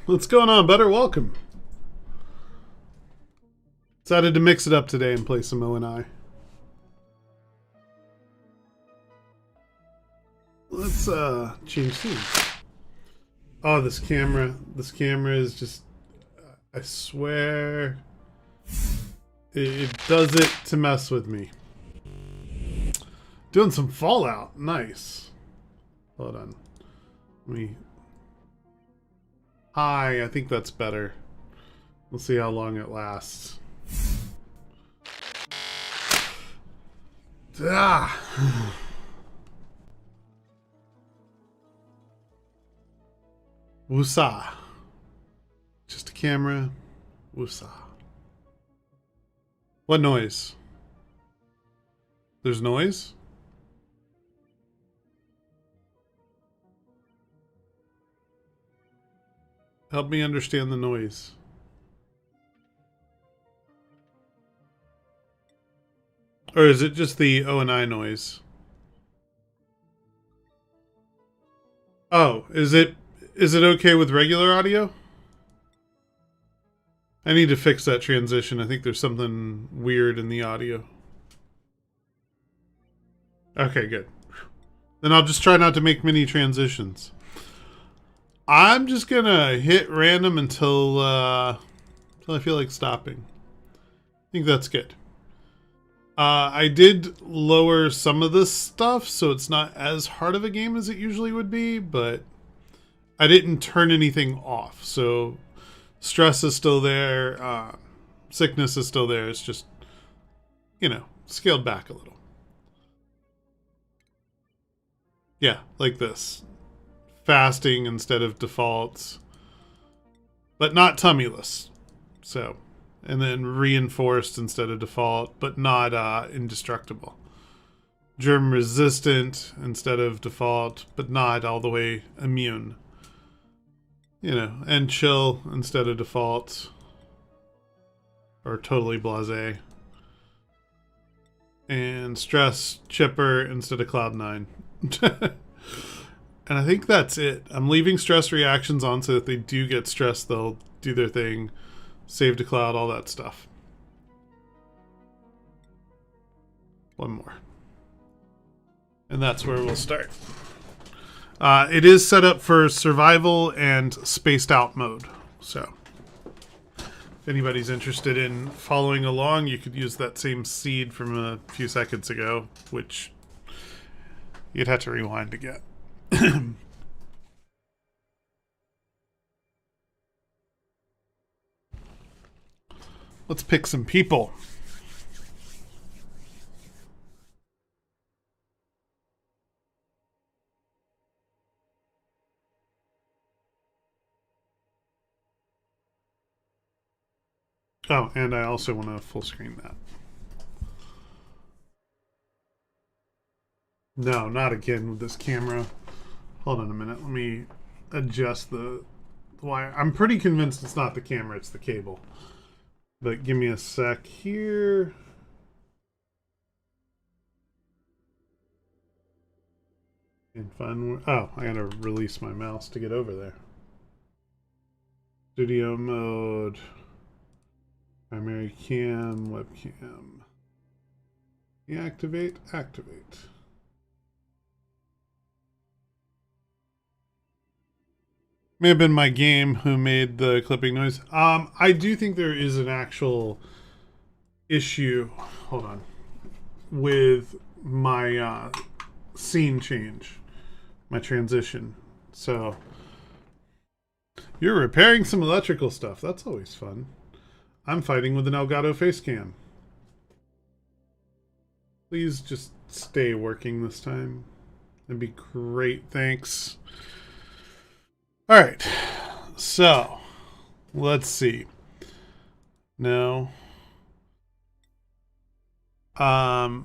What's going on, Butter? Welcome. Decided to mix it up today and play some O&I. Let's change scenes. Oh, this camera is just, I swear, it does it to mess with me. Doing some Fallout, nice. Hold on, let me. Hi, I think that's better. We'll see how long it lasts. Ah. Woosah. Just a camera. Woosah. What noise? There's noise? Help me understand the noise. Or is it just the O&I noise? Oh, is it okay with regular audio? I need to fix that transition. I think there's something weird in the audio. Okay, good. Then I'll just try not to make many transitions. I'm just gonna hit random until I feel like stopping. I think that's good. I did lower some of this stuff, so it's not as hard of a game as it usually would be, but I didn't turn anything off. So stress is still there. Sickness is still there. It's just, scaled back a little. Yeah, like this. Fasting instead of defaults. But not tummyless. So, and then reinforced instead of default, but not indestructible. Germ resistant instead of default, but not all the way immune. And chill instead of default. Or totally blasé. And stress chipper instead of Cloud9. And I think that's it. I'm leaving stress reactions on so that they do get stressed, they'll do their thing. Save to cloud, all that stuff. One more. And that's where we'll start. It is set up for survival and spaced out mode. So if anybody's interested in following along, you could use that same seed from a few seconds ago, which you'd have to rewind to get. Let's pick some people. Oh, and I also want to full screen that. No, not again with this camera. Hold on a minute. Let me adjust the wire. I'm pretty convinced it's not the camera, it's the cable. But give me a sec here. And find. Oh, I gotta release my mouse to get over there. Studio mode. Primary cam, webcam. Deactivate, activate. May have been my game who made the clipping noise. I do think there is an actual issue. Hold on. With my scene change, my transition. So you're repairing some electrical stuff. That's always fun. I'm fighting with an Elgato face cam. Please just stay working this time. That'd be great. Thanks. All right. So let's see. No. For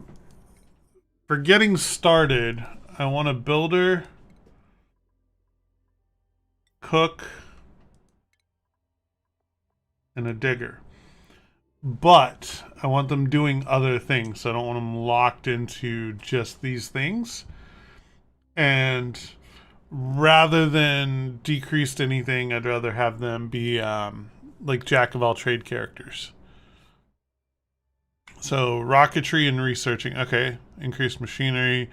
getting started, I want a builder, cook, and a digger. But I want them doing other things. So I don't want them locked into just these things. And rather than decreased anything, I'd rather have them be like jack of all trade characters. So rocketry and researching. Okay, increased machinery,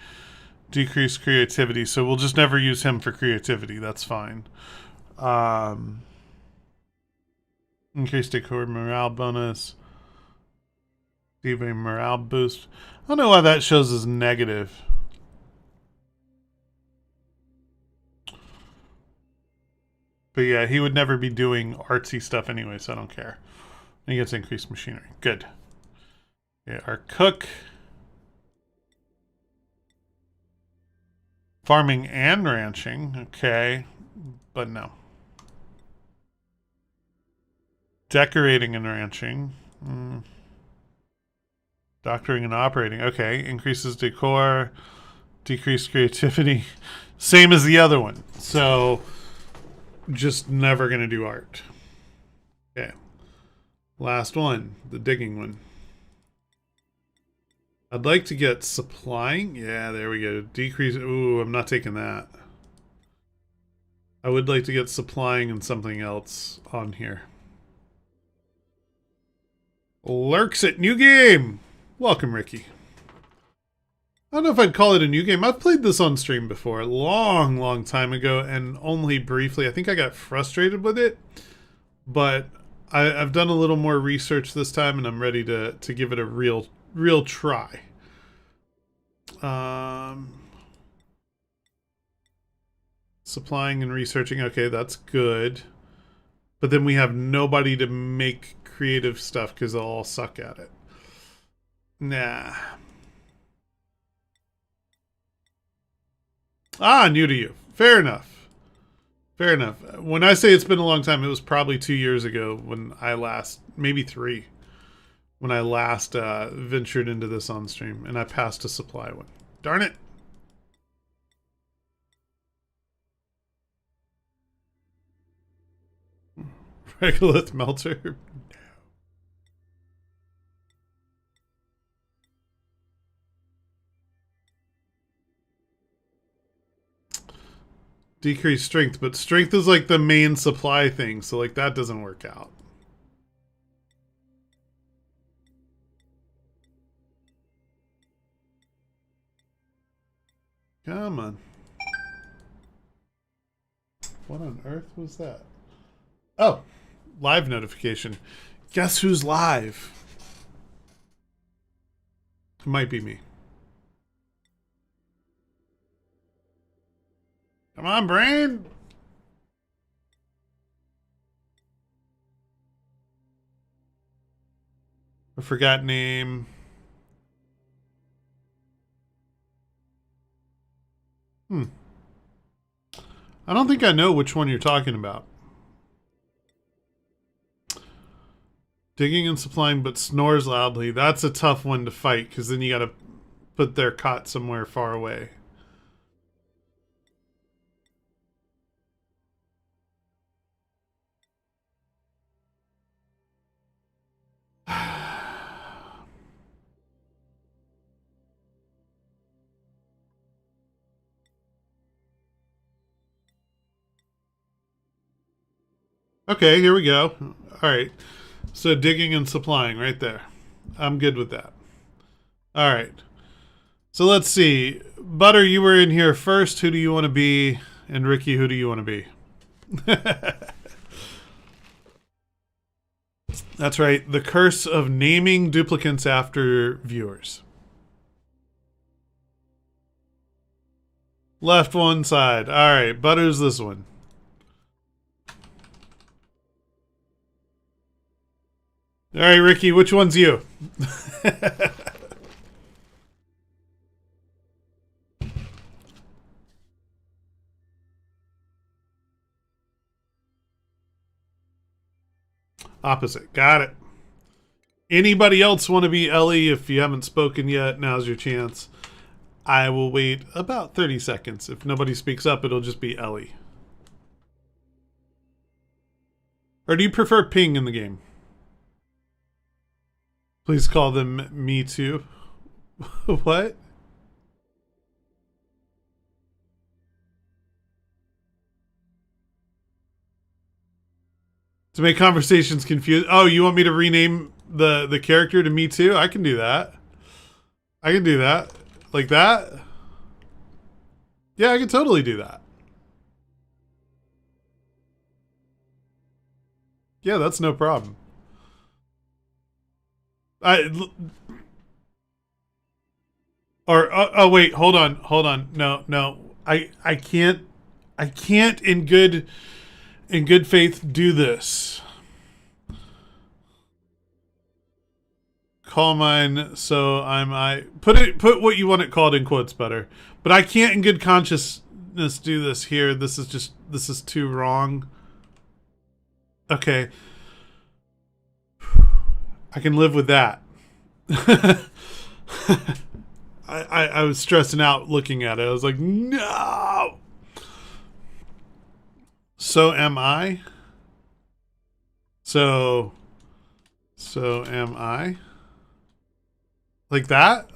decreased creativity. So we'll just never use him for creativity. That's fine. Increased decor morale bonus. Give a morale boost. I don't know why that shows as negative. But yeah, he would never be doing artsy stuff anyway, so I don't care. And he gets increased machinery. Good. Yeah, our cook. Farming and ranching. Okay. But no. Decorating and ranching. Doctoring and operating. Okay. Increases decor. Decreased creativity. Same as the other one. So, just never going to do art. Okay. Last one. The digging one. I'd like to get supplying. Yeah, there we go. Decrease. Ooh, I'm not taking that. I would like to get supplying and something else on here. Lurks at new game. Welcome, Ricky. I don't know if I'd call it a new game. I've played this on stream before, a long time ago, and only briefly. I think I got frustrated with it, but I've done a little more research this time, and I'm ready to give it a real try. Supplying and researching. Okay, that's good. But then we have nobody to make creative stuff because they'll all suck at it. Nah. Ah, new to you. Fair enough. Fair enough. When I say it's been a long time, it was probably 2 years ago when I last, maybe 3, when I last ventured into this on stream, and I passed a supply one. Darn it. Regolith melter. Decrease strength, but strength is like the main supply thing, so like that doesn't work out. Come on. What on earth was that? Oh, live notification. Guess who's live? It might be me. Come on, brain. I forgot name. I don't think I know which one you're talking about. Digging and supplying, but snores loudly. That's a tough one to fight, because then you gotta put their cot somewhere far away. Okay, here we go. All right. So digging and supplying right there. I'm good with that. All right. So let's see. Butter, you were in here first. Who do you want to be? And Ricky, who do you want to be? That's right. The curse of naming duplicates after viewers. Left one side. All right. Butter's this one. All right, Ricky, which one's you? Opposite. Got it. Anybody else want to be Ellie? If you haven't spoken yet, now's your chance. I will wait about 30 seconds. If nobody speaks up, it'll just be Ellie. Or do you prefer Ping in the game? Please call them me too. What? To make conversations confused. Oh, you want me to rename the character to me too? I can do that. I can do that. Like that? Yeah, I can totally do that. Yeah, that's no problem. I or oh wait, hold on. No. I can't in good faith do this. Call mine so I put what you want it called in quotes better. But I can't in good consciousness do this here. This is too wrong. Okay. I can live with that. I was stressing out looking at it. I was like, no. So am I. So am I. Like that?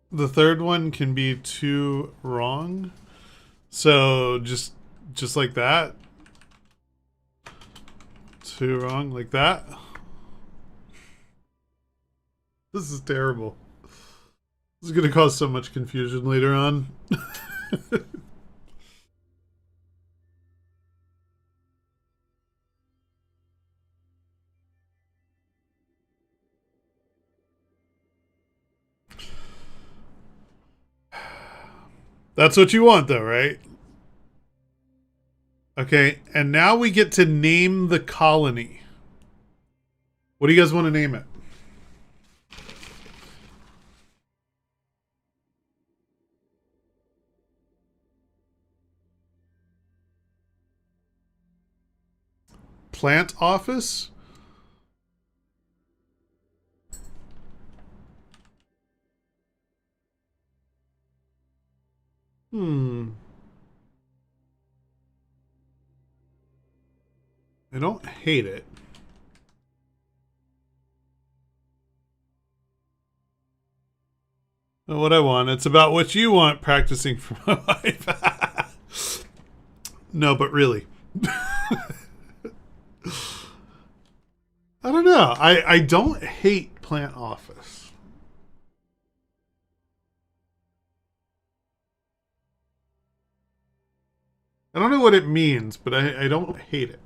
The third one can be too wrong. So just like that. Too wrong like that. This is terrible. This is going to cause so much confusion later on. That's what you want though, right? Okay, and now we get to name the colony. What do you guys want to name it? Plant office? I don't hate it. What I want. It's about what you want practicing for my life. No, but really. I don't know. I don't hate plant office. I don't know what it means, but I don't hate it.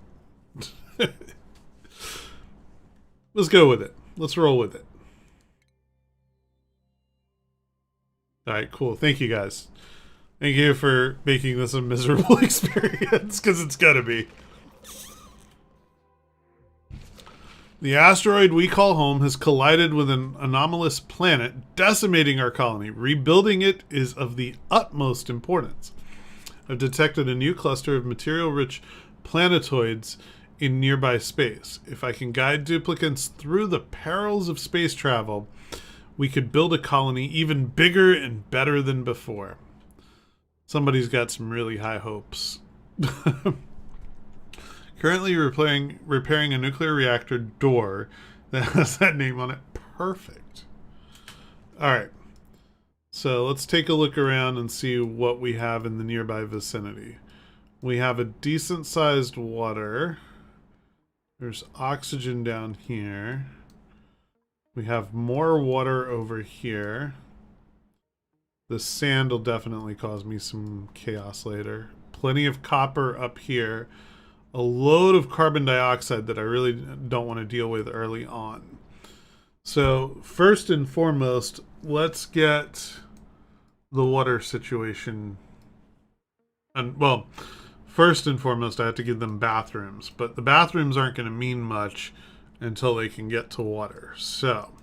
Let's go with it. Let's roll with it. All right, cool. Thank you guys. Thank you for making this a miserable experience, because it's gotta be. The asteroid we call home has collided with an anomalous planet, decimating our colony. Rebuilding it is of the utmost importance. I've detected a new cluster of material-rich planetoids in nearby space. If I can guide duplicates through the perils of space travel, we could build a colony even bigger and better than before. Somebody's got some really high hopes. Currently repairing a nuclear reactor door that has that name on it. Perfect. All right. So let's take a look around and see what we have in the nearby vicinity. We have a decent sized water. There's oxygen down here. We have more water over here. The sand will definitely cause me some chaos later. Plenty of copper up here. A load of carbon dioxide that I really don't want to deal with early on. So first and foremost, let's get the water situation. And well, first and foremost, I have to give them bathrooms, but the bathrooms aren't going to mean much until they can get to water. So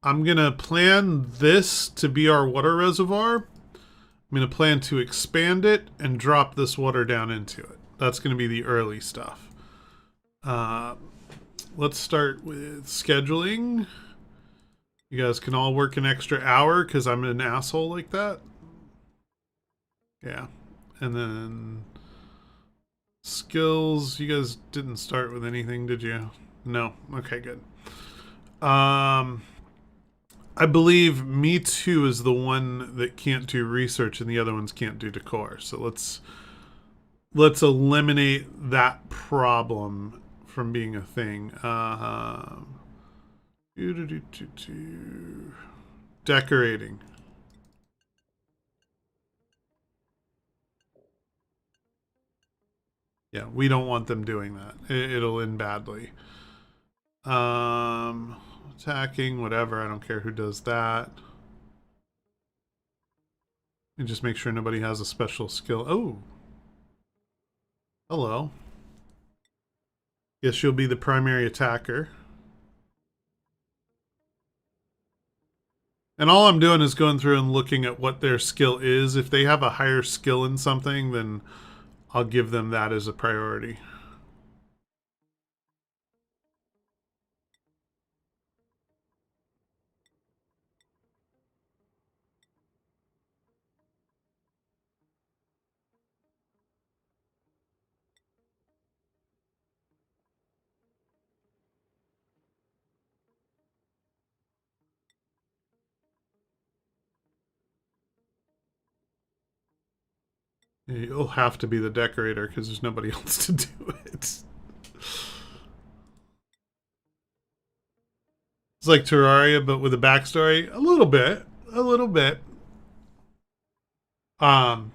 I'm going to plan this to be our water reservoir. I'm going to plan to expand it and drop this water down into it. That's going to be the early stuff. Let's start with scheduling. You guys can all work an extra hour because I'm an asshole like that. Yeah. And then skills. You guys didn't start with anything, did you? No. Okay, good. I believe Me Too is the one that can't do research and the other ones can't do decor. So let's eliminate that problem from being a thing. Decorating. Yeah, we don't want them doing that. It'll end badly. Attacking, whatever. I don't care who does that. And just make sure nobody has a special skill. Oh. Hello. Guess you'll be the primary attacker. And all I'm doing is going through and looking at what their skill is. If they have a higher skill in something, then I'll give them that as a priority. You'll have to be the decorator because there's nobody else to do it. It's like Terraria, but with a backstory. A little bit. A little bit. Um,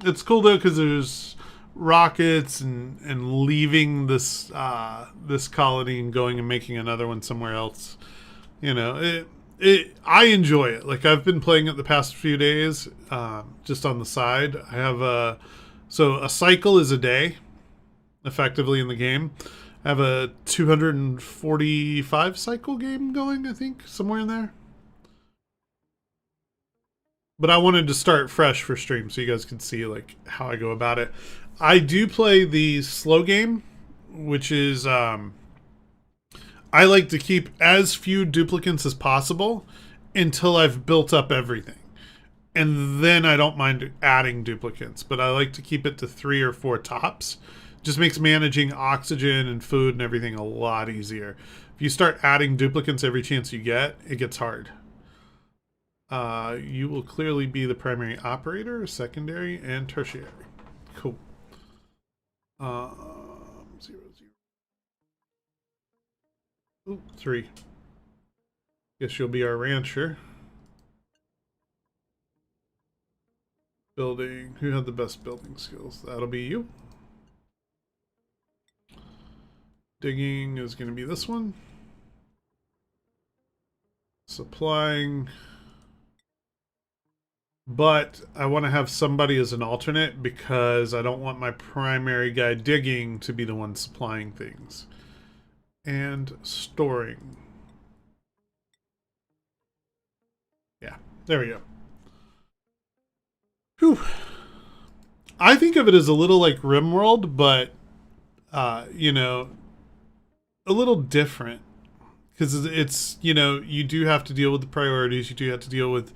it's cool though because there's rockets and leaving this colony and going and making another one somewhere else. You know, I enjoy it. Like I've been playing it the past few days, just on the side. I have a cycle is a day, effectively in the game. I have a 245 cycle game going, I think, somewhere in there. But I wanted to start fresh for stream so you guys can see like how I go about it. I do play the slow game, which is I like to keep as few duplicates as possible until I've built up everything. And then I don't mind adding duplicates, but I like to keep it to 3 or 4 tops. Just makes managing oxygen and food and everything a lot easier. If you start adding duplicates every chance you get, it gets hard. You will clearly be the primary operator, secondary, and tertiary. Cool. 0, 0. Ooh, 3. Guess you'll be our rancher. Building. Who had the best building skills? That'll be you. Digging is going to be this one. Supplying. But I want to have somebody as an alternate because I don't want my primary guy digging to be the one supplying things. And storing. Yeah, there we go. Whew. I think of it as a little like RimWorld, but, you know, a little different. Because it's, you know, you do have to deal with the priorities. You do have to deal with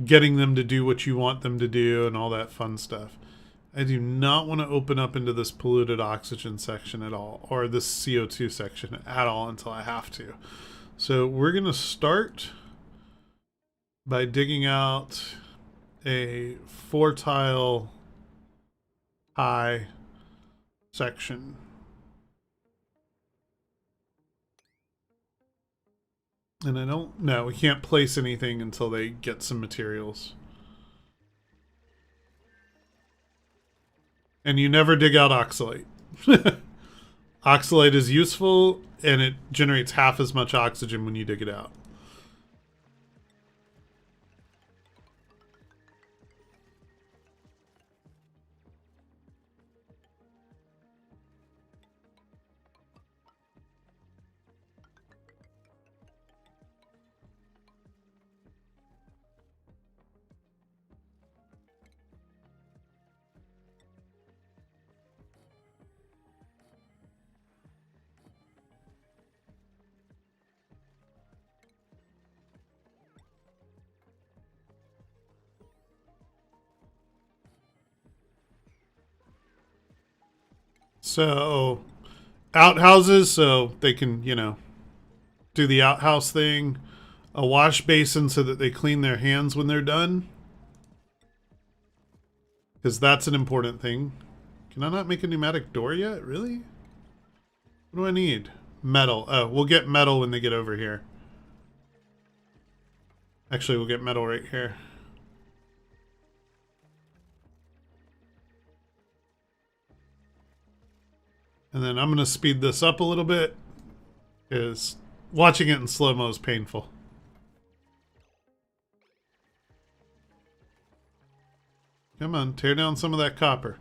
getting them to do what you want them to do and all that fun stuff. I do not want to open up into this polluted oxygen section at all, or this CO2 section at all until I have to. So we're going to start by digging out a 4-tile high section. And I don't know, we can't place anything until they get some materials. And you never dig out oxalate. Oxalate is useful, and it generates half as much oxygen when you dig it out. So, outhouses, so they can, you know, do the outhouse thing. a wash basin so that they clean their hands when they're done. Because that's an important thing. Can I not make a pneumatic door yet? Really? What do I need? Metal. Oh, we'll get metal when they get over here. Actually, we'll get metal right here. And then I'm going to speed this up a little bit, because watching it in slow-mo is painful. Come on, tear down some of that copper.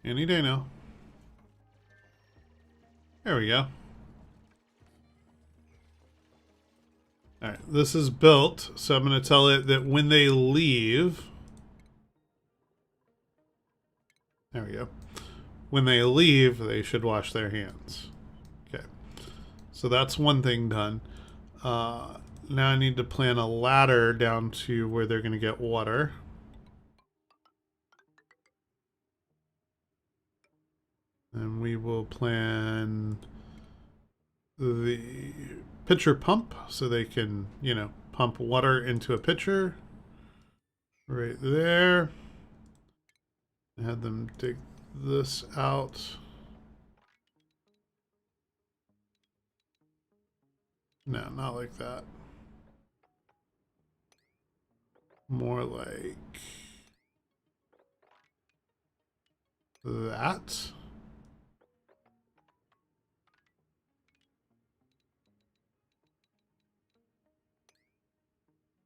Any day now. There we go. Alright, this is built, so I'm going to tell it that when they leave... There we go. When they leave, they should wash their hands. Okay. So that's one thing done. Now I need to plan a ladder down to where they're going to get water. And we will plan the pitcher pump so they can, you know, pump water into a pitcher. Right there. I had them dig this out. No, not like that. More like that.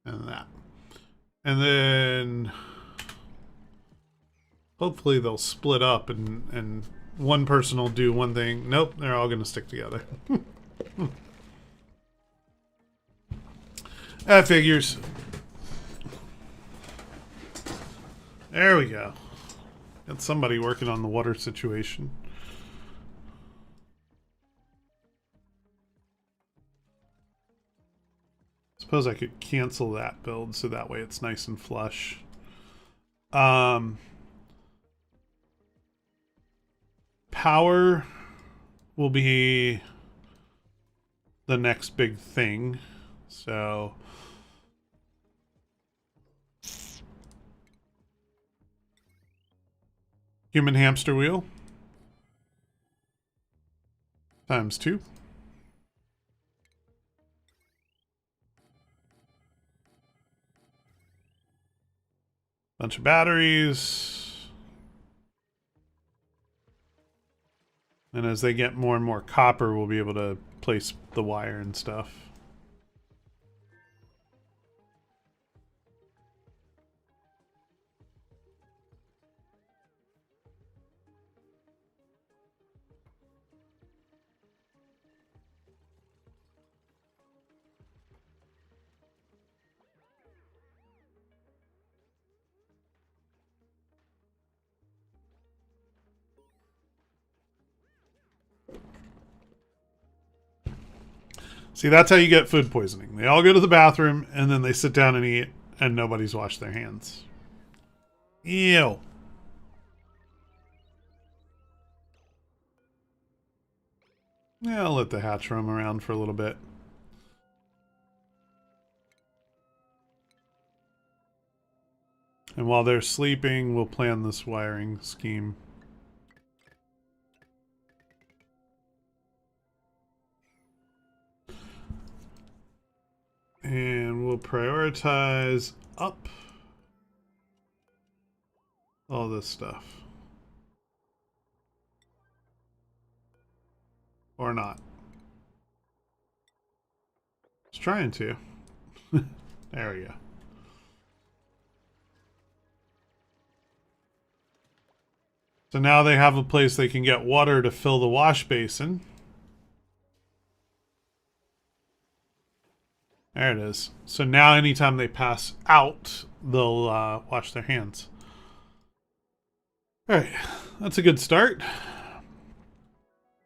And that. And then hopefully they'll split up and one person will do one thing. Nope, they're all going to stick together. That figures. There we go. Got somebody working on the water situation. Suppose I could cancel that build so that way it's nice and flush. Power will be the next big thing. So human hamster wheel times 2. Bunch of batteries. And as they get more and more copper, we'll be able to place the wire and stuff. See, that's how you get food poisoning. They all go to the bathroom, and then they sit down and eat, and nobody's washed their hands. Ew. Yeah, I'll let the hatch roam around for a little bit. And while they're sleeping, we'll plan this wiring scheme. And we'll prioritize up all this stuff. Or not. It's trying to. There we go. So now they have a place they can get water to fill the wash basin. There it is. So now anytime they pass out, they'll wash their hands. All right, that's a good start.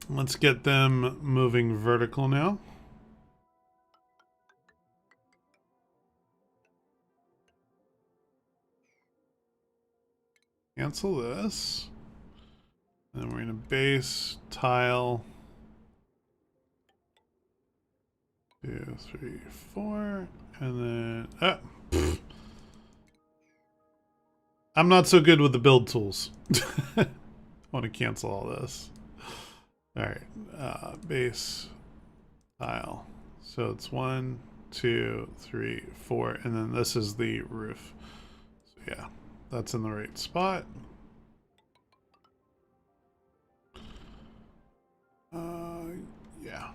Let's get them moving vertical now. Cancel this. Then we're gonna base, tile. 2, 3, 4, and then I'm not so good with the build tools. I want to cancel all this. All right, base, tile. So it's 1, 2, 3, 4, and then this is the roof. So yeah, that's in the right spot. Yeah.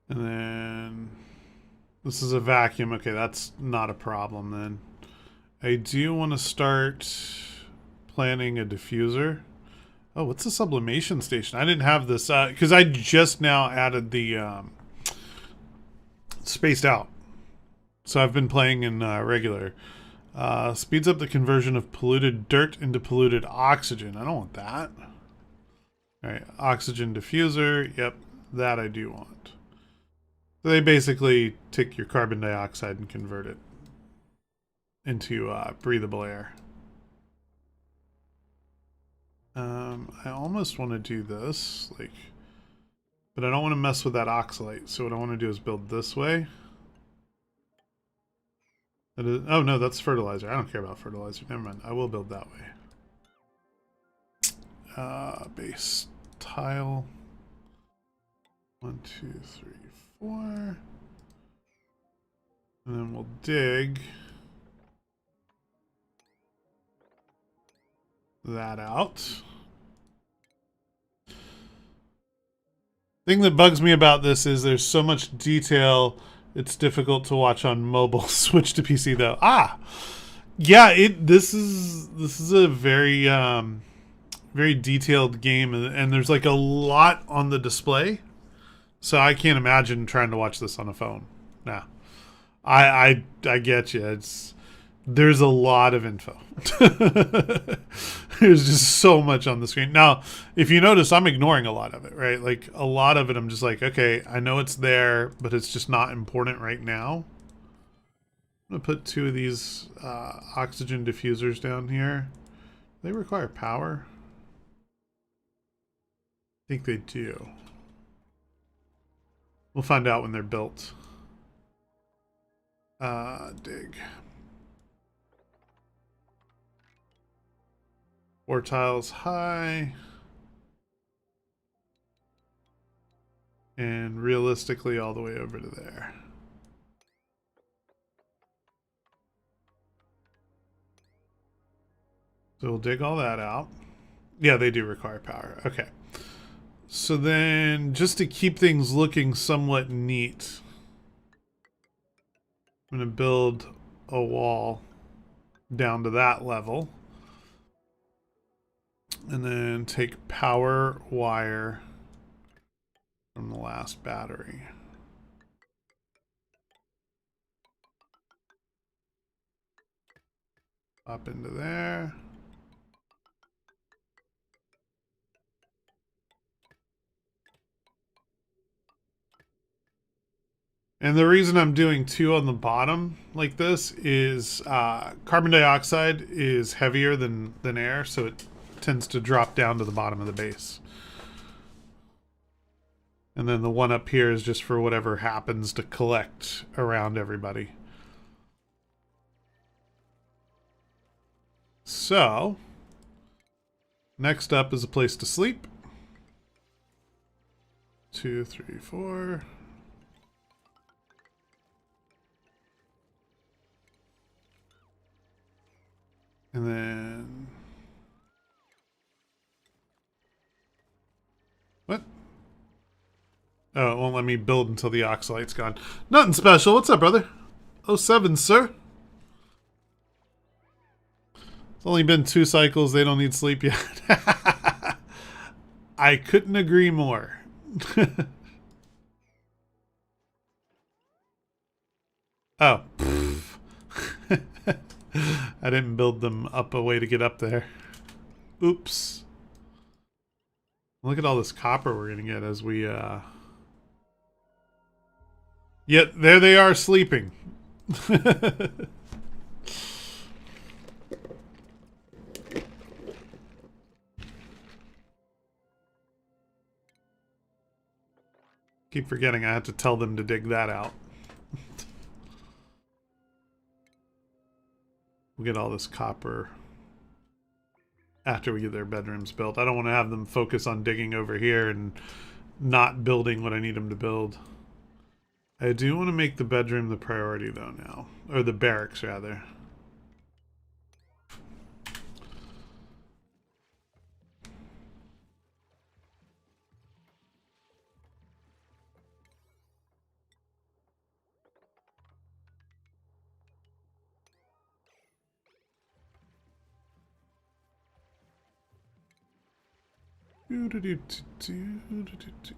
And then this is a vacuum. Okay, that's not a problem then. I do want to start planning a diffuser. Oh, what's the sublimation station? I didn't have this because I just now added the spaced out. So I've been playing in regular. Speeds up the conversion of polluted dirt into polluted oxygen. I don't want that. All right, oxygen diffuser. Yep, that I do want. So they basically take your carbon dioxide and convert it into breathable air. I almost want to do this, like, but I don't want to mess with that oxalate. So what I want to do is build this way. That is, oh no, that's fertilizer. I don't care about fertilizer. Never mind. I will build that way. Base tile. 1, 2, 3, 4. And then we'll dig that out. Thing that bugs me about this is there's so much detail, it's difficult to watch on mobile. Switch to PC though. Yeah, this is a very very detailed game, and there's like a lot on the display. So I can't imagine trying to watch this on a phone. Nah. I get you. There's a lot of info. There's just so much on the screen. Now, if you notice, I'm ignoring a lot of it, right? Like a lot of it, I'm just like, okay, I know it's there, but it's just not important right now. I'm gonna put 2 of these oxygen diffusers down here. They require power. I think they do. We'll find out when they're built. Dig. 4 tiles high. And realistically all the way over to there. So we'll dig all that out. Yeah, they do require power. Okay. So then, just to keep things looking somewhat neat, I'm going to build a wall down to that level. And then take power wire from the last battery. Up into there. And the reason I'm doing 2 on the bottom like this is carbon dioxide is heavier than air, so it tends to drop down to the bottom of the base. And then the one up here is just for whatever happens to collect around everybody. So, next up is a place to sleep. 2, 3, 4. And then... What? Oh, it won't let me build until the oxalate's gone. Nothing special. What's up, brother? 07, sir. It's only been 2 cycles. They don't need sleep yet. I couldn't agree more. Oh. I didn't build them up a way to get up there. Oops. Look at all this copper we're going to get as we... Yet there they are sleeping. Keep forgetting I had to tell them to dig that out. We'll get all this copper after we get their bedrooms built. I don't want to have them focus on digging over here and not building what I need them to build. I do want to make the bedroom the priority though now. Or the barracks rather.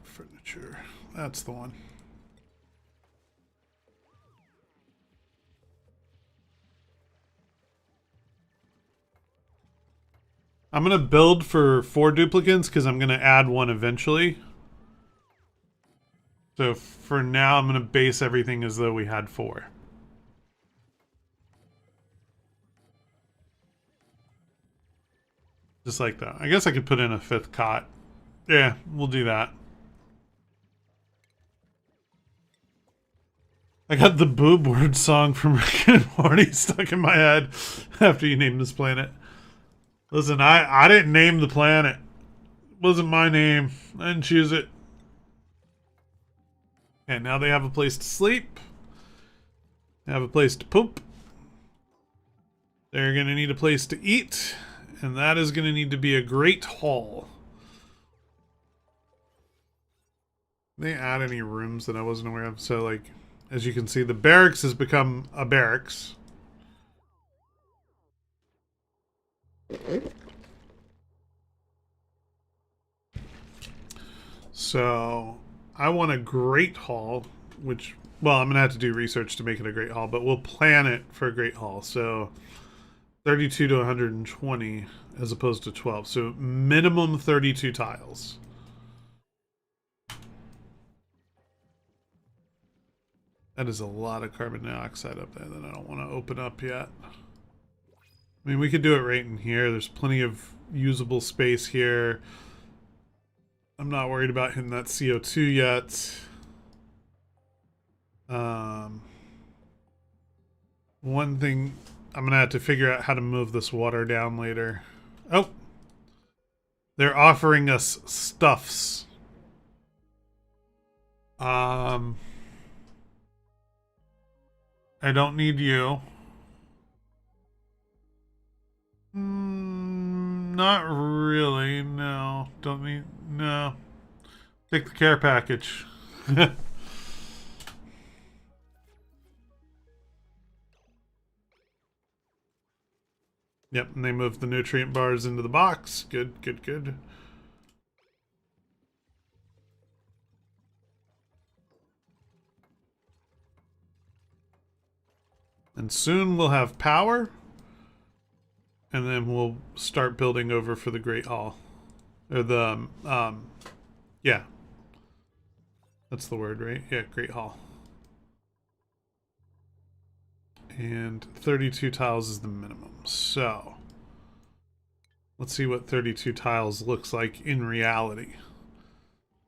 Furniture. That's the one. I'm going to build for 4 duplicants because I'm going to add one eventually. So for now, I'm going to base everything as though we had 4. Just like that. I guess I could put in a 5th cot. Yeah, we'll do that. I got the boob word song from Rick and Morty stuck in my head after you named this planet. Listen, I didn't name the planet. It wasn't my name. I didn't choose it. And now they have a place to sleep. They have a place to poop. They're going to need a place to eat. And that is going to need to be a great hall. They add any rooms that I wasn't aware of. So, like, as you can see, the barracks has become a barracks. So, I want a great hall, which, well, I'm going to have to do research to make it a great hall, but we'll plan it for a great hall. So, 32 to 120 as opposed to 12. So, minimum 32 tiles. That is a lot of carbon dioxide up there that I don't want to open up yet. I mean, we could do it right in here. There's plenty of usable space here. I'm not worried about hitting that CO2 yet. One thing, I'm going to have to figure out how to move this water down later. Oh! They're offering us stuffs. I don't need you. Not really, no. Don't need, no. Take the care package. Yep, and they moved the nutrient bars into the box. Good, good, good. And soon we'll have power. And then we'll start building over for the Great Hall. Or the, yeah. That's the word, right? Yeah, Great Hall. And 32 tiles is the minimum. So, let's see what 32 tiles looks like in reality.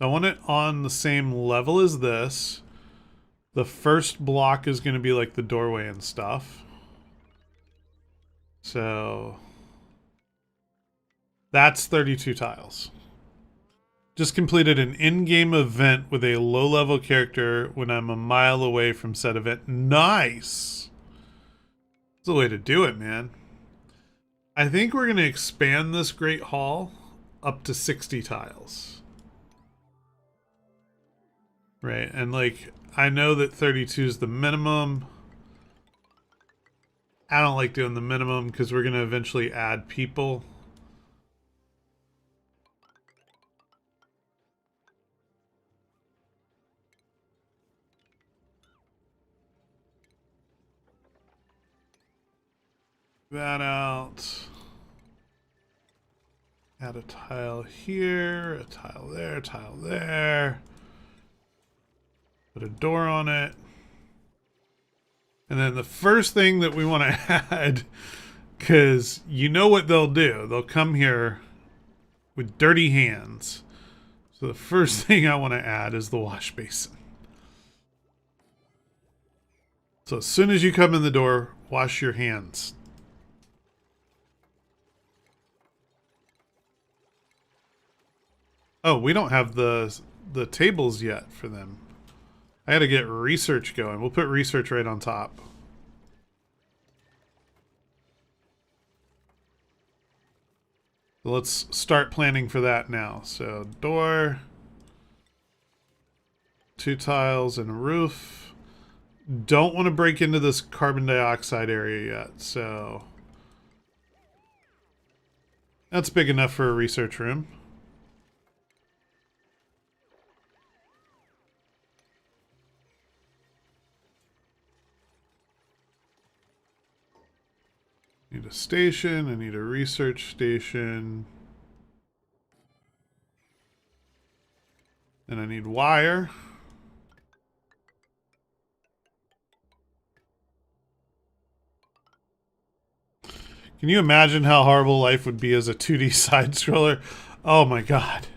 I want it on the same level as this. The first block is going to be like the doorway and stuff. So, that's 32 tiles. Just completed an in-game event with a low-level character when I'm a mile away from said event. Nice! That's the way to do it, man. I think we're going to expand this Great Hall up to 60 tiles. Right, and like, I know that 32 is the minimum. I don't like doing the minimum because we're going to eventually add people. That out. Add a tile here, a tile there, a tile there. Put a door on it. And then the first thing that we want to add, because you know what they'll do. They'll come here with dirty hands. So the first thing I want to add is the wash basin. So as soon as you come in the door, wash your hands. Oh, we don't have the tables yet for them. I had to get research going. We'll put research right on top. So let's start planning for that now. So door, 2 tiles and a roof. Don't want to break into this carbon dioxide area yet, so that's big enough for a research room. Need a station, I need a research station. And I need wire. Can you imagine how horrible life would be as a 2D side-scroller? Oh my god.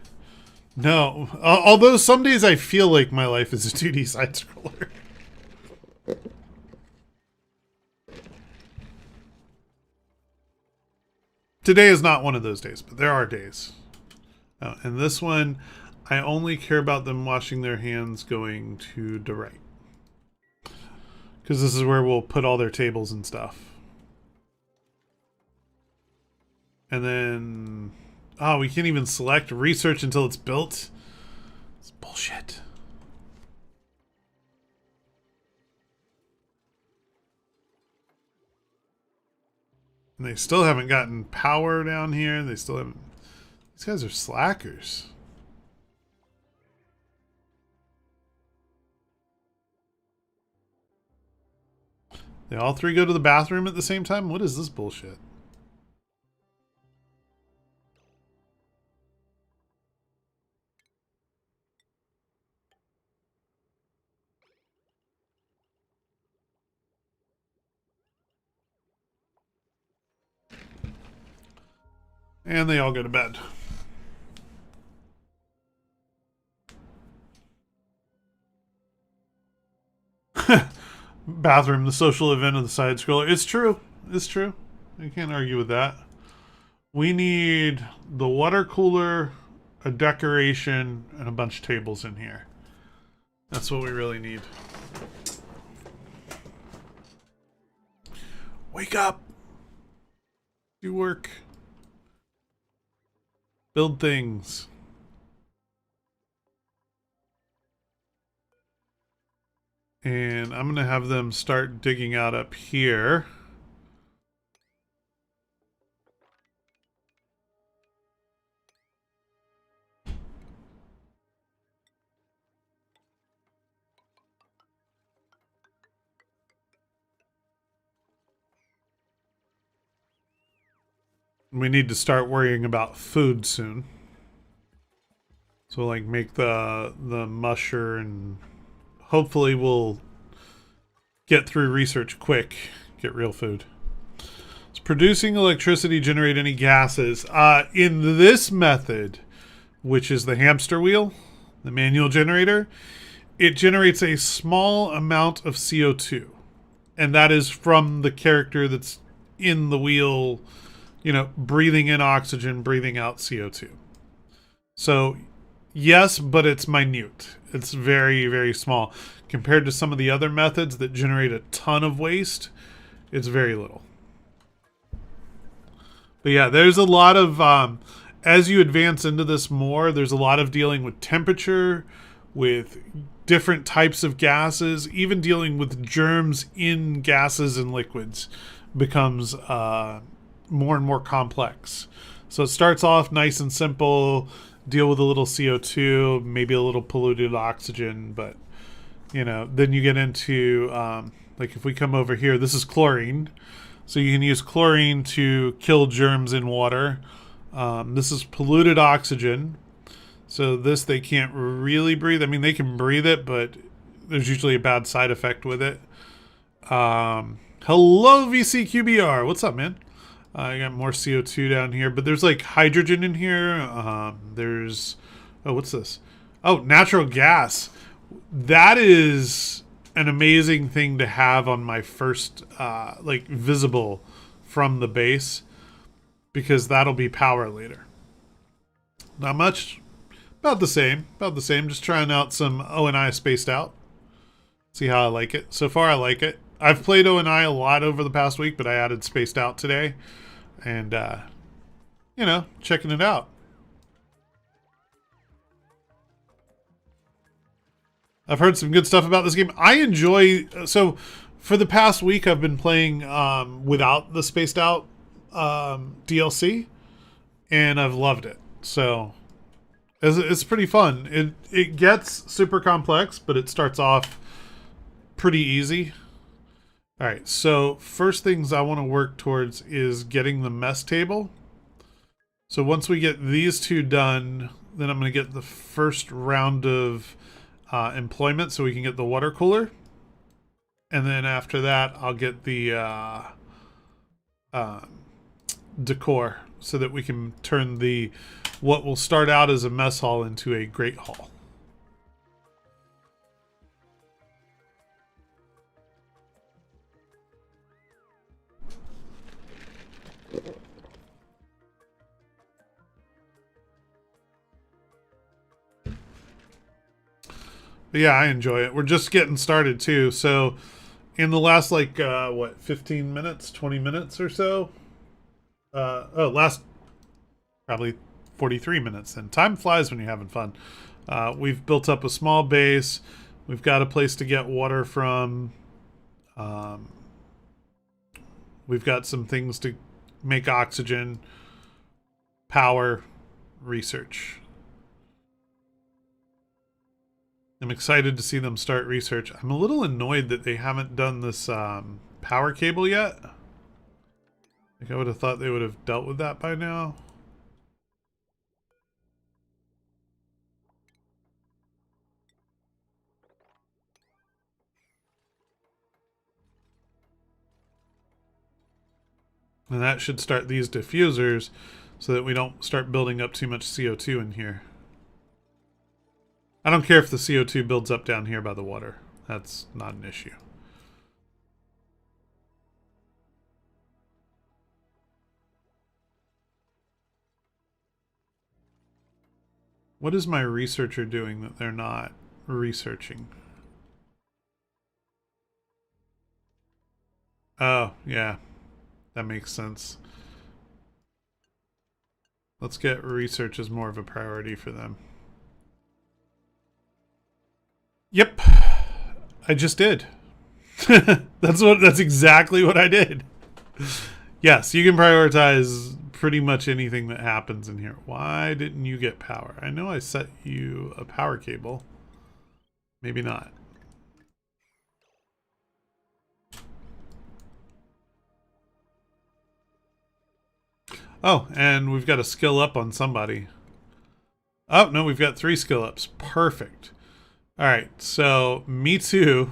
No. Although some days I feel like my life is a 2D side-scroller. Today is not one of those days, but there are days. Oh, and this one, I only care about them washing their hands going to the right. Because this is where we'll put all their tables and stuff. And then... oh, we can't even select research until it's built? It's bullshit. And they still haven't gotten power down here. They still haven't... these guys are slackers. They all three go to the bathroom at the same time? What is this bullshit? And they all go to bed. Bathroom, the social event of the side scroller. It's true. It's true. You can't argue with that. We need the water cooler, a decoration, and a bunch of tables in here. That's what we really need. Wake up! Do work. Build things. And I'm going to have them start digging out up here. We need to start worrying about food soon. So like make the musher, and hopefully we'll get through research quick, get real food. Does producing electricity generate any gases? In this method, which is the hamster wheel, the manual generator, it generates a small amount of CO2. And that is from the character that's in the wheel, you know, breathing in oxygen, breathing out CO2. So, yes, but it's minute. It's very, very small. Compared to some of the other methods that generate a ton of waste, it's very little. But yeah, there's a lot of, as you advance into this more, there's a lot of dealing with temperature, with different types of gases, even dealing with germs in gases and liquids becomes more and more complex. So it starts off nice and simple, deal with a little CO2, maybe a little polluted oxygen, but you know, then you get into like if we come over here, this is chlorine. So you can use chlorine to kill germs in water. This is polluted oxygen. So this they can't really breathe. I mean, they can breathe it, but there's usually a bad side effect with it. Hello, VCQBR. What's up, man? I got more CO2 down here, but there's like hydrogen in here. There's, oh, what's this? Oh, natural gas. That is an amazing thing to have on my first, like, visible from the base, because that'll be power later. Not much. About the same. About the same. Just trying out some ONI spaced out. See how I like it. So far, I like it. I've played ONI a lot over the past week, but I added spaced out today. And, you know, checking it out. I've heard some good stuff about this game. I enjoy... So, for the past week, I've been playing without the spaced out DLC. And I've loved it. So, it's pretty fun. It gets super complex, but it starts off pretty easy. All right, so first things I want to work towards is getting the mess table. So once we get these two done, then I'm going to get the first round of employment so we can get the water cooler. And then after that, I'll get the decor so that we can turn the what will start out as a mess hall into a great hall. But yeah, I enjoy it. We're just getting started too. So in the last like what, 15 minutes, 20 minutes or so? Last probably 43 minutes. And time flies when you're having fun. We've built up a small base. We've got a place to get water from. We've got some things to make oxygen, power, research. I'm excited to see them start research. I'm a little annoyed that they haven't done this power cable yet. Like I would have thought they would have dealt with that by now. And that should start these diffusers so that we don't start building up too much CO2 in here. I don't care if the CO2 builds up down here by the water. That's not an issue. What is my researcher doing that they're not researching? Oh, yeah. That makes sense. Let's get research as more of a priority for them. Yep. I just did. That's exactly what I did. Yes, you can prioritize pretty much anything that happens in here. Why didn't you get power? I know I set you a power cable. Maybe not. Oh, and we've got a skill up on somebody. Oh, no, we've got 3 skill ups. Perfect. All right, so me too.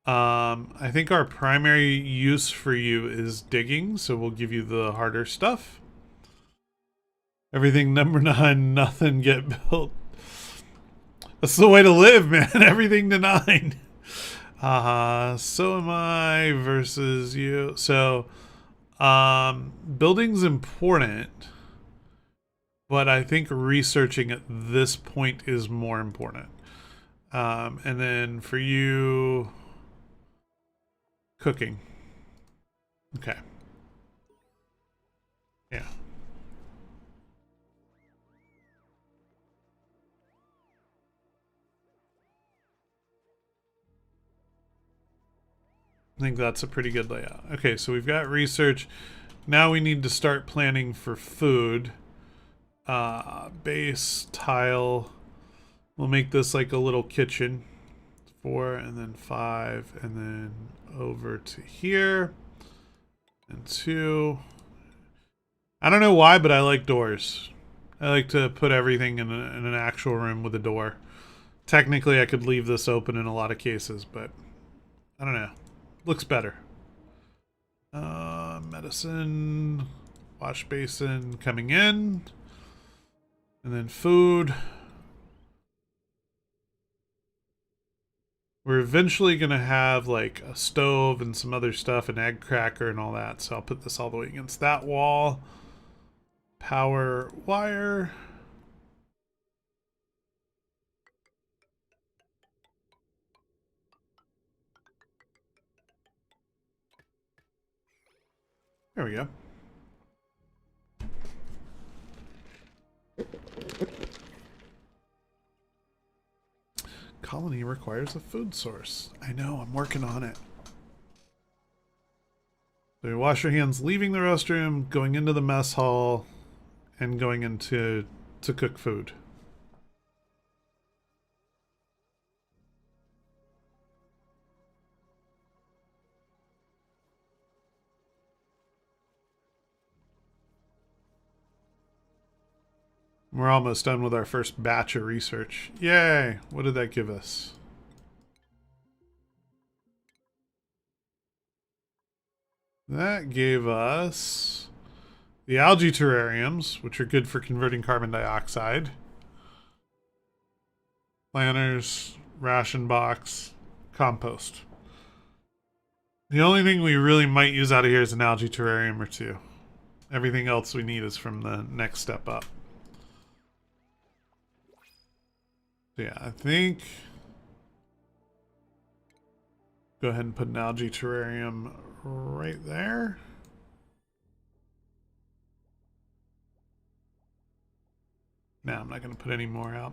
I think our primary use for you is digging, so we'll give you the harder stuff. Everything number 9, nothing get built. That's the way to live, man. Everything to 9. So am I versus you. So, building's important, but I think researching at this point is more important. And then for you, cooking. Okay. Yeah. I think that's a pretty good layout. Okay, so we've got research. Now we need to start planning for food. Base, tile. We'll make this like a little kitchen. 4 and then 5 and then over to here. And 2. I don't know why, but I like doors. I like to put everything in an actual room with a door. Technically, I could leave this open in a lot of cases, but I don't know. Looks better. Medicine, wash basin coming in, and then food. We're eventually going to have like a stove and some other stuff, an egg cracker and all that. So I'll put this all the way against that wall. Power wire. There we go. Colony requires a food source. I know, I'm working on it. So you wash your hands leaving the restroom, going into the mess hall, and going into to cook food. We're almost done with our first batch of research. Yay! What did that give us? That gave us the algae terrariums, which are good for converting carbon dioxide. Planters, ration box, compost. The only thing we really might use out of here is an algae terrarium or two. Everything else we need is from the next step up. So yeah, I think... Go ahead and put an algae terrarium right there. No, I'm not going to put any more out.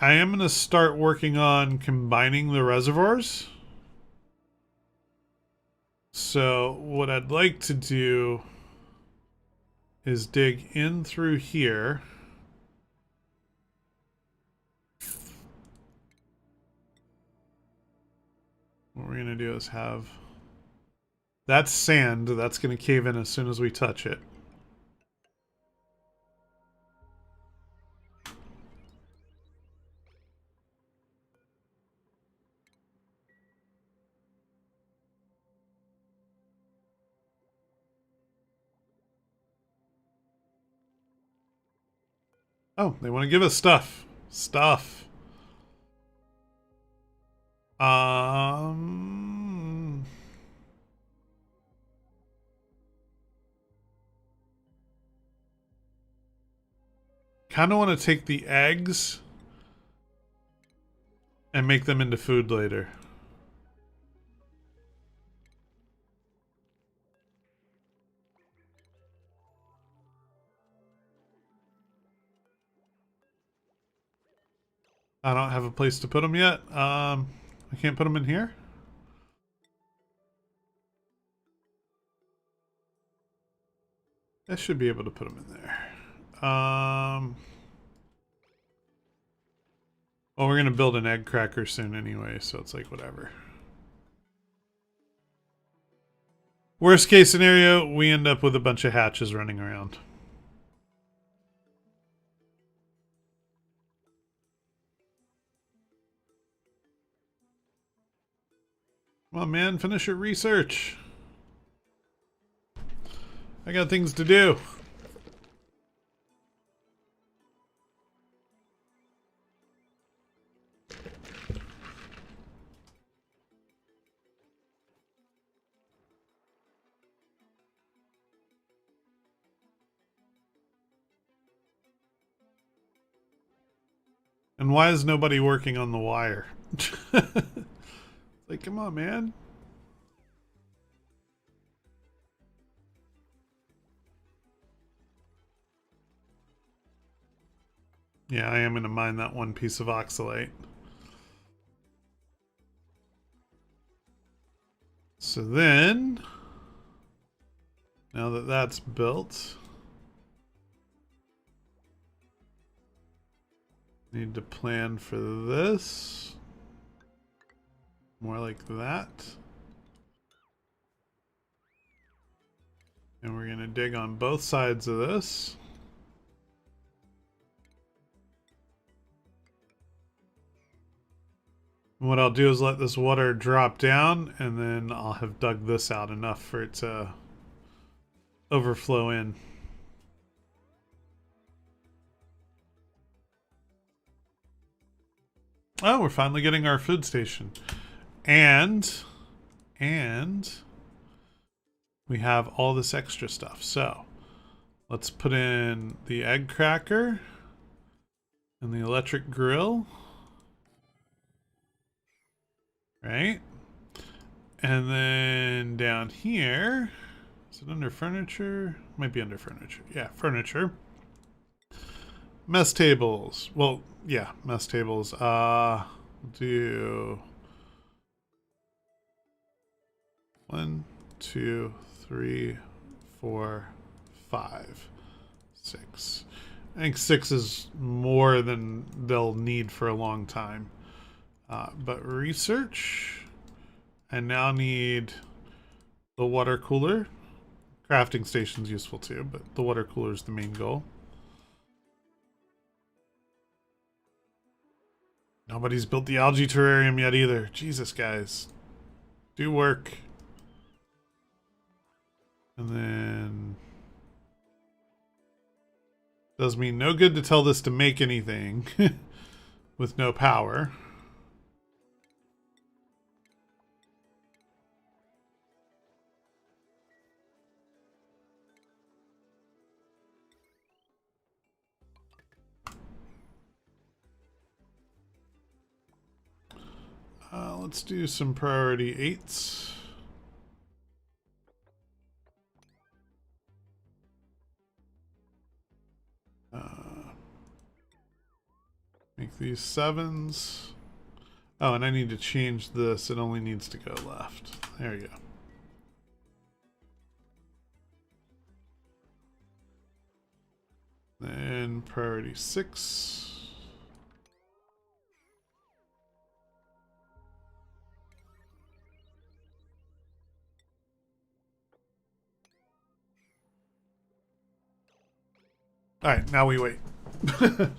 I am going to start working on combining the reservoirs. So what I'd like to do is dig in through here. What we're going to do is have... That's sand. That's going to cave in as soon as we touch it. Oh, they want to give us stuff. Stuff. Kind of want to take the eggs and make them into food later. I don't have a place to put them yet. I can't put them in here. I should be able to put them in there. Well, we're going to build an egg cracker soon anyway, so it's like whatever. Worst case scenario, we end up with a bunch of hatches running around. Come on, man, finish your research. I got things to do. And why is nobody working on the wire? Like, come on, man. Yeah, I am going to mine that one piece of oxalate. So then, now that that's built, need to plan for this. More like that. And we're going to dig on both sides of this. And what I'll do is let this water drop down, and then I'll have dug this out enough for it to overflow in. Oh, we're finally getting our food station. And we have all this extra stuff. So let's put in the egg cracker and the electric grill. Right? And then down here, is it under furniture? Might be under furniture. Yeah, furniture. Mess tables. Well, yeah, mess tables. Do 1, 2, 3, 4, 5, 6. I think 6 is more than they'll need for a long time. But research, I now need the water cooler. Crafting station's useful too, but the water cooler is the main goal. Nobody's built the algae terrarium yet either. Jesus, guys. Do work. And then... does me no good to tell this to make anything with no power. Let's do some priority 8s. Make these 7s. Oh, and I need to change this. It only needs to go left. There we go. Then priority 6. Alright, now we wait. I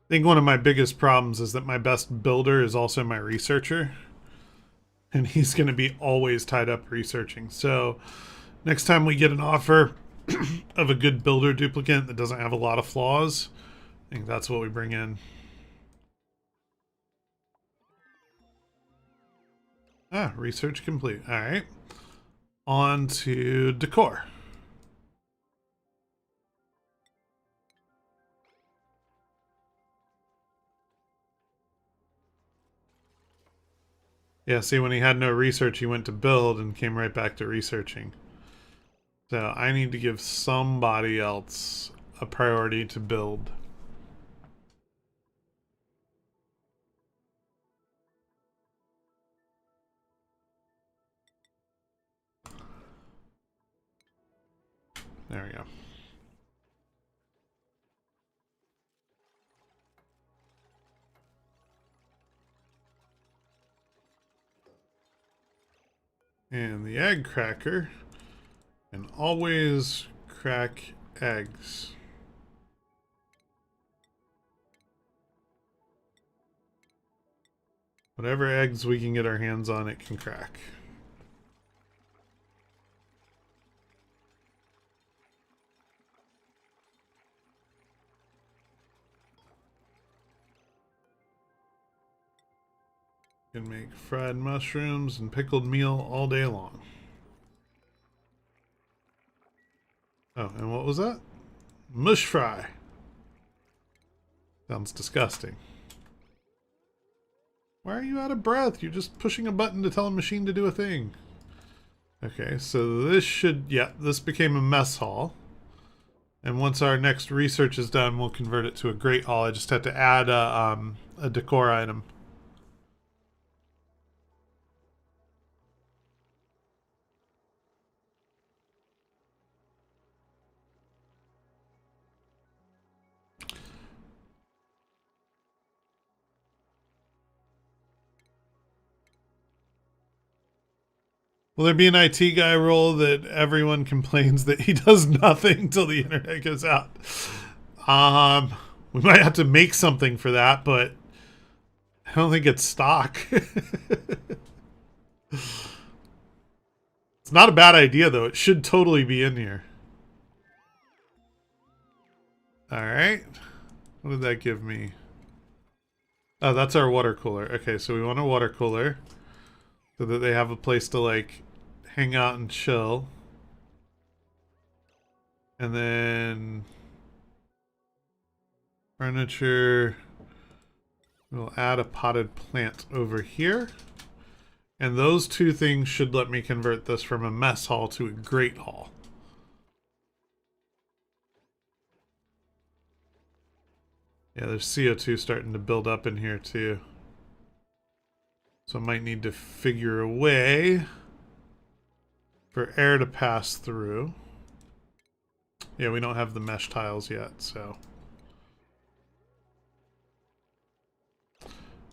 think one of my biggest problems is that my best builder is also my researcher. And he's going to be always tied up researching. So next time we get an offer of a good builder duplicate that doesn't have a lot of flaws, I think that's what we bring in. Ah, research complete. All right. On to decor. Yeah, see, when he had no research, he went to build and came right back to researching. So I need to give somebody else a priority to build. There we go. And the egg cracker can always crack eggs. Whatever eggs we can get our hands on, it can crack. Can make fried mushrooms and pickled meal all day long. Oh, and what was that? Mush fry. Sounds disgusting. Why are you out of breath? You're just pushing a button to tell a machine to do a thing. Okay, so this should... yeah, this became a mess hall. And once our next research is done, we'll convert it to a great hall. I just have to add a decor item. Will there be an IT guy role that everyone complains that he does nothing till the internet goes out? We might have to make something for that, but I don't think it's stock. It's not a bad idea, though. It should totally be in here. Alright. What did that give me? Oh, that's our water cooler. Okay, so we want a water cooler so that they have a place to, like, hang out and chill. And then furniture. We'll add a potted plant over here. And those two things should let me convert this from a mess hall to a great hall. Yeah, there's CO2 starting to build up in here too. So I might need to figure a way for air to pass through. Yeah, we don't have the mesh tiles yet, so.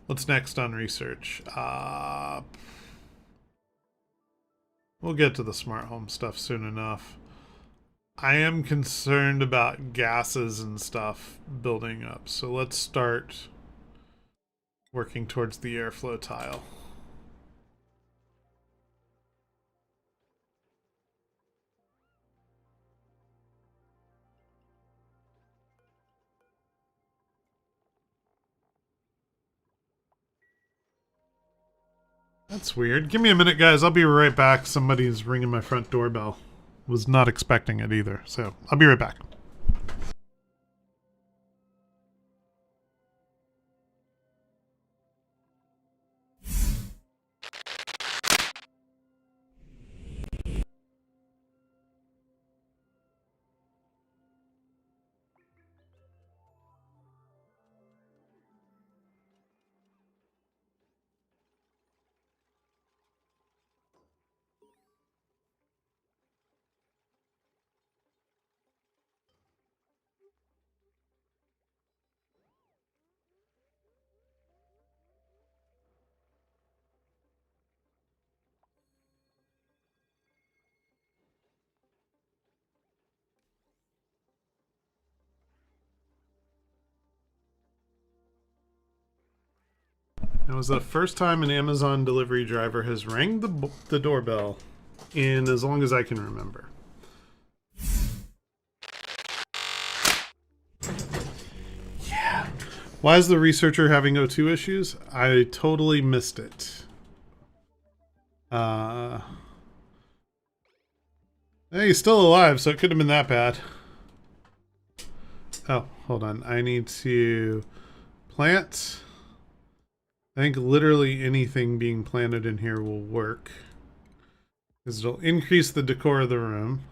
What's next on research? We'll get to the smart home stuff soon enough. I am concerned about gases and stuff building up, so let's start working towards the airflow tile. That's weird. Give me a minute, guys. I'll be right back. Somebody's ringing my front doorbell. Was not expecting it either, so I'll be right back. It was the first time an Amazon delivery driver has rang the doorbell in as long as I can remember. Yeah. Why is the researcher having O2 issues? I totally missed it. Hey, he's still alive, so it couldn't have been that bad. Oh, hold on. I need to plant. I think literally anything being planted in here will work. Because it'll increase the decor of the room.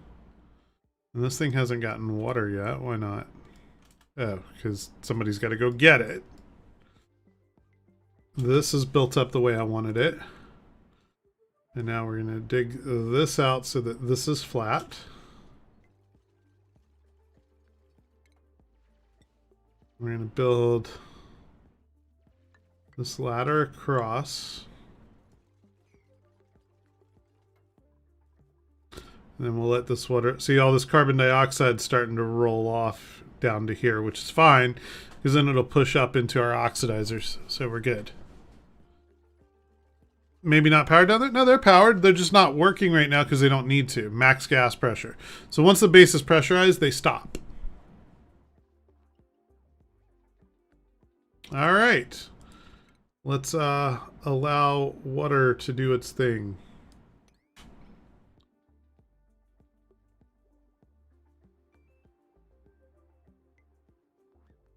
And this thing hasn't gotten water yet. Why not? Oh, because somebody's got to go get it. This is built up the way I wanted it. And now we're going to dig this out so that this is flat. We're going to build this ladder across. And then we'll let this water... See, all this carbon dioxide starting to roll off down to here, which is fine, because then it'll push up into our oxidizers, so we're good. Maybe not powered down there? No, they're powered. They're just not working right now because they don't need to. Max gas pressure. So once the base is pressurized, they stop. All right. Let's allow water to do its thing.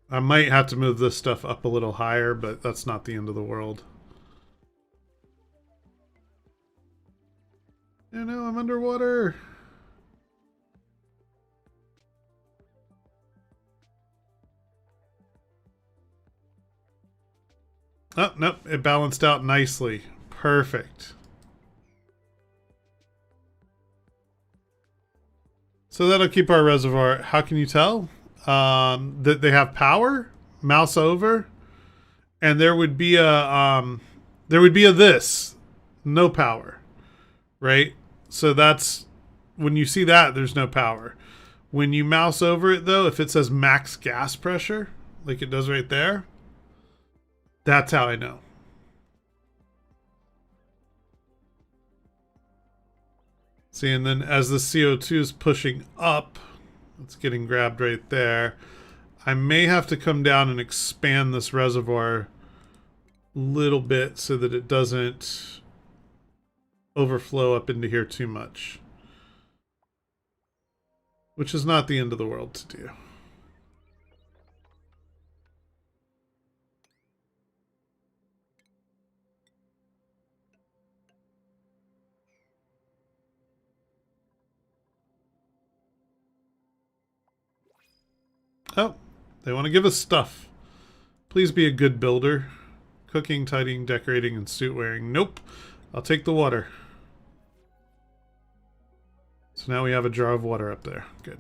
I might have to move this stuff up a little higher, but that's not the end of the world. Oh no, I'm underwater. Oh, nope, it balanced out nicely. Perfect. So that'll keep our reservoir. How can you tell? That they have power? Mouse over. And there would be a this. No power. right? So that's when you see that, there's no power. When you mouse over it, though, if it says max gas pressure, like it does right there, that's how I know. See, and then as the CO2 is pushing up, it's getting grabbed right there. I may have to come down and expand this reservoir a little bit so that it doesn't overflow up into here too much. Which is not the end of the world to do. Oh, they want to give us stuff. Please be a good builder. Cooking, tidying, decorating, and suit wearing. Nope. I'll take the water. So now we have a jar of water up there. Good.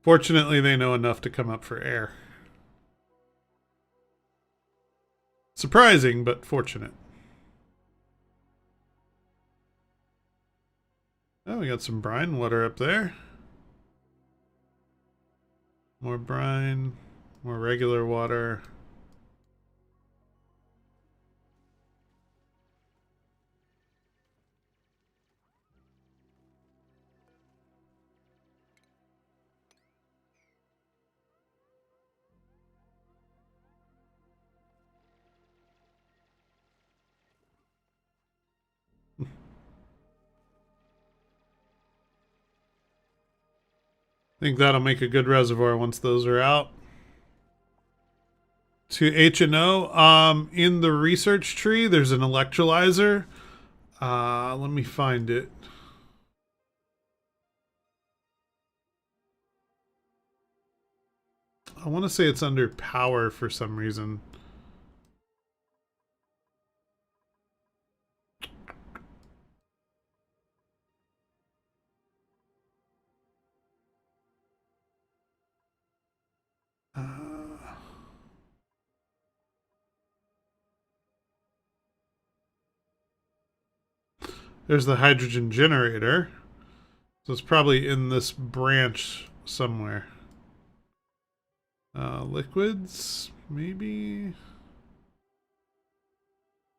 Fortunately, they know enough to come up for air. Surprising, but fortunate. Oh, we got some brine water up there. More brine, more regular water. I think that'll make a good reservoir once those are out. To H&O, in the research tree, there's an electrolyzer. Let me find it. I want to say it's under power for some reason. There's the hydrogen generator. So it's probably in this branch somewhere. Liquids, maybe?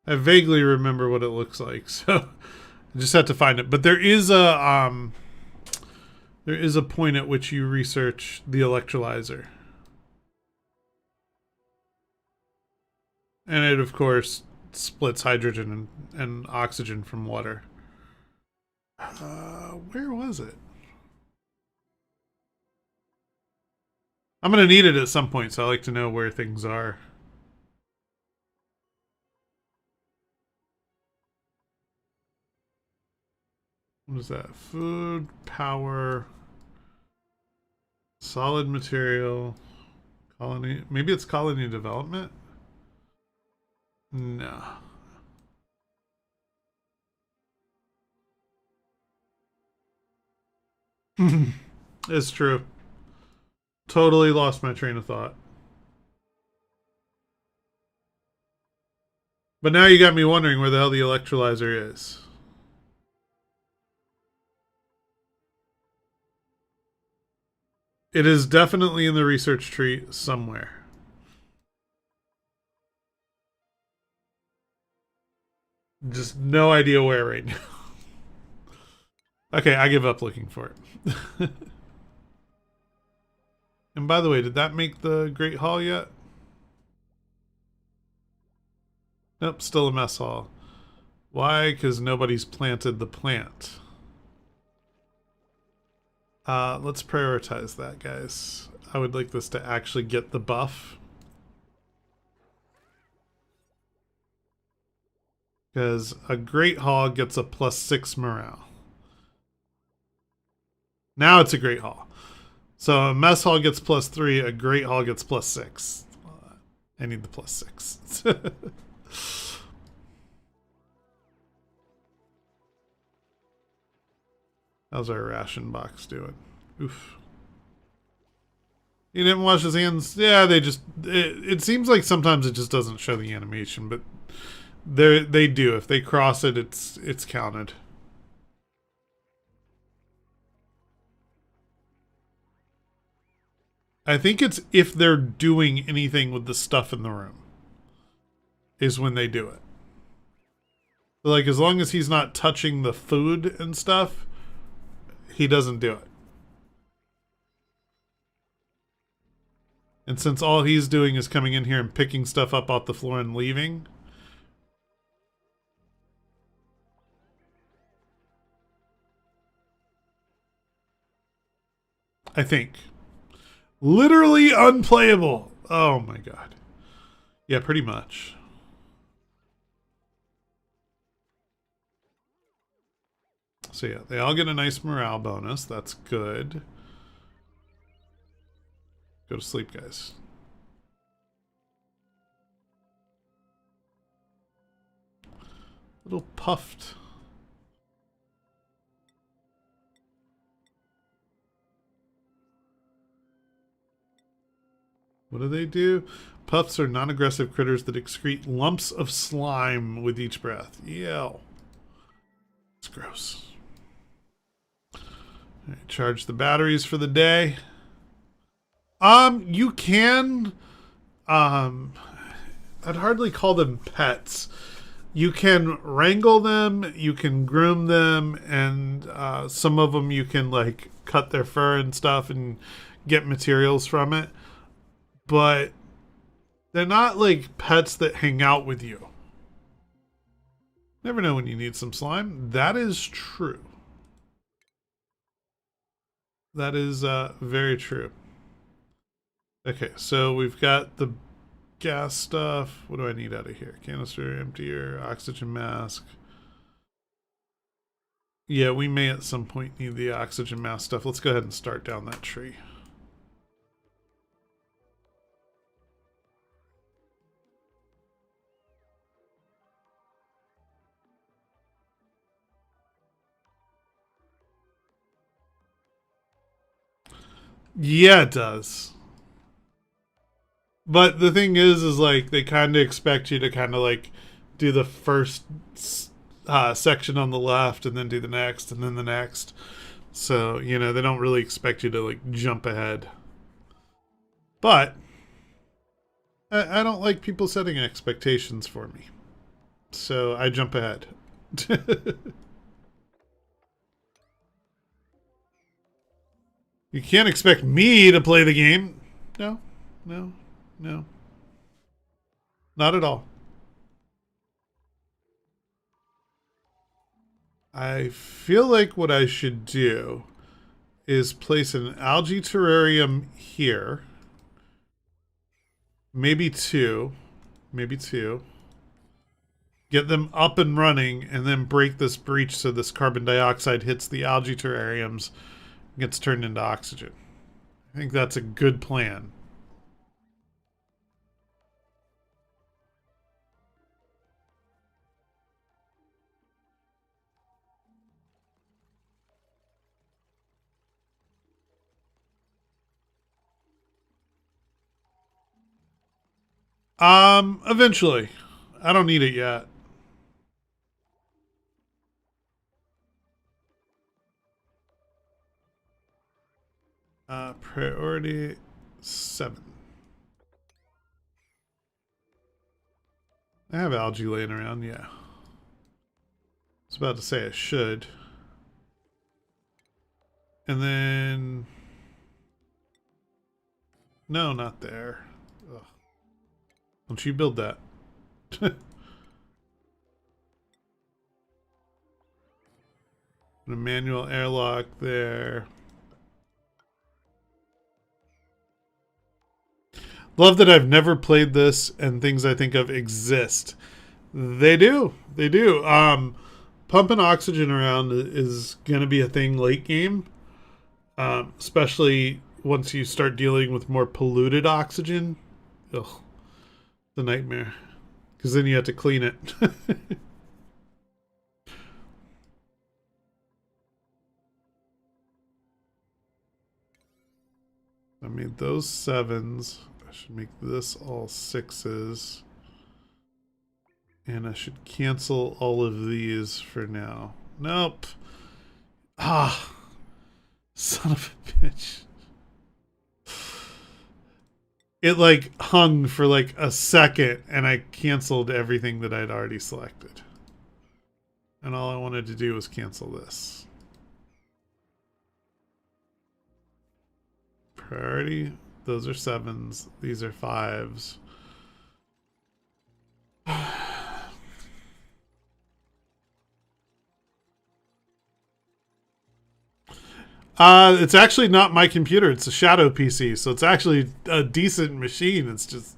I vaguely remember what it looks like, so I just had to find it. But there is a point at which you research the electrolyzer. And it, of course, splits hydrogen and oxygen from water. Where was it? I'm going to need it at some point, so I like to know where things are. What is that? Food, power, solid material, colony. Maybe it's colony development? No. It's true. Totally lost my train of thought. But now you got me wondering where the hell the electrolyzer is. It is definitely in the research tree somewhere. Just no idea where right now. Okay, I give up looking for it. And by the way, did that make the Great Hall yet? Nope, still a mess hall. Why? Because nobody's planted the plant. Let's prioritize that, guys. I would like this to actually get the buff. Because a Great Hall gets a +6 morale. Now it's a Great Hall. So a Mess Hall gets +3, a Great Hall gets +6. I need the +6. How's our ration box doing? Oof. He didn't wash his hands. Yeah, they just. It seems like sometimes it just doesn't show the animation, but they do. If they cross it, it's counted. I think it's if they're doing anything with the stuff in the room is when they do it. Like, as long as he's not touching the food and stuff, he doesn't do it. And since all he's doing is coming in here and picking stuff up off the floor and leaving, I think. Literally unplayable. Oh my god. Yeah, pretty much. So yeah, they all get a nice morale bonus. That's good. Go to sleep, guys. Little puffed. What do they do? Puffs are non-aggressive critters that excrete lumps of slime with each breath. Ew. It's gross. All right, charge the batteries for the day. You can, I'd hardly call them pets. You can wrangle them, you can groom them, and some of them you can like cut their fur and stuff and get materials from it. But they're not like pets that hang out with you. Never know when you need some slime. That is true. That is very true. Okay, so we've got the gas stuff. What do I need out of here? Canister, emptier, oxygen mask. Yeah, we may at some point need the oxygen mask stuff. Let's go ahead and start down that tree. Yeah, it does. But the thing is like they kind of expect you to kind of like do the first section on the left and then do the next and then the next. So, you know, they don't really expect you to like jump ahead. But I don't like people setting expectations for me. So I jump ahead. You can't expect me to play the game. No, no, no. Not at all. I feel like what I should do is place an algae terrarium here. Maybe two. Maybe two. Get them up and running and then break this breach so this carbon dioxide hits the algae terrariums and gets turned into oxygen. I think that's a good plan. Eventually. I don't need it yet. Priority 7. I have algae laying around, yeah. I was about to say I should. And then... No, not there. Ugh. Don't you build that. A manual airlock there. Love that I've never played this and things I think of exist. They do. They do. Pumping oxygen around is going to be a thing late game. Especially once you start dealing with more polluted oxygen. Ugh. The nightmare. Because then you have to clean it. I made those 7s. I should make this all 6s. And I should cancel all of these for now. Nope. Ah, son of a bitch. It like hung for like a second and I canceled everything that I'd already selected. And all I wanted to do was cancel this. Priority. Those are 7s. These are 5s. It's actually not my computer. It's a Shadow PC, so it's actually a decent machine. It's just,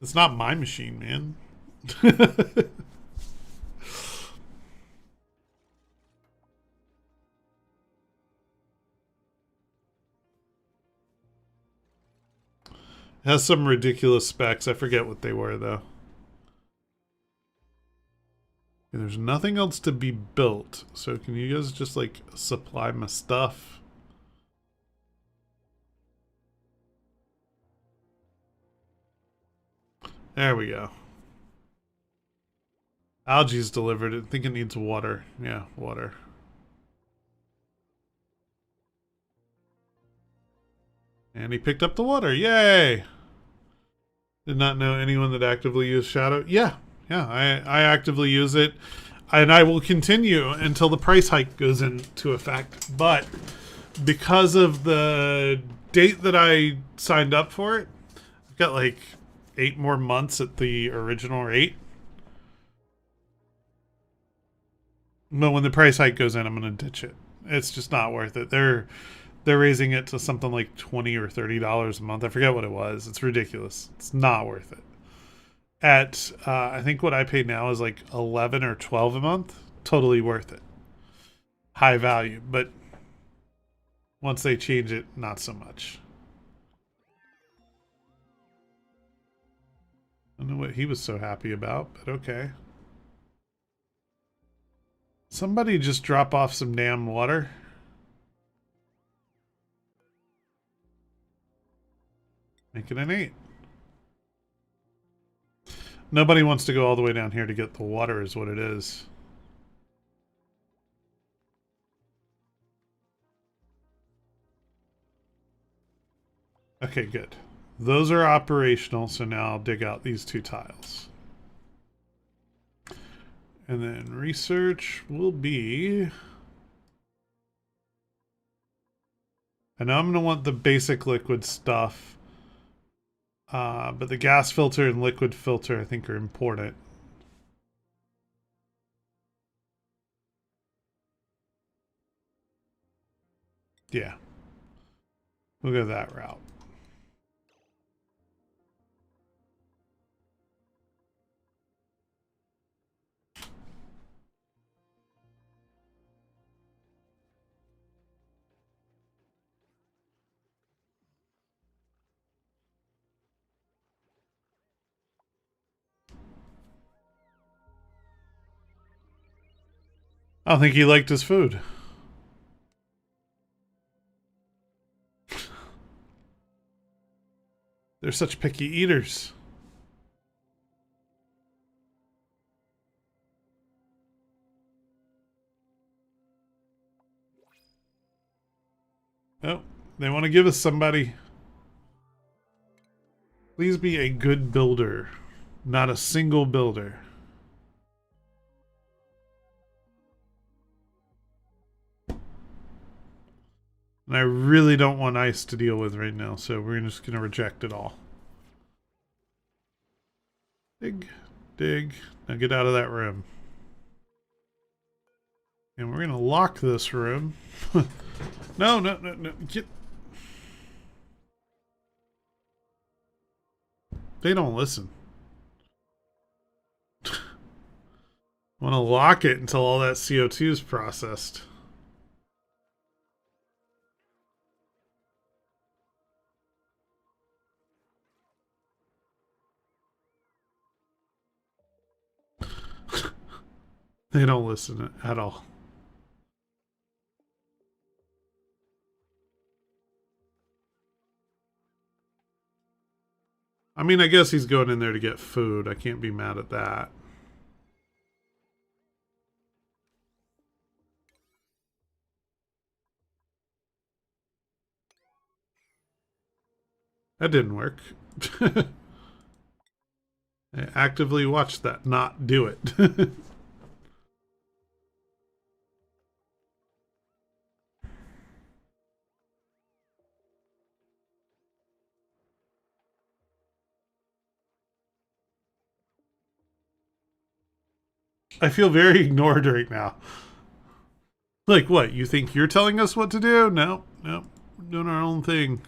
it's not my machine, man. It has some ridiculous specs. I forget what they were, though. And there's nothing else to be built. So can you guys just, like, supply my stuff? There we go. Algae's delivered. I think it needs water. Yeah, water. And he picked up the water. Yay! Did not know anyone that actively used Shadow. Yeah, I actively use it. And I will continue until the price hike goes into effect. But because of the date that I signed up for it, I've got like 8 more months at the original rate. But when the price hike goes in, I'm going to ditch it. It's just not worth it. They're raising it to something like $20 or $30 a month. I forget what it was. It's ridiculous. It's not worth it. At I think what I pay now is like 11 or 12 a month. Totally worth it. High value, but once they change it, not so much. I don't know what he was so happy about, but okay. Somebody just drop off some damn water. Make it an 8. Nobody wants to go all the way down here to get the water is what it is. Okay, good. Those are operational, so now I'll dig out these 2 tiles. And then research will be... I know I'm going to want the basic liquid stuff. But the gas filter and liquid filter, I think, are important. Yeah. We'll go that route. I don't think he liked his food. They're such picky eaters. Oh, they want to give us somebody. Please be a good builder, not a single builder. And I really don't want ice to deal with right now, so we're just going to reject it all. Dig, dig. Now get out of that room. And we're going to lock this room. No. Get... They don't listen. I want to lock it until all that CO2 is processed. They don't listen at all. I mean, I guess he's going in there to get food. I can't be mad at that. That didn't work. I actively watched that not do it. I feel very ignored right now. Like, what? You think you're telling us what to do? No, no. We're doing our own thing.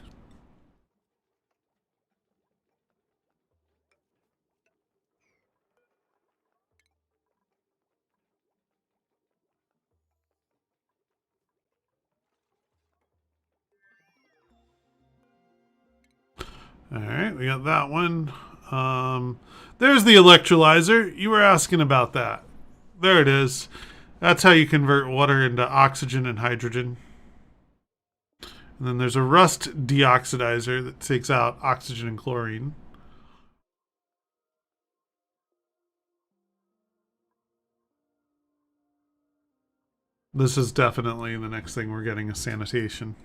Alright, we got that one. There's the electrolyzer. You were asking about that. There it is. That's how you convert water into oxygen and hydrogen. And then there's a rust deoxidizer that takes out oxygen and chlorine. This is definitely the next thing we're getting is sanitation.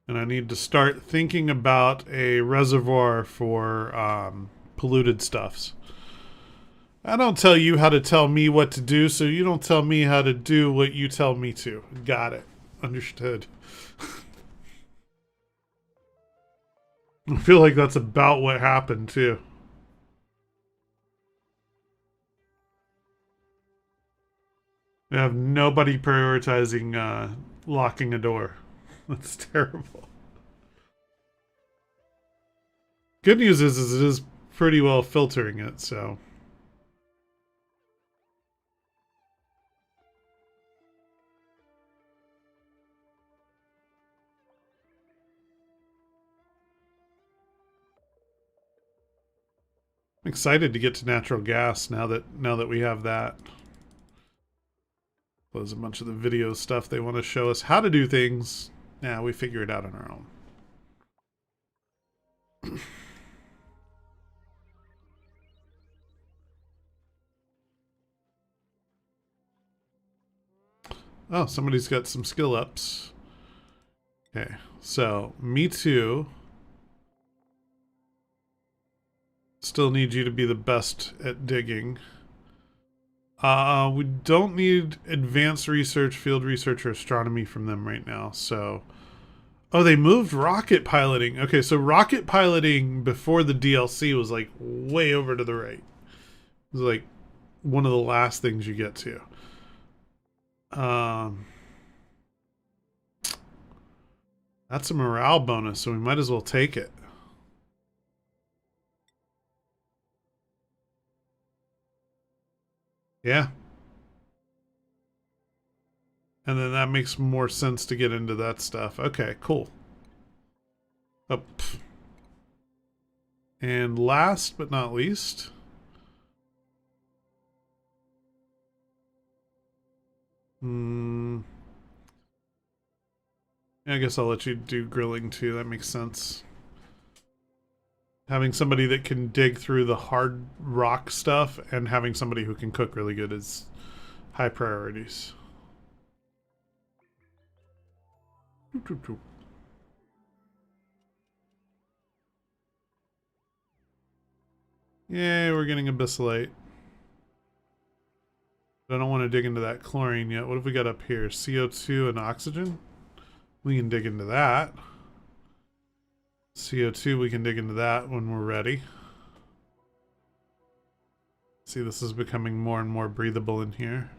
And I need to start thinking about a reservoir for polluted stuffs. I don't tell you how to tell me what to do, so you don't tell me how to do what you tell me to. Got it. Understood. I feel like that's about what happened, too. We have nobody prioritizing locking a door. That's terrible. Good news is it is pretty well filtering it, so... I'm excited to get to natural gas now that we have that. There's a bunch of the video stuff they want to show us how to do things. Yeah, we figure it out on our own. Oh, somebody's got some skill ups. Okay, so me too. Still need you to be the best at digging. We don't need advanced research, field research, or astronomy from them right now, so... Oh, they moved rocket piloting. Okay, so rocket piloting before the DLC was like way over to the right. It was like one of the last things you get to. That's a morale bonus, so we might as well take it. Yeah. And then that makes more sense to get into that stuff. Okay, cool. Oh, and last but not least... I guess I'll let you do grilling too. That makes sense. Having somebody that can dig through the hard rock stuff and having somebody who can cook really good is high priorities. Yay, we're getting abyssalite. But I don't want to dig into that chlorine yet. What have we got up here? CO2 and oxygen? We can dig into that. CO2, we can dig into that when we're ready. See, this is becoming more and more breathable in here.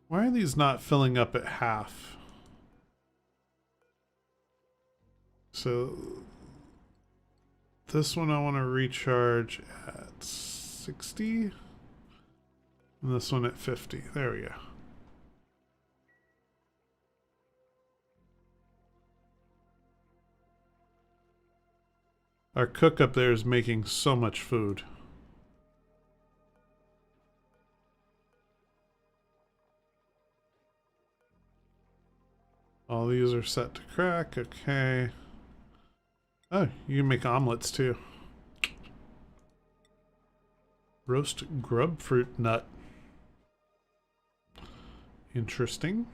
Why are these not filling up at half? So this one I want to recharge at 60. And this one at 50. There we go. Our cook up there is making so much food. All these are set to crack. Okay. Oh, you can make omelets too. Roast grub fruit nut. Interesting.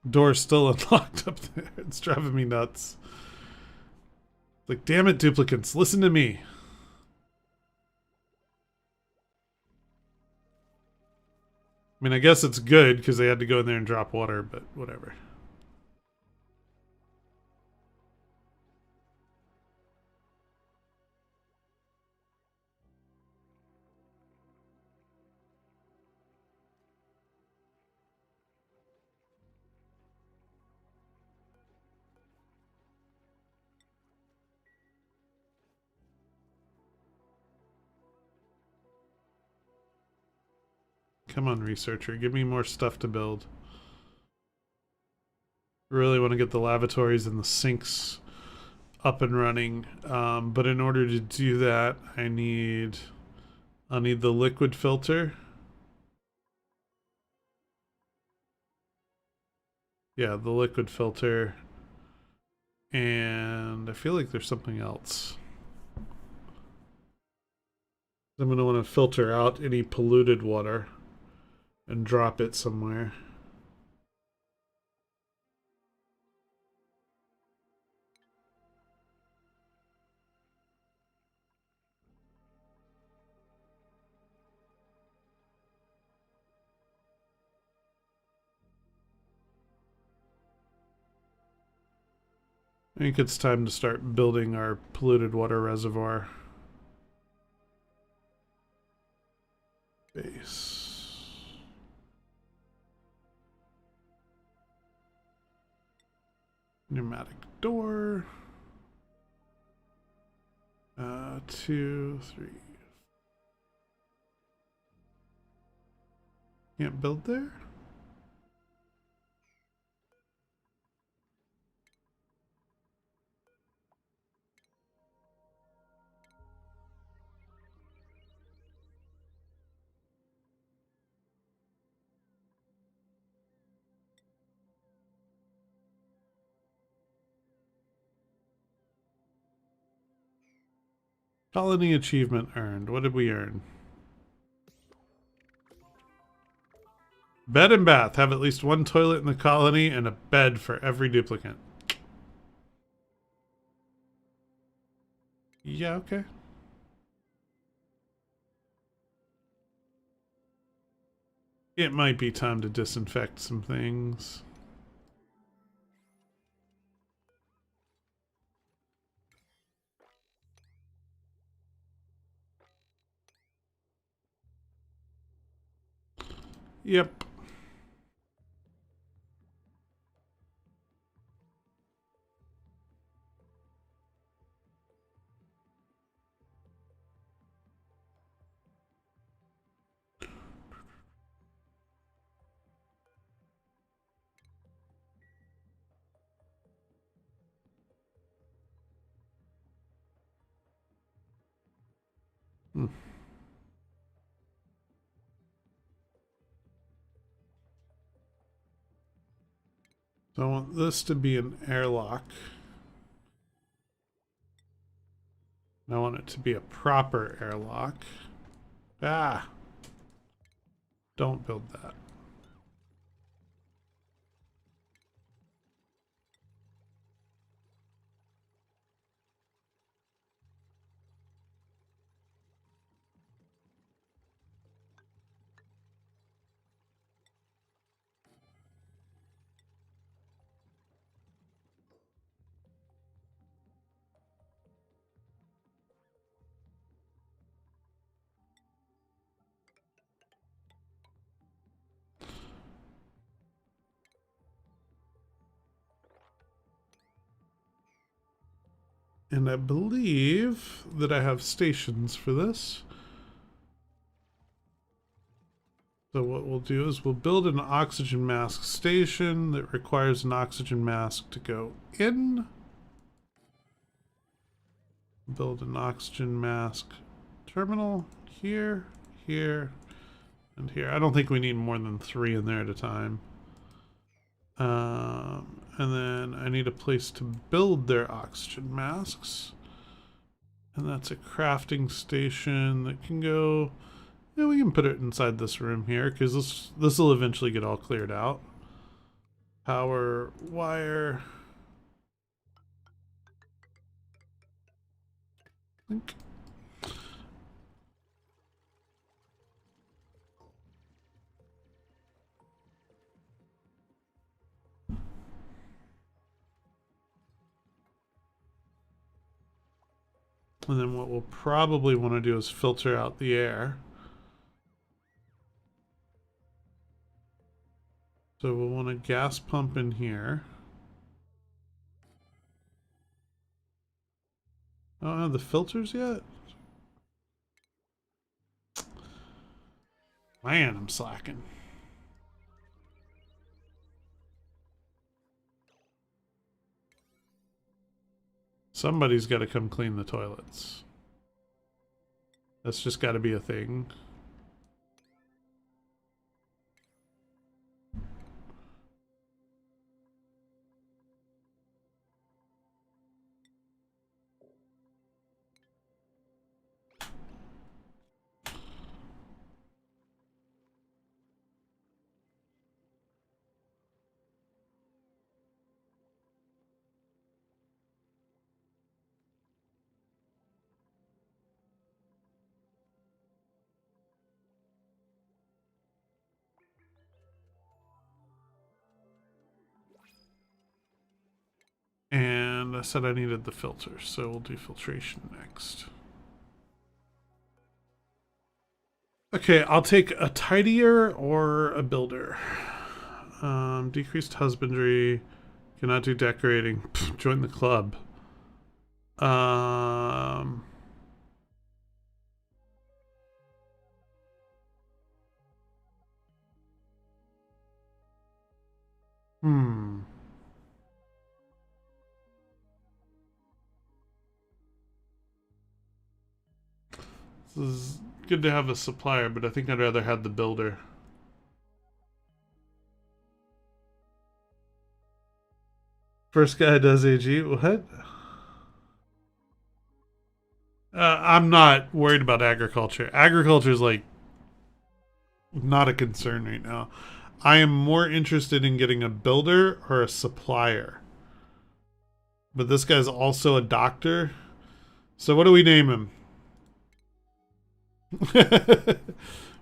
Door's still unlocked up there. It's driving me nuts. Like, damn it, duplicants, listen to me. I mean, I guess it's good because they had to go in there and drop water, but whatever. Come on, researcher. Give me more stuff to build. Really want to get the lavatories and the sinks up and running. But in order to do that, I'll need the liquid filter. Yeah, the liquid filter. And I feel like there's something else. I'm going to want to filter out any polluted water and drop it somewhere. I think it's time to start building our polluted water reservoir. Base. Pneumatic door. 2, 3. Can't build there? Colony achievement earned. What did we earn? Bed and bath. Have at least one toilet in the colony and a bed for every duplicant. Yeah, okay. It might be time to disinfect some things. Yep. Hmm. So I want this to be an airlock. And I want it to be a proper airlock. Ah! Don't build that. And I believe that I have stations for this. So what we'll do is we'll build an oxygen mask station that requires an oxygen mask to go in. Build an oxygen mask terminal here, here, and here. I don't think we need more than 3 in there at a time. And then I need a place to build their oxygen masks. And that's a crafting station that can go... Yeah, we can put it inside this room here, because this will eventually get all cleared out. Power wire. Link. And then what we'll probably want to do is filter out the air. So we'll want a gas pump in here. I don't have the filters yet. Man, I'm slacking. Somebody's got to come clean the toilets. That's just got to be a thing. And I said I needed the filter, so we'll do filtration next. Okay, I'll take a tidier or a builder. Decreased husbandry. Cannot do decorating. Pfft, join the club. This is good to have a supplier, but I think I'd rather have the builder. First guy does AG. What? I'm not worried about agriculture. Agriculture is like not a concern right now. I am more interested in getting a builder or a supplier. But this guy's also a doctor. So what do we name him?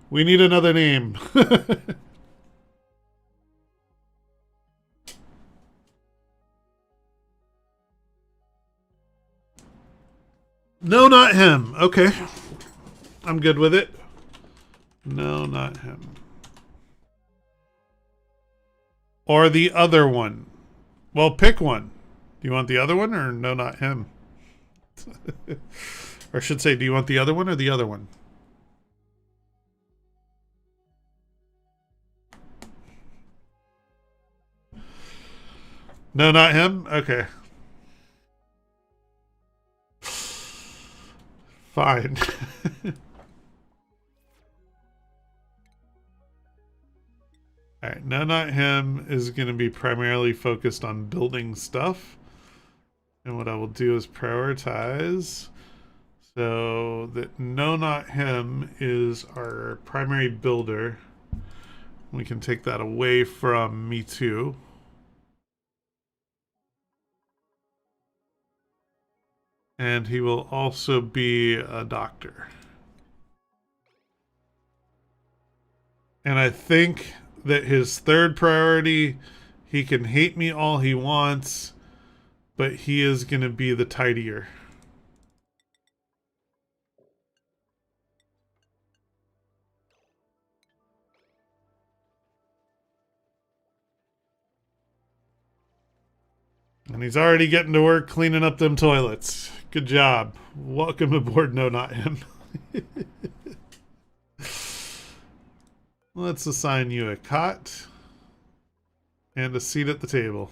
We need another name. No, not him. Okay. I'm good with it. No, not him. Or the other one. Well, pick one. Do you want the other one or no, not him? Or I should say, do you want the other one or the other one? No, not him? Okay. Fine. Alright, no, not him is going to be primarily focused on building stuff. And what I will do is prioritize so that no, not him is our primary builder. We can take that away from me too. And he will also be a doctor. And I think that his third priority, he can hate me all he wants, but he is going to be the tidier. And he's already getting to work cleaning up them toilets. Good job. Welcome aboard. No, not him. Let's assign you a cot and a seat at the table.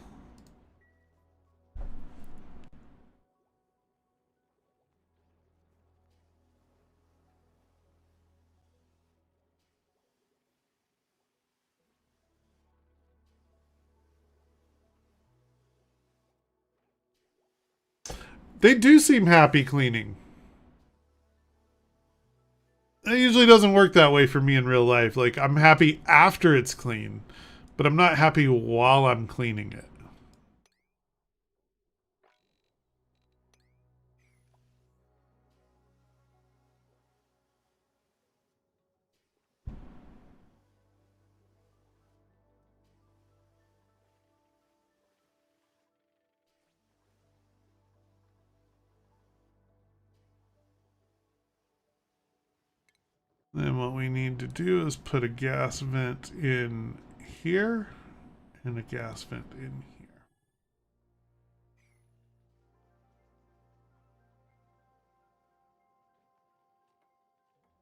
They do seem happy cleaning. It usually doesn't work that way for me in real life. Like, I'm happy after it's clean, but I'm not happy while I'm cleaning it. Then what we need to do is put a gas vent in here and a gas vent in here.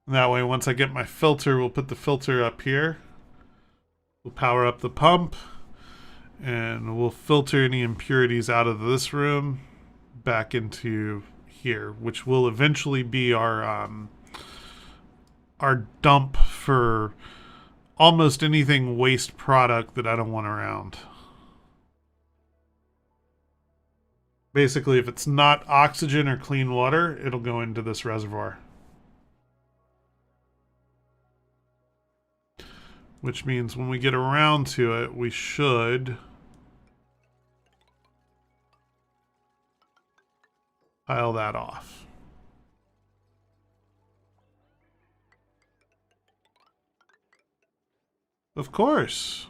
And that way, once I get my filter, we'll put the filter up here. We'll power up the pump and we'll filter any impurities out of this room back into here, which will eventually be our dump for almost anything waste product that I don't want around. Basically, if it's not oxygen or clean water, it'll go into this reservoir. Which means when we get around to it, we should pile that off. Of course.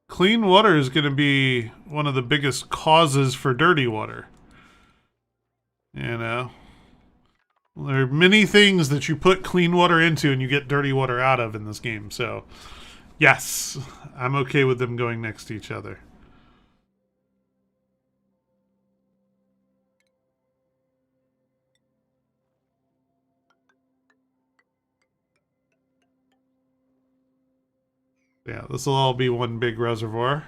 Clean water is going to be one of the biggest causes for dirty water. You know? There are many things that you put clean water into and you get dirty water out of in this game. So, yes, I'm okay with them going next to each other. Yeah, this will all be one big reservoir.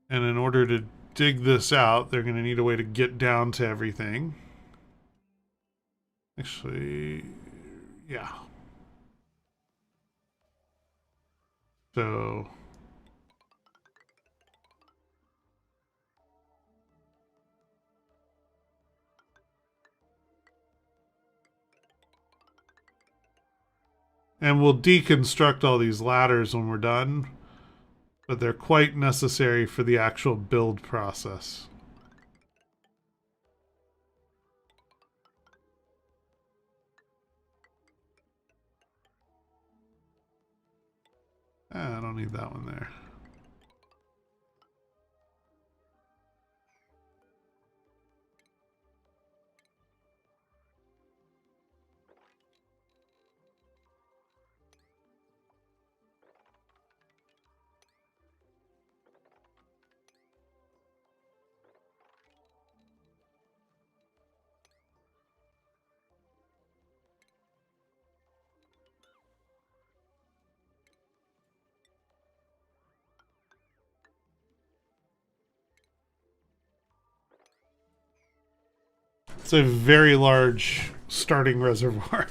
And in order to dig this out, they're going to need a way to get down to everything. Actually, yeah. So... And we'll deconstruct all these ladders when we're done, but they're quite necessary for the actual build process. I don't need that one there. It's a very large starting reservoir.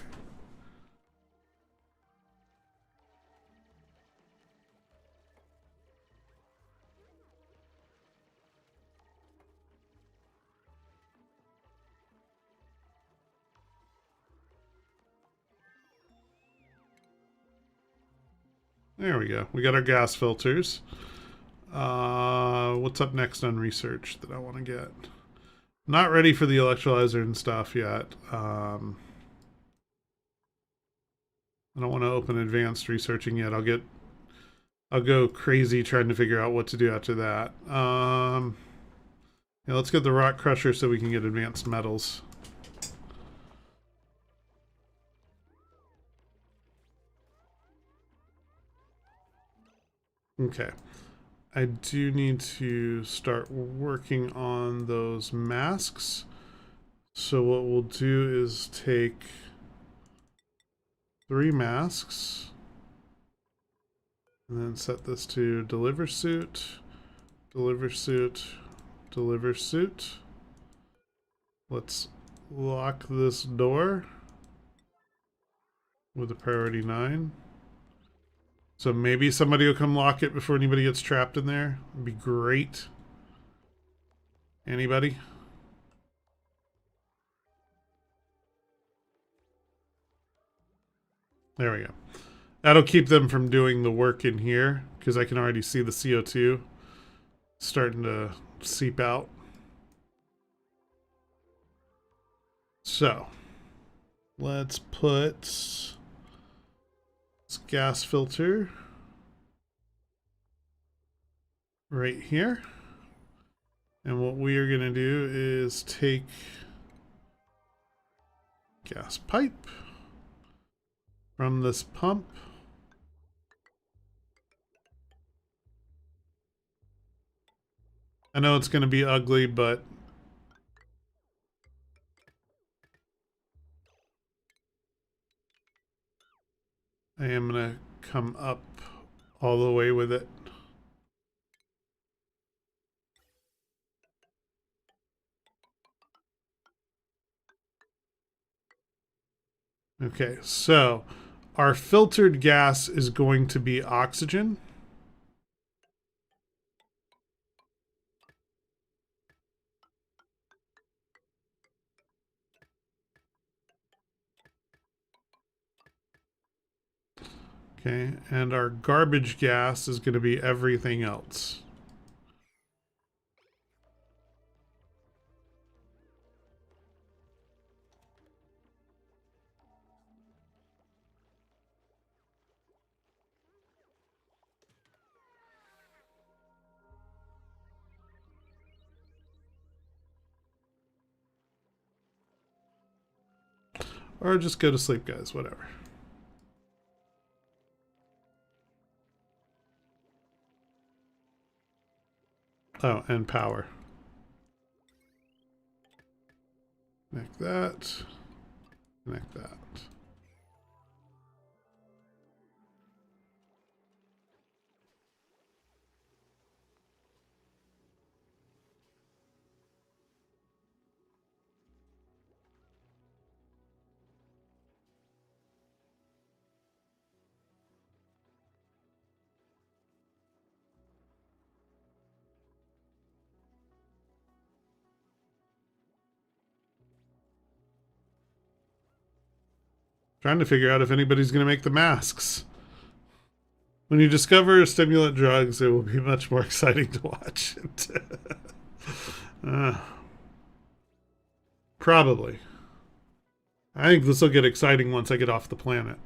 There we go. We got our gas filters. What's up next on research that I want to get? Not ready for the electrolyzer and stuff yet. I don't want to open advanced researching yet. I'll go crazy trying to figure out what to do after that. Yeah, let's get the rock crusher so we can get advanced metals. Okay. I do need to start working on those masks. So what we'll do is take 3 masks. And then set this to deliver suit, deliver suit, deliver suit. Let's lock this door with a priority 9. So maybe somebody will come lock it before anybody gets trapped in there. It'd be great. Anybody? There we go. That'll keep them from doing the work in here, because I can already see the CO2 starting to seep out. So, let's put this gas filter right here. And what we are going to do is take gas pipe from this pump. I know it's going to be ugly, but I am going to come up all the way with it. Okay, so our filtered gas is going to be oxygen. Okay, and our garbage gas is going to be everything else. Or just go to sleep, guys, whatever. Oh, and power. Connect that. Connect that. Trying to figure out if anybody's going to make the masks. When you discover stimulant drugs, it will be much more exciting to watch. Probably. I think this will get exciting once I get off the planet.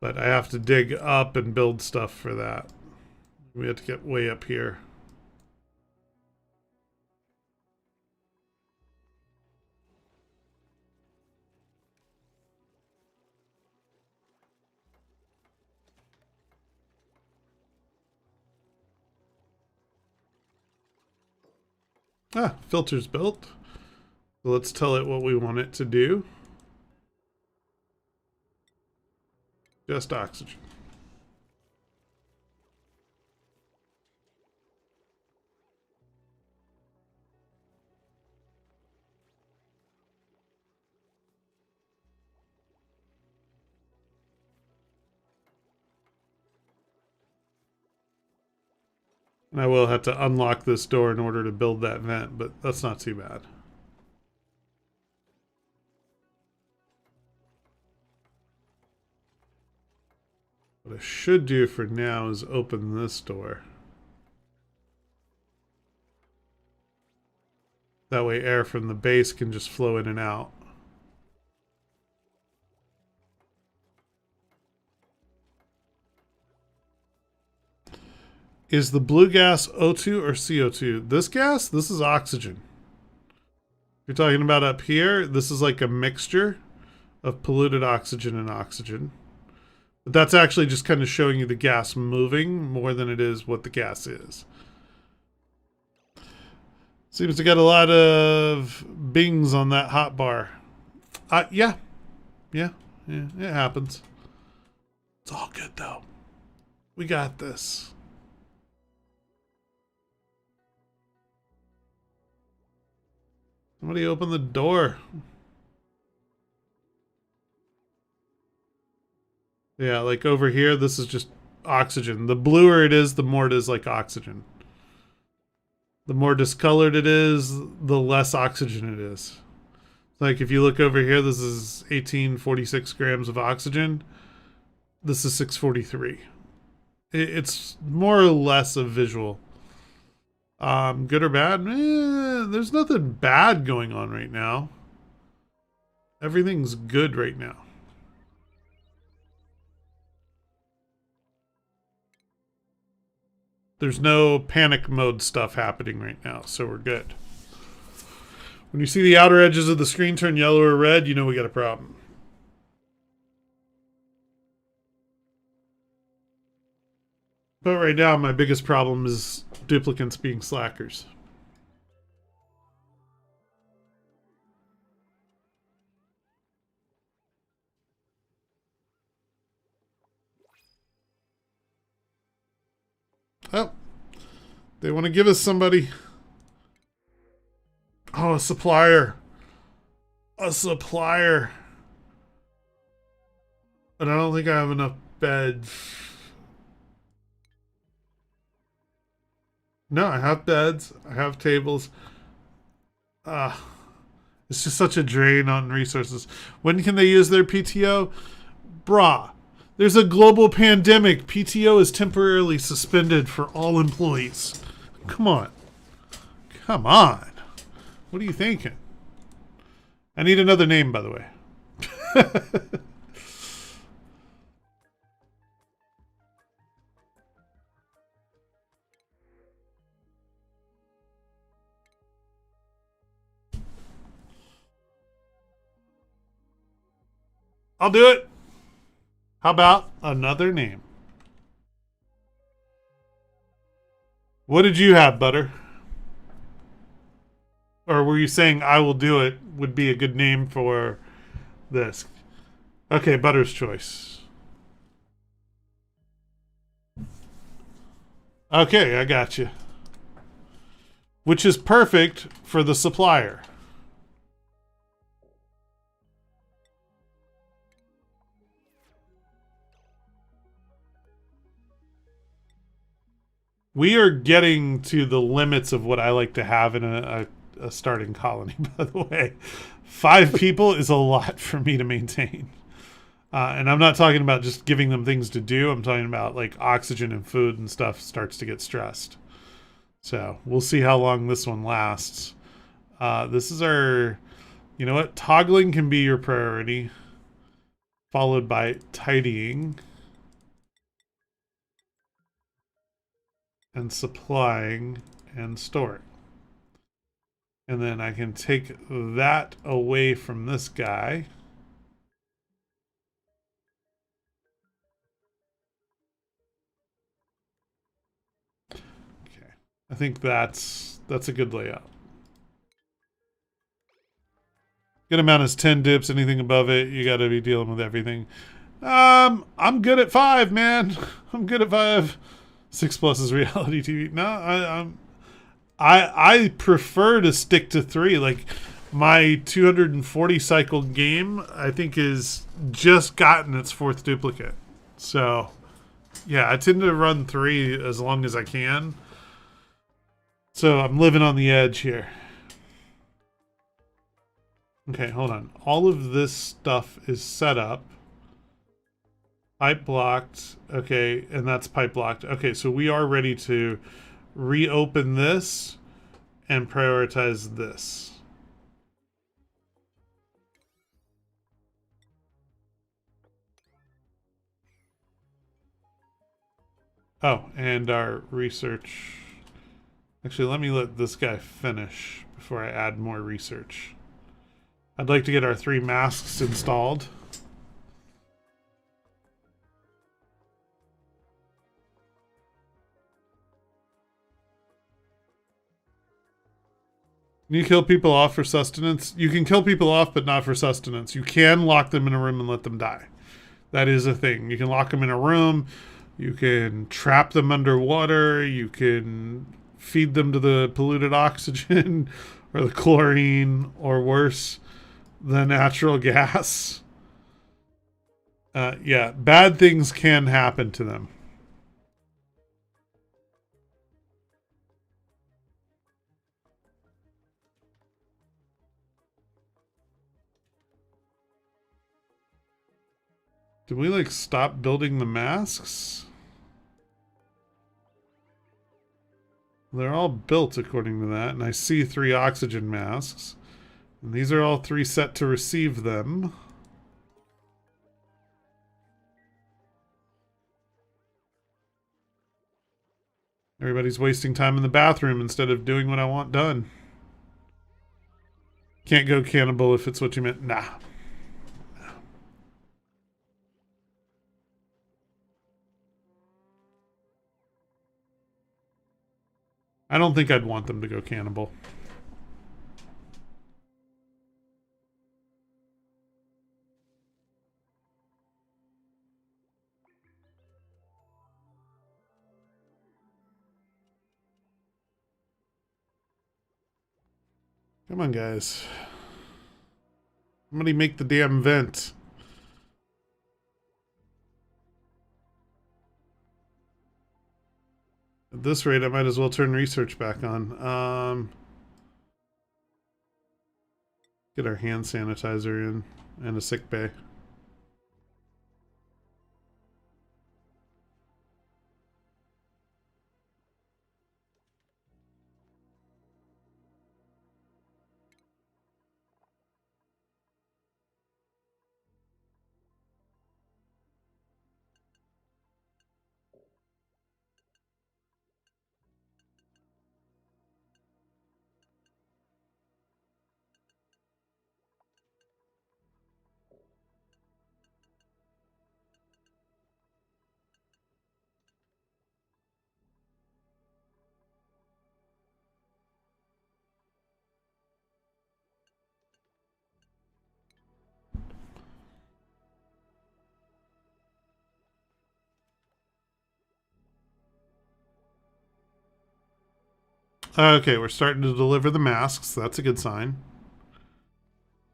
But I have to dig up and build stuff for that. We have to get way up here. Ah, filter's built. So let's tell it what we want it to do. Just oxygen. And I will have to unlock this door in order to build that vent, but that's not too bad. What I should do for now is open this door. That way air from the base can just flow in and out. Is the blue gas O2 or CO2? This gas, this is oxygen. You're talking about up here, this is like a mixture of polluted oxygen and oxygen. But that's actually just kind of showing you the gas moving more than it is what the gas is. Seems to get a lot of bings on that hot bar. Yeah, Yeah, it happens. It's all good though. We got this. Somebody open the door. Yeah, like over here, this is just oxygen. The bluer it is, the more it is like oxygen. The more discolored it is, the less oxygen it is. Like if you look over here, this is 1846 grams of oxygen. This is 643. It's more or less a visual. Good or bad? There's nothing bad going on right now. Everything's good right now. There's no panic mode stuff happening right now, so we're good. When you see the outer edges of the screen turn yellow or red, you know we got a problem. But right now, my biggest problem is duplicants being slackers. Oh, they want to give us somebody. Oh, a supplier. A supplier. But I don't think I have enough beds. No, I have beds. I have tables. It's just such a drain on resources. When can they use their PTO? Brah. There's a global pandemic. PTO is temporarily suspended for all employees. Come on. Come on. What are you thinking? I need another name, by the way. I'll do it. How about another name? What did you have, Butter? Or were you saying I will do it would be a good name for this? Okay, Butter's choice. Okay, I got you. Which is perfect for the supplier. We are getting to the limits of what I like to have in a starting colony, by the way. 5 people is a lot for me to maintain. And I'm not talking about just giving them things to do. I'm talking about like oxygen and food and stuff starts to get stressed. So we'll see how long this one lasts. This is our, you know what? Toggling can be your priority, followed by tidying and supplying and storing. And then I can take that away from this guy. Okay. I think that's a good layout. Good amount is 10 dips. Anything above it, you got to be dealing with everything. I'm good at 5, man. I'm good at 5. 6 plus is reality TV. No, I prefer to stick to 3. Like my 240 cycle game, I think is just gotten its 4th duplicate. So yeah, I tend to run 3 as long as I can. So I'm living on the edge here. Okay, hold on. All of this stuff is set up. Pipe blocked. Okay, and that's pipe blocked. Okay, so we are ready to reopen this and prioritize this. Oh, and our research. Actually, let me let this guy finish before I add more research. I'd like to get our 3 masks installed. Can you kill people off for sustenance? You can kill people off, but not for sustenance. You can lock them in a room and let them die. That is a thing. You can lock them in a room. You can trap them underwater. You can feed them to the polluted oxygen or the chlorine, or worse, the natural gas. Yeah, bad things can happen to them. Did we like stop building the masks? They're all built according to that, and I see 3 oxygen masks. And these are all 3 set to receive them. Everybody's wasting time in the bathroom instead of doing what I want done. Can't go cannibal if it's what you meant. Nah. I don't think I'd want them to go cannibal. Come on, guys. Somebody make the damn vent. At this rate, I might as well turn research back on. Get our hand sanitizer in and a sick bay. Okay, we're starting to deliver the masks. That's a good sign.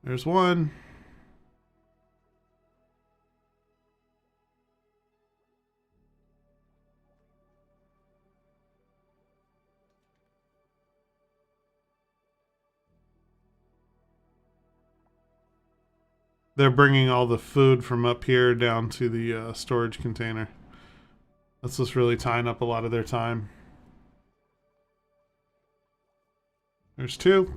There's one. They're bringing all the food from up here down to the storage container. That's just really tying up a lot of their time. There's 2.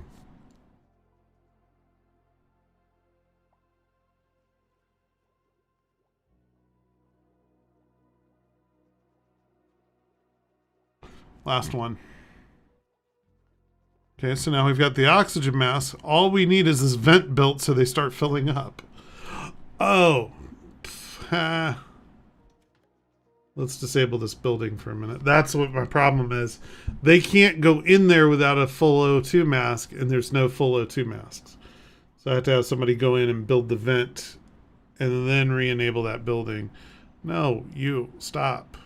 Last one. Okay, so now we've got the oxygen mask. All we need is this vent built so they start filling up. Oh. Let's disable this building for a minute. That's what my problem is. They can't go in there without a full O2 mask, and there's no full O2 masks. So I have to have somebody go in and build the vent and then re-enable that building. No, you, stop.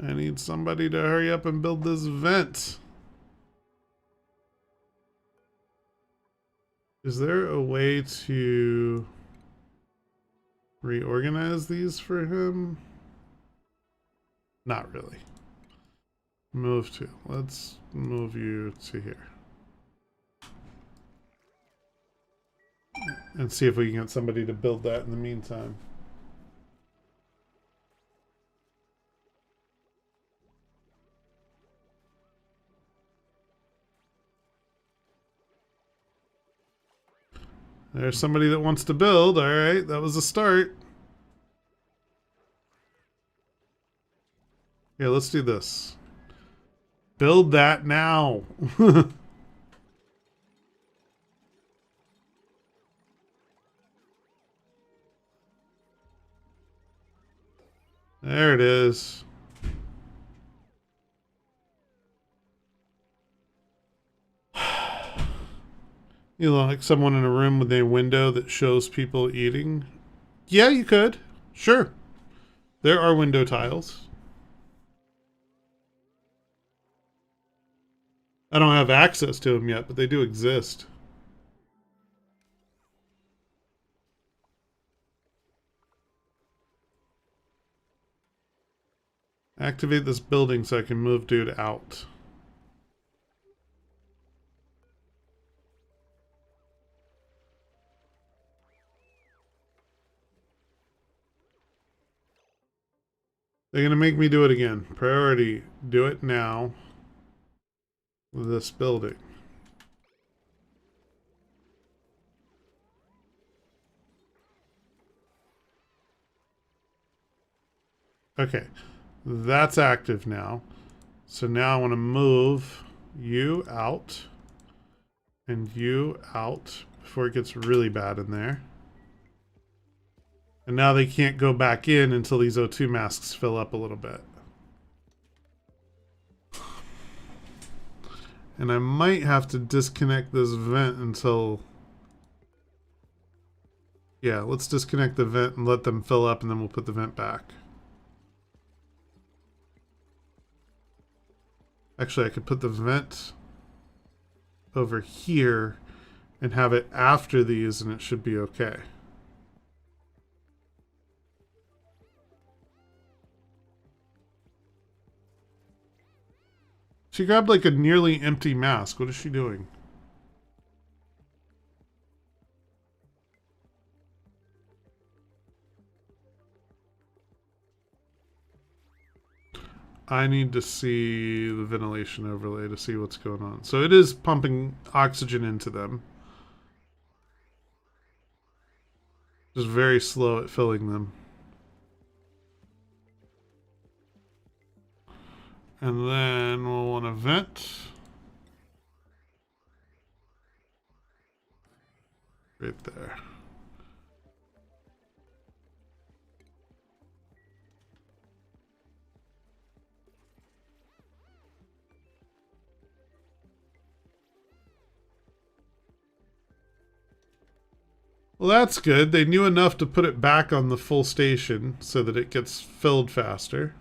I need somebody to hurry up and build this vent. Is there a way to reorganize these for him? Not really. Move to. Let's move you to here. And see if we can get somebody to build that in the meantime. There's somebody that wants to build. All right, that was a start. Yeah, let's do this. Build that now. There it is. You know, like someone in a room with a window that shows people eating. Yeah, you could. Sure. There are window tiles. I don't have access to them yet, but they do exist. Activate this building so I can move dude out. They're going to make me do it again. Priority, do it now with this building. Okay, that's active now. So now I want to move you out and you out before it gets really bad in there. And now they can't go back in until these O2 masks fill up a little bit. And I might have to disconnect this vent until... Yeah, let's disconnect the vent and let them fill up and then we'll put the vent back. Actually, I could put the vent over here and have it after these and it should be okay. She grabbed like a nearly empty mask. What is she doing? I need to see the ventilation overlay to see what's going on. So it is pumping oxygen into them. Just very slow at filling them. And then we'll want to vent. Right there. Well, that's good. They knew enough to put it back on the full station so that it gets filled faster.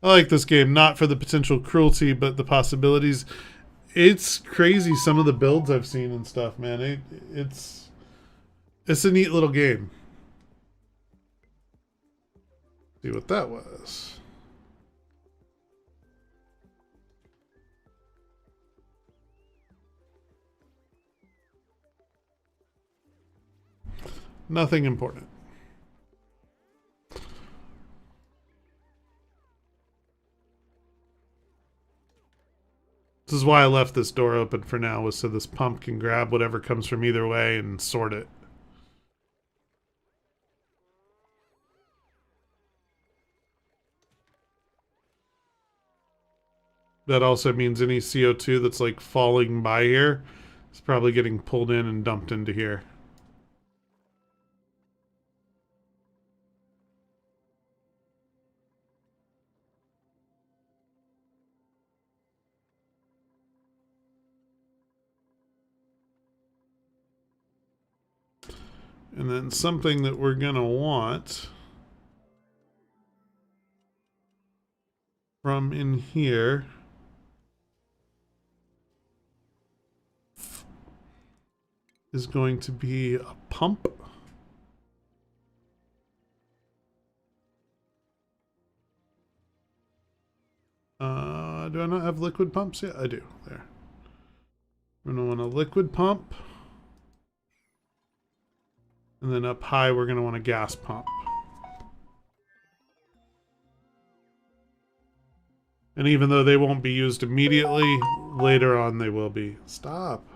I like this game, not for the potential cruelty, but the possibilities. It's crazy some of the builds I've seen and stuff, man. It's a neat little game. See what that was. Nothing important. This is why I left this door open for now, was so this pump can grab whatever comes from either way and sort it. That also means any CO2 that's like falling by here is probably getting pulled in and dumped into here. And then something that we're going to want from in here is going to be a pump. Do I not have liquid pumps yet? I do. There. We're going to want a liquid pump. And then up high, we're going to want a gas pump. And even though they won't be used immediately, later on they will be. Stop.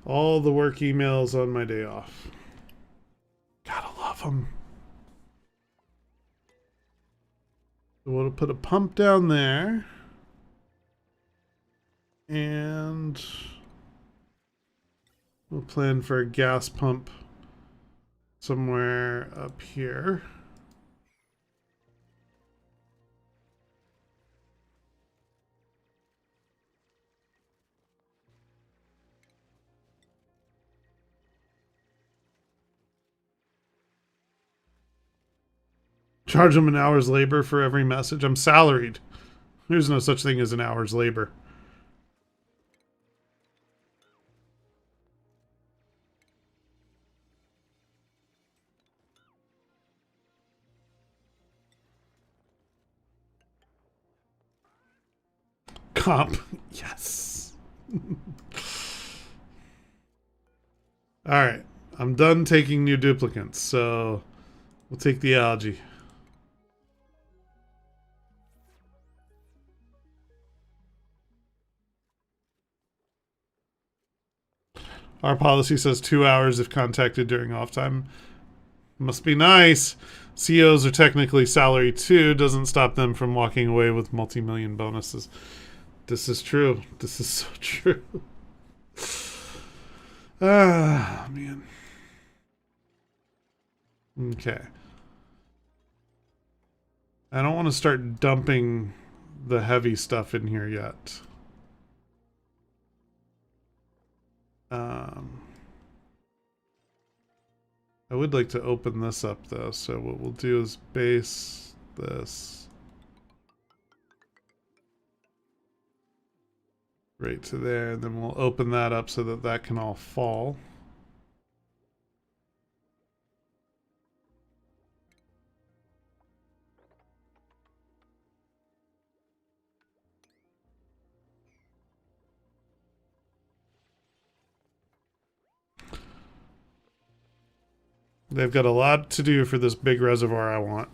All the work emails on my day off. Gotta love them. So we'll put a pump down there. And we'll plan for a gas pump somewhere up here. Charge them an hour's labor for every message. I'm salaried. There's no such thing as an hour's labor. Comp. Yes. Alright. I'm done taking new duplicants, so we'll take the algae. Our policy says 2 hours if contacted during off time. Must be nice. CEOs are technically salary too. Doesn't stop them from walking away with multi-million bonuses. This is true. This is so true. Ah, man. Okay. I don't want to start dumping the heavy stuff in here yet. I would like to open this up though, so what we'll do is base this right to there, and then we'll open that up so that that can all fall. They've got a lot to do for this big reservoir I want.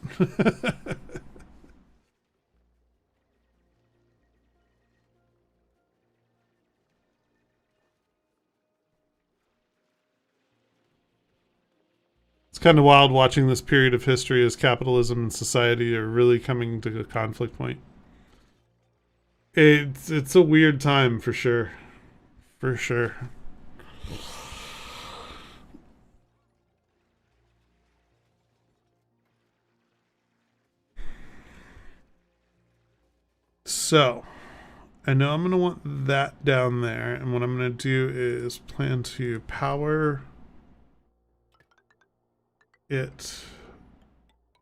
It's kind of wild watching this period of history as capitalism and society are really coming to a conflict point. It's a weird time for sure. For sure. So, I know I'm going to want that down there, and what I'm going to do is plan to power it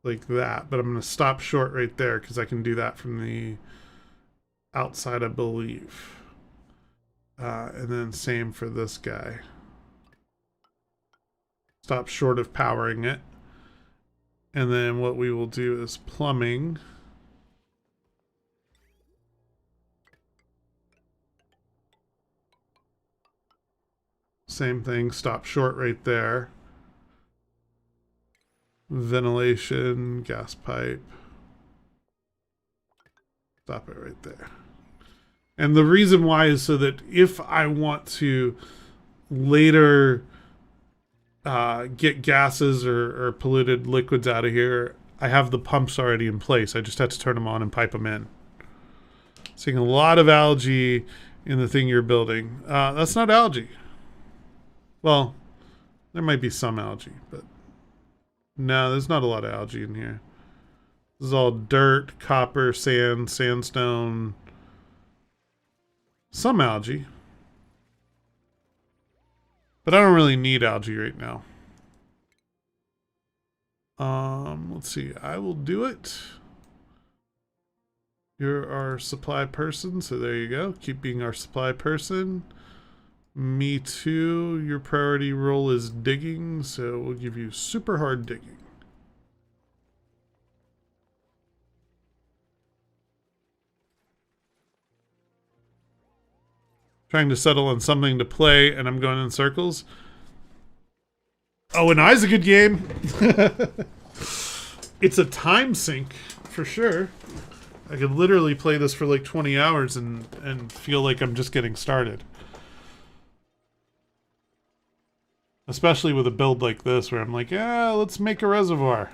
like that, but I'm going to stop short right there because I can do that from the outside, I believe. And then same for this guy. Stop short of powering it. And then what we will do is plumbing. Same thing, stop short right there. Ventilation, gas pipe. Stop it right there. And the reason why is so that if I want to later get gases or polluted liquids out of here, I have the pumps already in place. I just have to turn them on and pipe them in. Seeing a lot of algae in the thing you're building. That's not algae. Well, there might be some algae, but no, there's not a lot of algae in here. This is all dirt, copper, sand, sandstone, some algae. But I don't really need algae right now. Let's see. I will do it. You're our supply person, so there you go. Keep being our supply person. Me too. Your priority role is digging, so we'll give you super hard digging. Trying to settle on something to play, and I'm going in circles. Oh, and I's a good game. It's a time sink, for sure. I could literally play this for like 20 hours and feel like I'm just getting started. Especially with a build like this where I'm like, yeah, let's make a reservoir.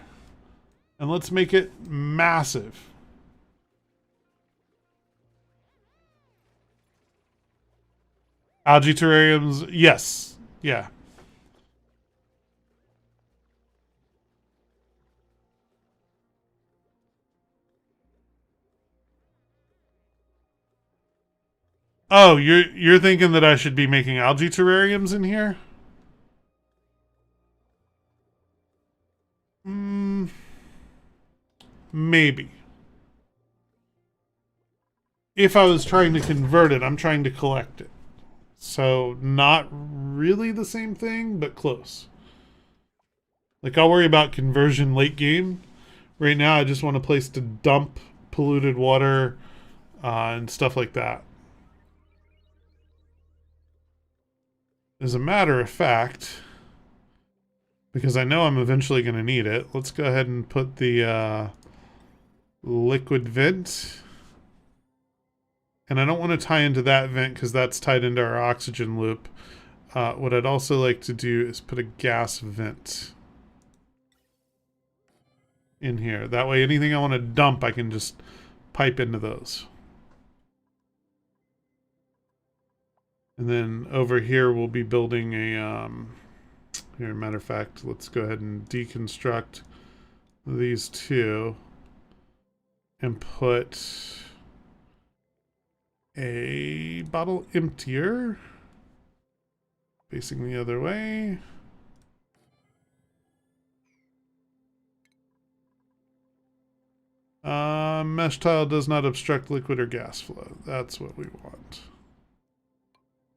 And let's make it massive. Algae terrariums, yes. Yeah. Oh, you're thinking that I should be making algae terrariums in here? Mm, maybe. If I was trying to convert it, I'm trying to collect it. So not really the same thing, but close. Like I'll worry about conversion late game. Right now, I just want a place to dump polluted water and stuff like that. As a matter of fact, because I know I'm eventually going to need it, let's go ahead and put the liquid vent. And I don't want to tie into that vent because that's tied into our oxygen loop. What I'd also like to do is put a gas vent in here. That way anything I want to dump, I can just pipe into those. And then over here we'll be building a... here, matter of fact, let's go ahead and deconstruct these two and put a bottle emptier facing the other way. Mesh tile does not obstruct liquid or gas flow. That's what we want.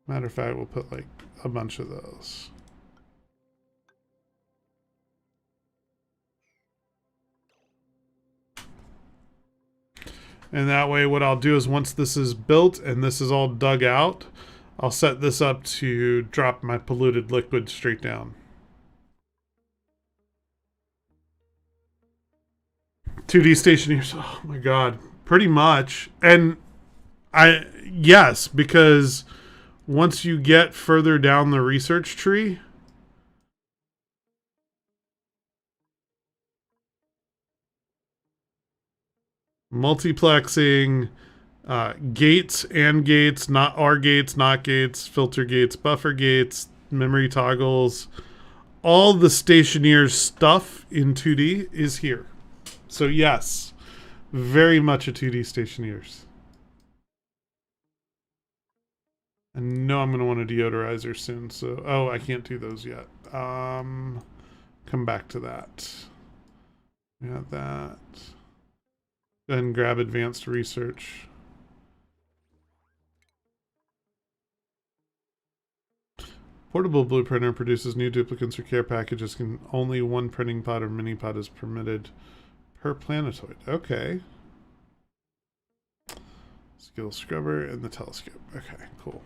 Matter of fact, we'll put like a bunch of those. And that way what I'll do is once this is built and this is all dug out, I'll set this up to drop my polluted liquid straight down. 2D stationeers. Oh my god. Pretty much. And yes, because once you get further down the research tree, multiplexing, gates and gates, not OR gates, not gates, filter gates, buffer gates, memory toggles, all the stationeer stuff in 2D is here. So yes, very much a 2D stationeers. I know I'm going to want a deodorizer soon. So, oh, I can't do those yet. Come back to that. We got that. Go ahead and grab advanced research. Portable blue printer produces new duplicates or care packages. Can only one printing pod or mini pod is permitted per planetoid. Okay. Skill scrubber and the telescope. Okay, cool.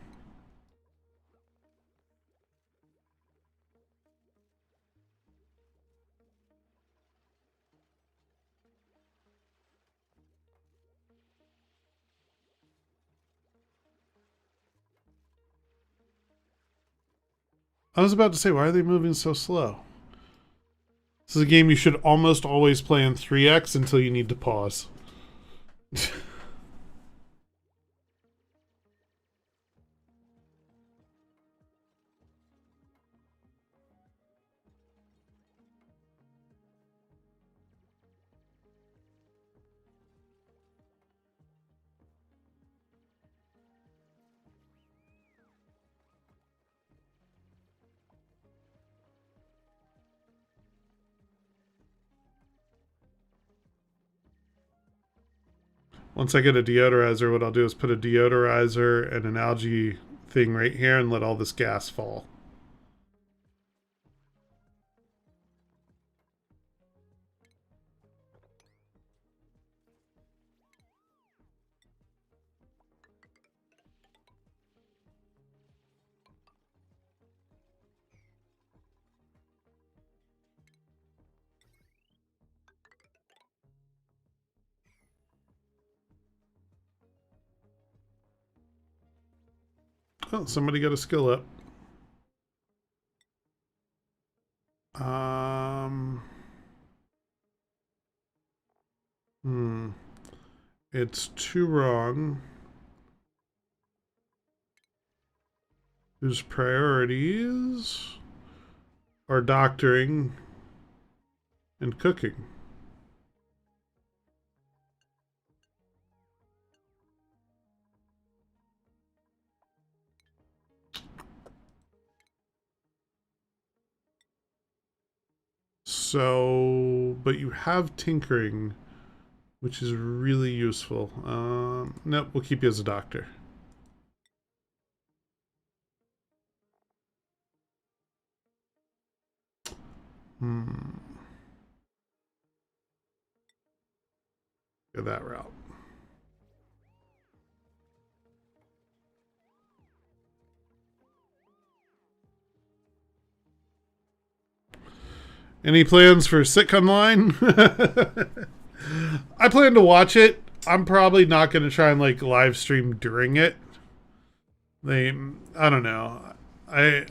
I was about to say, why are they moving so slow? This is a game you should almost always play in 3x until you need to pause. Once I get a deodorizer, what I'll do is put a deodorizer and an algae thing right here and let all this gas fall. Oh, somebody got a skill up. Um, it's two wrong. Whose priorities are doctoring and cooking? So, but you have tinkering, which is really useful. Nope, we'll keep you as a doctor. Hmm. Go that route. Any plans for Sitcom Line? I plan to watch it. I'm probably not going to try and like live stream during it. I don't know. I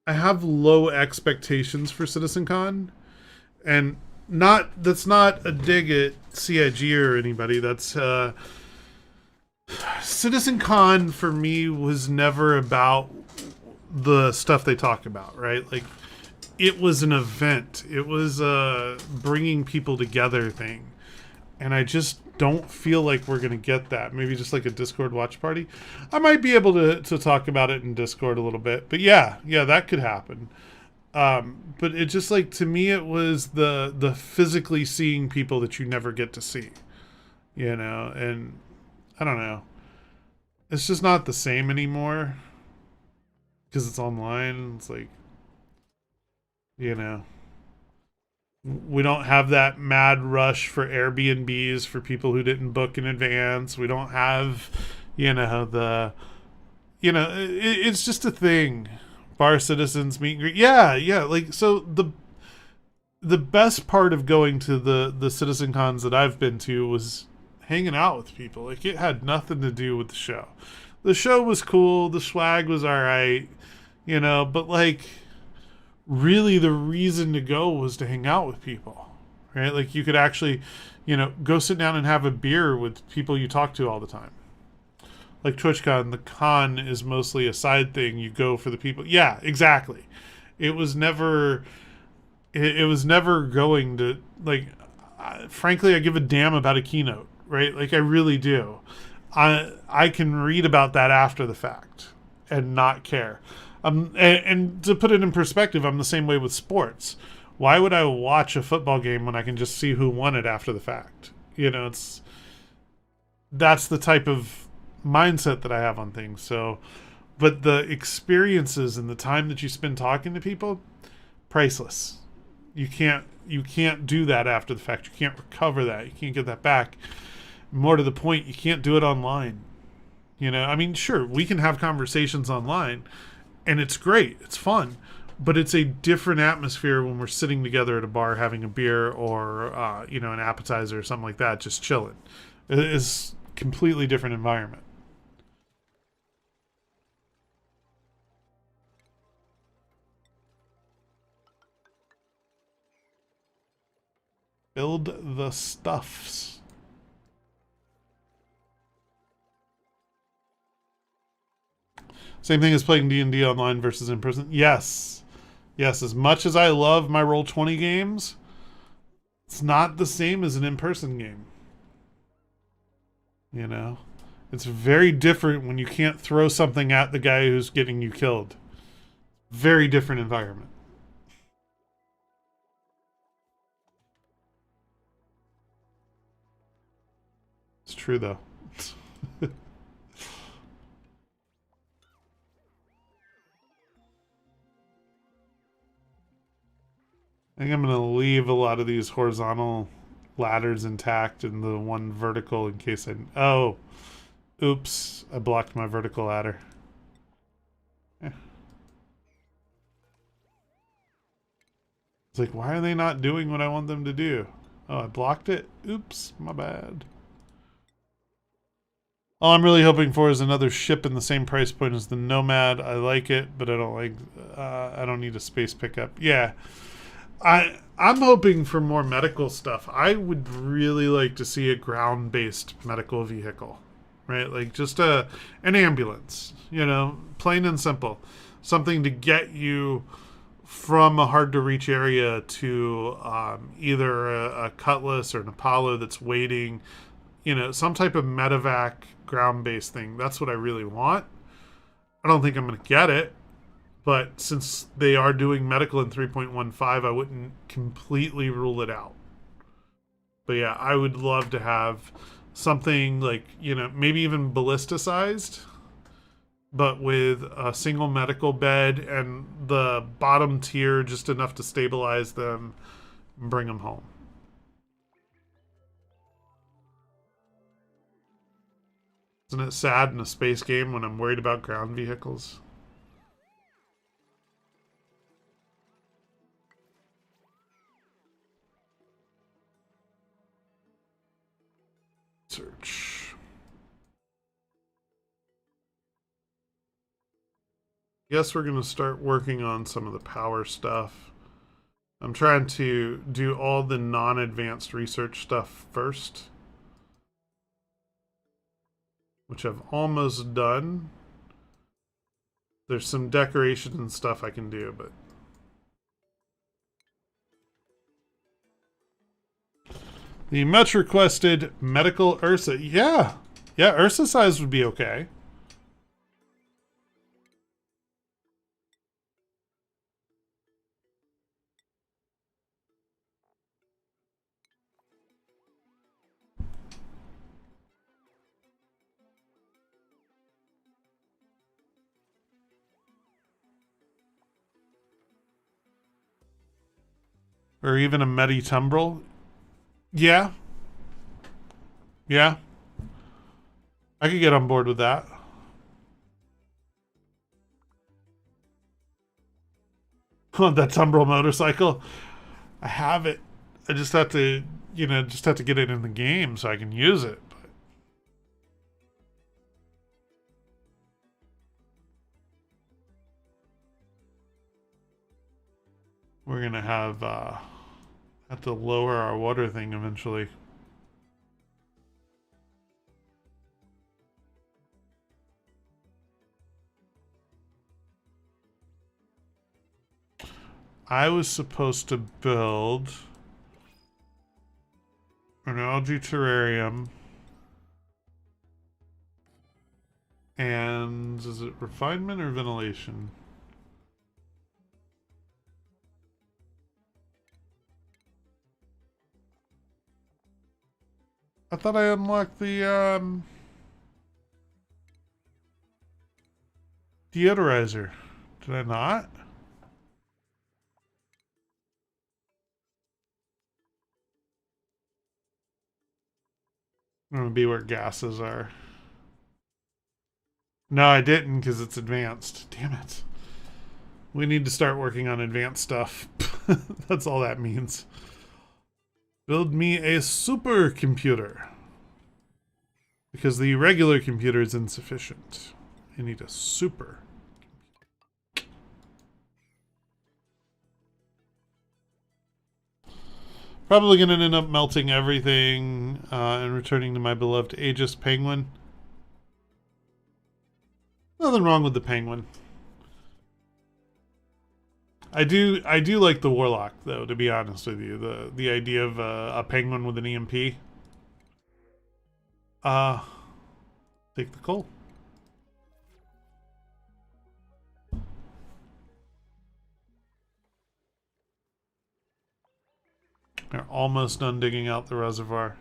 have low expectations for CitizenCon, and that's not a dig at CIG or anybody. That's CitizenCon for me was never about the stuff they talk about, right? Like it was an event. It was a bringing people together thing. And I just don't feel like we're going to get that. Maybe just like a Discord watch party. I might be able to talk about it in Discord a little bit. But yeah, that could happen. But it just like, to me, it was the physically seeing people that you never get to see. You know, and I don't know. It's just not the same anymore because it's online. It's like, you know, we don't have that mad rush for Airbnbs for people who didn't book in advance. We don't have, it's just a thing. Bar citizens meet and greet. Yeah. Like, so the best part of going to the citizen cons that I've been to was hanging out with people. Like, it had nothing to do with the show. The show was cool. The swag was all right, but like, really the reason to go was to hang out with people, right? Like you could actually, go sit down and have a beer with people you talk to all the time. Like TwitchCon, the con is mostly a side thing. You go for the people. Yeah, exactly. It was never, it was never going to like. Frankly, I give a damn about a keynote, right? Like I really do. I can read about that after the fact and not care. And to put it in perspective, I'm the same way with sports. Why would I watch a football game when I can just see who won it after the fact? That's the type of mindset that I have on things. So, but the experiences and the time that you spend talking to people, priceless. You can't do that after the fact. You can't recover that. You can't get that back. More to the point, you can't do it online. I mean, sure, we can have conversations online, and it's great. It's fun, but it's a different atmosphere when we're sitting together at a bar having a beer or an appetizer or something like that, just chilling. It's a completely different environment. Build the stuffs. Same thing as playing D&D online versus in person. Yes. As much as I love my Roll20 games, it's not the same as an in-person game. It's very different when you can't throw something at the guy who's getting you killed. Very different environment. It's true though. I think I'm going to leave a lot of these horizontal ladders intact and the one vertical in case I... Oh, oops. I blocked my vertical ladder. Eh. It's like, why are they not doing what I want them to do? Oh, I blocked it? Oops, my bad. All I'm really hoping for is another ship in the same price point as the Nomad. I like it, but I don't like. I don't need a space pickup. Yeah, I'm hoping for more medical stuff. I would really like to see a ground-based medical vehicle, right? Like just an ambulance, plain and simple, something to get you from a hard-to-reach area to either a Cutlass or an Apollo that's waiting. Some type of medevac ground-based thing. That's what I really want. I don't think I'm going to get it, but since they are doing medical in 3.15, I wouldn't completely rule it out. But yeah, I would love to have something like, maybe even ballista sized, but with a single medical bed and the bottom tier just enough to stabilize them and bring them home. Isn't it sad in a space game when I'm worried about ground vehicles? Search. Guess we're going to start working on some of the power stuff. I'm trying to do all the non-advanced research stuff first, which I've almost done. There's some decoration and stuff I can do, but the much requested medical Ursa. Yeah, Ursa size would be okay. Or even a Meditumbrel. Yeah. Yeah. I could get on board with that. That Tumbrel motorcycle. I have it. I just have to, get it in the game so I can use it. But we're going to have to lower our water thing eventually. I was supposed to build an algae terrarium. And is it refinement or ventilation? I thought I unlocked the deodorizer. Did I not? I'm gonna be where gases are. No, I didn't because it's advanced. Damn it. We need to start working on advanced stuff. That's all that means. Build me a supercomputer. Because the regular computer is insufficient. I need a super. Probably going to end up melting everything and returning to my beloved Aegis Penguin. Nothing wrong with the Penguin. I do like the Warlock though, to be honest with you. The idea of a Penguin with an EMP. Take the coal. They're almost done digging out the reservoir.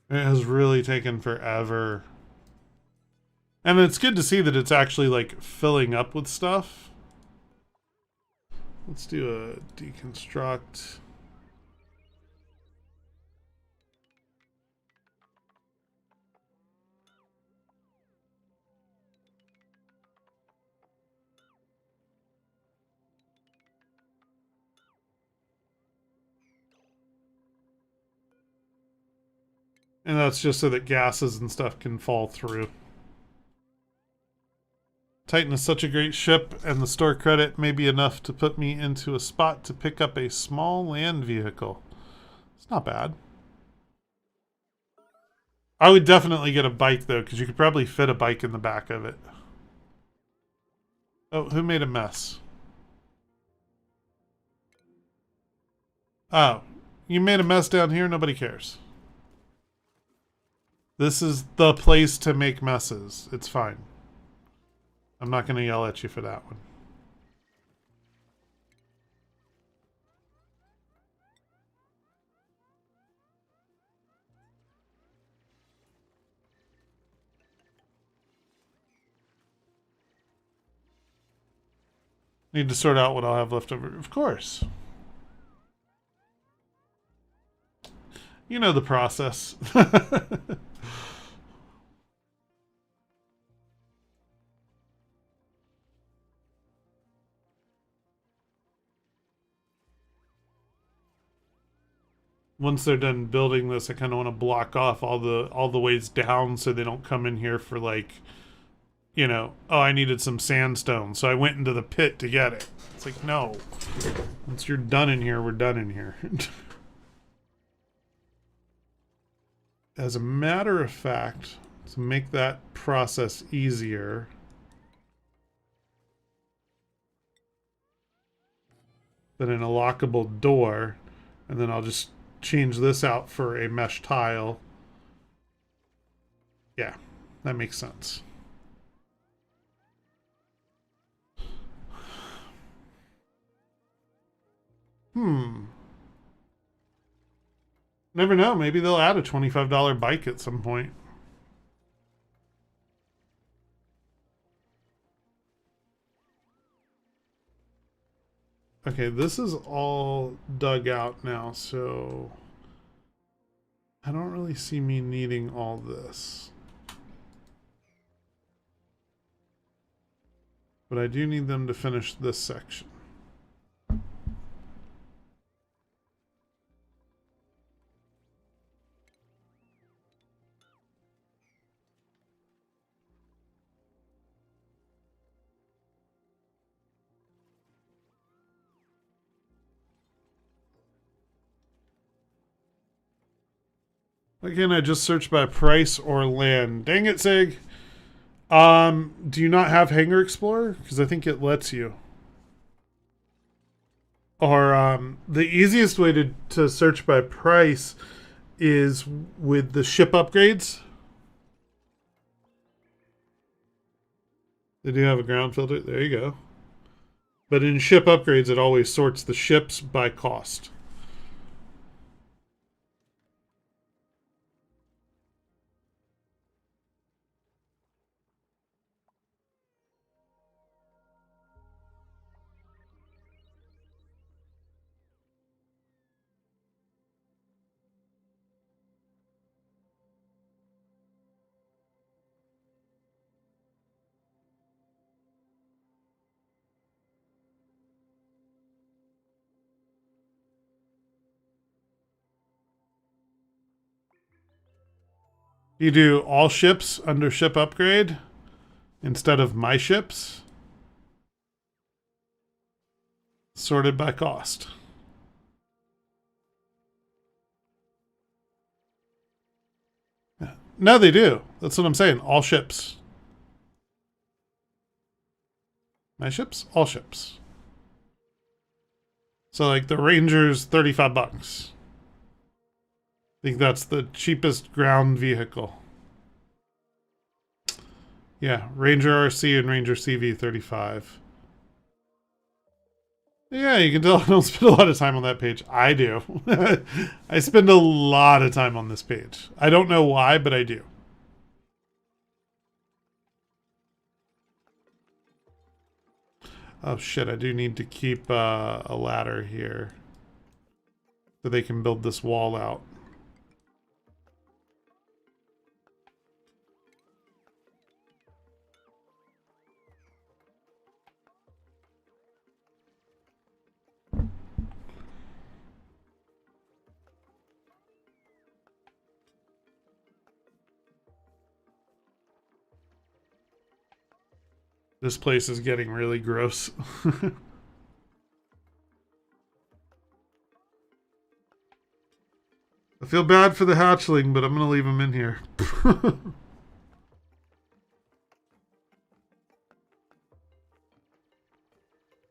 It has really taken forever. And it's good to see that it's actually like filling up with stuff. Let's do a deconstruct. And that's just so that gases and stuff can fall through. Titan is such a great ship, and the store credit may be enough to put me into a spot to pick up a small land vehicle. It's not bad. I would definitely get a bike, though, because you could probably fit a bike in the back of it. Oh, who made a mess? Oh, you made a mess down here? Nobody cares. This is the place to make messes. It's fine. I'm not going to yell at you for that one. Need to sort out what I'll have left over. Of course. You know the process. Once they're done building this, I kind of want to block off all the ways down so they don't come in here for, like, you know, oh, I needed some sandstone, so I went into the pit to get it. It's like, no. Once you're done in here, we're done in here. As a matter of fact, to make that process easier, put in a lockable door, and then I'll just change this out for a mesh tile. Yeah, that makes sense. Never know. Maybe they'll add a $25 bike at some point. Okay, this is all dug out now, so I don't really see me needing all this. But I do need them to finish this section. Again, I just searched by price or land. Dang it, Sig. Do you not have Hangar Explorer? Because I think it lets you. Or the easiest way to search by price is with the ship upgrades. They do have a ground filter. There you go. But in ship upgrades, it always sorts the ships by cost. You do all ships under ship upgrade instead of my ships. Sorted by cost. No, they do. That's what I'm saying. All ships. My ships? All ships. So, like, the Ranger's $35. I think that's the cheapest ground vehicle. Yeah, Ranger RC and Ranger CV 35. Yeah, you can tell I don't spend a lot of time on that page. I do. I spend a lot of time on this page. I don't know why, but I do. Oh shit, I do need to keep a ladder here so they can build this wall out. This place is getting really gross. I feel bad for the hatchling, but I'm going to leave him in here.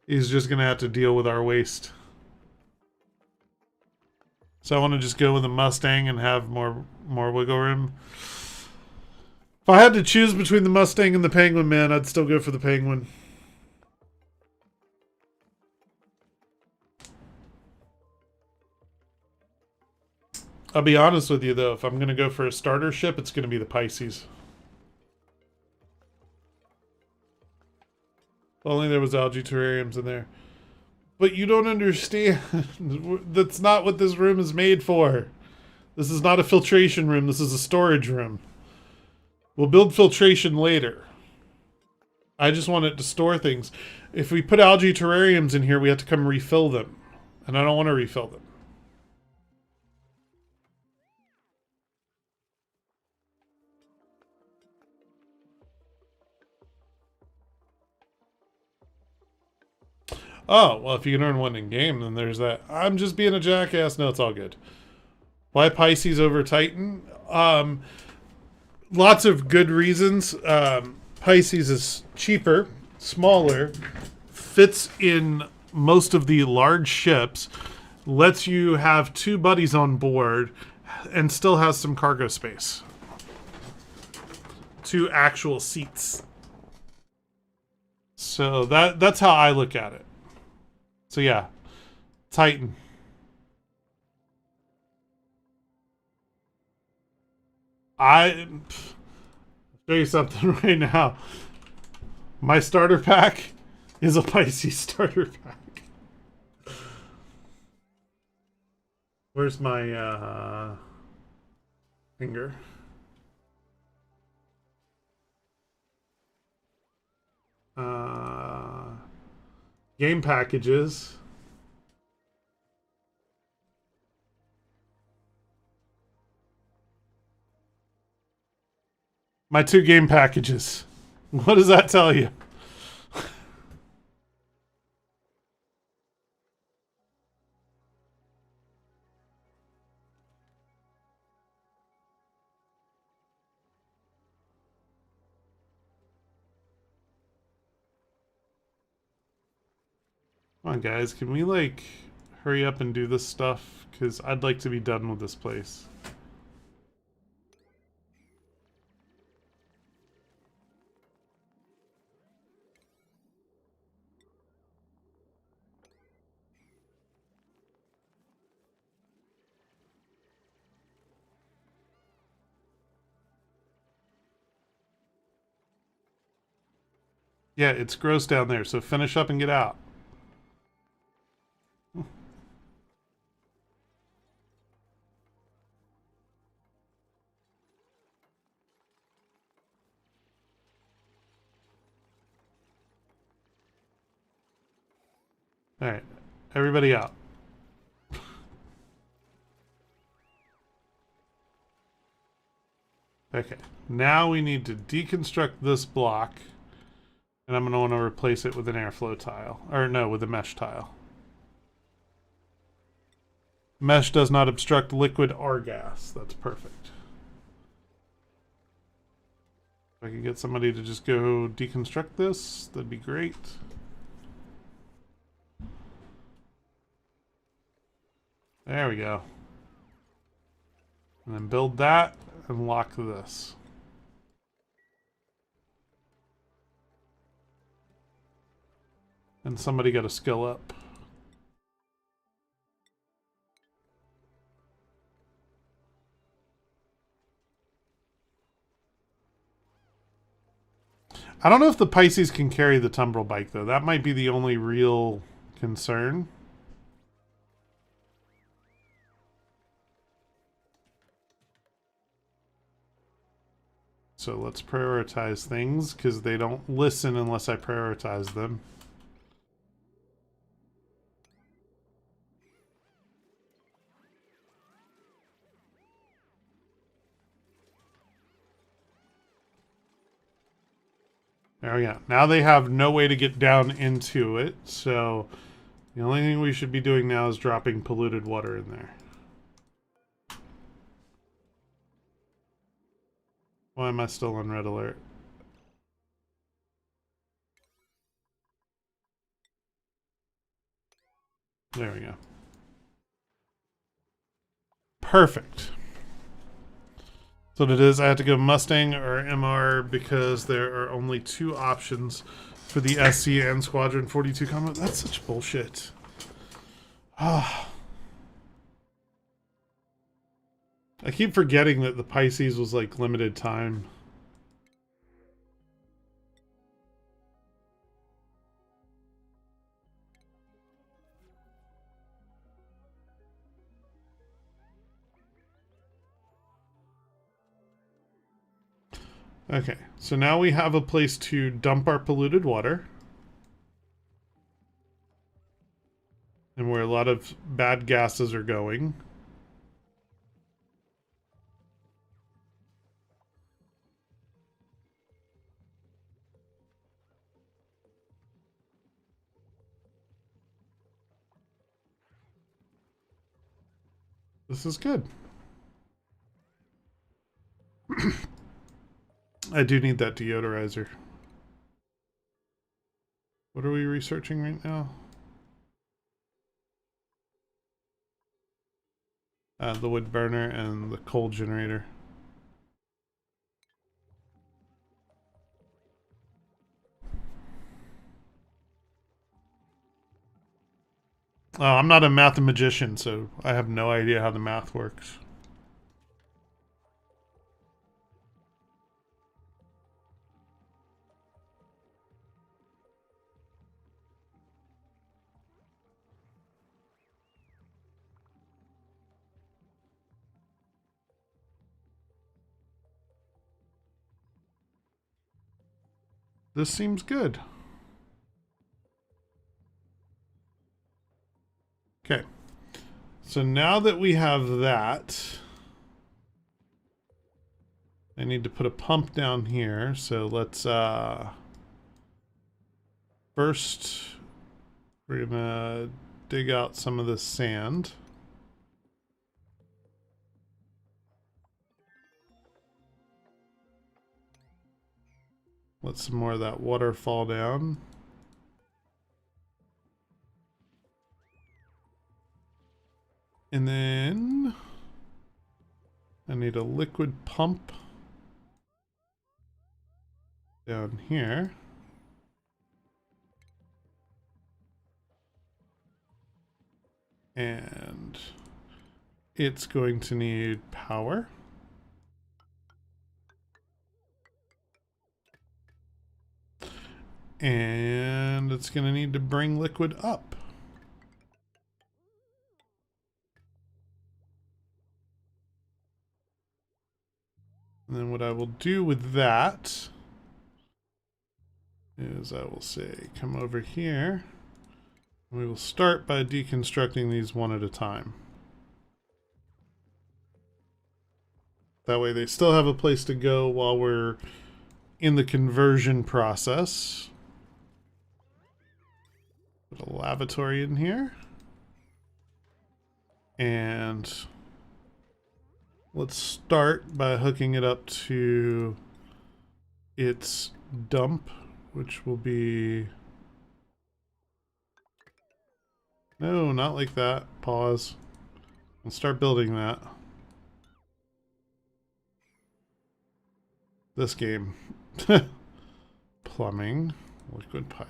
He's just going to have to deal with our waste. So I want to just go with a Mustang and have more wiggle room. If I had to choose between the Mustang and the Penguin, man, I'd still go for the Penguin. I'll be honest with you, though. If I'm going to go for a starter ship, it's going to be the Pisces. If only there was algae terrariums in there. But you don't understand. That's not what this room is made for. This is not a filtration room. This is a storage room. We'll build filtration later. I just want it to store things. If we put algae terrariums in here, we have to come refill them. And I don't want to refill them. Oh, well, if you can earn one in game, then there's that. I'm just being a jackass. No, it's all good. Why Pisces over Titan? Lots of good reasons. Pisces is cheaper, smaller, fits in most of the large ships, lets you have 2 buddies on board, and still has some cargo space. 2 actual seats. So that's how I look at it. So yeah, Titan. I'll show you something right now. My starter pack is a Pisces starter pack. Where's my finger? Game packages. My 2 game packages. What does that tell you? Come on, guys. Can we, like, hurry up and do this stuff? Because I'd like to be done with this place. Yeah, it's gross down there, so finish up and get out. Alright, everybody out. Okay, now we need to deconstruct this block, and I'm going to want to replace it with an airflow tile. Or no, with a mesh tile. Mesh does not obstruct liquid or gas. That's perfect. If I could get somebody to just go deconstruct this, that'd be great. There we go. And then build that and lock this. And somebody got a skill up. I don't know if the Pisces can carry the tumbril bike, though. That might be the only real concern. So let's prioritize things, because they don't listen unless I prioritize them. There we go. Now they have no way to get down into it, so the only thing we should be doing now is dropping polluted water in there. Why am I still on red alert? There we go. Perfect. So what it is, I have to go Mustang or MR because there are only 2 options for the SC and Squadron 42 combat. That's such bullshit. Ah. I keep forgetting that the Pisces was like limited time. Okay, so now we have a place to dump our polluted water. And where a lot of bad gases are going. This is good. I do need that deodorizer. What are we researching right now? The wood burner and the coal generator. Oh, I'm not a mathematician, so I have no idea how the math works. This seems good. Okay. So now that we have that, I need to put a pump down here. So let's first we're gonna dig out some of this sand. Let some more of that water fall down. And then I need a liquid pump down here. And it's going to need power. And it's going to need to bring liquid up. And then what I will do with that is I will say, come over here. We will start by deconstructing these one at a time. That way they still have a place to go while we're in the conversion process. Put a lavatory in here. And let's start by hooking it up to its dump, which will be... No, not like that. Pause. We'll start building that. This game. Plumbing. Liquid pipe.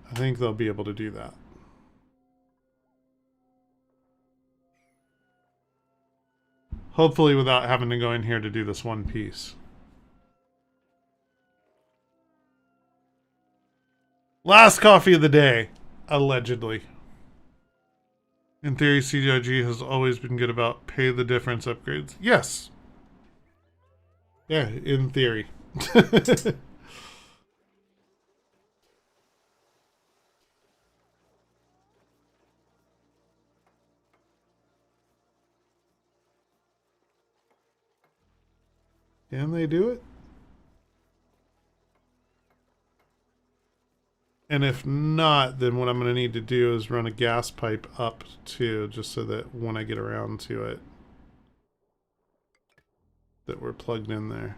I think they'll be able to do that. Hopefully without having to go in here to do this one piece. Last coffee of the day. Allegedly. In theory, CGIG has always been good about pay the difference upgrades. Yes. Yeah, in theory. Can they do it? And if not, then what I'm going to need to do is run a gas pipe up too, just so that when I get around to it, that we're plugged in there.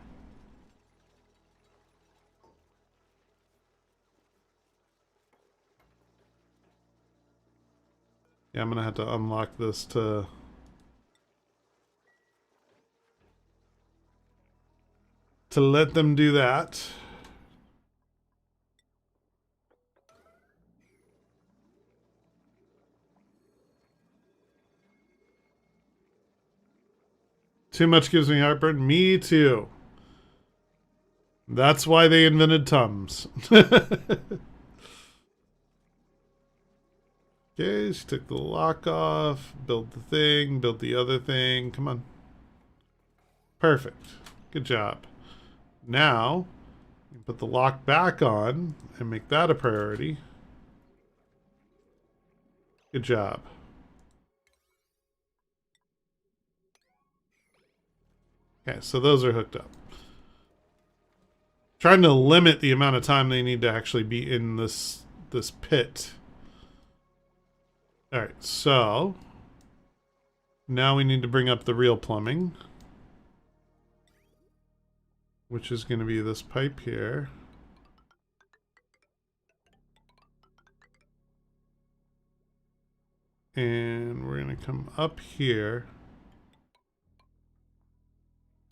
Yeah, I'm going to have to unlock this to let them do that. Too much gives me heartburn. Me too. That's why they invented Tums. Okay, she took the lock off, build the thing, build the other thing. Come on. Perfect. Good job. Now, put the lock back on and make that a priority. Good job. Okay, so those are hooked up. Trying to limit the amount of time they need to actually be in this pit. All right, so now we need to bring up the real plumbing, which is going to be this pipe here. And we're going to come up here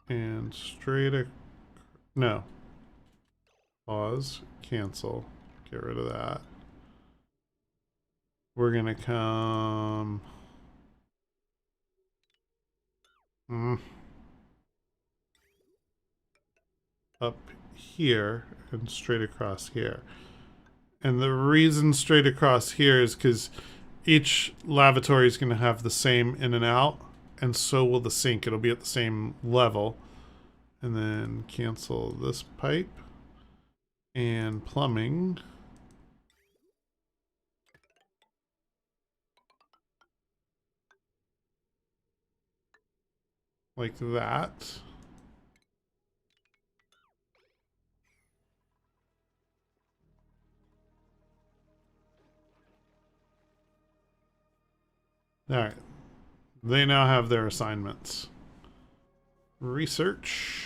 and no. Pause, cancel, get rid of that. We're going to come up here and straight across here. And the reason straight across here is because each lavatory is going to have the same in and out, and so will the sink. It'll be at the same level. And then cancel this pipe and plumbing. Like that. Alright. They now have their assignments. Research.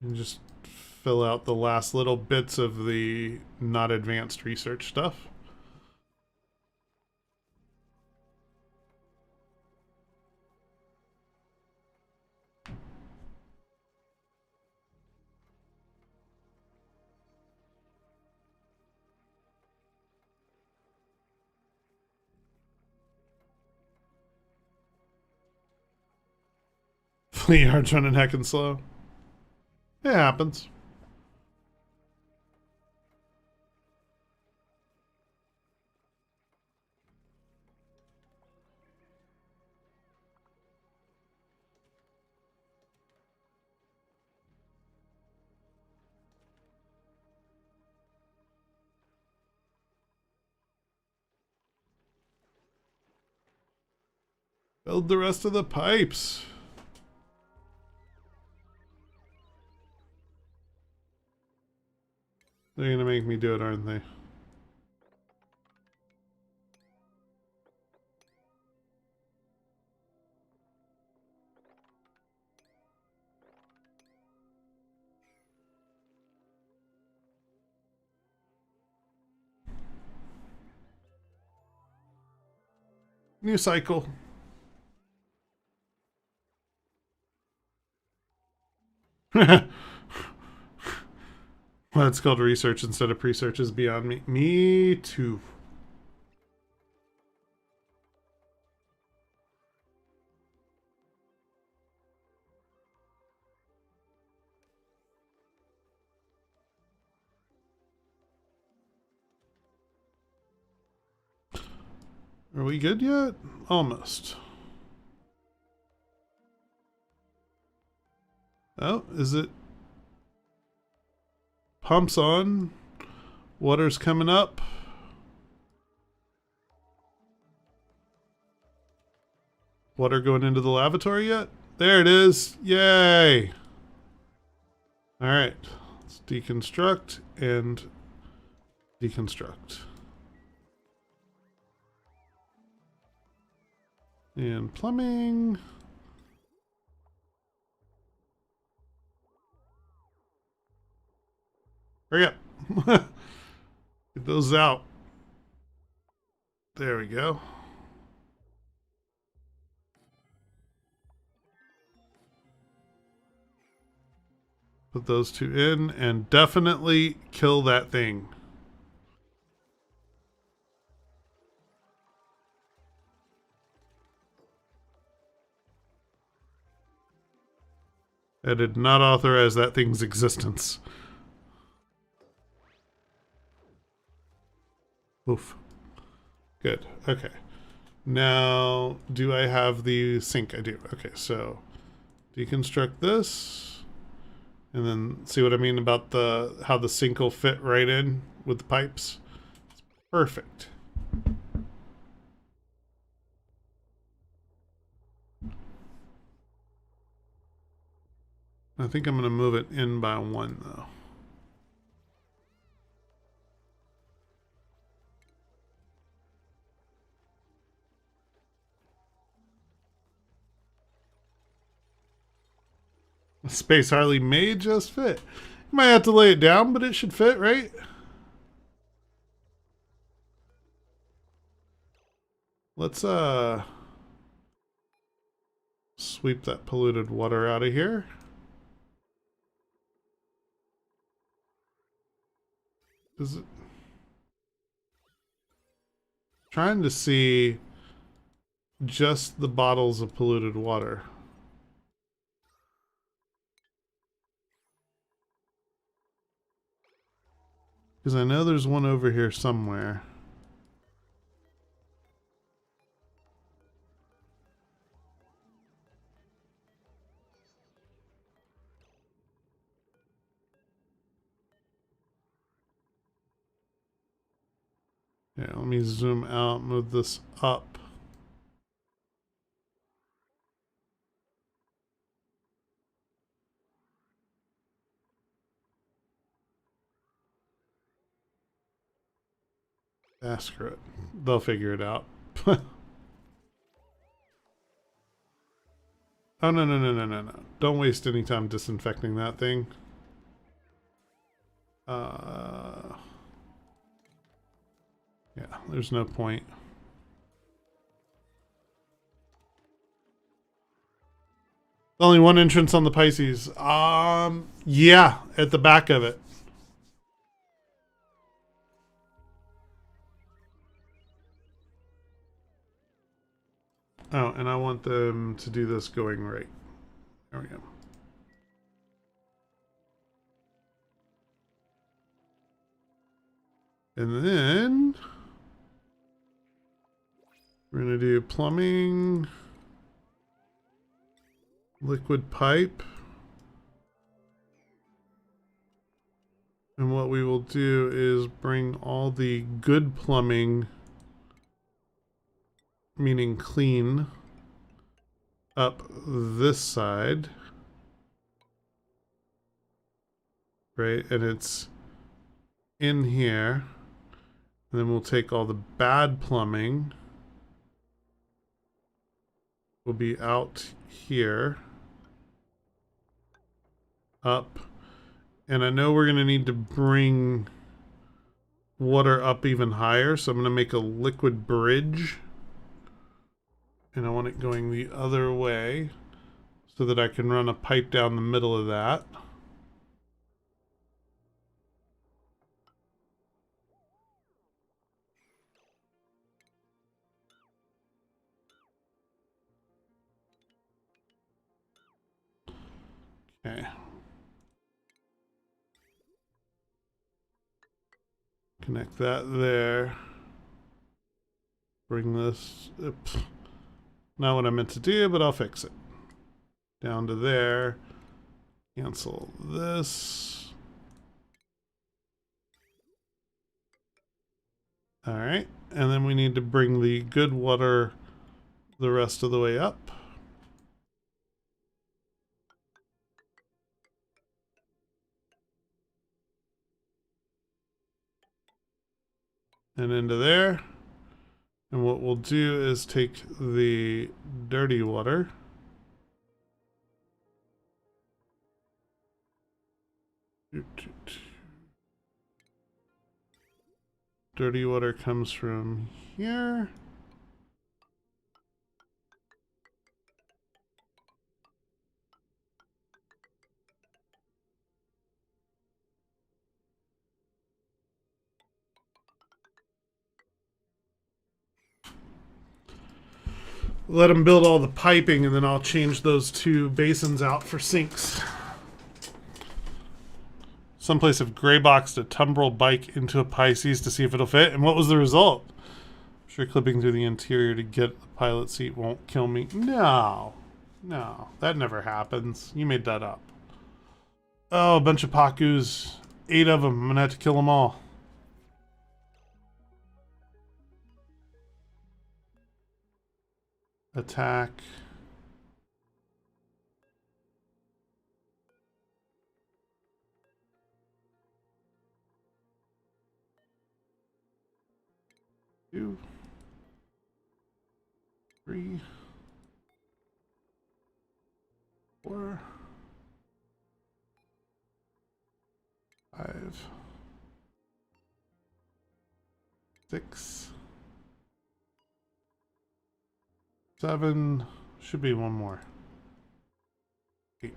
And just fill out the last little bits of the not advanced research stuff. Fleet yard's running heckin' slow. It happens. Build the rest of the pipes. They're gonna make me do it, aren't they? New cycle. Well, it's called research instead of pre-search is beyond me. Me too. Are we good yet? Almost. Oh, is it? Pumps on. Water's coming up. water going into the lavatory yet? There it is. Yay. All right. Let's deconstruct and deconstruct. And plumbing. Hurry up. Get those out. There we go. Put those two in and definitely kill that thing. I did not authorize that thing's existence. Oof. Good. Okay. Now, do I have the sink? I do. Okay, so deconstruct this. And then see what I mean about how the sink will fit right in with the pipes? It's perfect. I think I'm going to move it in by one, though. Space Harley may just fit. You might have to lay it down, but it should fit, right? Let's sweep that polluted water out of here. Is it trying to see just the bottles of polluted water? Because I know there's one over here somewhere. Yeah, let me zoom out, move this up. Ask her it. They'll figure it out. Oh, no, no, no, no, no, no. Don't waste any time disinfecting that thing. Yeah, there's no point. Only one entrance on the Pisces. Yeah, at the back of it. Oh, and I want them to do this going right. There we go. And then we're going to do plumbing, liquid pipe. And what we will do is bring all the good plumbing, meaning clean, up this side. Right? And it's in here. And then we'll take all the bad plumbing. Will be out here. Up. And I know we're going to need to bring water up even higher. So I'm going to make a liquid bridge. And I want it going the other way so that I can run a pipe down the middle of that. Okay. Connect that there. Bring this. Oops. Not what I meant to do, but I'll fix it. Down to there. Cancel this. Alright. And then we need to bring the good water the rest of the way up. And into there. And what we'll do is take the dirty water. Dirty water comes from here. Let them build all the piping, and then I'll change those two basins out for sinks. Someplace have gray boxed a tumbrel bike into a Pisces to see if it'll fit, and what was the result? I'm sure clipping through the interior to get the pilot seat won't kill me. No, that never happens. You made that up. Oh, a bunch of Pakus. 8 of them. I'm gonna have to kill them all. Attack. Two. 3. 4. 5. 6. 7. Should be one more. 8.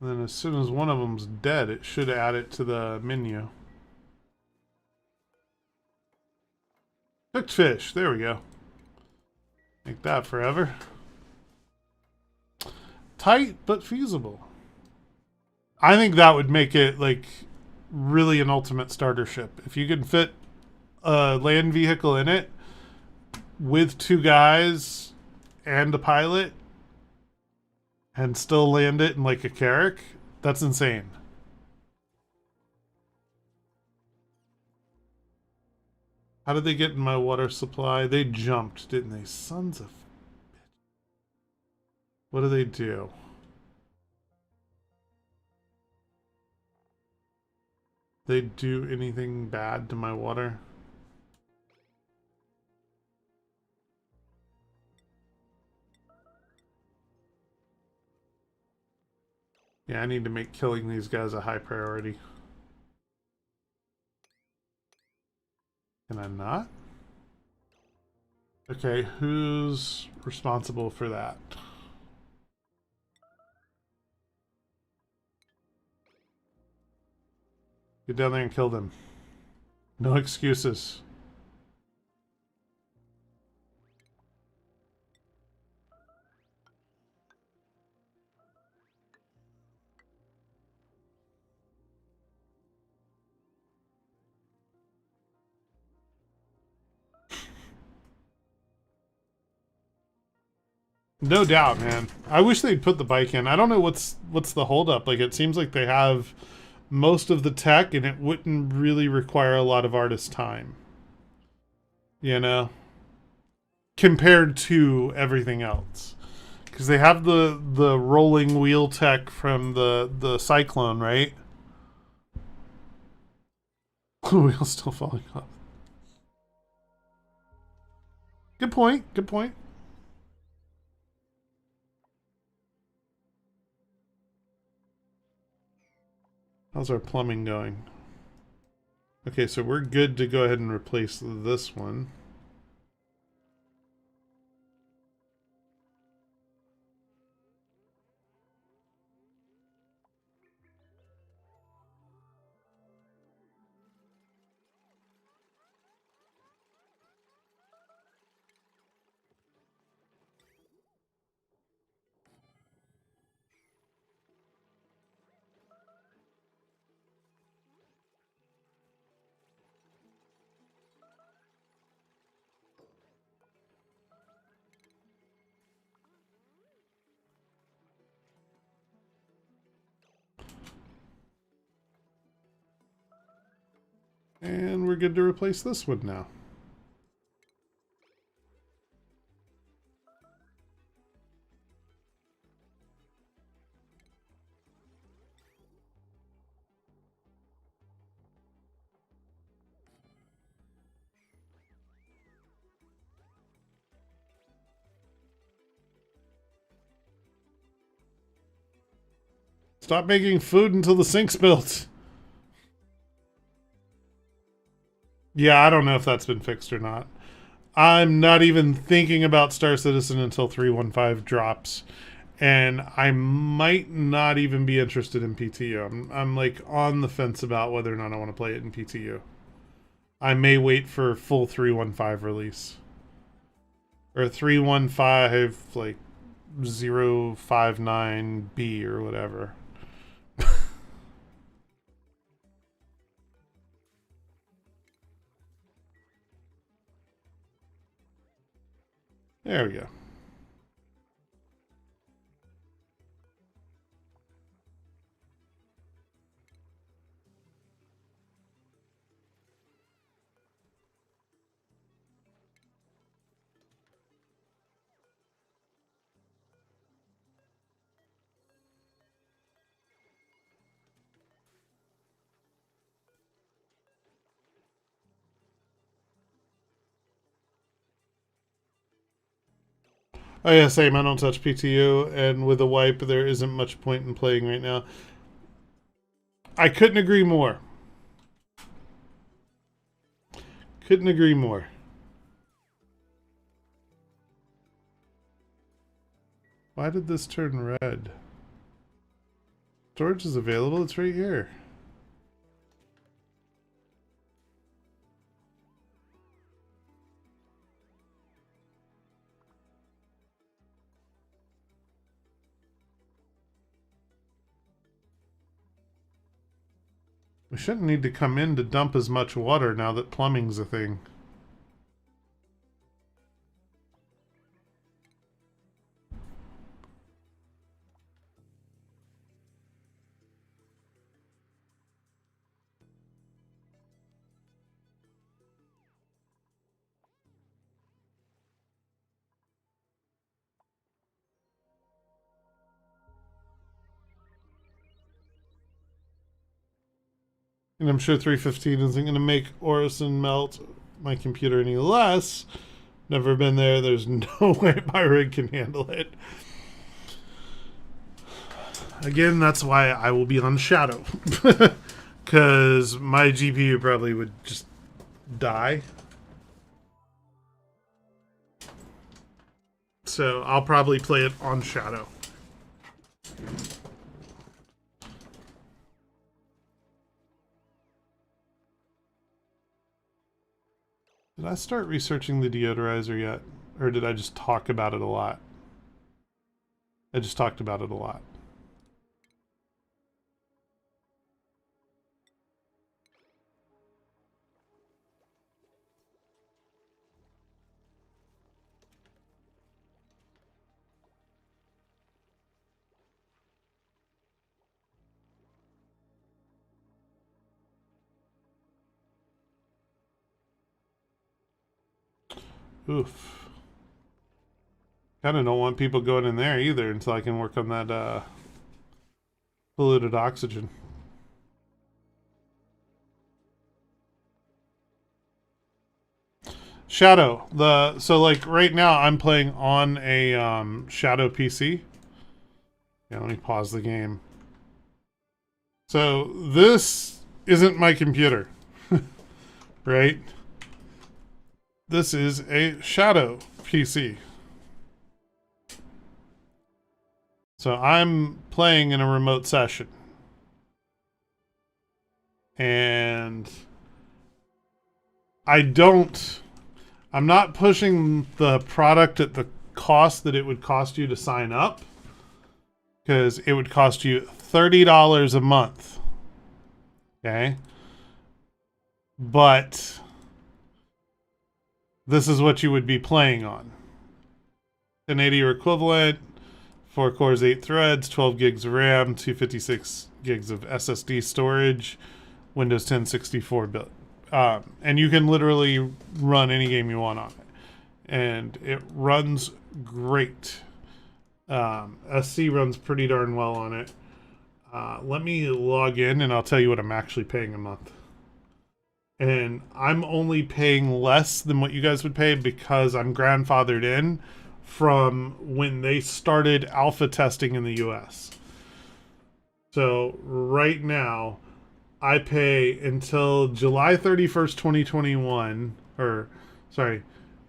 And then as soon as one of them's dead, it should add it to the menu. Cooked fish. There we go. Make that forever. Tight, but feasible. I think that would make it, like, really an ultimate starter ship. If you can fit a land vehicle in it with 2 guys and a pilot and still land it in, like, a Carrack, that's insane. How did they get in my water supply? They jumped, didn't they? Sons of bitch. What do they do? They do anything bad to my water? Yeah, I need to make killing these guys a high priority. Can I not? Okay, who's responsible for that? Get down there and kill them. No excuses. No doubt, man. I wish they'd put the bike in. I don't know what's the holdup. Like, it seems like they have most of the tech, and it wouldn't really require a lot of artist time. You know? Compared to everything else. Because they have the rolling wheel tech from the Cyclone, right? The wheel's still falling off. Good point. Good point. How's our plumbing going? Okay, so we're good to go ahead and replace this one. And we're good to replace this one now. Stop making food until the sink's built. Yeah, I don't know if that's been fixed or not. I'm not even thinking about Star Citizen until 315 drops. And I might not even be interested in PTU. I'm like on the fence about whether or not I want to play it in PTU. I may wait for full 315 release. Or 315 like 059B or whatever. There we go. Oh yeah, same. I don't touch PTU, and with a wipe, there isn't much point in playing right now. I couldn't agree more. Couldn't agree more. Why did this turn red? Storage is available. It's right here. We shouldn't need to come in to dump as much water now that plumbing's a thing. And I'm sure 315 isn't going to make Orison melt my computer any less. Never been there. There's no way my rig can handle it. Again, that's why I will be on Shadow. Because my GPU probably would just die. So I'll probably play it on Shadow. Did I start researching the deodorizer yet? Or did I just talk about it a lot? I just talked about it a lot. Oof. Kind of don't want people going in there either until I can work on that polluted oxygen. Shadow. So like right now I'm playing on a Shadow PC. Yeah, let me pause the game. So this isn't my computer. Right? This is a Shadow PC. So I'm playing in a remote session. And I'm not pushing the product at the cost that it would cost you to sign up. Because it would cost you $30 a month. Okay? But this is what you would be playing on. 1080 or equivalent, 4 cores, 8 threads, 12 gigs of RAM, 256 gigs of SSD storage, Windows 10 64-bit And you can literally run any game you want on it, and it runs great. SC runs pretty darn well on it. Let me log in and I'll tell you what I'm actually paying a month. And I'm only paying less than what you guys would pay because I'm grandfathered in from when they started alpha testing in the US. So right now, I pay until July 31st, 2021, or sorry,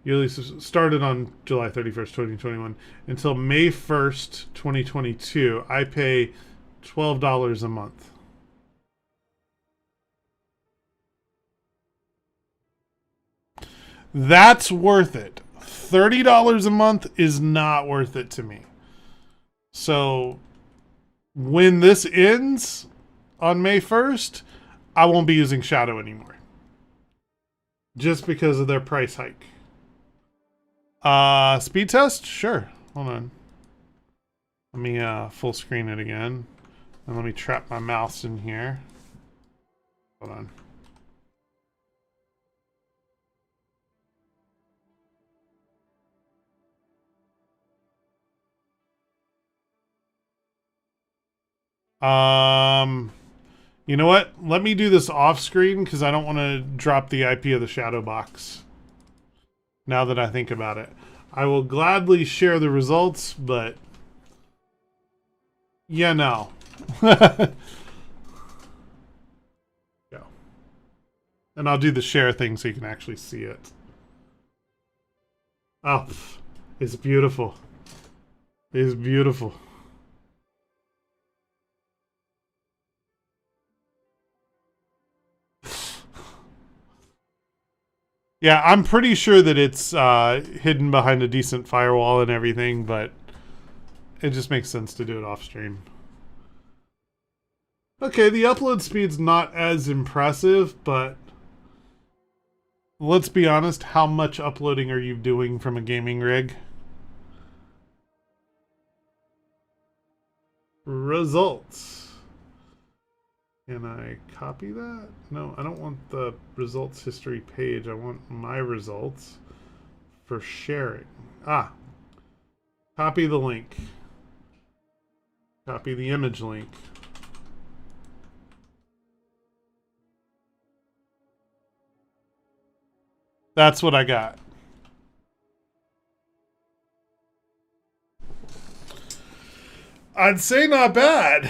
you at least started on July 31st, 2021, until May 1st, 2022, I pay $12 a month. That's worth it. $30 a month is not worth it to me. So when this ends on May 1st, I won't be using Shadow anymore. Just because of their price hike. Speed test? Sure. Hold on. Let me full screen it again. And let me trap my mouse in here. Hold on. You know what? Let me do this off screen because I don't want to drop the IP of the shadow box. Now that I think about it, I will gladly share the results, but yeah, no. Go. And I'll do the share thing so you can actually see it. Oh, it's beautiful. It's beautiful. Yeah, I'm pretty sure that it's hidden behind a decent firewall and everything, but it just makes sense to do it off stream. Okay, the upload speed's not as impressive, but let's be honest, how much uploading are you doing from a gaming rig? Results. Can I copy that? No, I don't want the results history page. I want my results for sharing. Ah, copy the link. Copy the image link. That's what I got. I'd say not bad.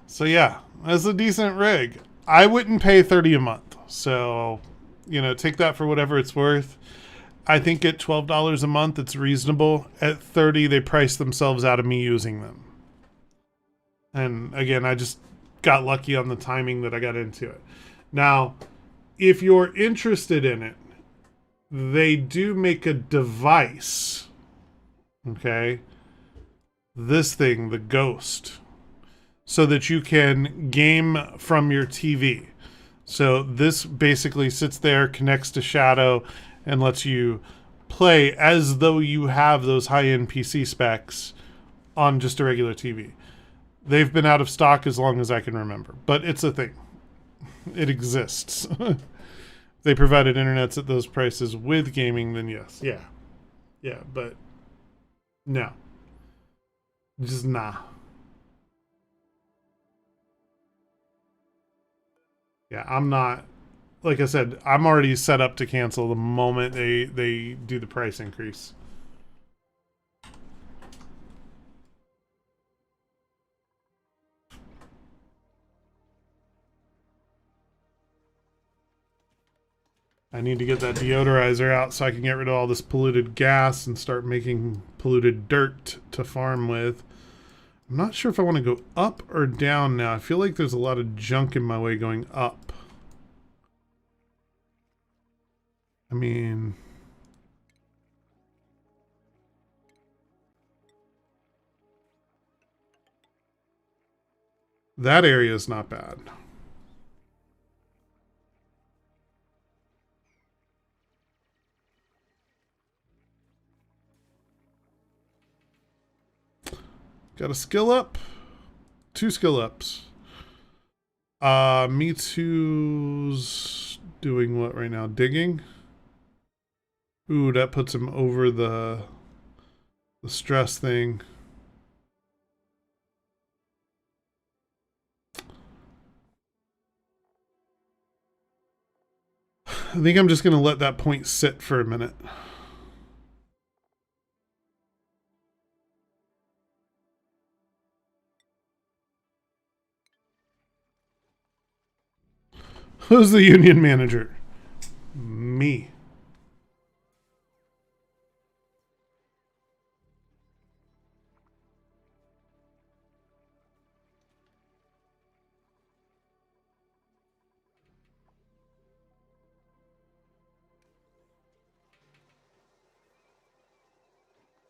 So yeah, that's a decent rig. I wouldn't pay 30 a month. So, you know, take that for whatever it's worth. I think at $12 a month it's reasonable. At 30 they price themselves out of me using them. And again, I just got lucky on the timing that I got into it. Now, if you're interested in it, they do make a device. Okay? This thing, the Ghost, so that you can game from your TV. So this basically sits there, connects to Shadow, and lets you play as though you have those high-end PC specs on just a regular TV. They've been out of stock as long as I can remember, but it's a thing. It exists. They provided internets at those prices with gaming, then yes. Yeah. Yeah, but no. Just nah. Yeah, I'm not, like I said, I'm already set up to cancel the moment they do the price increase. I need to get that deodorizer out so I can get rid of all this polluted gas and start making polluted dirt to farm with. I'm not sure if I want to go up or down now. I feel like there's a lot of junk in my way going up. I mean, that area is not bad. Got a skill up. 2 skill ups. Me Too's doing what right now? Digging? Ooh, that puts him over the stress thing. I think I'm just going to let that point sit for a minute. Who's the union manager? Me.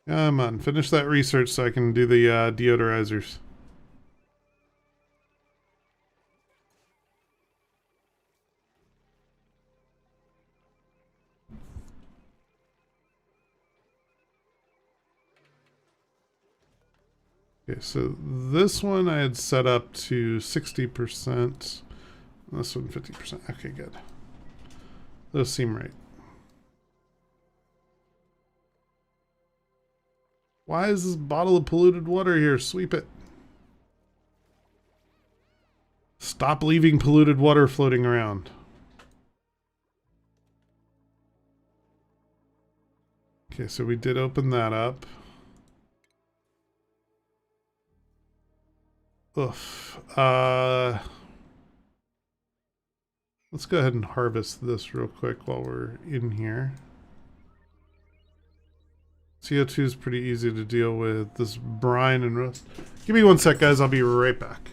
Come on, finish that research so I can do the deodorizers. Okay, so this one I had set up to 60%. This one 50%. Okay, good. Those seem right. Why is this bottle of polluted water here? Sweep it. Stop leaving polluted water floating around. Okay, so we did open that up. Oof. Let's go ahead and harvest this real quick while we're in here. CO2 is pretty easy to deal with. This brine and rust. Give me 1 sec, guys. I'll be right back.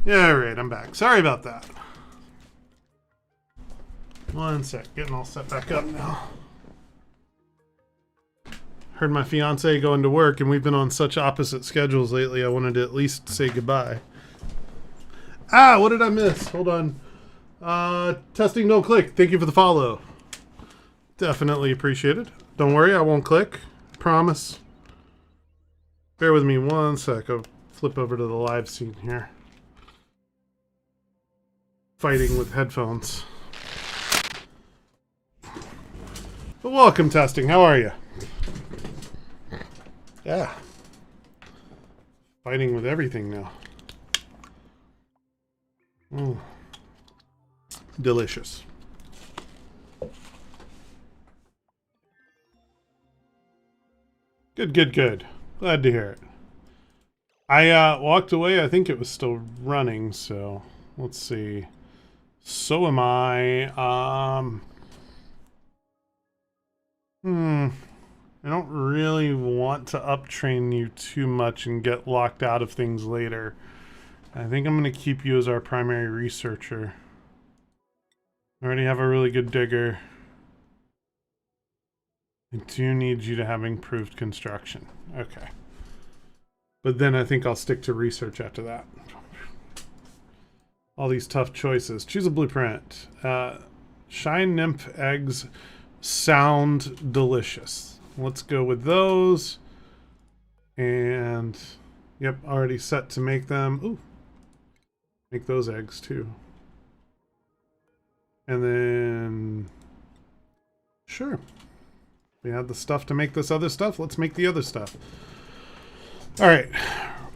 Yeah, alright, I'm back. Sorry about that. 1 sec, getting all set back up now. heard my fiance going to work, and we've been on such opposite schedules lately. I wanted to at least say goodbye. Ah, what did I miss? Hold on. Testing no click. Thank you for the follow. Definitely appreciate it. Don't worry, I won't click. Promise. Bear with me one sec. I'll flip over to the live scene here. Fighting with headphones. But welcome, testing. How are you? Yeah. Fighting with everything now. Delicious. Good. Glad to hear it. I walked away. I think it was still running, so let's see. So am I. I don't really want to uptrain you too much and get locked out of things later. I think I'm going to keep you as our primary researcher. I already have a really good digger. I do need you to have improved construction. Okay. But then I think I'll stick to research after that. All these tough choices. Choose a blueprint. Shine nymph eggs sound delicious. Let's go with those. And yep, already set to make them. Ooh. Make those eggs too. And then sure. We have the stuff to make this other stuff. Let's make the other stuff. All right.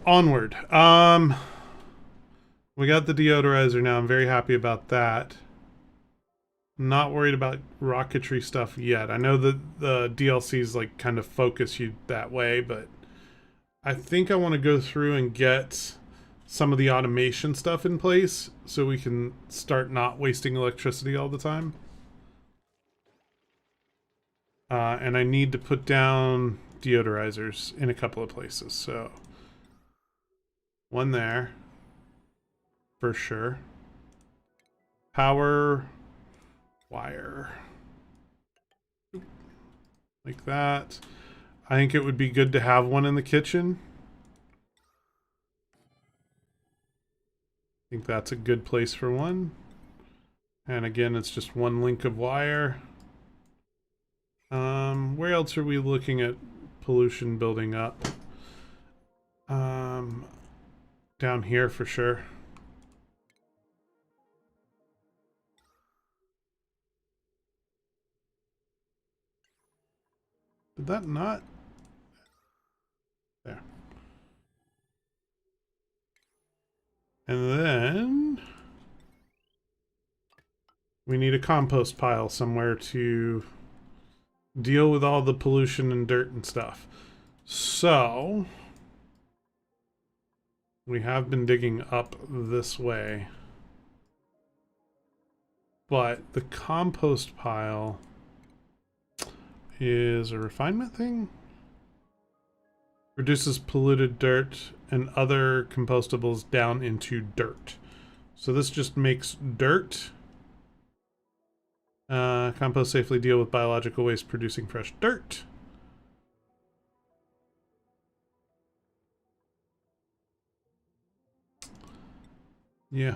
Onward. We got the deodorizer now. I'm very happy about that. Not worried about rocketry stuff yet. I know that the DLCs like kind of focus you that way, but I think I want to go through and get some of the automation stuff in place so we can start not wasting electricity all the time. And I need to put down deodorizers in a couple of places. So one there for sure. Power wire like that. I think it would be good to have one in the kitchen. I think that's a good place for one. And again, it's just one link of wire. Where else are we looking at pollution building up? Down here for sure. Did that not? There. And then we need a compost pile somewhere to deal with all the pollution and dirt and stuff. So we have been digging up this way. But the compost pile is a refinement thing. Reduces polluted dirt and other compostables down into dirt. So this just makes dirt. Compost safely deal with biological waste producing fresh dirt. Yeah.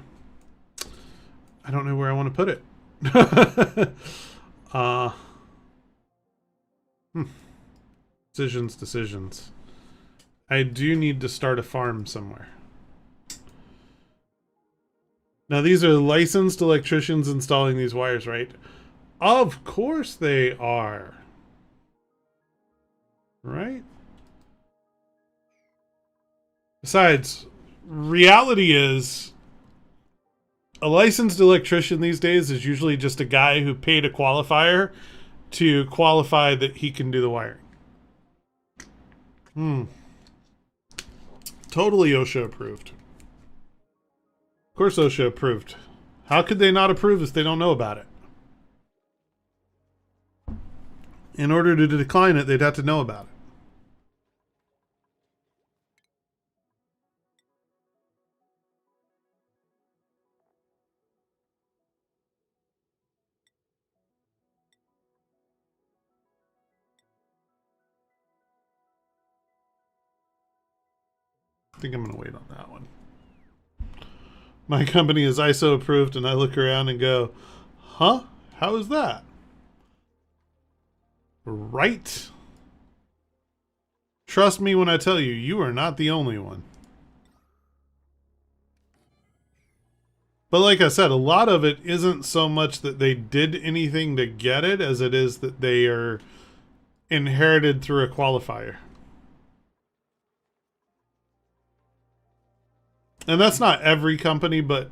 I don't know where I want to put it. Decisions. I do need to start a farm somewhere. Now these are licensed electricians installing these wires, right? Of course they are. Right? Besides, reality is a licensed electrician these days is usually just a guy who paid a qualifier to qualify that he can do the wiring. Totally OSHA approved. Of course OSHA approved. How could they not approve if they don't know about it? In order to decline it, they'd have to know about it. think I'm going to wait on that one. My company is ISO approved, and I look around and go, huh? How is that? Right? Trust me when I tell you, you are not the only one. But like I said, a lot of it isn't so much that they did anything to get it as it is that they are inherited through a qualifier. And that's not every company, but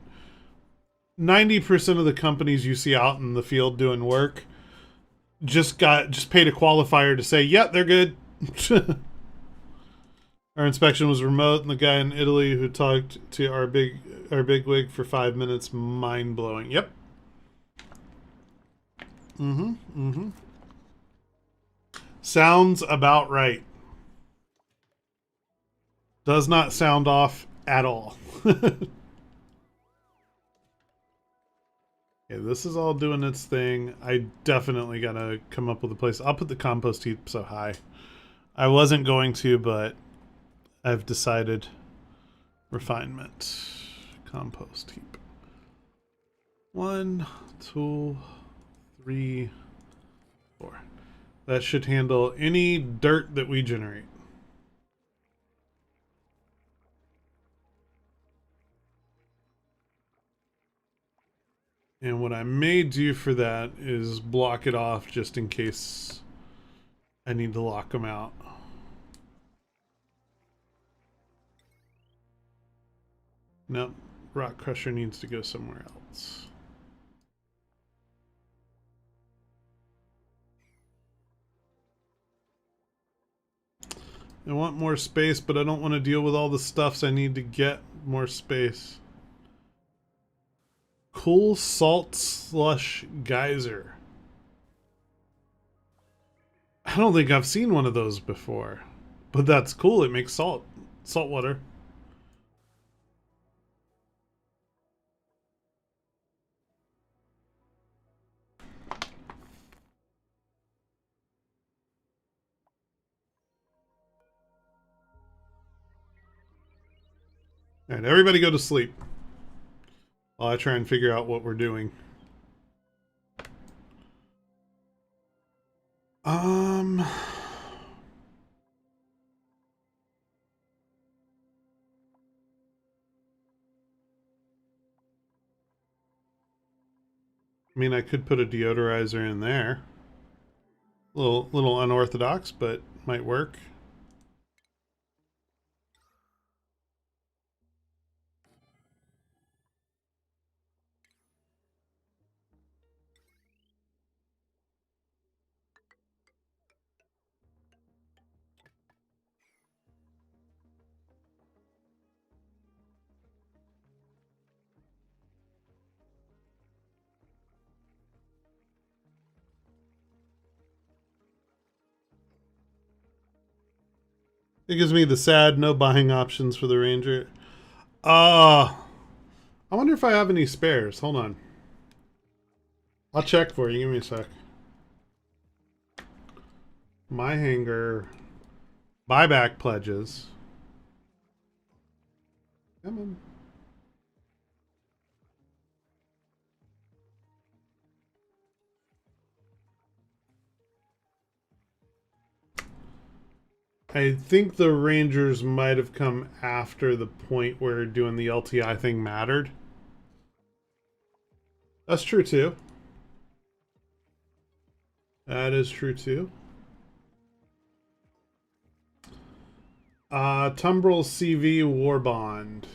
90% of the companies you see out in the field doing work just paid a qualifier to say, yep, they're good. Our inspection was remote, and the guy in Italy who talked to our big wig for 5 minutes, mind blowing. Yep. Sounds about right. Does not sound off at all. Okay, this is all doing its thing. I definitely gotta come up with a place. I'll put the compost heap so high. I wasn't going to, but I've decided. Refinement. Compost heap. 1, 2, 3, 4. That should handle any dirt that we generate. And what I may do for that is block it off just in case I need to lock them out. Nope, rock crusher needs to go somewhere else. I want more space, but I don't want to deal with all the stuffs I need to get more space. Cool salt slush geyser. I don't think I've seen one of those before, but that's cool. It makes salt water. All right, everybody go to sleep while I try and figure out what we're doing. I mean, I could put a deodorizer in there. A little unorthodox, but might work. It gives me the sad no buying options for the Ranger. I wonder if I have any spares. Hold on. I'll check for you. Give me a sec. My hanger. Buyback pledges. Come on. I think the Rangers might have come after the point where doing the LTI thing mattered. That's true too. That is true too. Tumbril CV War Bond.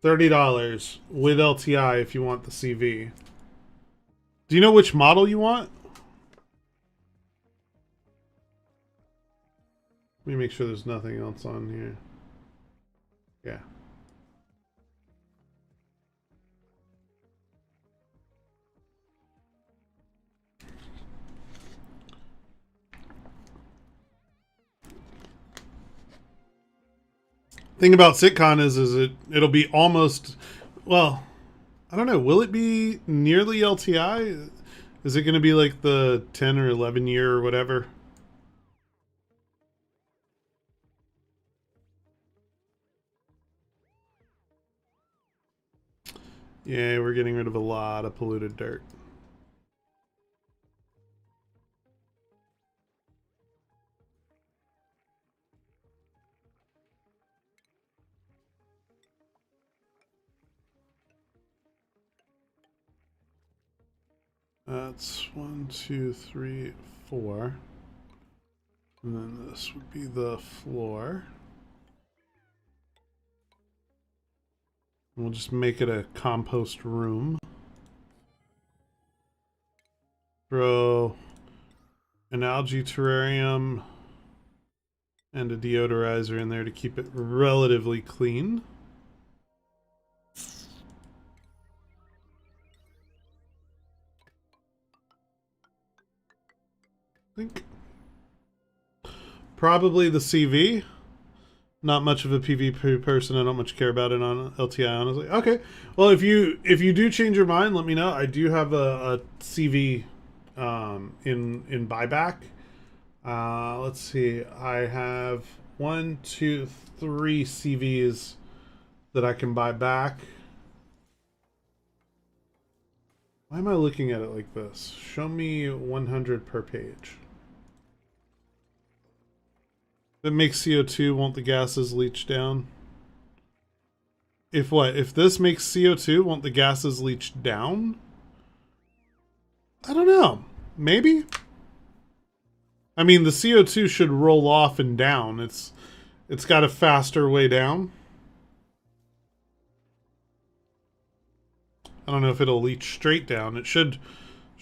$30 with LTI if you want the CV. Do you know which model you want? Let me make sure there's nothing else on here. Yeah. Thing about Sitcon is it'll be almost, well, I don't know. Will it be nearly LTI? Is it going to be like the 10 or 11 year or whatever? Yeah, we're getting rid of a lot of polluted dirt. That's 1, 2, 3, 4. And then this would be the floor. We'll just make it a compost room. Throw an algae terrarium and a deodorizer in there to keep it relatively clean. I think probably the CV. Not much of a PvP person. I don't much care about it on LTI, honestly. Okay, well if you do change your mind, let me know. I do have a CV in buyback. Let's see. I have 1, 2, 3 CVs that I can buy back. Why am I looking at it like this? Show me 100 per page. That makes CO2, won't the gases leach down? If what? If this makes CO2, won't the gases leach down? I don't know. Maybe? I mean, the CO2 should roll off and down. It's got a faster way down. I don't know if it'll leach straight down. It should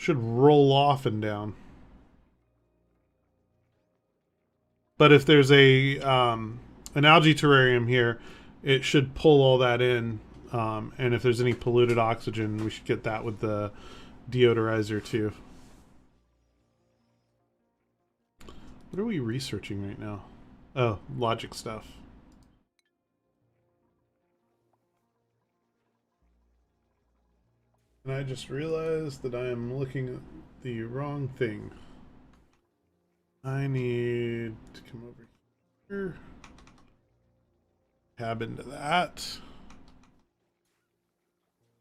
roll off and down. But if there's a an algae terrarium here, it should pull all that in. And if there's any polluted oxygen, we should get that with the deodorizer too. What are we researching right now? Oh, logic stuff. And I just realized that I am looking at the wrong thing. I need to come over here. Tab into that.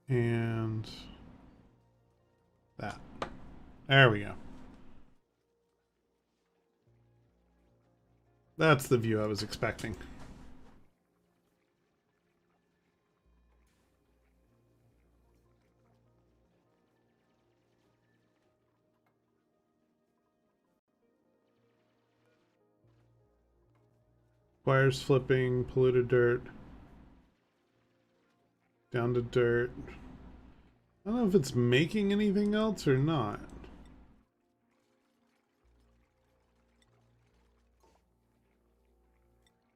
And that. There we go. That's the view I was expecting. Wires flipping, polluted dirt. Down to dirt. I don't know if it's making anything else or not.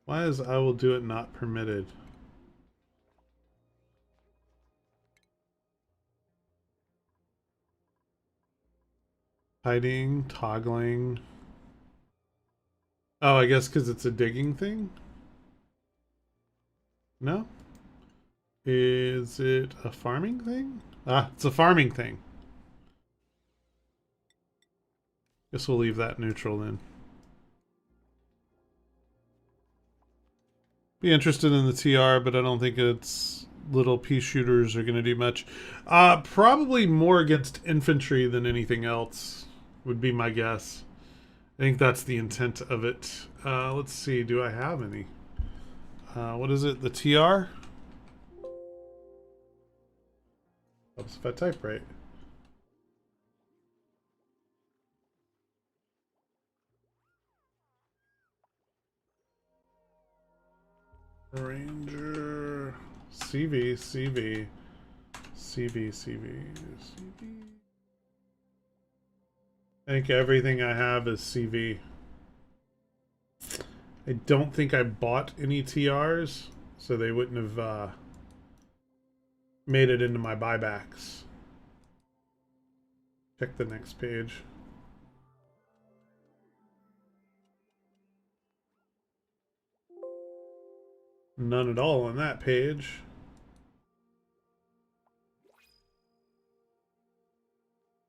Why is I will do it not permitted? Hiding, toggling. Oh, I guess because it's a digging thing? No? Is it a farming thing? Ah, it's a farming thing. Guess we'll leave that neutral then. Be interested in the TR, but I don't think its little pea shooters are going to do much. Probably more against infantry than anything else, would be my guess. I think that's the intent of it. Let's see, do I have any? What is it, the TR? Helps if I type right. Ranger, CV, CV, CV, CV, CV. I think everything I have is CV. I don't think I bought any TRs, so they wouldn't have made it into my buybacks. Check the next page. None at all on that page.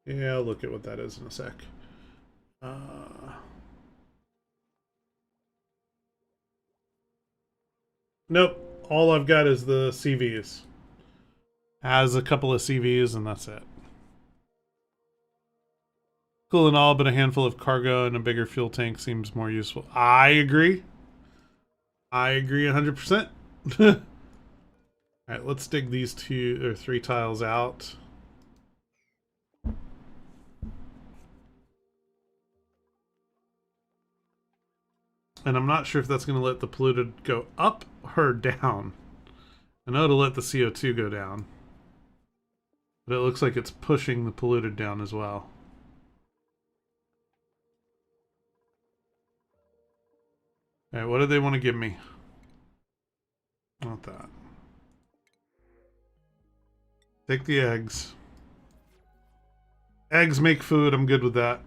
Yeah, I'll look at what that is in a sec. Nope. All I've got is the CVs. Has a couple of CVs and that's it. Cool and all, but a handful of cargo and a bigger fuel tank seems more useful. I agree. I agree 100%. All right, let's dig these 2 or 3 tiles out. And I'm not sure if that's going to let the polluted go up or down. I know it'll let the CO2 go down. But it looks like it's pushing the polluted down as well. Alright, what do they want to give me? Not that. Take the eggs. Eggs make food, I'm good with that.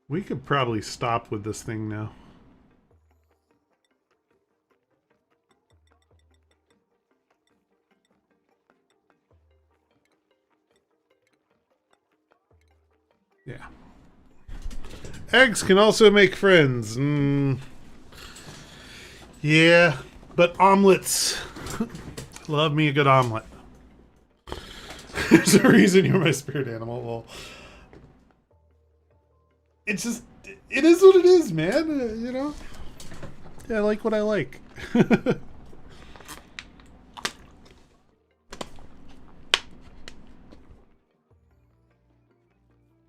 We could probably stop with this thing now. Yeah. Eggs can also make friends. Yeah, but omelets. Love me a good omelet. There's a reason you're my spirit animal. Well, it's just, it is what it is, man. You know? Yeah, I like what I like.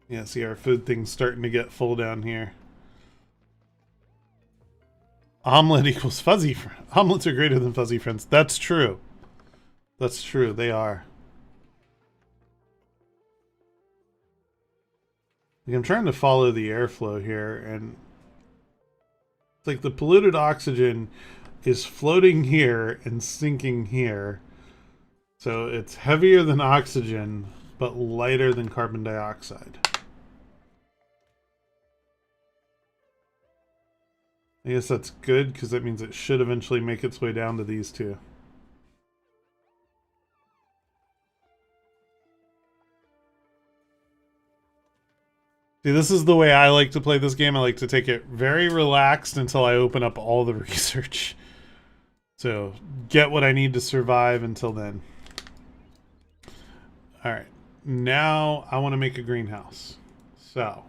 Yeah, see our food thing's starting to get full down here. Omelet equals fuzzy friend. Omelets are greater than fuzzy friends. That's true. That's true. They are. Like, I'm trying to follow the airflow here, and it's like the polluted oxygen is floating here and sinking here. So it's heavier than oxygen, but lighter than carbon dioxide. I guess that's good, because that means it should eventually make its way down to these two. See, this is the way I like to play this game. I like to take it very relaxed until I open up all the research. So, get what I need to survive until then. Alright, now I want to make a greenhouse. So,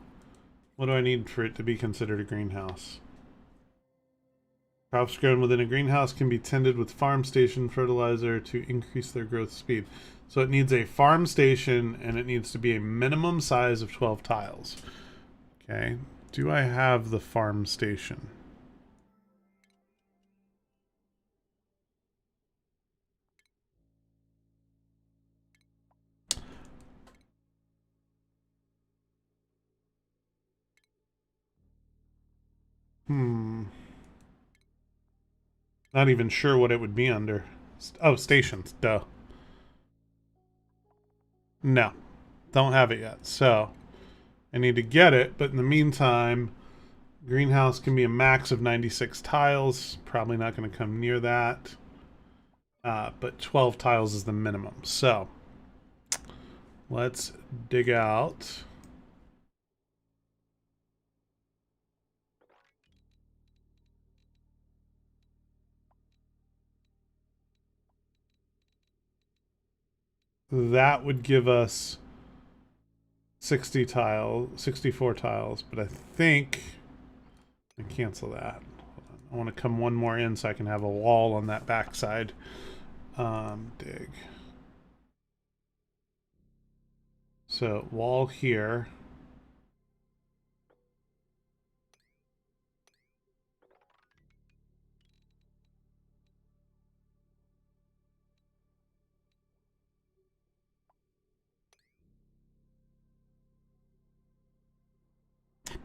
what do I need for it to be considered a greenhouse? Crops grown within a greenhouse can be tended with farm station fertilizer to increase their growth speed. So it needs a farm station, and it needs to be a minimum size of 12 tiles. Okay, do I have the farm station? Not even sure what it would be under. Oh, stations, duh. No, don't have it yet. So I need to get it, but in the meantime, greenhouse can be a max of 96 tiles. Probably not going to come near that. But 12 tiles is the minimum. So let's dig out. That would give us 64 tiles, but I think I cancel that. I want to come one more in so I can have a wall on that backside. Dig. So wall here.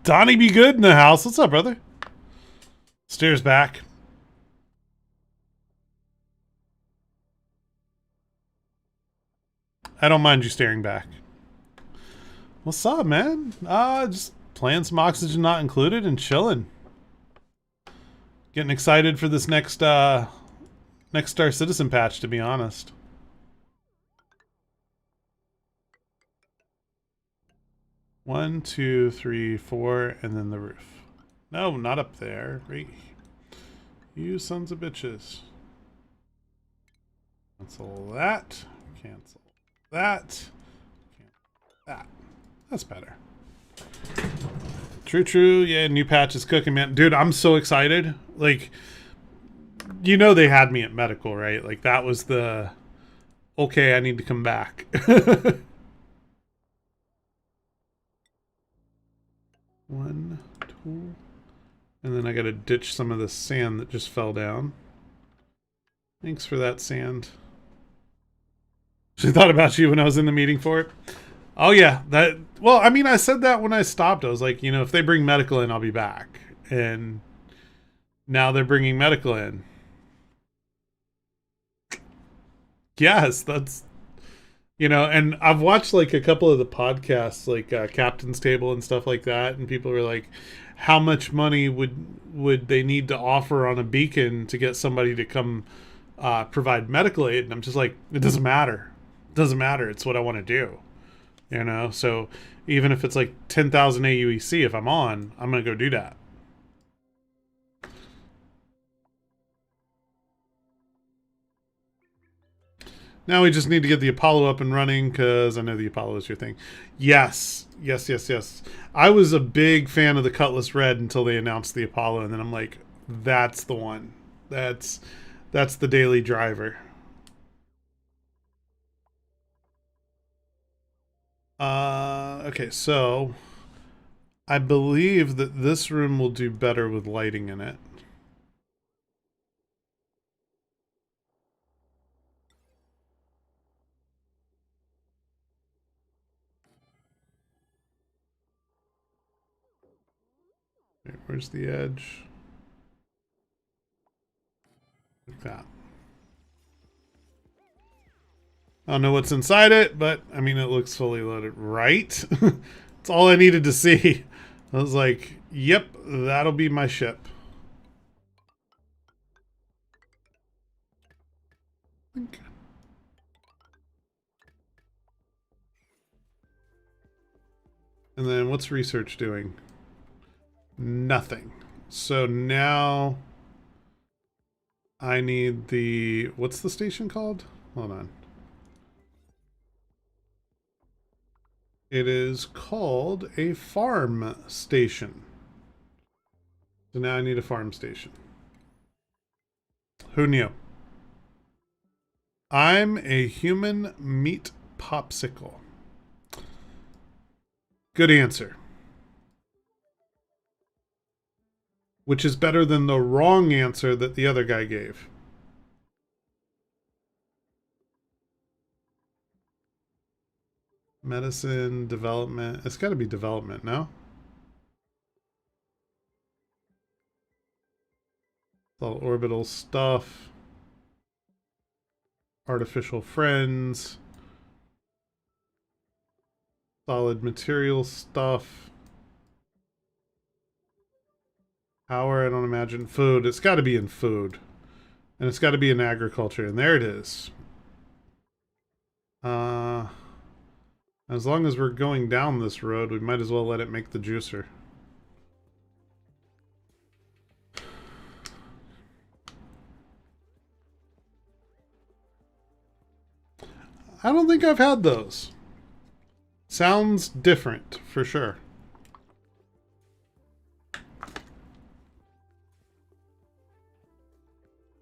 Donnie be good in the house. What's up, brother? Stairs back. I don't mind you staring back. What's up, man? Just playing some Oxygen Not Included and chilling. Getting excited for this next Star Citizen patch, to be honest. 1, 2, 3, 4, and then the roof. No, not up there. Right. You sons of bitches. Cancel that. Cancel that. Cancel that. That's better. True. Yeah, new patch is cooking, man. Dude, I'm so excited. Like, you know they had me at medical, right? Like, that was the... Okay, I need to come back. One, two... And then I gotta ditch some of the sand that just fell down. Thanks for that sand. She thought about you when I was in the meeting for it. Oh yeah, that. Well, I mean, I said that when I stopped. I was like, you know, if they bring medical in, I'll be back. And now they're bringing medical in. Yes, that's. You know, and I've watched like a couple of the podcasts, like Captain's Table and stuff like that, and people were like, "How much money would they need to offer on a beacon to get somebody to come provide medical aid?" And I'm just like, it doesn't matter. It doesn't matter. It's what I want to do. You know, so even if it's like 10,000 AUEC, if I'm on, I'm gonna go do that. Now we just need to get the Apollo up and running, because I know the Apollo is your thing. Yes. I was a big fan of the Cutlass Red until they announced the Apollo, and then I'm like, that's the one. That's the daily driver. Okay, so I believe that this room will do better with lighting in it. Okay, where's the edge? Like that. I don't know what's inside it, but I mean, it looks fully loaded, right? That's all I needed to see. I was like, yep, that'll be my ship. Okay. And then what's research doing? Nothing. So now I need the... What's the station called? Hold on. It is called a farm station. So now I need a farm station. Who knew? I'm a human meat popsicle. Good answer. Which is better than the wrong answer that the other guy gave. Medicine, development. It's got to be development, no? It's all orbital stuff. Artificial friends. Solid material stuff. Power, I don't imagine. Food. It's got to be in food. And it's got to be in agriculture. And there it is. As long as we're going down this road, we might as well let it make the juicer. I don't think I've had those. Sounds different, for sure.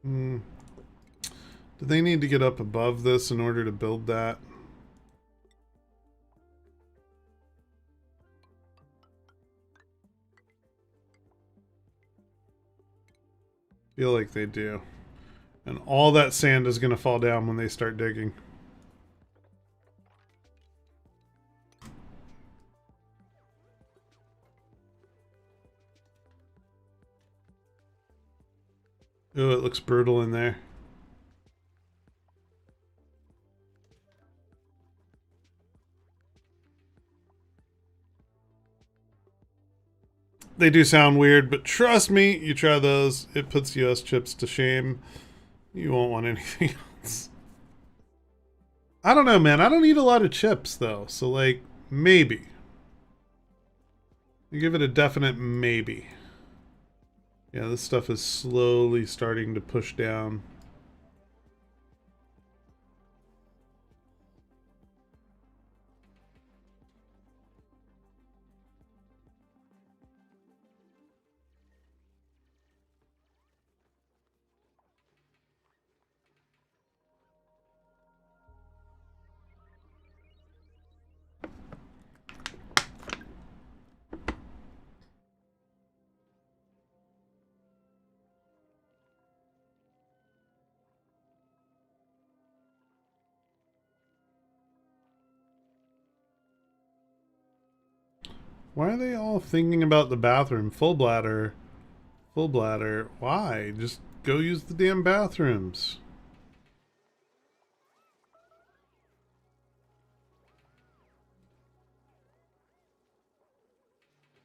Do they need to get up above this in order to build that? Feel like they do. And all that sand is going to fall down when they start digging. Oh, it looks brutal in there. They do sound weird, but trust me, you try those, it puts US chips to shame. You won't want anything else. I don't know, man. I don't eat a lot of chips, though. So, like, maybe. I give it a definite maybe. Yeah, this stuff is slowly starting to push down. Why are they all thinking about the bathroom? Full bladder. Full bladder. Why? Just go use the damn bathrooms.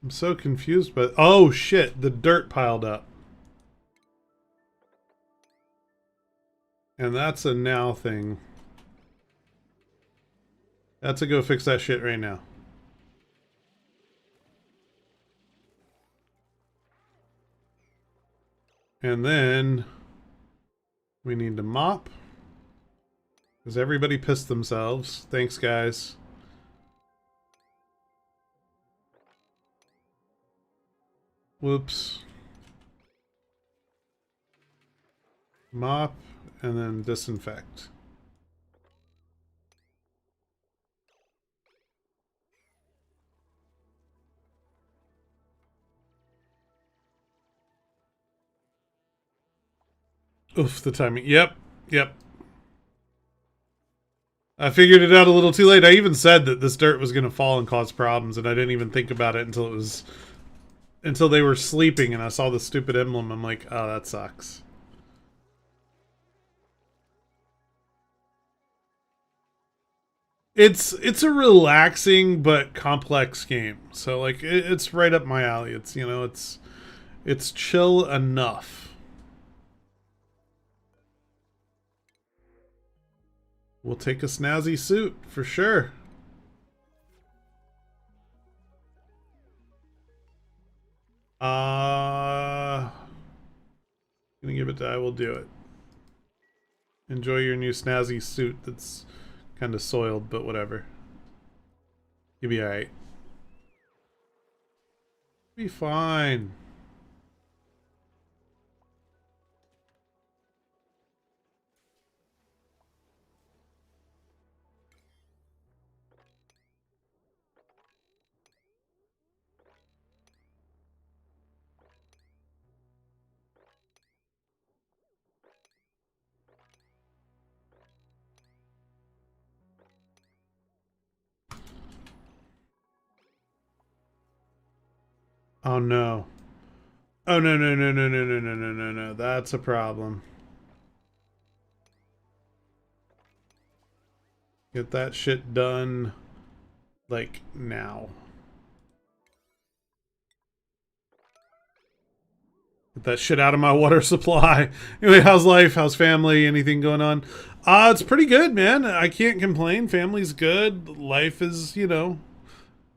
I'm so confused, but oh shit, the dirt piled up. And that's a now thing. That's a go fix that shit right now. And then we need to mop. Because everybody pissed themselves. Thanks, guys. Whoops. Mop and then disinfect. Oof, the timing. Yep, yep. I figured it out a little too late. I even said that this dirt was going to fall and cause problems, and I didn't even think about it until they were sleeping, and I saw the stupid emblem. I'm like, oh, that sucks. It's a relaxing but complex game. So like it's right up my alley. It's it's chill enough. We'll take a snazzy suit for sure. Gonna give it to I will do it. Enjoy your new snazzy suit that's kind of soiled, but whatever. You'll be alright. Be fine. Oh no. Oh no no no no no no no no no no. That's a problem. Get that shit done like now. Get that shit out of my water supply. Anyway, how's life? How's family? Anything going on? It's pretty good, man. I can't complain. Family's good. Life is,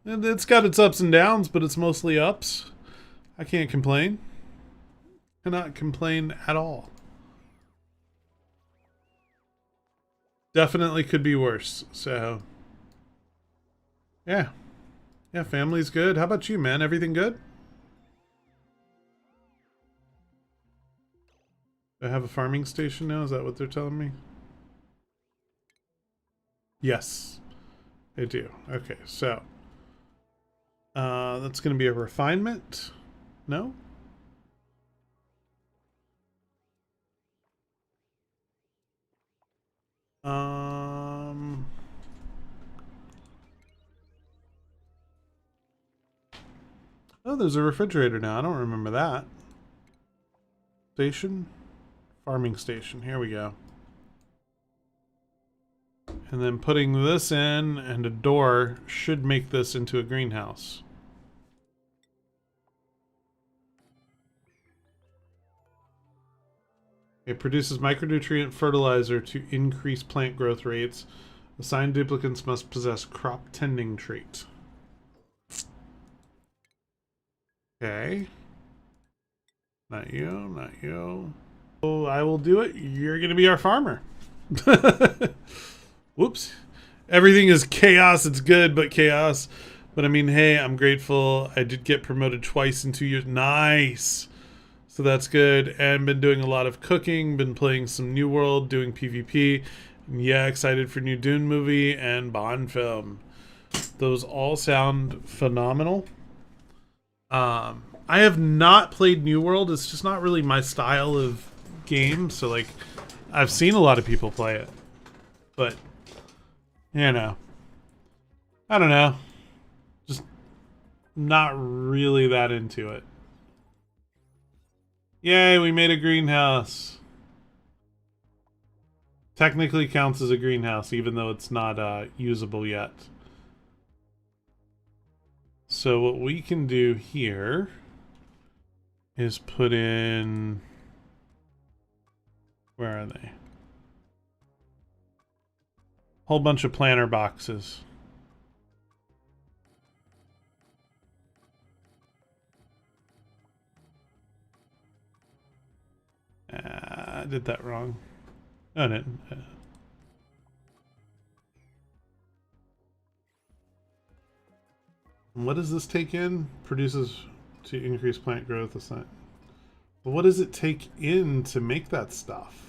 it's got its ups and downs, but it's mostly ups. I can't complain. Cannot complain at all. Definitely could be worse. So, yeah. Yeah, family's good. How about you, man? Everything good? I have a farming station now? Is that what they're telling me? Yes, they do. Okay, so. That's going to be a refinement. No? Oh, there's a refrigerator now. I don't remember that. Station? Farming station. Here we go. And then putting this in and a door should make this into a greenhouse. It produces micronutrient fertilizer to increase plant growth rates. Assigned duplicants must possess crop tending trait. Okay. Not you, not you. Oh, I will do it. You're going to be our farmer. Whoops. Everything is chaos. It's good, but chaos. But I mean, hey, I'm grateful. I did get promoted twice in 2 years. Nice. So that's good. And been doing a lot of cooking. Been playing some New World, doing PvP. And yeah, excited for new Dune movie and Bond film. Those all sound phenomenal. I have not played New World. It's just not really my style of game. So like, I've seen a lot of people play it, but you know, I don't know. Just not really that into it. Yay, we made a greenhouse. Technically counts as a greenhouse, even though it's not usable yet. So what we can do here is put in... Where are they? Whole bunch of planter boxes. I did that wrong. Oh, I didn't. What does this take in? Produces to increase plant growth. That's not. But what does it take in to make that stuff?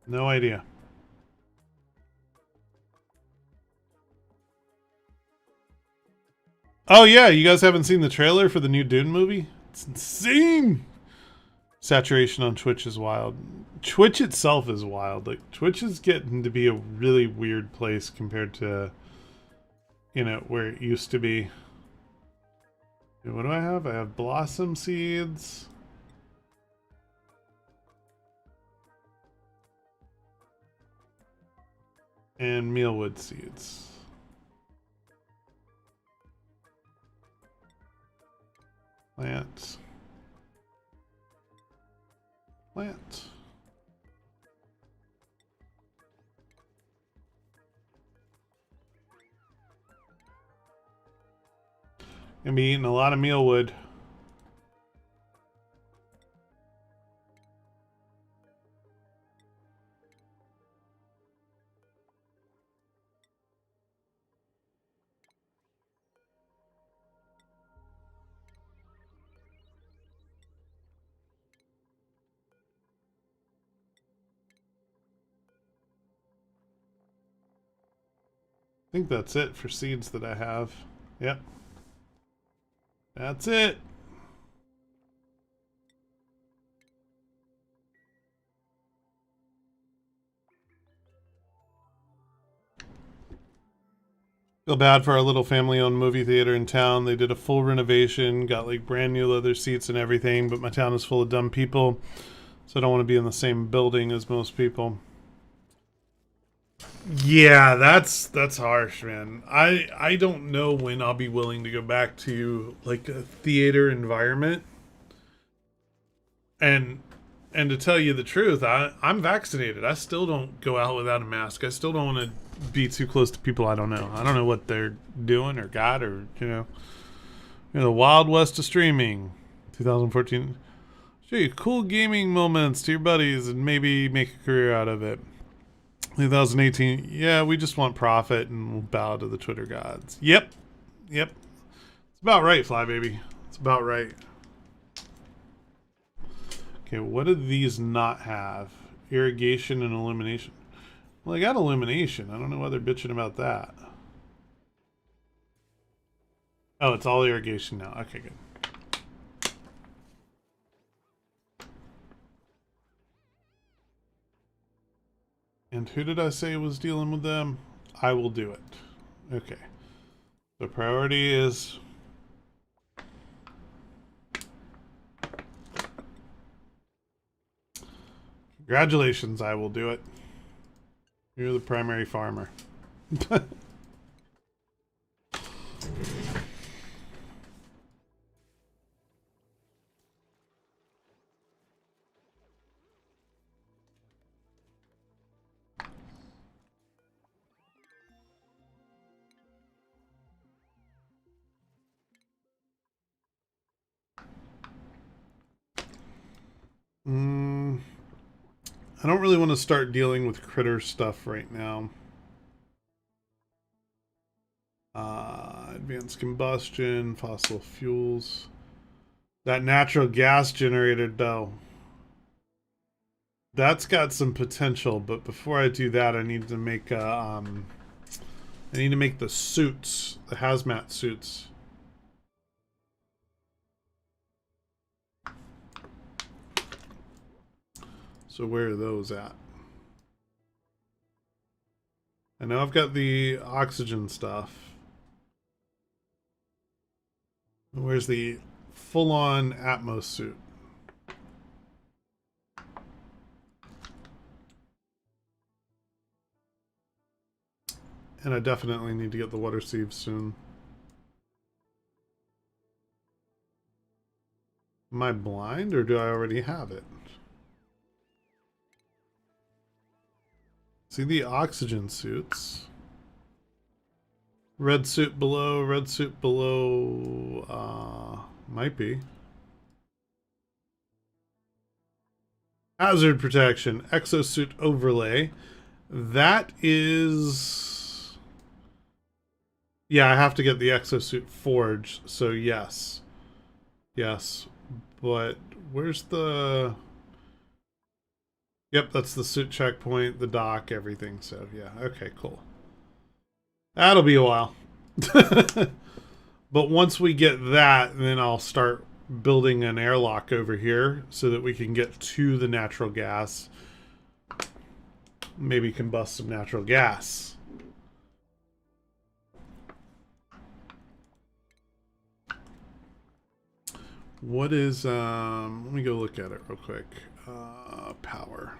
No idea. Oh yeah, you guys haven't seen the trailer for the new Dune movie? It's insane. Saturation on Twitch is wild. Twitch itself is wild. Like Twitch is getting to be a really weird place compared to, you know, where it used to be. Okay, what do I have? I have blossom seeds. And mealwood seeds. Plant. Plant. Gonna be eating a lot of mealwood. I think that's it for seeds that I have. Yep. That's it. Feel bad for our little family-owned movie theater in town. They did a full renovation, got like brand new leather seats and everything, but my town is full of dumb people, so I don't want to be in the same building as most people. Yeah, that's harsh, man. I don't know when I'll be willing to go back to like a theater environment. And to tell you the truth, I'm vaccinated. I still don't go out without a mask. I still don't want to be too close to people I don't know. I don't know what they're doing or got or the Wild West of streaming, 2014. Show you cool gaming moments to your buddies and maybe make a career out of it. 2018, yeah, we just want profit and we'll bow to the Twitter gods. Yep. It's about right, Flybaby. It's about right. Okay, what do these not have? Irrigation and illumination. Well, I got illumination. I don't know why they're bitching about that. Oh, it's all irrigation now. Okay, good. And who did I say was dealing with them? I will do it. Okay. The priority is... Congratulations, I will do it. You're the primary farmer. I don't really want to start dealing with critter stuff right now. Advanced combustion, fossil fuels. That natural gas generator, though. That's got some potential, but before I do that, I need to make I need to make the suits, the hazmat suits. So where are those at? I know I've got the oxygen stuff. Where's the full-on Atmos suit? And I definitely need to get the water sieves soon. Am I blind, or do I already have it? See the oxygen suits. Red suit below, might be. Hazard protection, exosuit overlay. That is... Yeah, I have to get the exosuit forged, so yes. Yes, but where's the... Yep, that's the suit checkpoint, the dock, everything, so yeah, okay, cool. That'll be a while. But once we get that, then I'll start building an airlock over here so that we can get to the natural gas. Maybe combust some natural gas. What is, let me go look at it real quick. Power.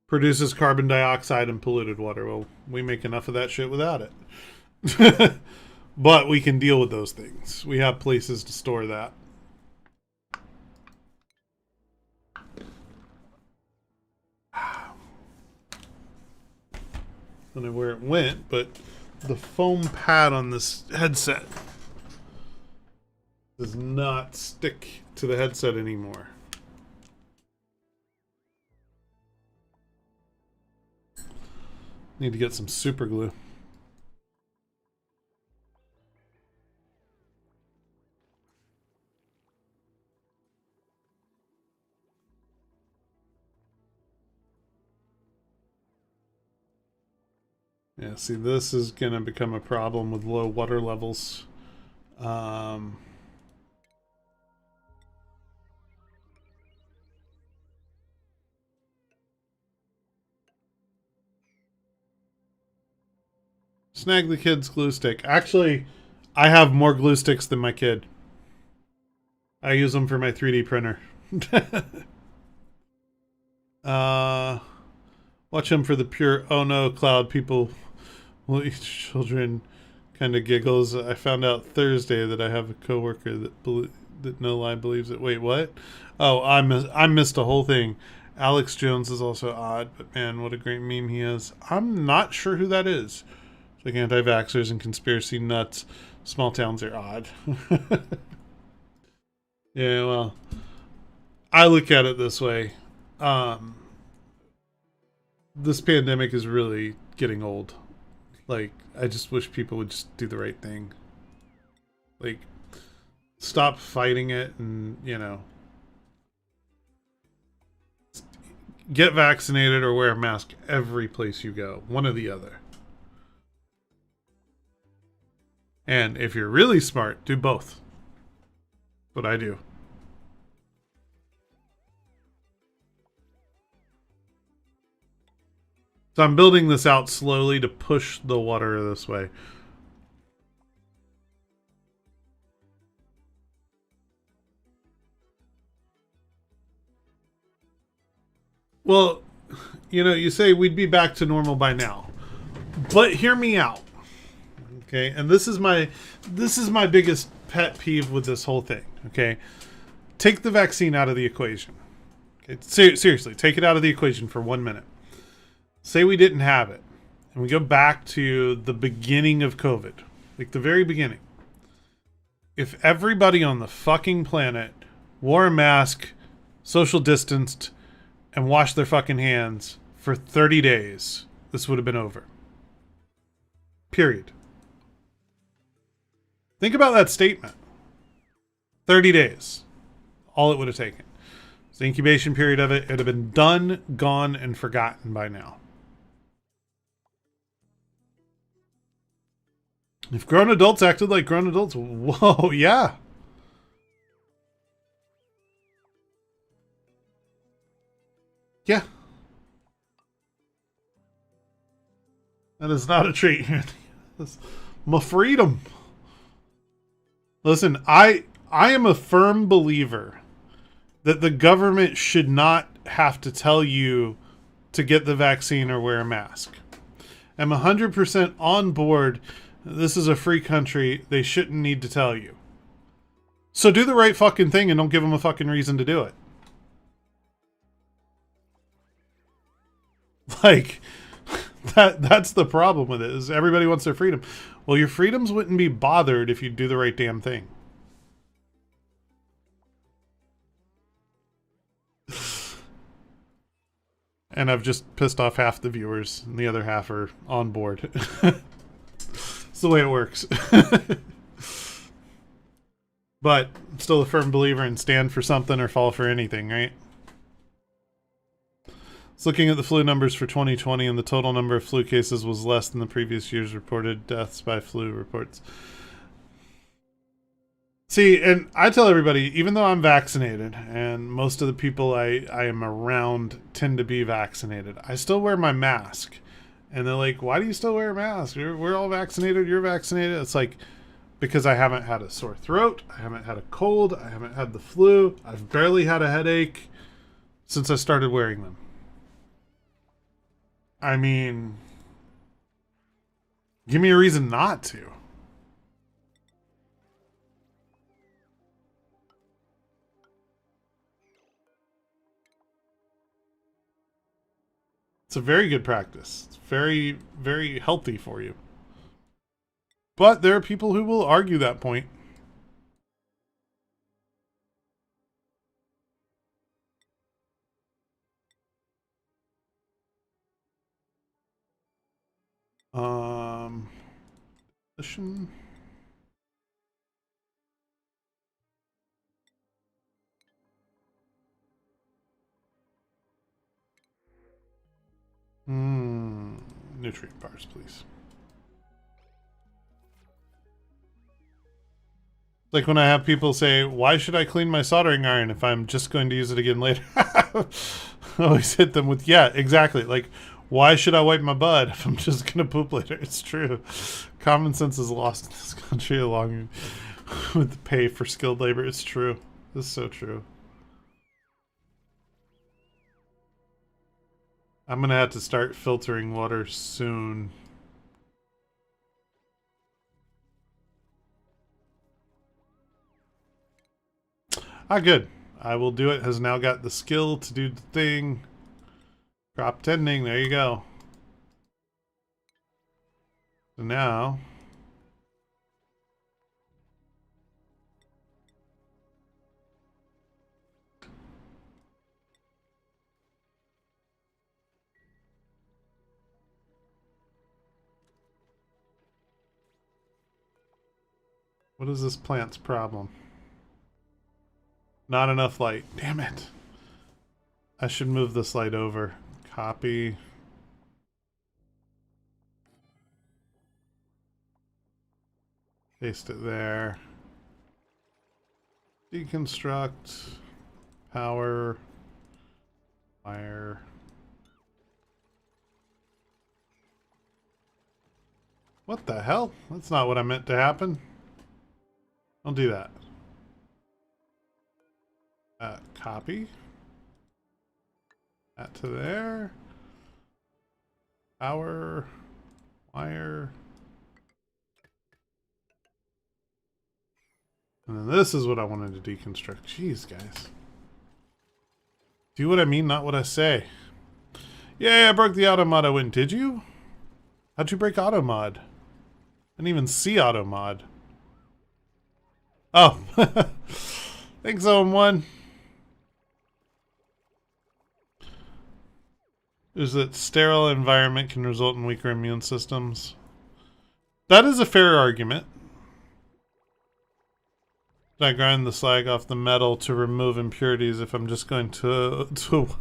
Produces carbon dioxide and polluted water. Well, we make enough of that shit without it. But we can deal with those things. We have places to store that. I don't know where it went, but the foam pad on this headset does not stick to the headset anymore. Need to get some super glue. Yeah, see, this is going to become a problem with low water levels. Snag the kid's glue stick. Actually, I have more glue sticks than my kid. I use them for my 3D printer. Watch him for the pure, oh no, Cloud, people will eat children kind of giggles. I found out Thursday that I have a coworker that no lie believes it. Wait, what? Oh, I missed a whole thing. Alex Jones is also odd, but man, what a great meme he is. I'm not sure who that is. It's like anti-vaxxers and conspiracy nuts. Small towns are odd. Yeah, well, I look at it this way. This pandemic is really getting old. Like, I just wish people would just do the right thing. Like, stop fighting it and, you know, get vaccinated or wear a mask every place you go. One or the other. And if you're really smart, do both. That's what I do. So I'm building this out slowly to push the water this way. Well, you know, you say we'd be back to normal by now. But hear me out. Okay? And this is my biggest pet peeve with this whole thing, okay? Take the vaccine out of the equation. Okay? Seriously, take it out of the equation for 1 minute. Say we didn't have it, and we go back to the beginning of COVID, like the very beginning, if everybody on the fucking planet wore a mask, social distanced, and washed their fucking hands for 30 days, this would have been over. Period. Think about that statement. 30 days. All it would have taken. The incubation period of it, it'd have been done, gone, and forgotten by now. If grown adults acted like grown adults, whoa, yeah. Yeah. That is not a treat. That's my freedom. Listen, I am a firm believer that the government should not have to tell you to get the vaccine or wear a mask. I'm 100% on board. This is a free country. They shouldn't need to tell you. So do the right fucking thing and don't give them a fucking reason to do it. Like, that's the problem with it, is everybody wants their freedom. Well, your freedoms wouldn't be bothered if you do the right damn thing. And I've just pissed off half the viewers, and the other half are on board. It's the way it works. But I'm still a firm believer in stand for something or fall for anything, right? It's looking at the flu numbers for 2020, and the total number of flu cases was less than the previous year's reported deaths by flu reports. See, and I tell everybody, even though I'm vaccinated, and most of the people I am around tend to be vaccinated, I still wear my mask. And they're like, why do you still wear a mask? We're all vaccinated, you're vaccinated. It's like, because I haven't had a sore throat, I haven't had a cold, I haven't had the flu, I've barely had a headache since I started wearing them. I mean, give me a reason not to. It's a very good practice. It's very, very healthy for you. But there are people who will argue that point. Listen. Nutrient bars, please. Like when I have people say, why should I clean my soldering iron if I'm just going to use it again later? I always hit them with, yeah, exactly. Like, why should I wipe my butt if I'm just going to poop later? It's true. Common sense is lost in this country along with the pay for skilled labor. It's true. This is so true. I'm going to have to start filtering water soon. Ah, good. I will do it. Has now got the skill to do the thing. Crop tending. There you go. So now... what is this plant's problem? Not enough light. Damn it. I should move this light over. Copy. Paste it there. Deconstruct. Power. Wire. What the hell? That's not what I meant to happen. Don't do that. Copy. That to there. Power. Wire. And then this is what I wanted to deconstruct. Jeez, guys. Do what I mean, not what I say. Yeah, I broke the auto mod I win. Did you? How'd you break auto mod? didn't even see auto mod. Oh. Thanks, Zone 1. Is that sterile environment can result in weaker immune systems? That is a fair argument. I grind the slag off the metal to remove impurities if I'm just going to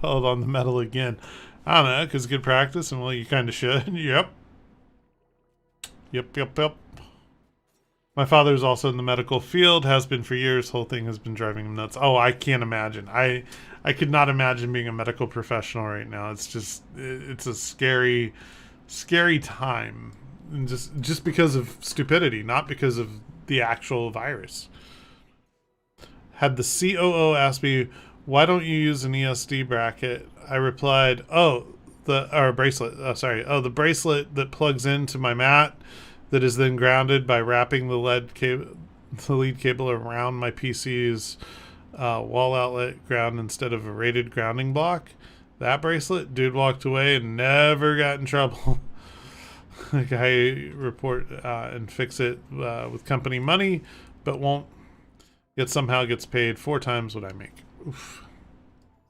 weld on the metal again. I don't know, because good practice, and well, you kind of should. Yep. Yep. My father is also in the medical field, has been for years. Whole thing has been driving him nuts. Oh, I can't imagine. I could not imagine being a medical professional right now. It's just, it's a scary time. And just because of stupidity, not because of the actual virus. Had the COO asked me, why don't you use an ESD bracket? I replied, bracelet. The bracelet that plugs into my mat that is then grounded by wrapping the lead cable around my PC's wall outlet ground instead of a rated grounding block. That bracelet, dude walked away and never got in trouble. The guy report and fix it with company money, but won't. Yet somehow gets paid 4 times what I make. Oof.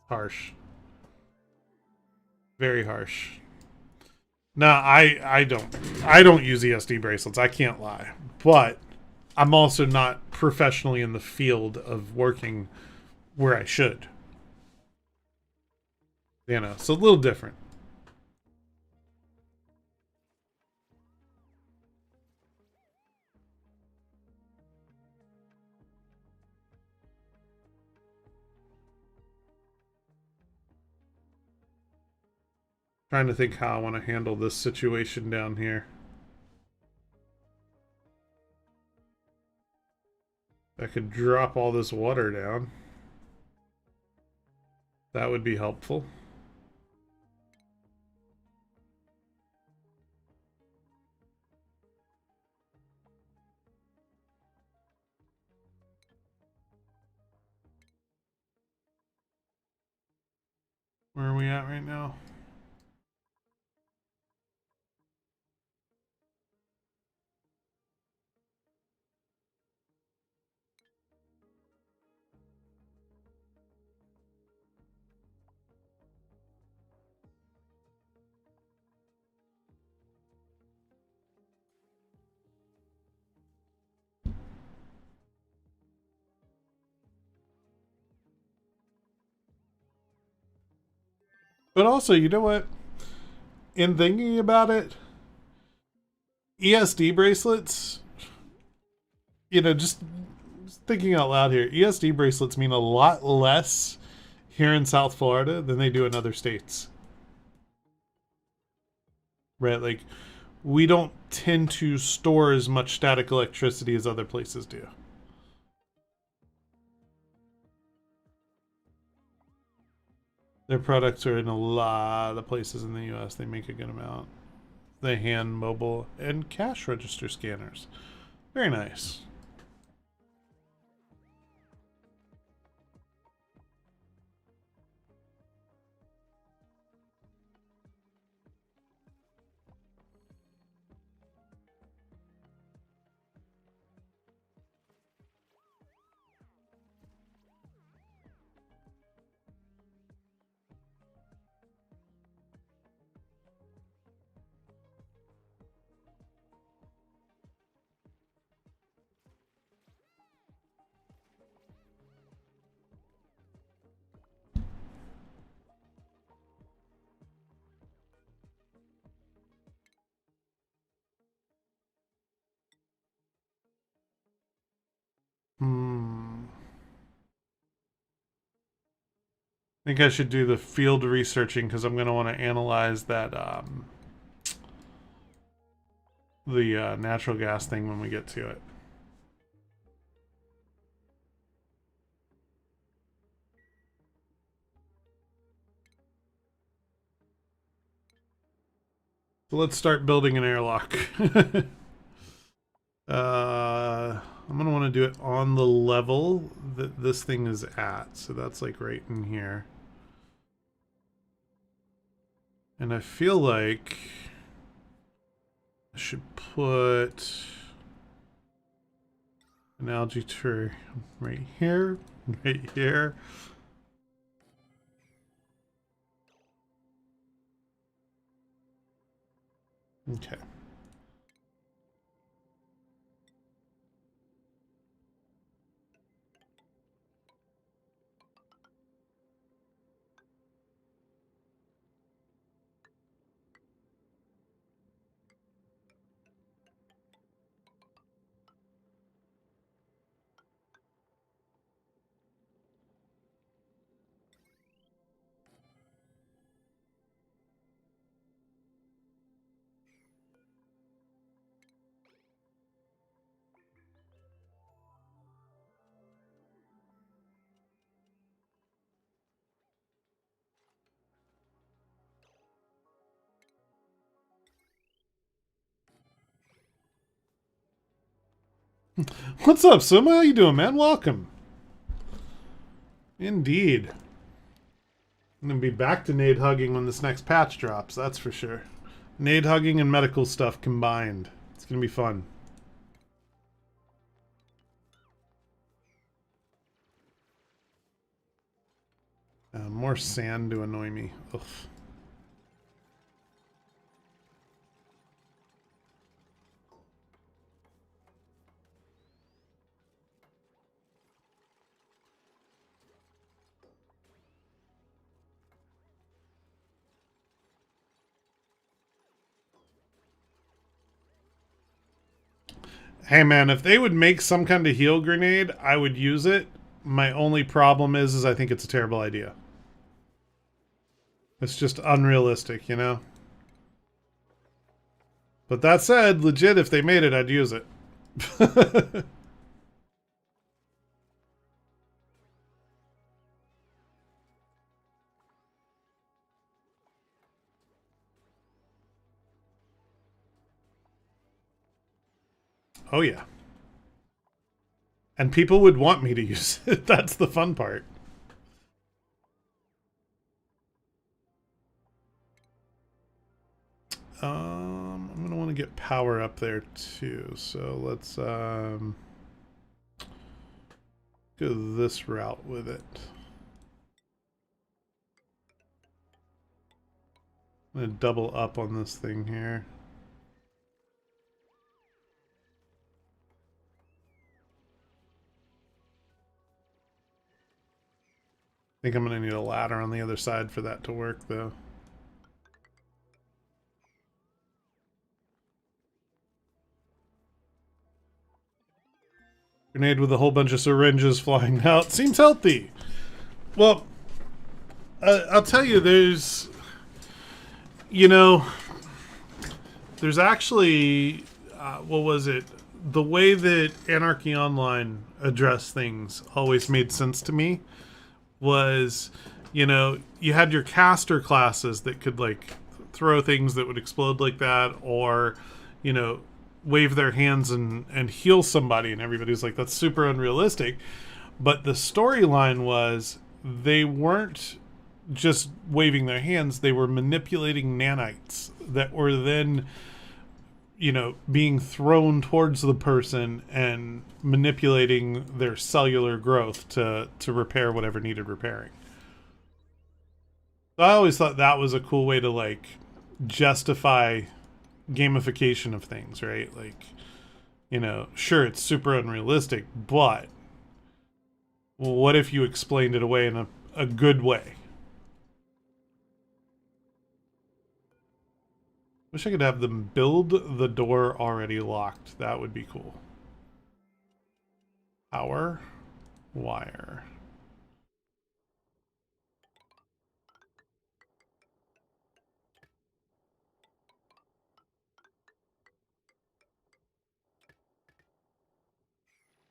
Harsh. Very harsh. No, I don't use ESD bracelets. I can't lie. But I'm also not professionally in the field of working where I should. You know, so a little different. Trying to think how I want to handle this situation down here. I could drop all this water down. That would be helpful. Where are we at right now? But also, you know what? In thinking about it, ESD bracelets, you know, just thinking out loud here, ESD bracelets mean a lot less here in South Florida than they do in other states. Right? Like, we don't tend to store as much static electricity as other places do. Their products are in a lot of places in the US. They make a good amount. They hand mobile and cash register scanners. Very nice. I think I should do the field researching because I'm going to want to analyze that the natural gas thing when we get to it. So let's start building an airlock. I'm going to want to do it on the level that this thing is at. So that's like right in here. And I feel like I should put an algae tree right here, right here. Okay. What's up, Suma? How you doing, man? Welcome. Indeed. I'm gonna be back to nade hugging when this next patch drops, that's for sure. Nade hugging and medical stuff combined. It's gonna be fun. More sand to annoy me. Ugh. Hey man, if they would make some kind of heal grenade, I would use it. My only problem is I think it's a terrible idea. It's just unrealistic, you know? But that said, legit, if they made it, I'd use it. Oh yeah. And people would want me to use it. That's the fun part. I'm gonna want to get power up there too. So let's go this route with it. I'm gonna double up on this thing here. I think I'm gonna need a ladder on the other side for that to work though. Grenade with a whole bunch of syringes flying out. Seems healthy. Well, I'll tell you, there's... You know... There's actually... what was it? The way that Anarchy Online addressed things always made sense to me. Was, you know, you had your caster classes that could, like, throw things that would explode like that, or, you know... wave their hands and heal somebody, and everybody's like, that's super unrealistic. But the storyline was they weren't just waving their hands, they were manipulating nanites that were then, you know, being thrown towards the person and manipulating their cellular growth to repair whatever needed repairing. So I always thought that was a cool way to, like, justify gamification of things, right? Like, you know, sure, it's super unrealistic, but what if you explained it away in a good way? Wish I could have them build the door already locked. That would be cool. Power wire.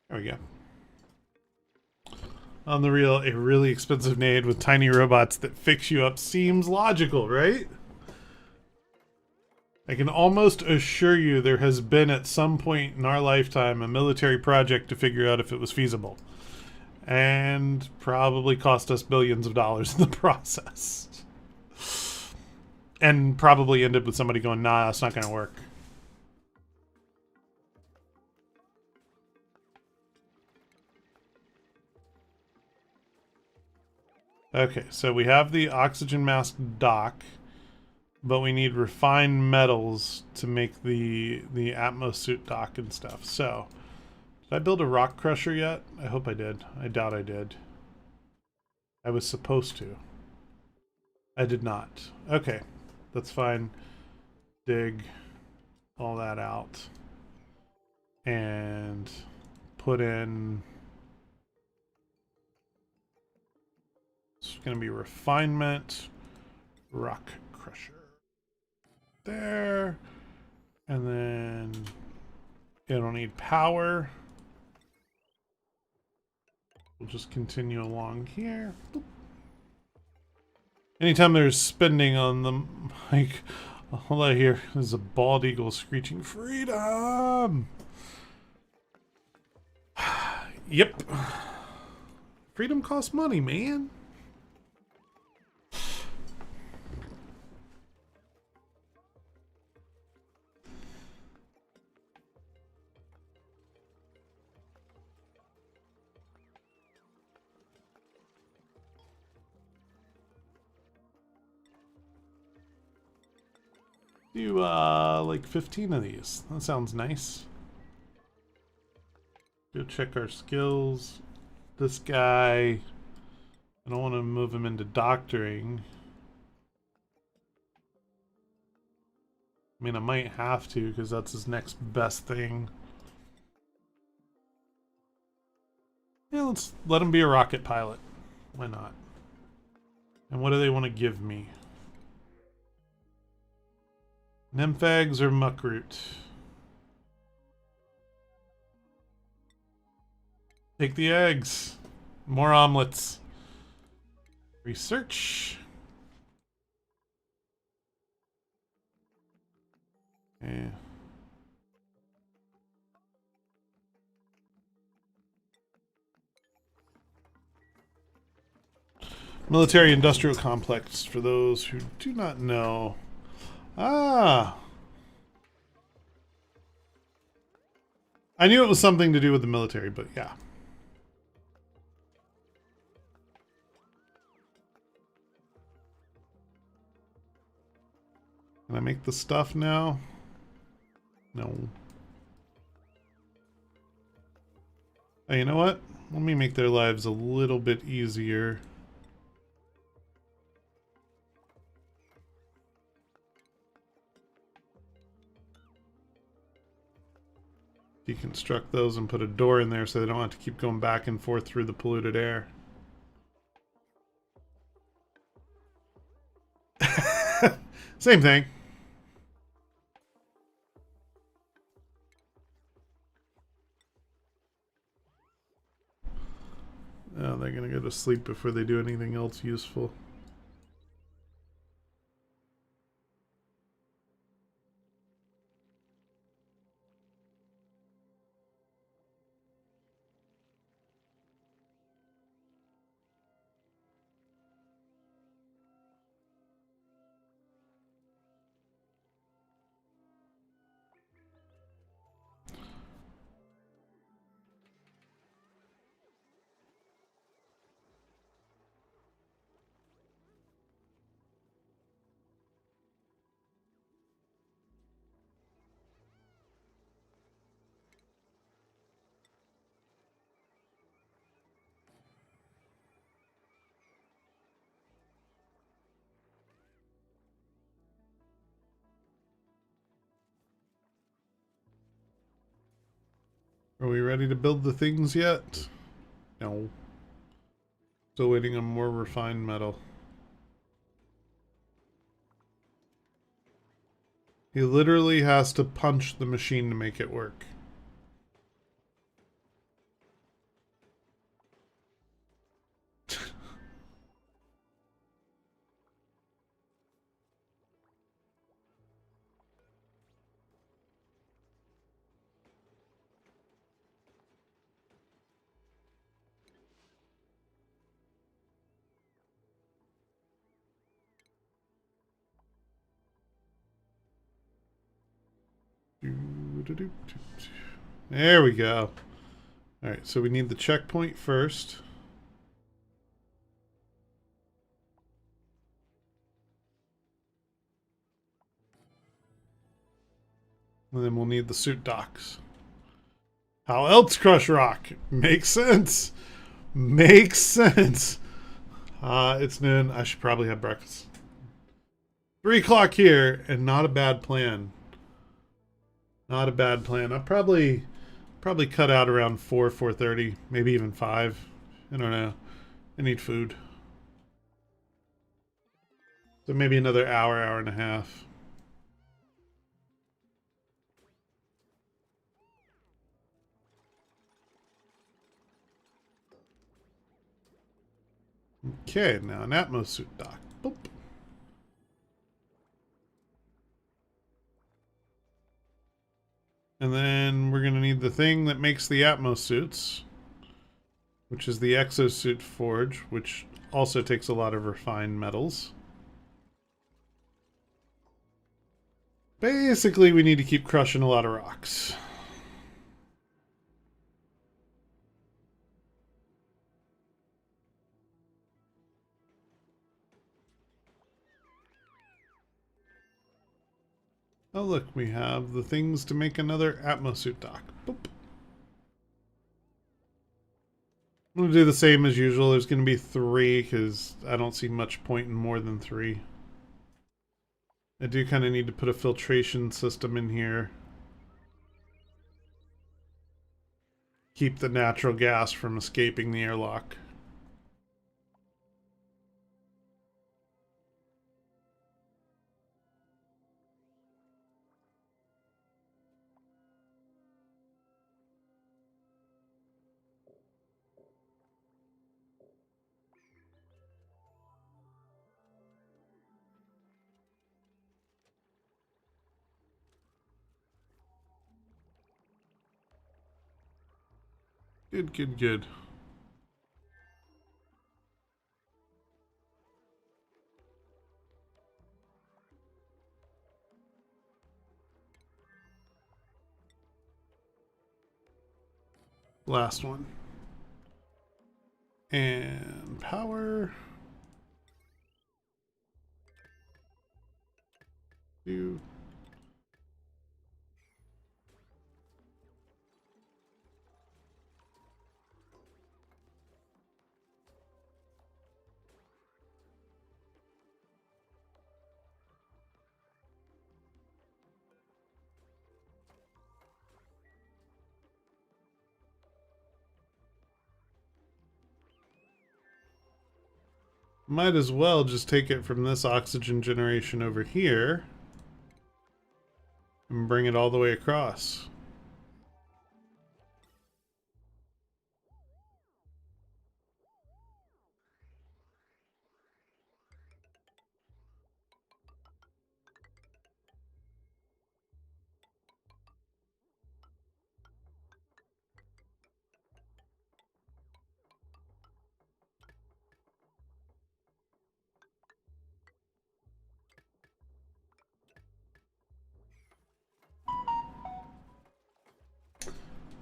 There we go. On the real, a really expensive nade with tiny robots that fix you up seems logical, right? I can almost assure you there has been at some point in our lifetime a military project to figure out if it was feasible. And probably cost us billions of dollars in the process. And probably ended with somebody going, nah, that's not going to work. Okay, so we have the oxygen mask dock, but we need refined metals to make the Atmos suit dock and stuff. So, did I build a rock crusher yet? I hope I did. I doubt I did. I was supposed to. I did not. Okay, that's fine. Dig all that out and put in. It's going to be refinement, rock crusher. There. And then it'll need power. We'll just continue along here. Boop. Anytime there's spending on the mic, all I hear is a bald eagle screeching, "Freedom!" Yep. Freedom costs money, man. Do like 15 of these. That sounds nice. Go check our skills. This guy, I don't want to move him into doctoring. I mean, I might have to because that's his next best thing. Yeah, let's let him be a rocket pilot. Why not? And what do they want to give me? Nymphags or muckroot? Take the eggs. More omelets. Research. Yeah. Military industrial complex, for those who do not know. Ah. I knew it was something to do with the military, but yeah. Can I make the stuff now? No. Oh, you know what? Let me make their lives a little bit easier. Deconstruct those and put a door in there so they don't have to keep going back and forth through the polluted air. Same thing. Oh, they're gonna go to sleep before they do anything else useful. Are we ready to build the things yet? No. Still waiting on more refined metal. He literally has to punch the machine to make it work. There we go. Alright, so we need the checkpoint first. And then we'll need the suit docks. How else crush rock? Makes sense. Makes sense. It's noon. I should probably have breakfast. 3 o'clock here, and not a bad plan. Not a bad plan. I'll probably cut out around 4:30, maybe even 5. I don't know. I need food. So maybe another hour, hour and a half. Okay, now an Atmos suit dock. Boop. And then we're going to need the thing that makes the Atmos suits, which is the Exosuit Forge, which also takes a lot of refined metals. Basically, we need to keep crushing a lot of rocks. Oh look, we have the things to make another Atmosuit dock. Boop. I'm going to do the same as usual. There's going to be 3 because I don't see much point in more than 3. I do kind of need to put a filtration system in here. Keep the natural gas from escaping the airlock. Good, good, good. Last one. And power. 2. Might as well just take it from this oxygen generation over here and bring it all the way across.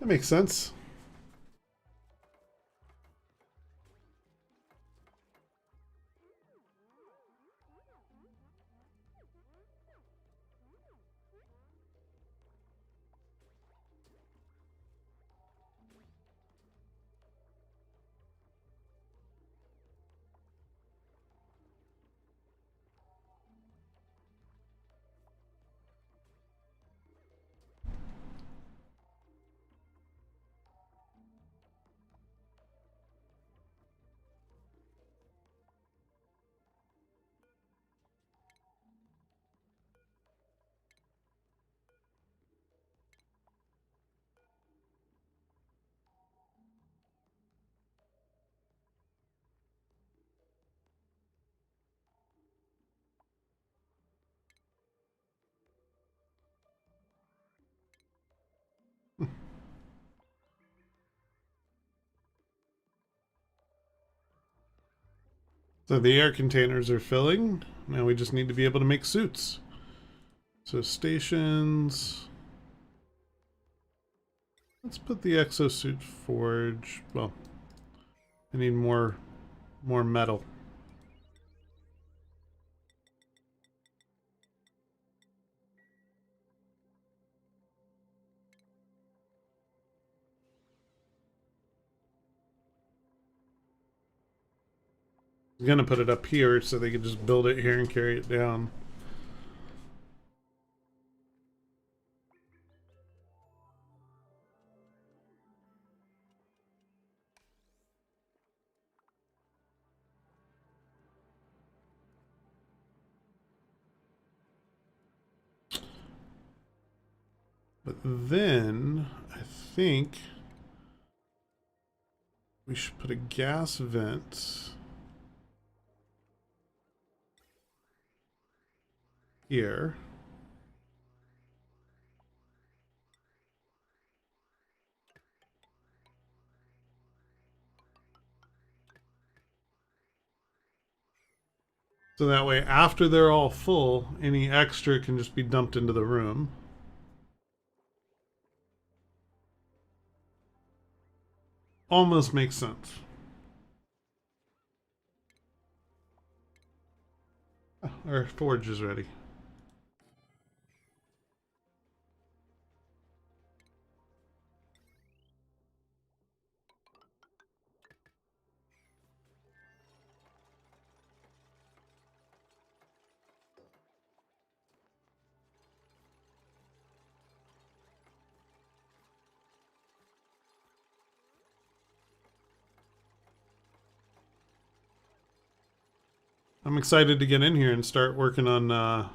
That makes sense. So the air containers are filling. Now we just need to be able to make suits. So stations. Let's put the Exosuit Forge. Well, I need more metal. I'm gonna put it up here so they could just build it here and carry it down. But then I think we should put a gas vent here. So that way, after they're all full, any extra can just be dumped into the room. Almost makes sense. Our forge is ready. I'm excited to get in here and start working on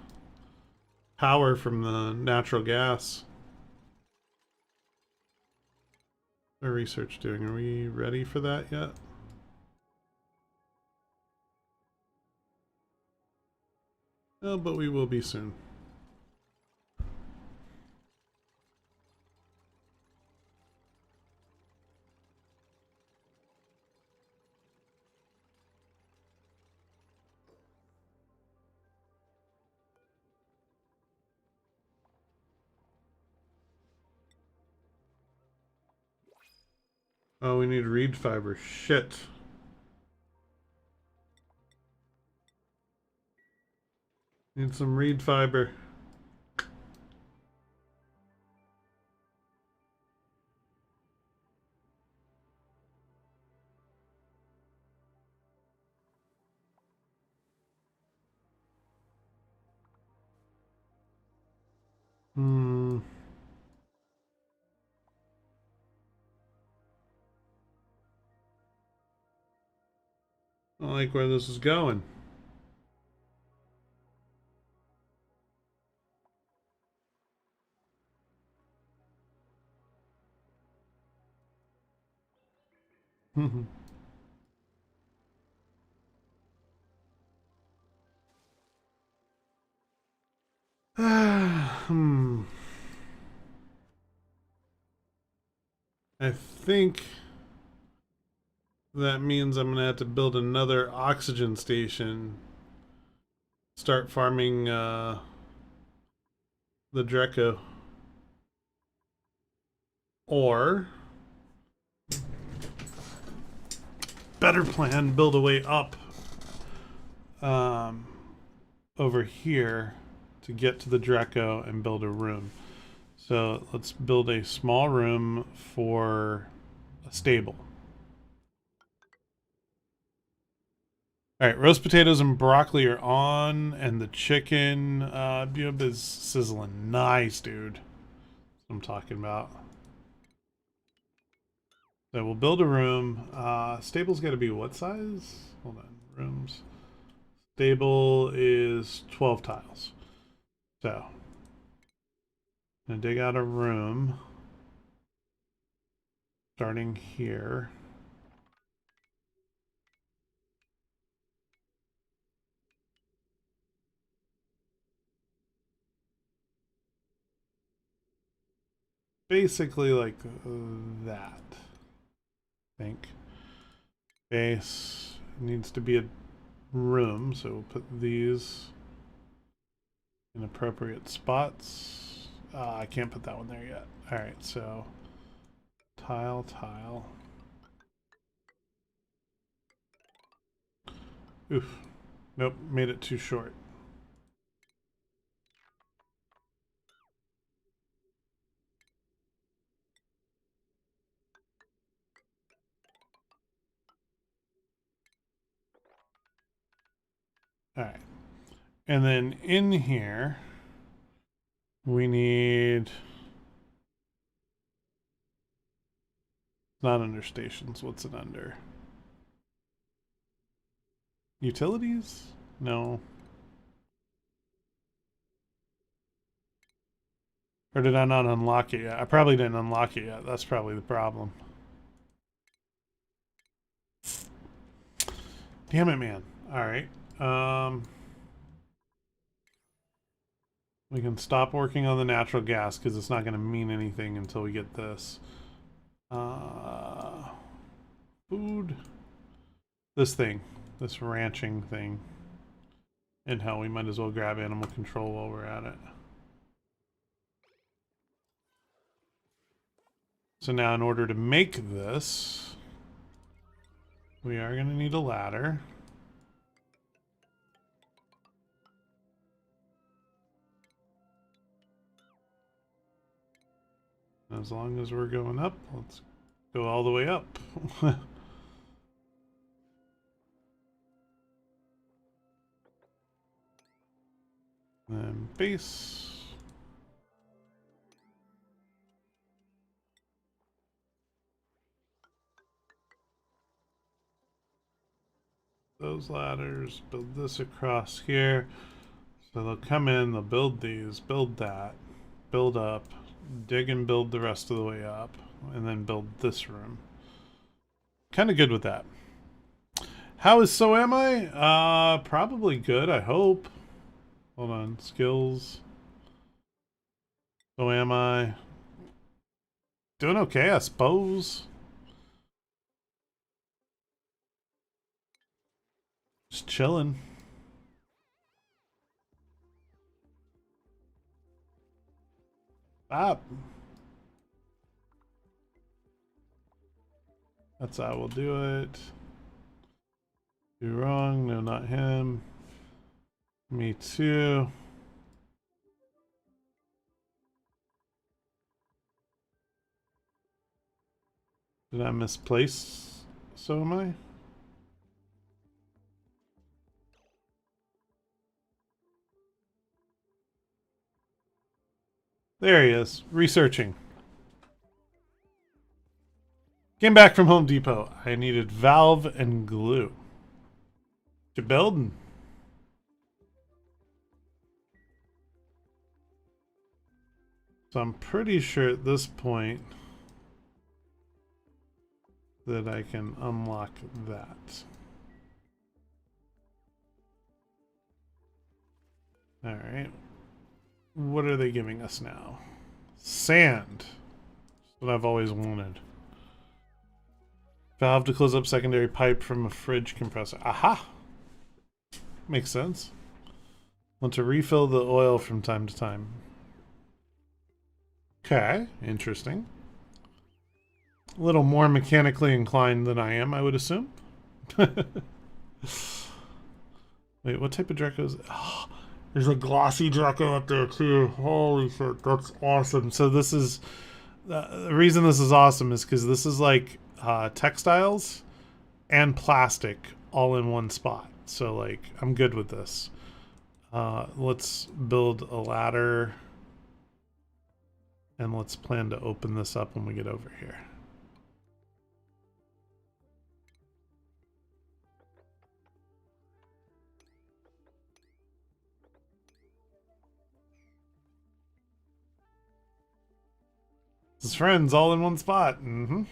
power from the natural gas. What are research doing? Are we ready for that yet? Oh, but we will be soon. Oh, we need reed fiber. Shit. Need some reed fiber. Hmm. I don't like where this is going. Hmm. I think that means I'm gonna have to build another oxygen station. Start farming the Dreco. Or better plan, build a way up um, over here to get to the Dreco and build a room. So let's build a small room for a stable. All right, roast potatoes and broccoli are on, and the chicken is sizzling. Nice, dude. That's what I'm talking about. So we'll build a room. Stable's got to be what size? Hold on, rooms. Stable is 12 tiles. So, I'm gonna dig out a room. Starting here. Basically like that. I think. Base needs to be a room, so we'll put these in appropriate spots. I can't put that one there yet. Alright, so tile, tile. Oof. Nope, made it too short. All right. And then in here, we need... Not under stations. What's it under? Utilities? No. Or did I not unlock it yet? I probably didn't unlock it yet. That's probably the problem. Damn it, man. Alright. We can stop working on the natural gas because it's not going to mean anything until we get this. Food. This thing. This ranching thing. And hell, we might as well grab animal control while we're at it. So now in order to make this, we are going to need a ladder. As long as we're going up, let's go all the way up. Then base. Those ladders, build this across here. So they'll come in, they'll build these, build that, build up, dig and build the rest of the way up, and then build this room. Kind of good with that. How is So Am I? Probably good, I hope. Hold on, skills. So Am I? Doing okay, I suppose. Just chilling. Bop. That's how we'll do it. Do wrong. No, not him. Me too. Did I misplace? So am I? There he is, researching. Came back from Home Depot. I needed valve and glue. You building? So I'm pretty sure at this point that I can unlock that. All right. What are they giving us now? Sand. That's what I've always wanted. Valve to close up secondary pipe from a fridge compressor. Aha! Makes sense. Want to refill the oil from time to time. Okay, interesting. A little more mechanically inclined than I am, I would assume. Wait, what type of Draco is it? Oh, there's a glossy Draco up there too. Holy shit, that's awesome. So this is... the reason this is awesome is because this is like textiles and plastic all in one spot. So like, I'm good with this. Let's build a ladder. And let's plan to open this up when we get over here. His friends all in one spot. Mm-hmm.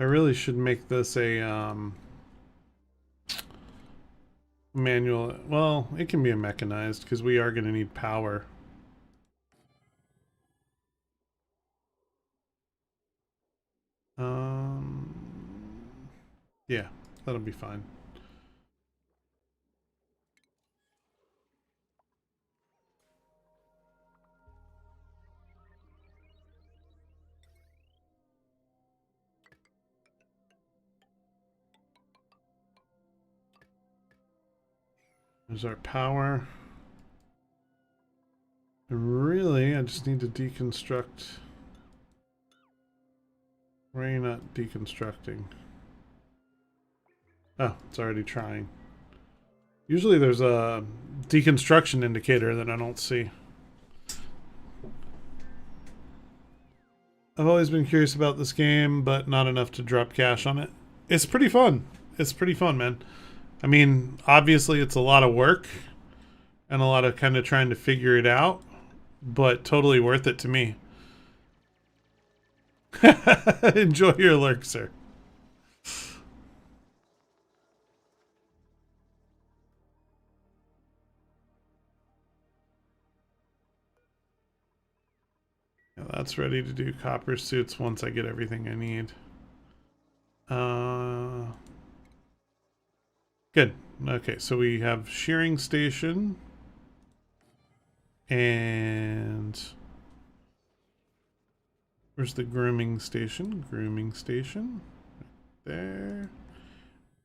I really should make this a manual. Well, it can be a mechanized because we are going to need power. Yeah, that'll be fine. There's our power. Really, I just need to deconstruct. Why are you not deconstructing? Oh, it's already trying. Usually there's a deconstruction indicator that I don't see. I've always been curious about this game, but not enough to drop cash on it. It's pretty fun. It's pretty fun, man. I mean, obviously it's a lot of work and a lot of kind of trying to figure it out, but totally worth it to me. Enjoy your lurk, sir. Yeah, that's ready to do copper suits once I get everything I need. Good. Okay, so we have shearing station and where's the grooming station? Grooming station. Right there.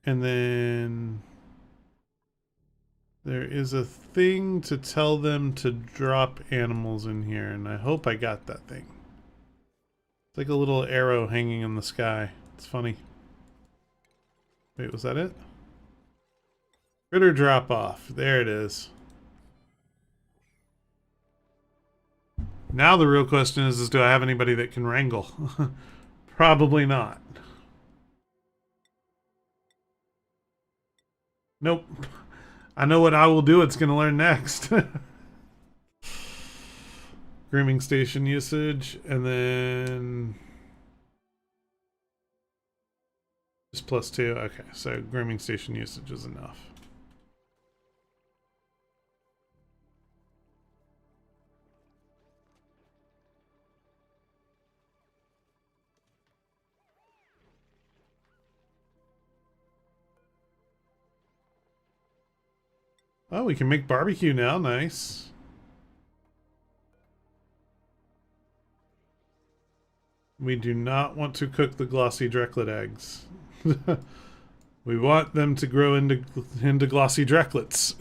And then there is a thing to tell them to drop animals in here, and I hope I got that thing. It's like a little arrow hanging in the sky. It's funny. Wait, was that it? Critter drop off. There it is. Now the real question is do I have anybody that can wrangle? Probably not. Nope. I know what I will do. It's going to learn next. Grooming station usage, and then just +2. Okay, so grooming station usage is enough. Oh, we can make barbecue now. Nice. We do not want to cook the glossy Drecklet eggs. We want them to grow into glossy Drecklets.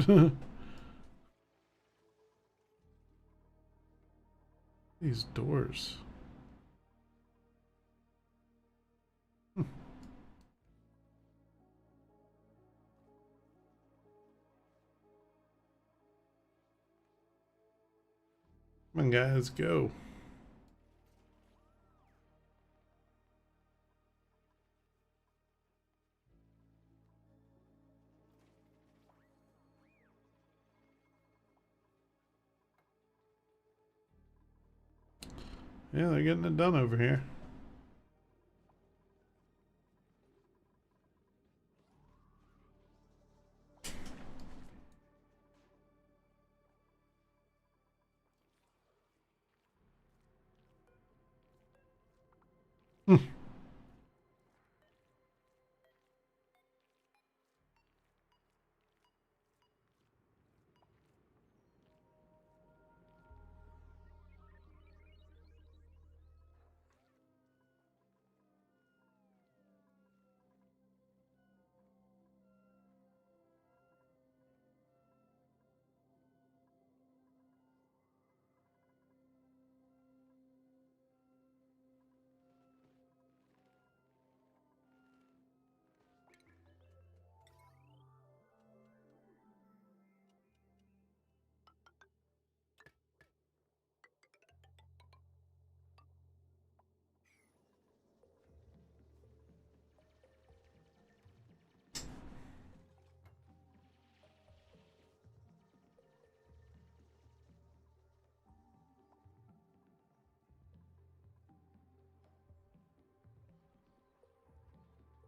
These doors. Come on, guys, go. Yeah, they're getting it done over here.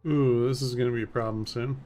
Ooh, this is going to be a problem soon.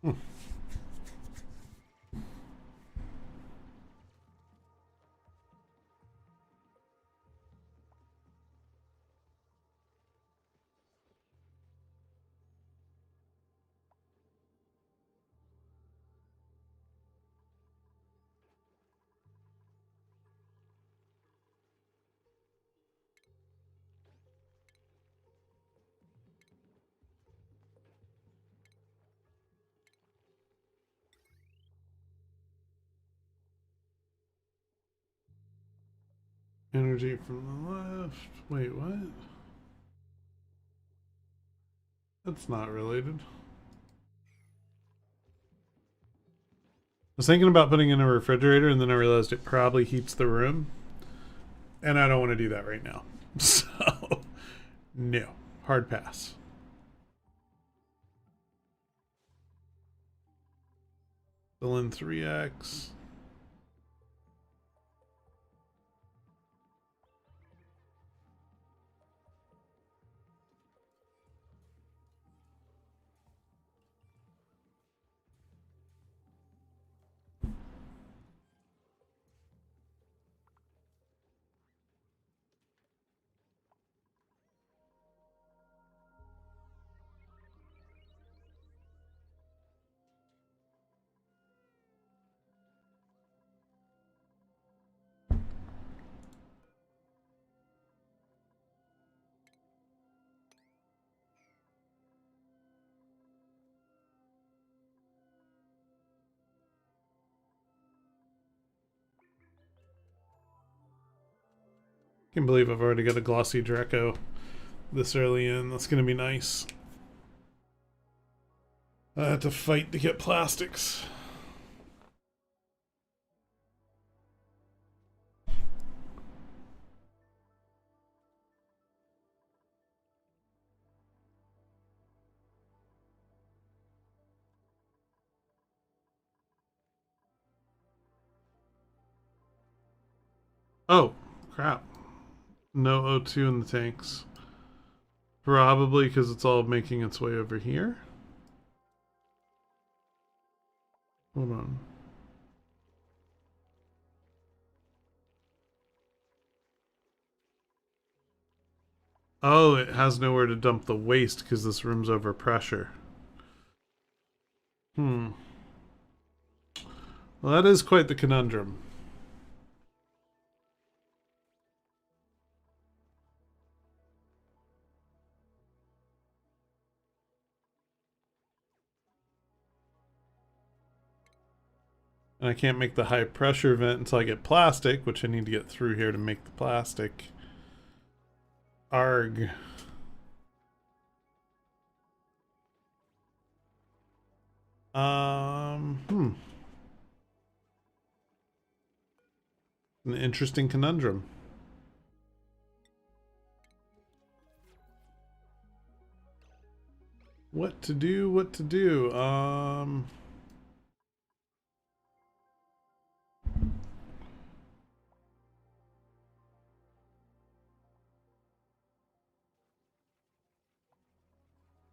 Hmm. Energy from the left. Wait, what? That's not related. I was thinking about putting in a refrigerator and then I realized it probably heats the room. And I don't want to do that right now. So, no. Hard pass. Fill in 3x. Can't believe I've already got a glossy Draco this early in. That's going to be nice. I have to fight to get plastics. Oh, crap. No O2 in the tanks. Probably because it's all making its way over here. Hold on. Oh, it has nowhere to dump the waste because this room's over pressure. Hmm. Well, that is quite the conundrum. And I can't make the high pressure vent until I get plastic, which I need to get through here to make the plastic. Arg. Hmm. An interesting conundrum. What to do, what to do?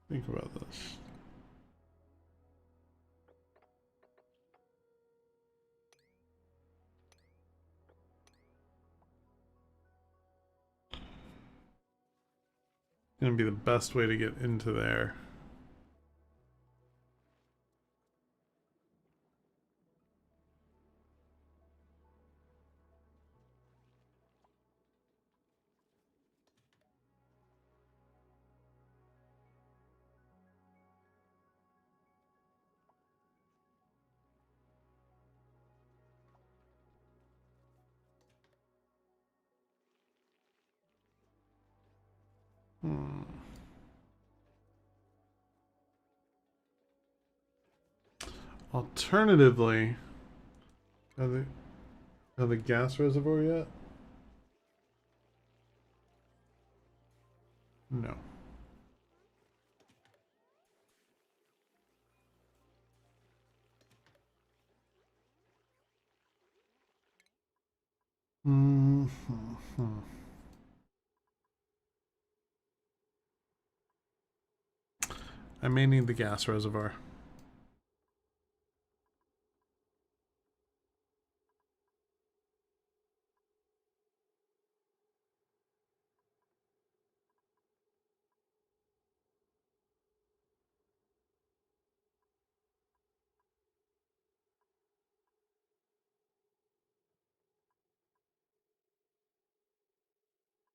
Think about this. Gonna be the best way to get into there. Hmm. Alternatively, have the gas reservoir yet? No. Mm-hmm. I may need the gas reservoir.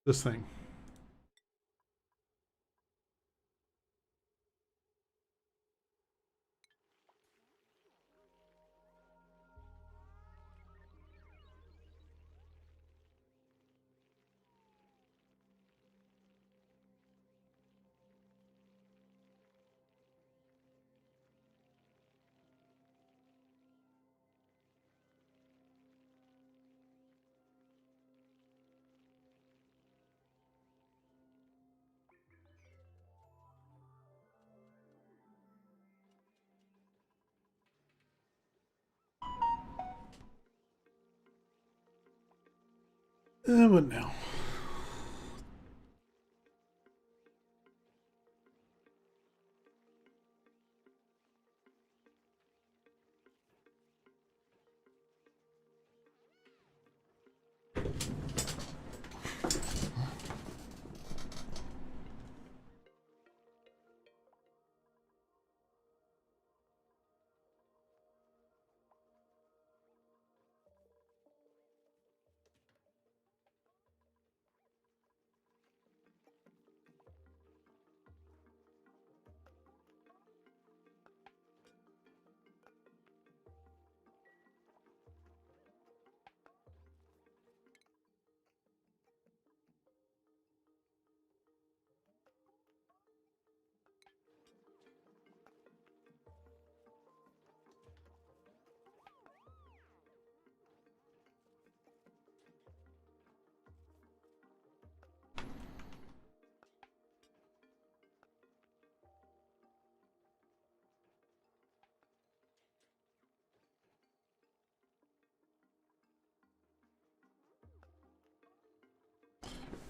This thing. What now?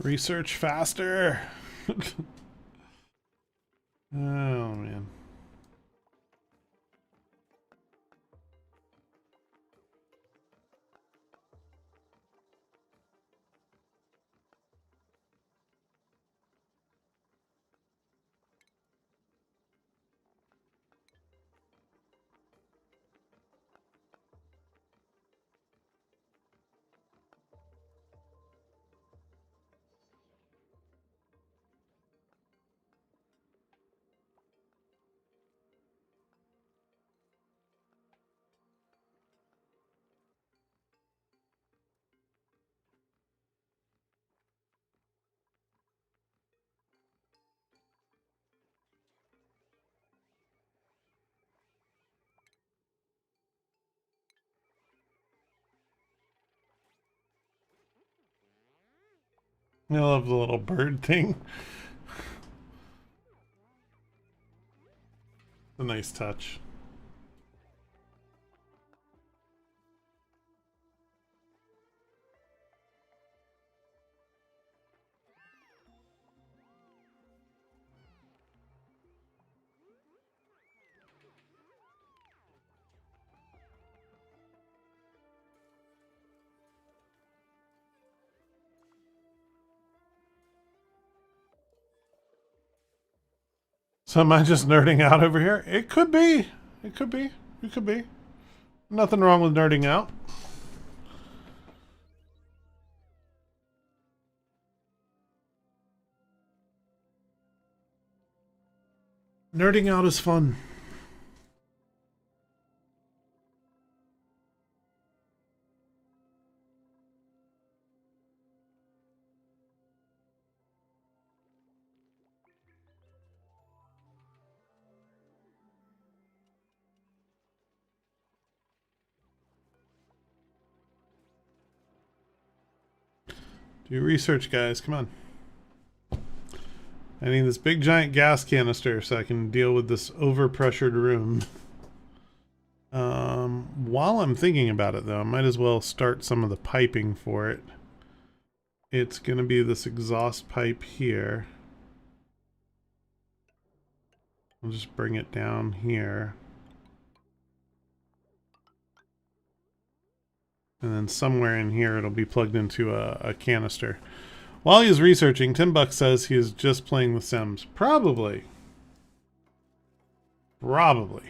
Research faster. Oh, man. I love the little bird thing. A nice touch. So am I just nerding out over here? It could be. It could be. It could be. Nothing wrong with nerding out. Nerding out is fun. Do research, guys. Come on. I need this big giant gas canister so I can deal with this overpressured room. While I'm thinking about it, though, I might as well start some of the piping for it. It's going to be this exhaust pipe here. I'll just bring it down here. And then somewhere in here it'll be plugged into a canister. While he's researching, Tim Buck says he is just playing The Sims. Probably. Probably.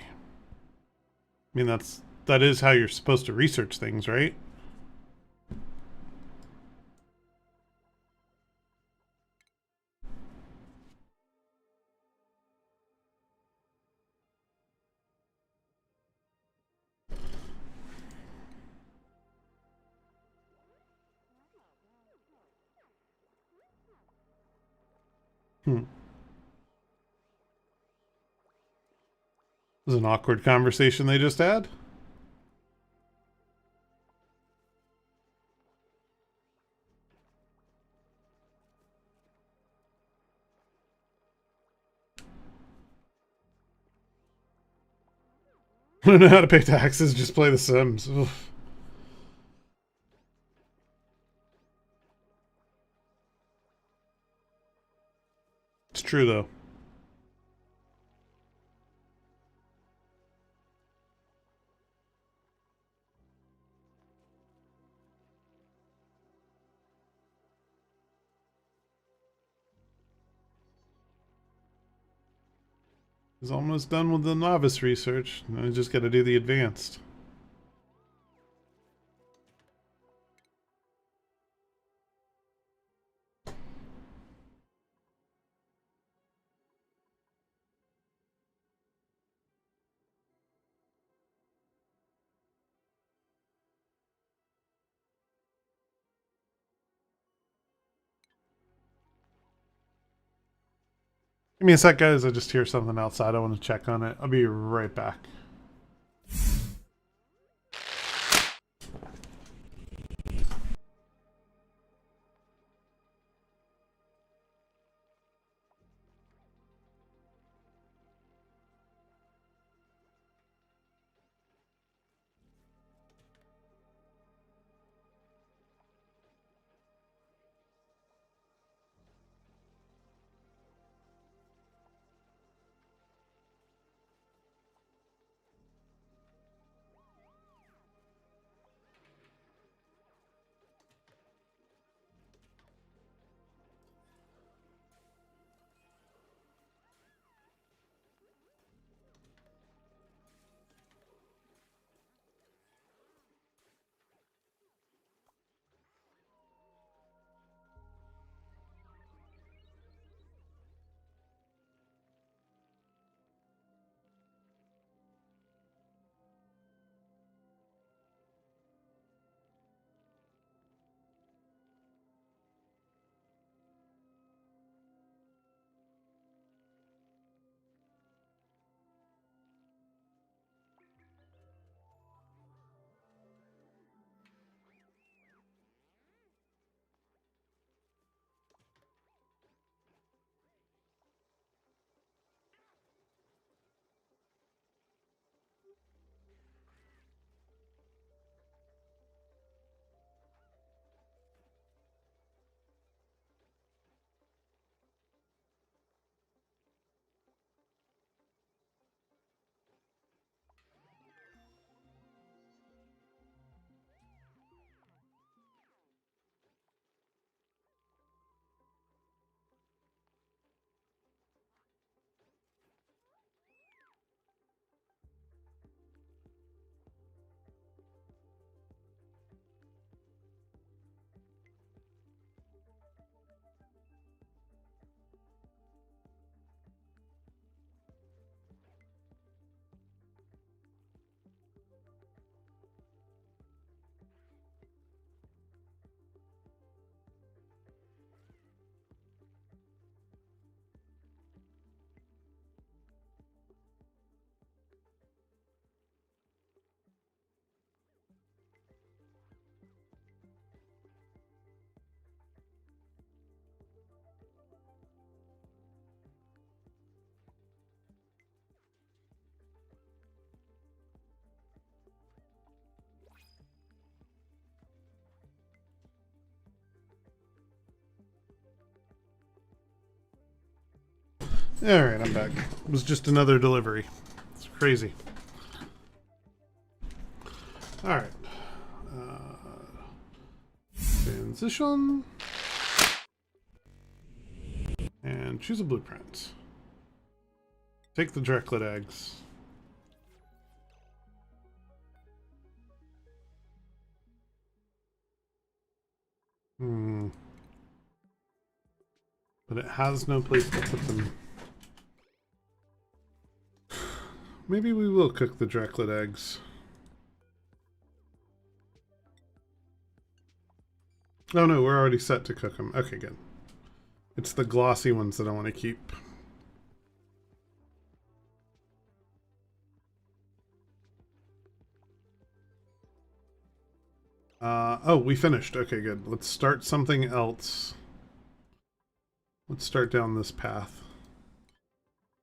I mean, that is how you're supposed to research things, right? Hmm. This is an awkward conversation they just had. I don't know how to pay taxes, just play The Sims. Oof. It's true, though. He's almost done with the novice research. Now I just got to do the advanced. Give me a sec, guys. I just hear something outside. I want to check on it. I'll be right back. Alright, I'm back. It was just another delivery. It's crazy. Alright. Transition. And choose a blueprint. Take the Dreklet eggs. But it has no place to put them. Maybe we will cook the Dreklet eggs. Oh no, we're already set to cook them. Okay, good. It's the glossy ones that I want to keep. Oh, we finished. Okay, good. Let's start something else. Let's start down this path.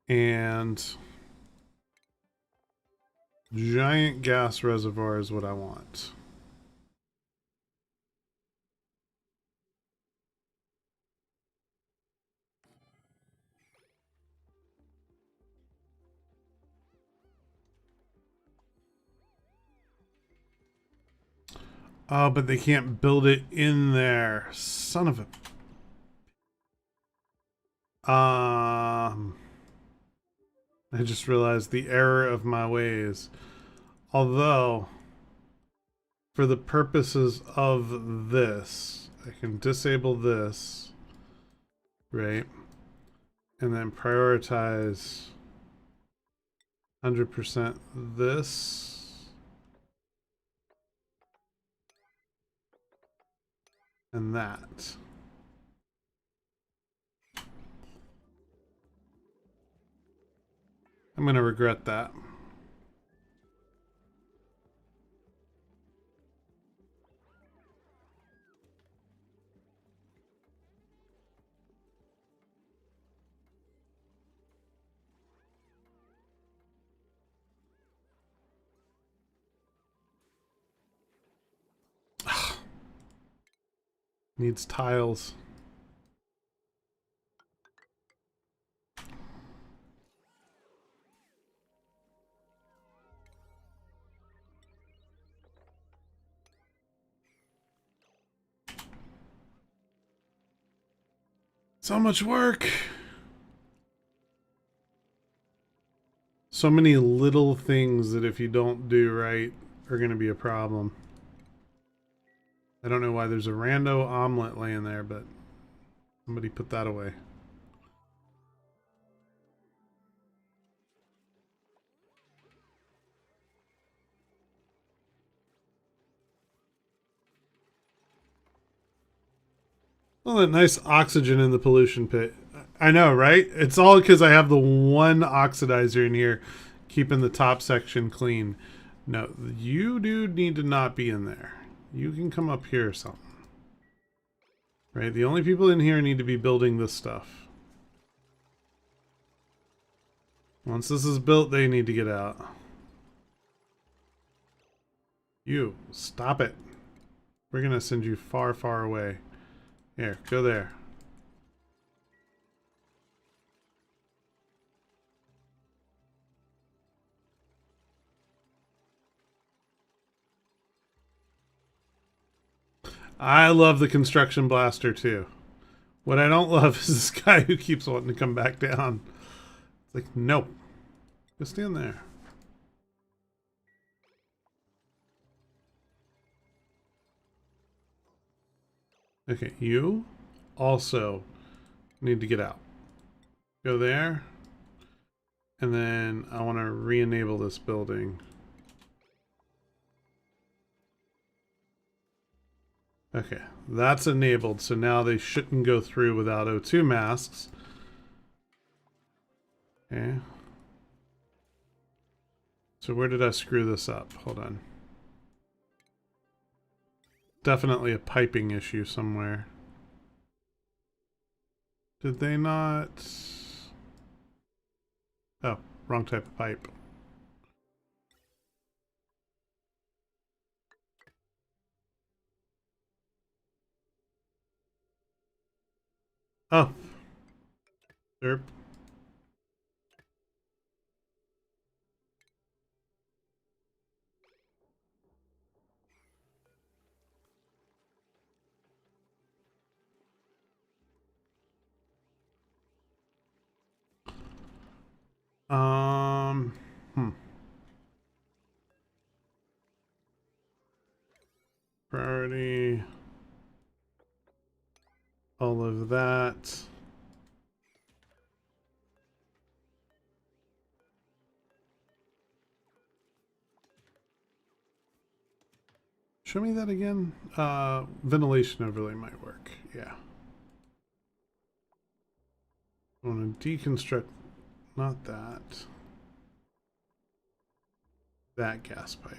And giant gas reservoir is what I want. Oh, but they can't build it in there. Son of a... I just realized the error of my ways. Although, for the purposes of this, I can disable this, right? And then prioritize 100% this. And that. I'm going to regret that. Needs tiles. So much work. So many little things that if you don't do right are going to be a problem. I don't know why there's a rando omelet laying there, but somebody put that away. Oh, that nice oxygen in the pollution pit. I know, right? It's all because I have the one oxidizer in here keeping the top section clean. No, you dude need to not be in there. You can come up here or something. Right? The only people in here need to be building this stuff. Once this is built, they need to get out. You, stop it. We're going to send you far, far away. Here, go there. I love the construction blaster too. What I don't love is this guy who keeps wanting to come back down. It's like, nope. Go stand there. Okay, you also need to get out. Go there. And then I want to re-enable this building. Okay, that's enabled, so now they shouldn't go through without O2 masks. Okay. So where did I screw this up? Hold on. Definitely a piping issue somewhere. Did they not... Oh, wrong type of pipe. Oh. Derp. Hmm. Priority. All of that. Show me that again. Ventilation overlay might work. Yeah. I want to deconstruct, not that. That gas pipe.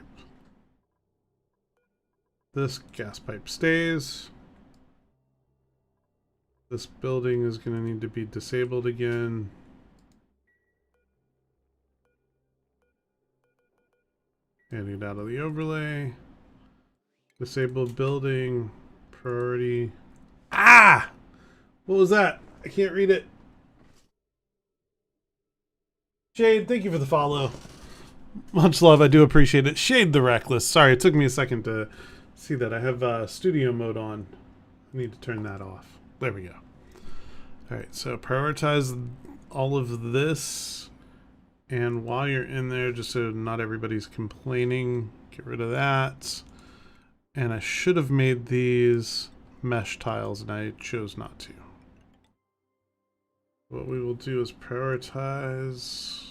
This gas pipe stays. This building is going to need to be disabled again. Getting it out of the overlay. Disabled building. Priority. Ah! What was that? I can't read it. Shade, thank you for the follow. Much love, I do appreciate it. Shade the Reckless. Sorry, it took me a second to see that. I have studio mode on. I need to turn that off. There we go. Alright, so prioritize all of this. And while you're in there, just so not everybody's complaining, get rid of that. And I should have made these mesh tiles, and I chose not to. What we will do is prioritize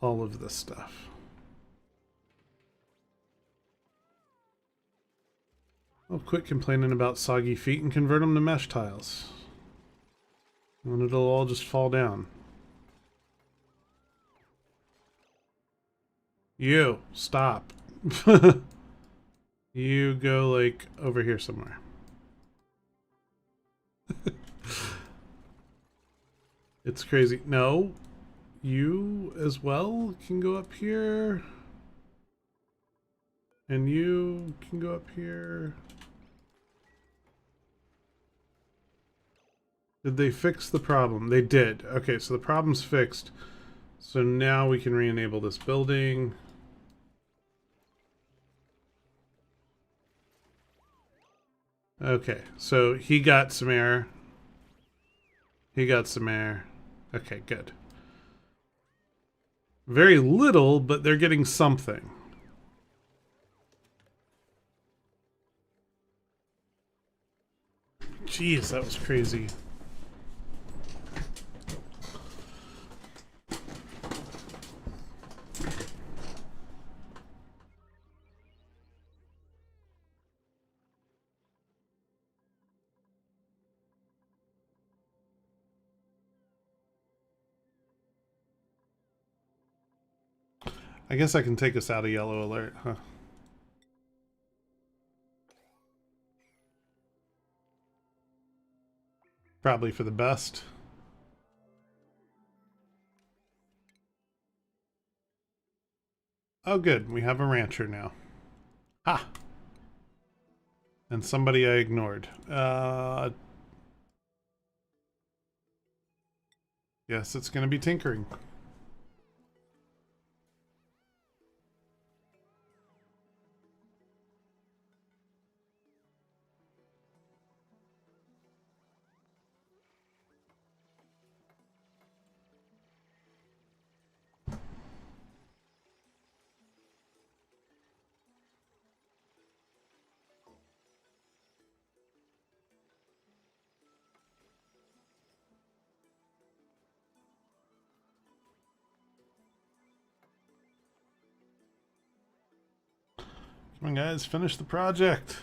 all of this stuff. I'll quit complaining about soggy feet and convert them to mesh tiles. And it'll all just fall down. You, stop. You go, like, over here somewhere. It's crazy. No. You as well can go up here. And you can go up here. Did they fix the problem? They did. Okay, so the problem's fixed. So now we can re-enable this building. Okay, so he got some air. He got some air. Okay, good. Very little, but they're getting something. Jeez, that was crazy. I guess I can take us out of yellow alert, huh? Probably for the best. Oh good, we have a rancher now. Ha! And somebody I ignored. Yes, it's gonna be tinkering. Come on guys, finish the project.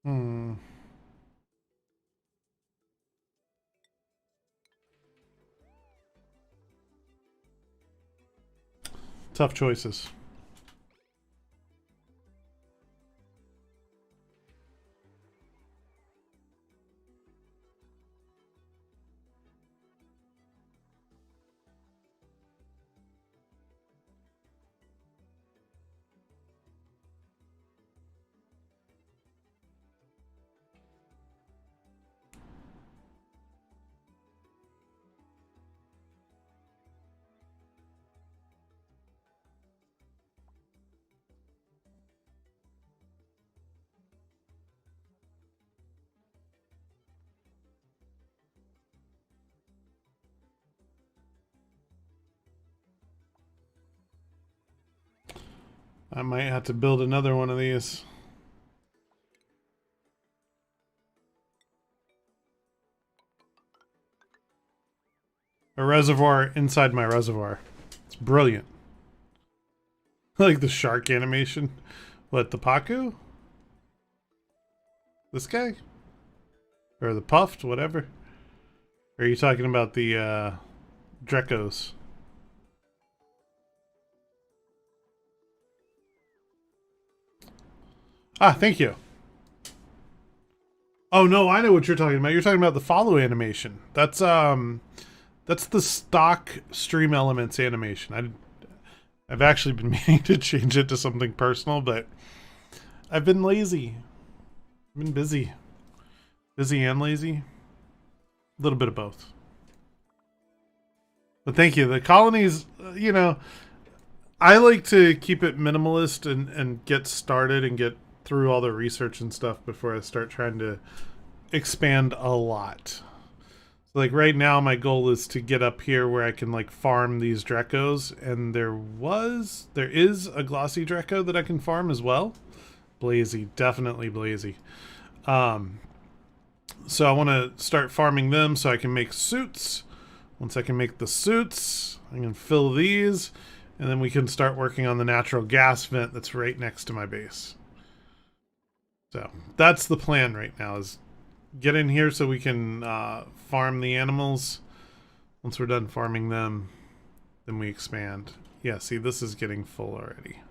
Hmm. Tough choices. I might have to build another one of these. A reservoir inside my reservoir. It's brilliant. Like the shark animation. What, the Paku? This guy? Or the Puffed, whatever. Or are you talking about the Drekos? Ah, thank you. Oh no, I know what you're talking about. You're talking about the follow animation. That's the stock Stream Elements animation. I've actually been meaning to change it to something personal, but I've been lazy. I've been busy. Busy and lazy. A little bit of both. But thank you. The colonies, you know, I like to keep it minimalist and get started and get through all the research and stuff before I start trying to expand a lot. So like right now my goal is to get up here where I can like farm these Drekos, and there is a glossy Dreco that I can farm as well. Blazy, definitely Blazy. So I want to start farming them so I can make suits. Once I can make the suits, I can fill these, and then we can start working on the natural gas vent that's right next to my base. So that's the plan right now, is get in here so we can farm the animals. Once we're done farming them, then we expand. Yeah, see, this is getting full already.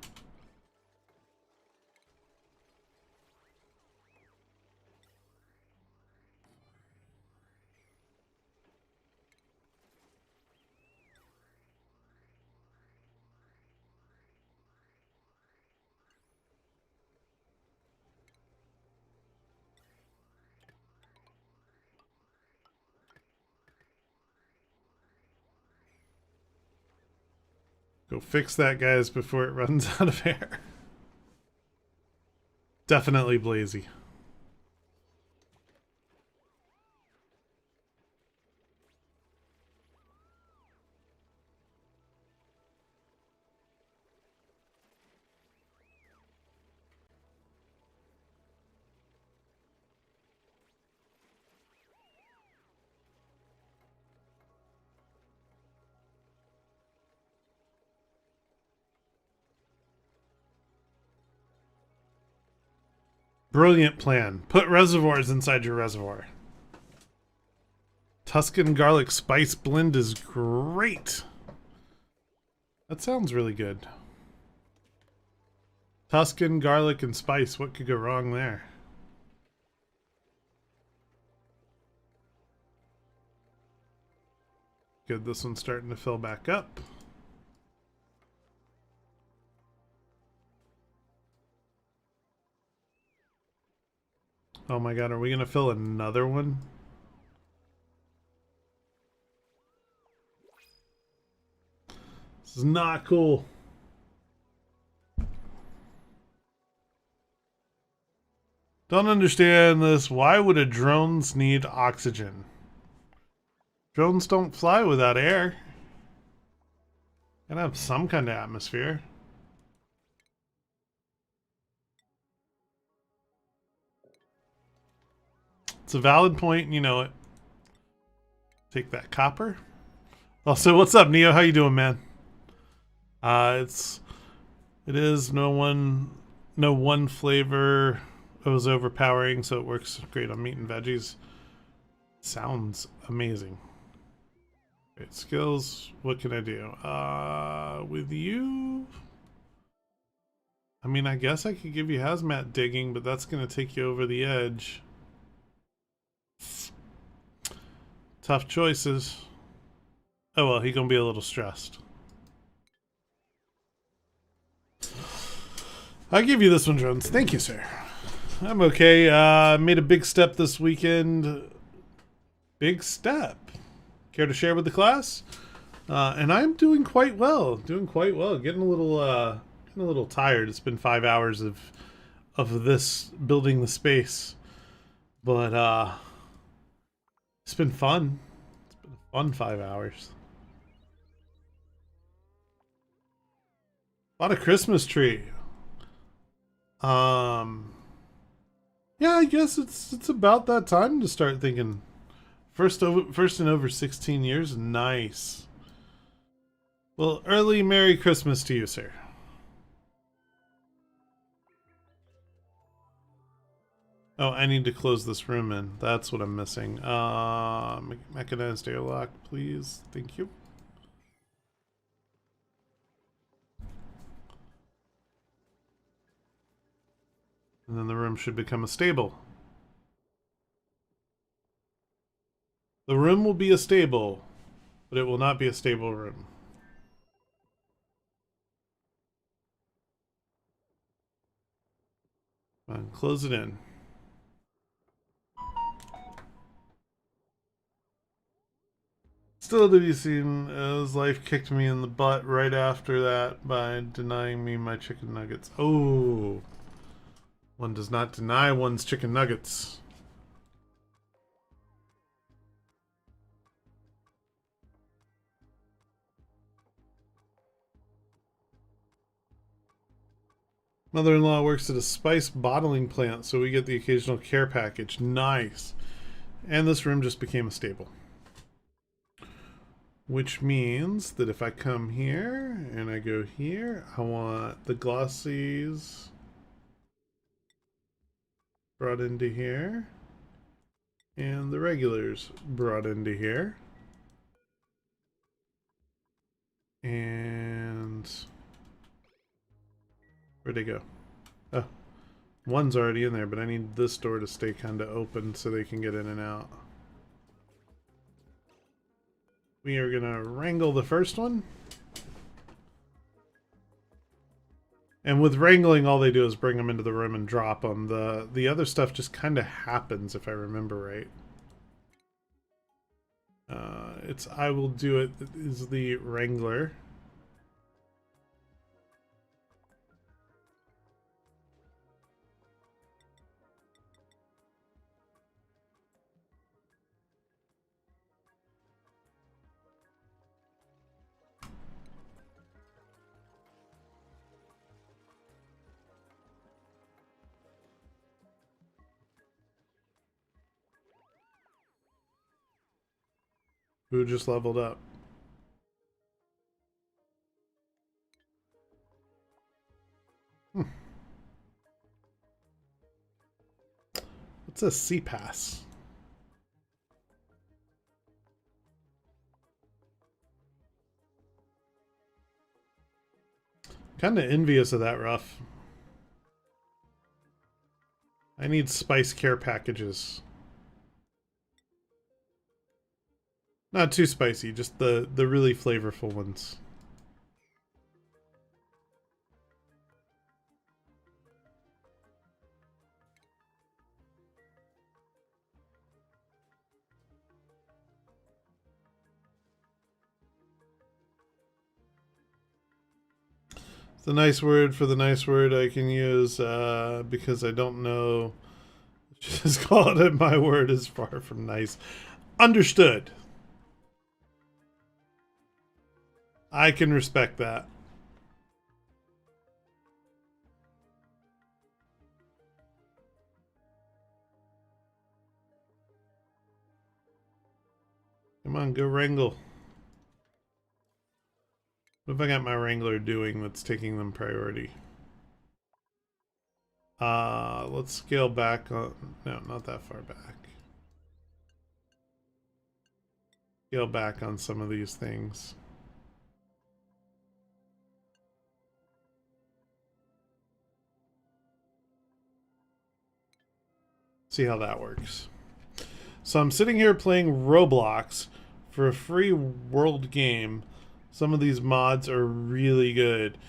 Go fix that, guys, before it runs out of air. Definitely Blazy. Brilliant plan. Put reservoirs inside your reservoir. Tuscan garlic spice blend is great. That sounds really good. Tuscan garlic and spice. What could go wrong there? Good, this one's starting to fill back up. Oh my god, are we gonna fill another one? This is not cool. Don't understand this. Why would a drones need oxygen? Drones don't fly without air. Gotta have some kind of atmosphere. It's a valid point, and you know it. Take that copper. Also, what's up, Neo? How you doing, man? It is no one flavor was overpowering, so it works great on meat and veggies. Sounds amazing. Great skills. What can I do? With you, I mean, I guess I could give you hazmat digging, but that's gonna take you over the edge. Tough choices. Oh well, he's gonna be a little stressed. I'll give you this one, Jones. Thank you, sir. I'm okay. Made a big step this weekend. Big step. Care to share with the class? And I'm doing quite well. Doing quite well. Getting a little tired. It's been 5 hours of this building the space, but it's been fun. It's been a fun 5 hours. Bought a Christmas tree. Um, yeah, I guess it's about that time to start thinking. First in over 16 years. Nice. Well, early Merry Christmas to you, sir. Oh, I need to close this room in. That's what I'm missing. Mechanized airlock, please. Thank you. And then the room should become a stable. The room will be a stable, but it will not be a stable room. Come on, close it in. Still to be seen as life kicked me in the butt right after that by denying me my chicken nuggets. Oh, one does not deny one's chicken nuggets. Mother-in-law works at a spice bottling plant, so we get the occasional care package. Nice. And this room just became a stable. Which means that if I come here and I go here, I want the glossies brought into here. And the regulars brought into here. And where'd they go? Oh, one's already in there, but I need this door to stay kind of open so they can get in and out. We are gonna wrangle the first one. And with wrangling, all they do is bring them into the room and drop them. The other stuff just kind of happens, if I remember right. It's I will do it is the Wrangler. Who just leveled up. What's a C-Pass? Kind of envious of that, Ruff. I need spice care packages. Not too spicy, just the really flavorful ones. It's a nice word for the nice word I can use because I don't know. Just call it my word is far from nice. Understood. I can respect that. Come on, go wrangle. What have I got my Wrangler doing that's taking them priority? Let's scale back on... No, not that far back. Scale back on some of these things. See how that works. So I'm sitting here playing Roblox for a free world game. Some of these mods are really good.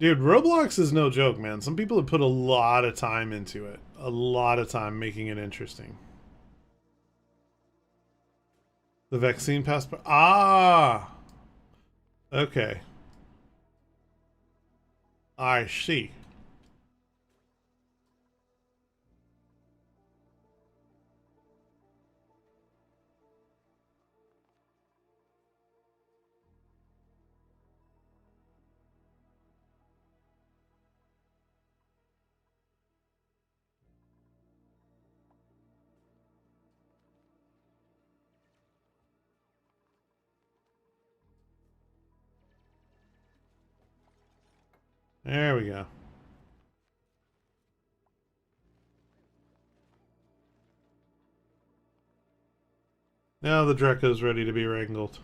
Dude, Roblox is no joke, man. Some people have put a lot of time into it. A lot of time making it interesting. The vaccine passport. Ah! Okay. I see. There we go. Now the Draco's ready to be wrangled.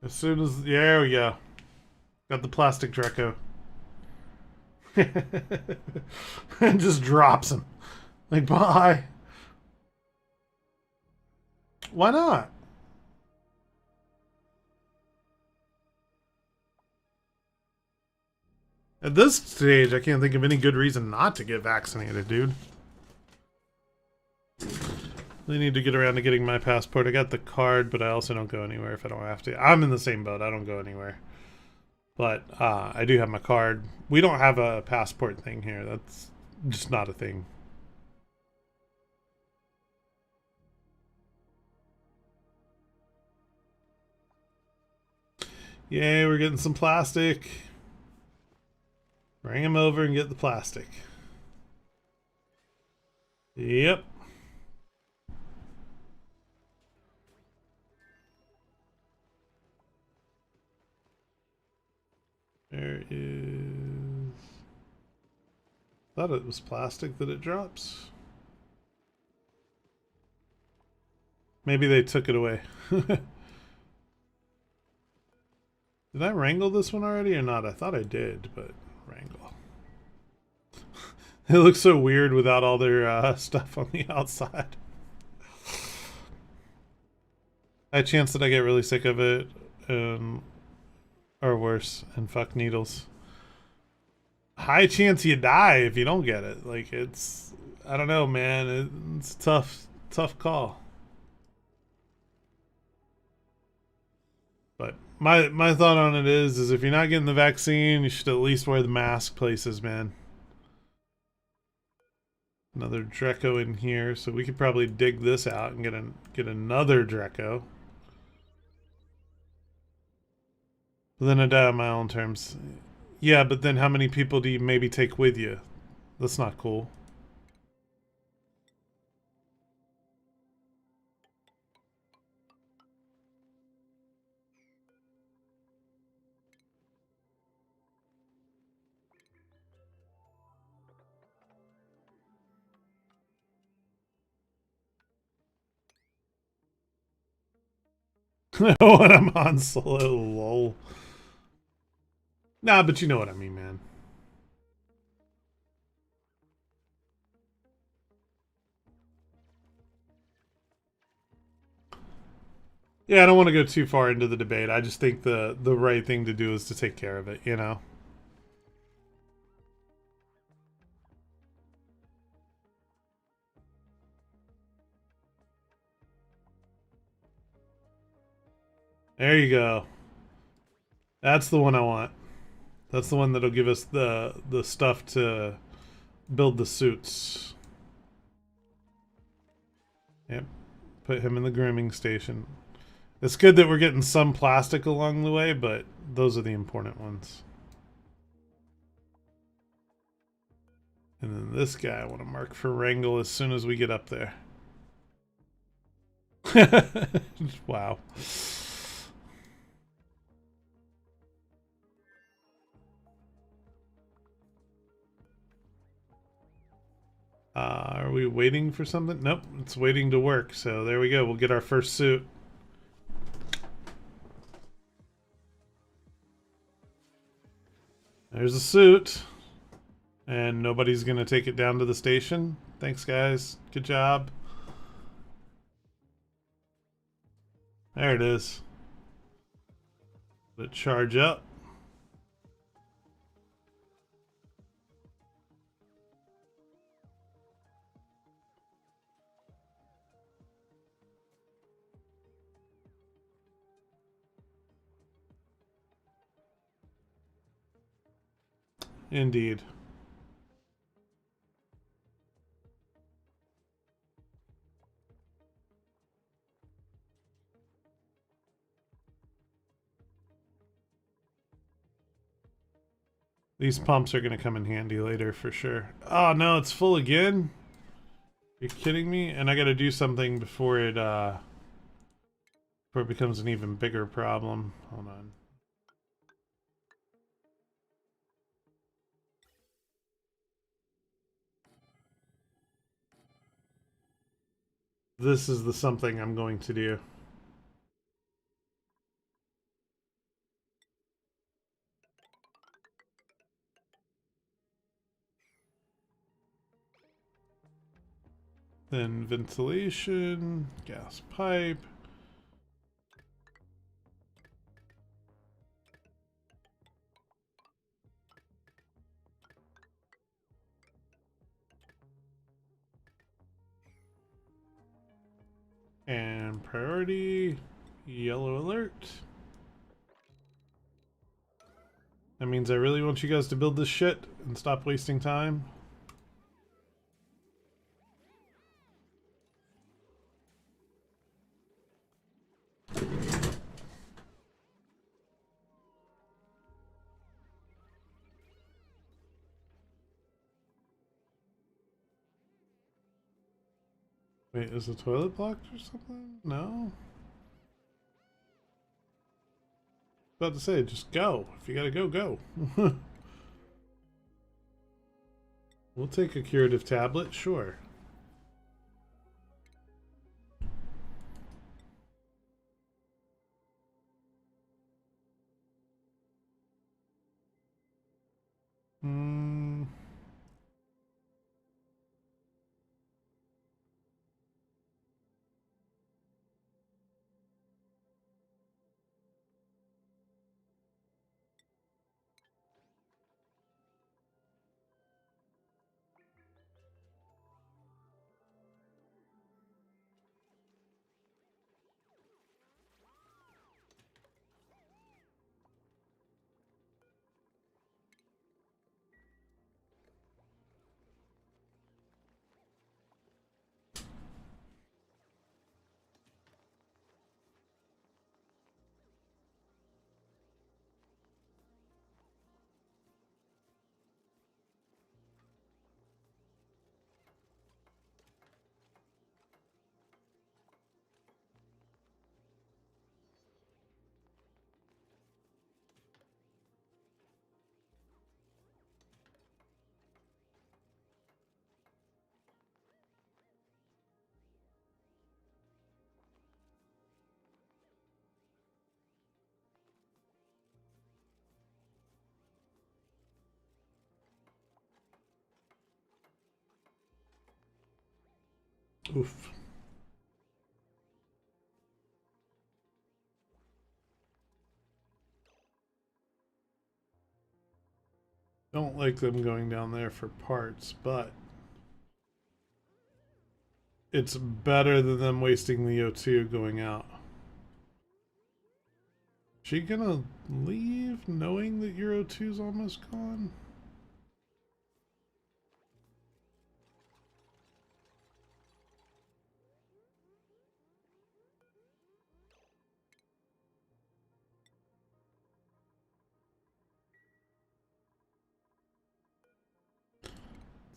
As soon as... There we go. Got the plastic Draco. And just drops him. Like, bye. Why not? At this stage, I can't think of any good reason not to get vaccinated, dude. I need to get around to getting my passport. I got the card, but I also don't go anywhere if I don't have to. I'm in the same boat. I don't go anywhere. But I do have my card. We don't have a passport thing here. That's just not a thing. Yay, we're getting some plastic. Bring him over and get the plastic. Yep. There is... Thought it was plastic that it drops. Maybe they took it away. Did I wrangle this one already or not? I thought I did, but wrangle. It looks so weird without all their stuff on the outside. High chance that I get really sick of it, or worse, and fuck needles. High chance you die if you don't get it. Like, it's... I don't know, man. It's a tough call. But my thought on it is if you're not getting the vaccine, you should at least wear the mask places, man. Another Draco in here, so we could probably dig this out and get another Draco. But then I die on my own terms. Yeah, but then how many people do you maybe take with you? That's not cool. When I'm on solo, lol. Nah, but you know what I mean, man. Yeah, I don't want to go too far into the debate. I just think the right thing to do is to take care of it, you know? There you go. That's the one I want. That's the one that'll give us the stuff to build the suits. Yep. Put him in the grooming station. It's good that we're getting some plastic along the way, but those are the important ones. And then this guy I want to mark for wrangle as soon as we get up there. Wow. Are we waiting for something? Nope, it's waiting to work. So there we go. We'll get our first suit. There's a suit. And nobody's going to take it down to the station. Thanks, guys. Good job. There it is. Let it charge up. Indeed. These pumps are going to come in handy later for sure. Oh, no, it's full again? You're kidding me? And I got to do something before it becomes an even bigger problem. Hold on. This is the something I'm going to do. Then ventilation, gas pipe. And priority, yellow alert. That means I really want you guys to build this shit and stop wasting time. Wait, is the toilet blocked or something? No? About to say, just go. If you gotta go, go. We'll take a curative tablet, sure. Hmm. Oof. Don't like them going down there for parts, but it's better than them wasting the O2 going out. She gonna leave knowing that your O2's almost gone?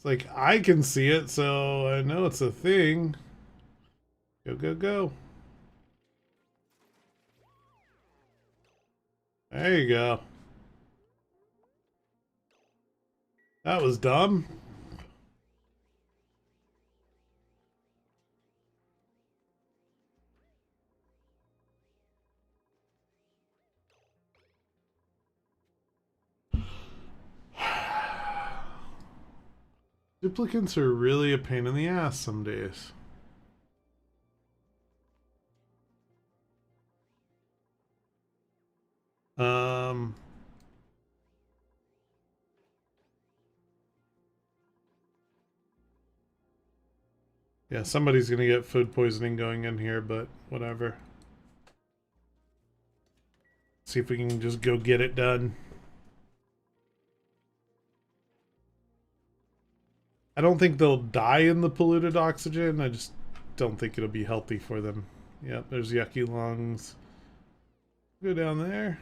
It's like, I can see it, so I know it's a thing. Go, go, go. There you go. That was dumb. Duplicants are really a pain in the ass some days. Um, yeah, somebody's gonna get food poisoning going in here, but whatever. See if we can just go get it done. I don't think they'll die in the polluted oxygen. I just don't think it'll be healthy for them. Yep, there's yucky lungs. Go down there.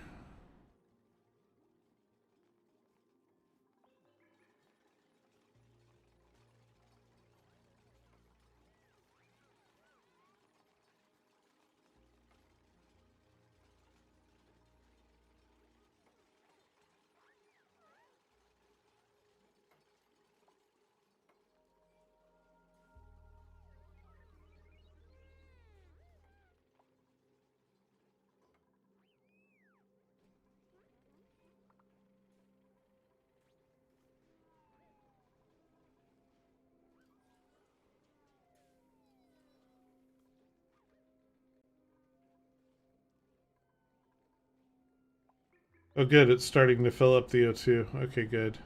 Oh, good. It's starting to fill up the O2. Okay, good.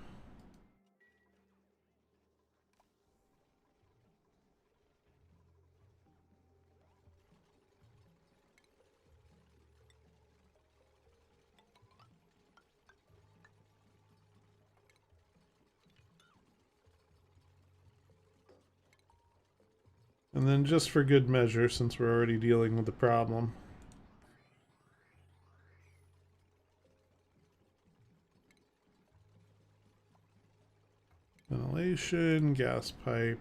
And then just for good measure, since we're already dealing with the problem, ventilation, gas pipe.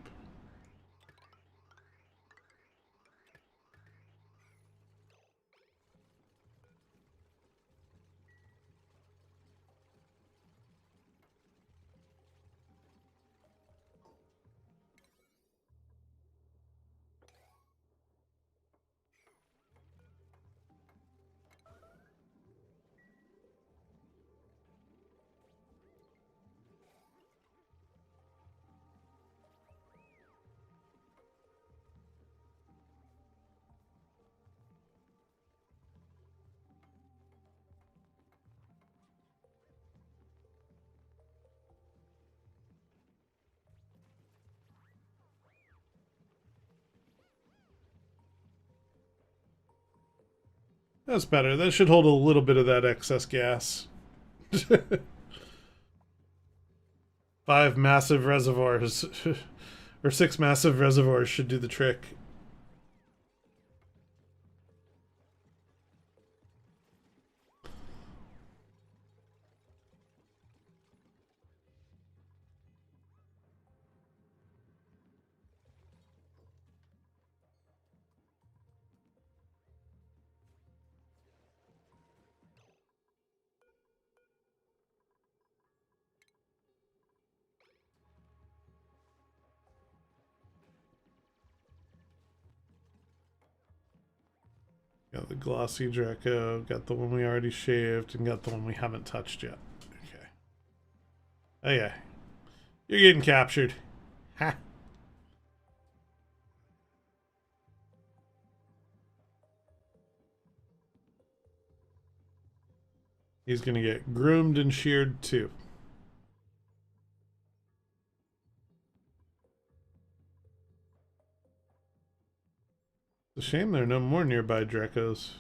That's better. That should hold a little bit of that excess gas. 5 massive reservoirs, or 6 massive reservoirs should do the trick. Got the glossy Draco, got the one we already shaved, and got the one we haven't touched yet. Okay. Oh yeah. You're getting captured. Ha! He's gonna get groomed and sheared too. It's a shame there are no more nearby Dracos.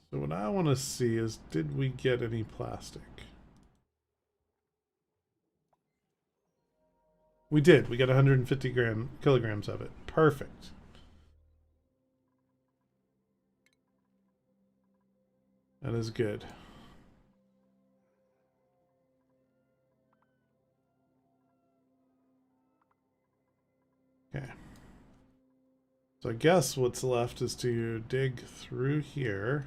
So what I want to see is, did we get any plastic? We did. We got 150 kilograms of it. Perfect. That is good. Okay. So I guess what's left is to dig through here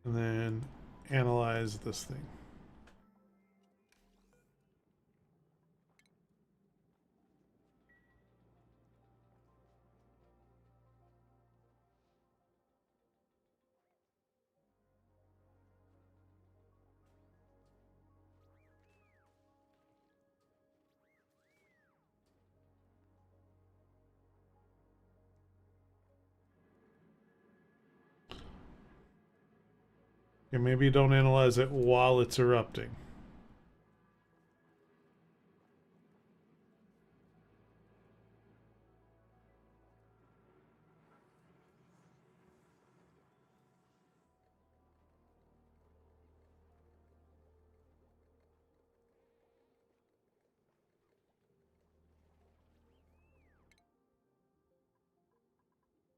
and then analyze this thing. Okay, maybe don't analyze it while it's erupting.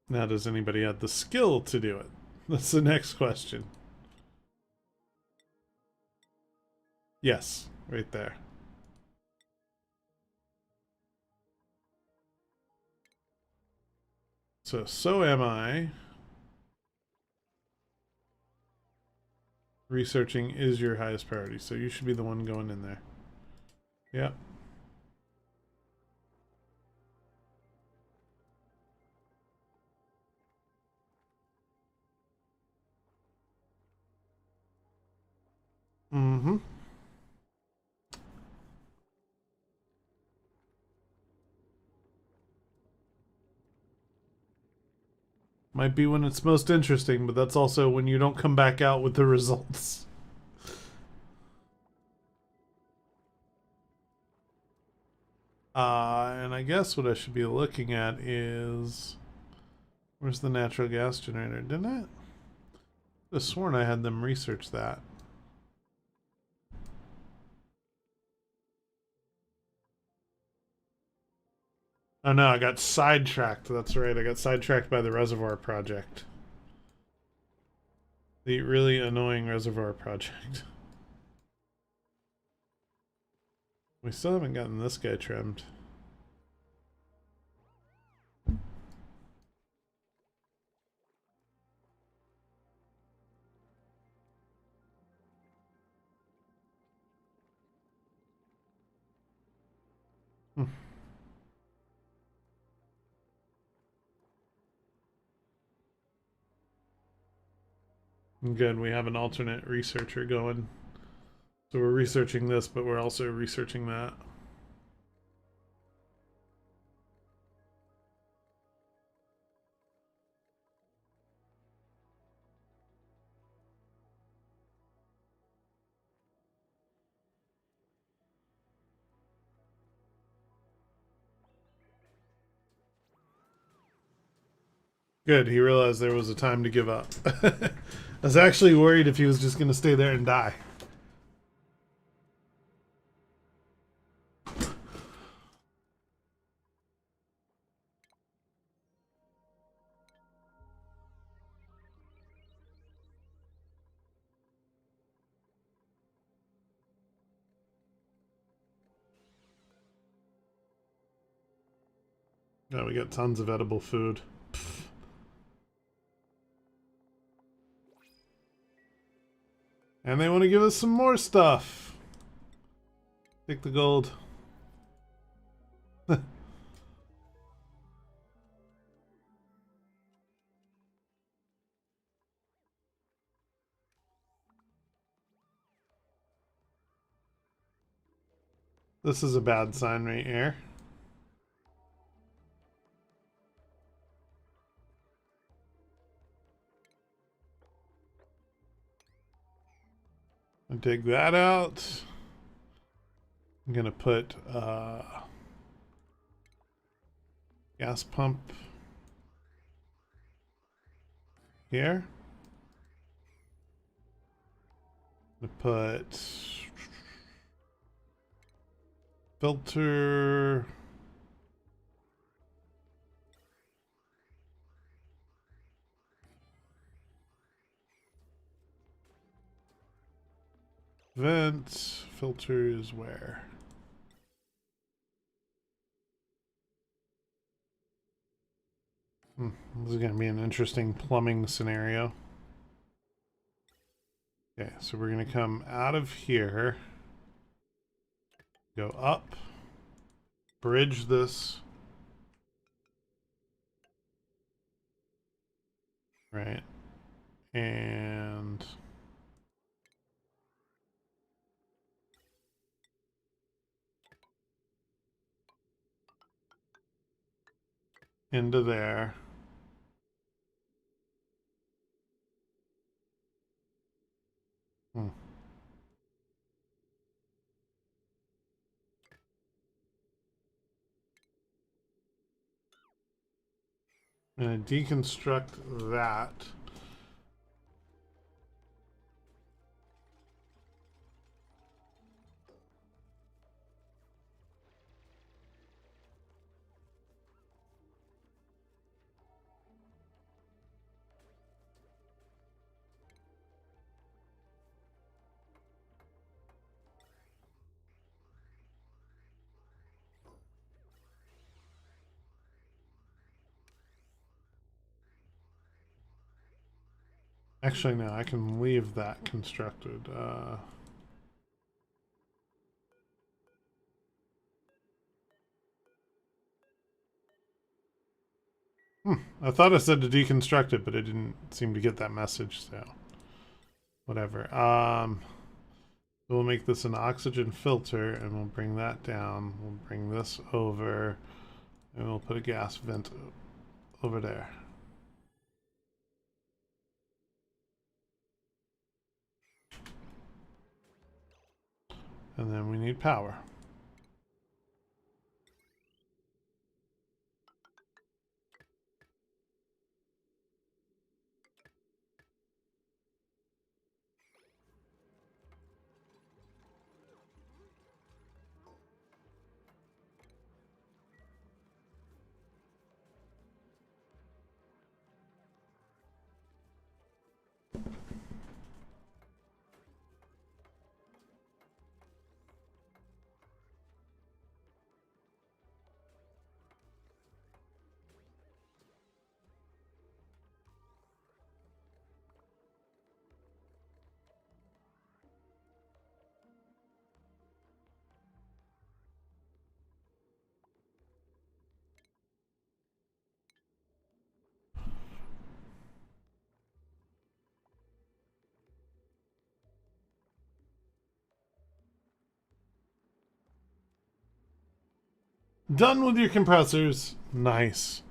Now, does anybody have the skill to do it? That's the next question. Yes, right there. So am I. Researching is your highest priority, so you should be the one going in there. Yep. Mm-hmm. Might be when it's most interesting, but that's also when you don't come back out with the results. And I guess what I should be looking at is... Where's the natural gas generator? Didn't I? I could have sworn I had them research that. Oh no, I got sidetracked. That's right, I got sidetracked by the reservoir project. The really annoying reservoir project. We still haven't gotten this guy trimmed. Good, we have an alternate researcher going. So we're researching this, but we're also researching that. Good, he realized there was a time to give up. I was actually worried if he was just going to stay there and die. Yeah, we got tons of edible food. And they want to give us some more stuff. Take the gold. This is a bad sign right here. I dig that out. I'm gonna put gas pump here. I'm gonna put filter. Vent filters where? This is going to be an interesting plumbing scenario. Okay, so we're going to come out of here, go up, bridge this, right, and into there. And deconstruct that. Actually, no, I can leave that constructed. I thought I said to deconstruct it, but it didn't seem to get that message, so whatever. So we'll make this an oxygen filter, and we'll bring that down. We'll bring this over, and we'll put a gas vent over there. And then we need power. Done with your compressors. Nice.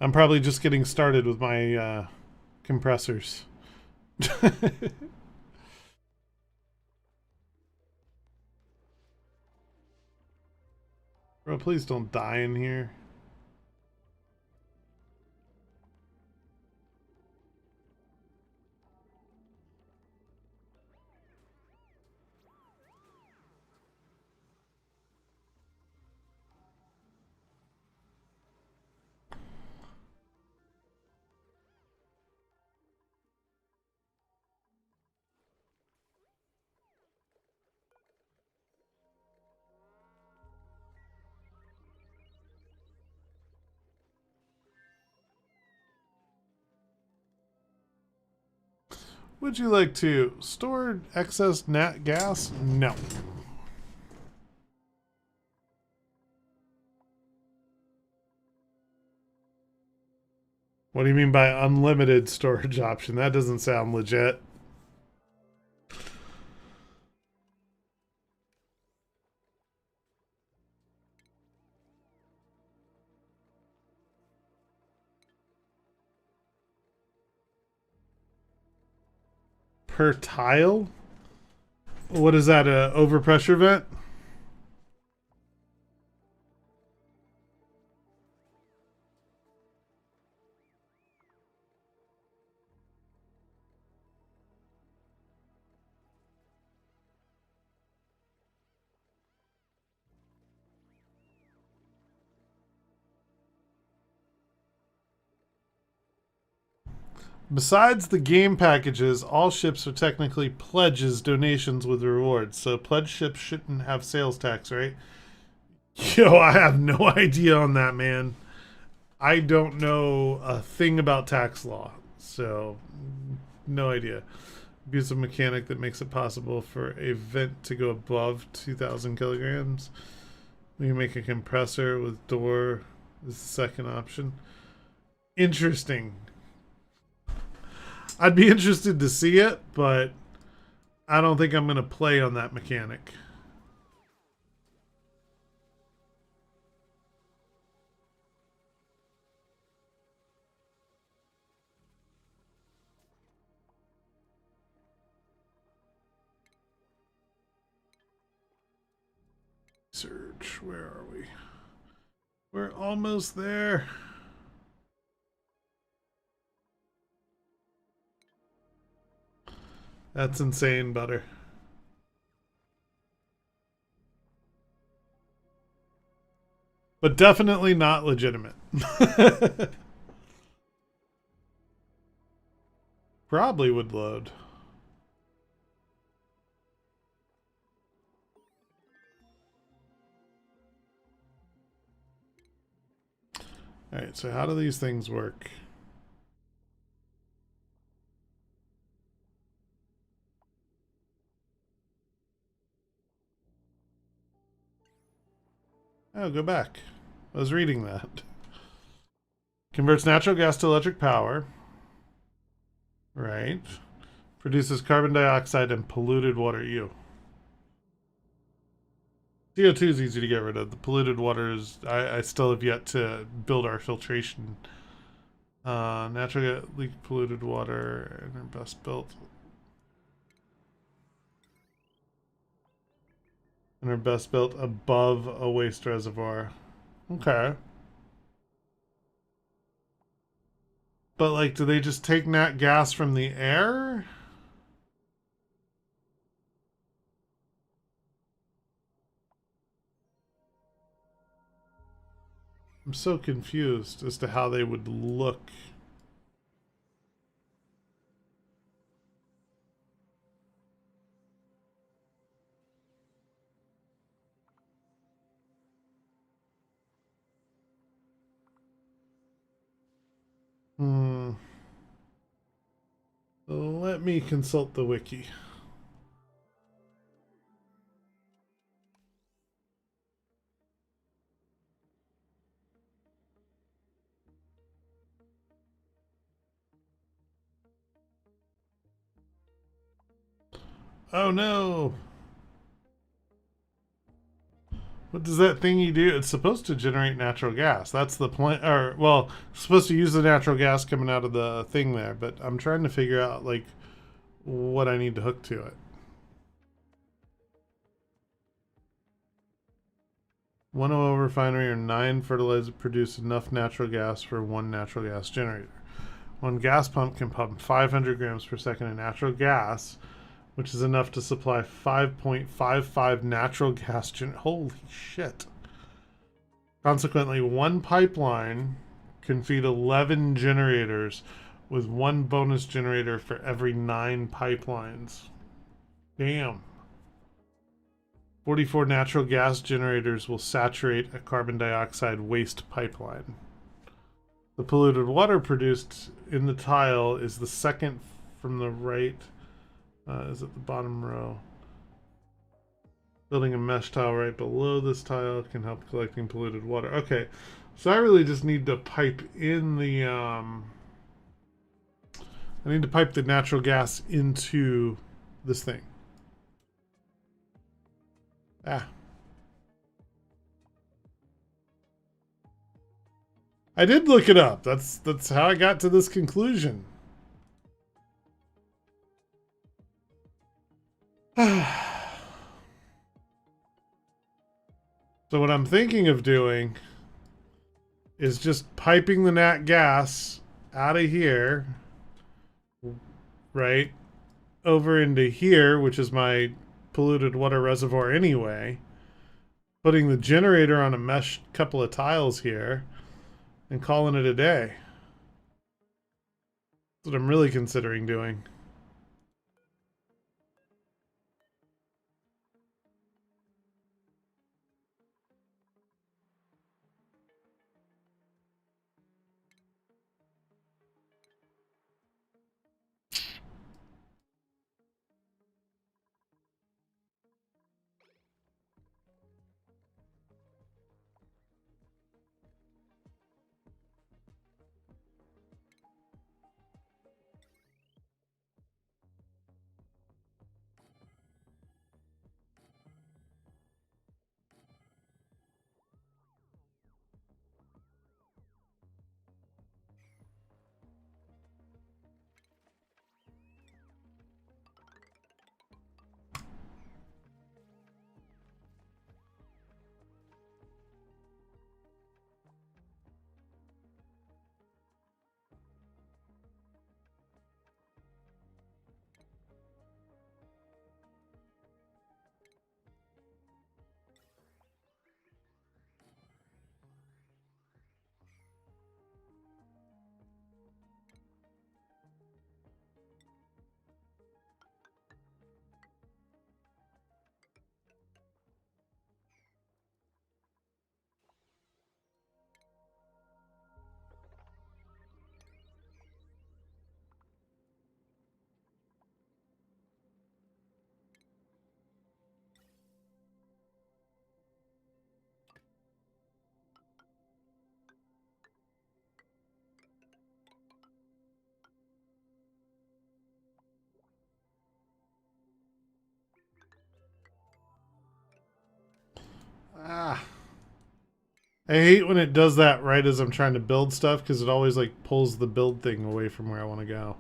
I'm probably just getting started with my compressors. Bro, please don't die in here. Would you like to store excess nat gas? No. What do you mean by unlimited storage option? That doesn't sound legit. Per tile? What is that, a overpressure vent? Besides the game packages, all ships are technically pledges, donations with rewards. So pledge ships shouldn't have sales tax, right? Yo, I have no idea on that, man. I don't know a thing about tax law, so no idea. Abusive mechanic that makes it possible for a vent to go above 2,000 kilograms. We can make a compressor with door is the second option. Interesting. I'd be interested to see it, but I don't think I'm going to play on that mechanic. Search, where are we? We're almost there. That's insane, Butter. But definitely not legitimate. Probably would load. Alright, so how do these things work? Oh, go back. I was reading that. Converts natural gas to electric power. Right. Produces carbon dioxide and polluted water. Ew. CO2 is easy to get rid of. The polluted water is. I still have yet to build our filtration. Natural leak polluted water and our best built. And our best built above a waste reservoir. Okay. But like, do they just take nat gas from the air? I'm so confused as to how they would look. Hmm. Let me consult the wiki. Oh no! What does that thingy do? It's supposed to generate natural gas. That's the point. Or, well, it's supposed to use the natural gas coming out of the thing there, but I'm trying to figure out, like, what I need to hook to it. One oil refinery or 9 fertilizers produce enough natural gas for one natural gas generator. One gas pump can pump 500 grams per second of natural gas, which is enough to supply 5.55 natural gas. Holy shit. Consequently, one pipeline can feed 11 generators with one bonus generator for every 9 pipelines. Damn. 44 natural gas generators will saturate a carbon dioxide waste pipeline. The polluted water produced in the tile is the second from the right. Is at the bottom row. Building a mesh tile right below this tile can help collecting polluted water. Okay, so I really just need to pipe in the I need to pipe the natural gas into this thing. Ah. I did look it up. That's how I got to this conclusion. So what I'm thinking of doing is just piping the nat gas out of here, right, over into here, which is my polluted water reservoir anyway, putting the generator on a mesh couple of tiles here, and calling it a day. That's what I'm really considering doing. Ah. I hate when it does that right as I'm trying to build stuff because it always like pulls the build thing away from where I want to go.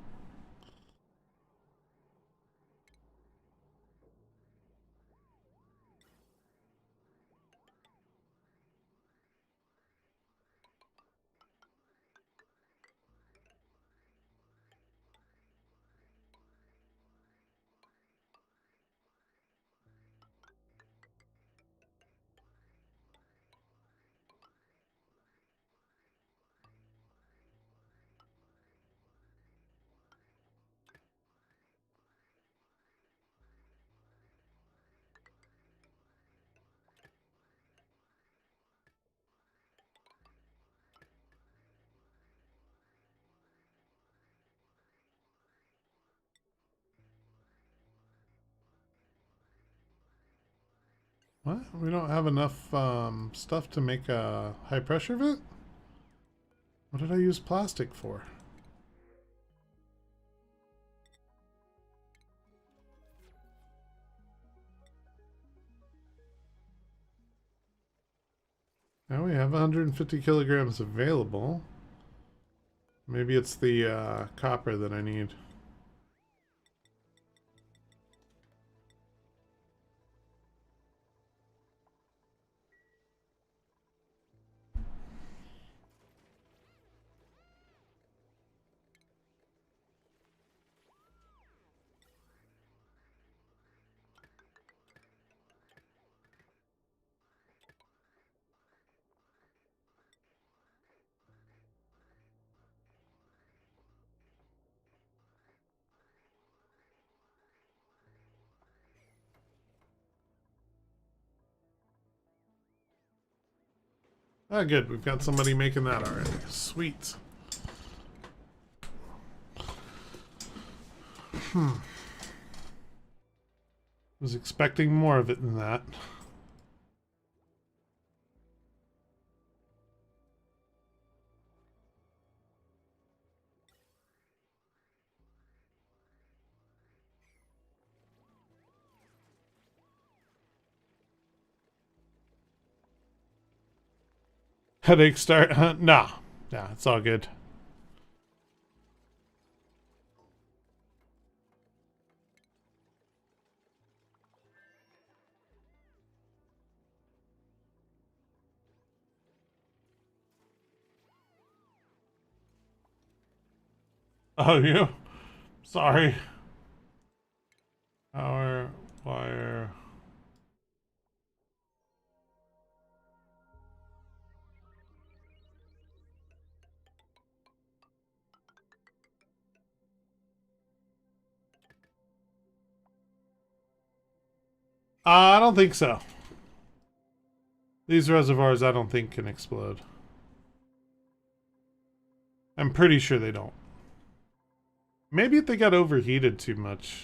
What? We don't have enough stuff to make a high pressure vent? What did I use plastic for? Now we have 150 kilograms available. Maybe it's the copper that I need. Ah, good. We've got somebody making that already. Sweet. Was expecting more of it than that. Headache start? Nah. Nah, it's all good. Oh, you? Sorry. Power wire. I don't think so. These reservoirs, I don't think, can explode. I'm pretty sure they don't. Maybe they got overheated too much.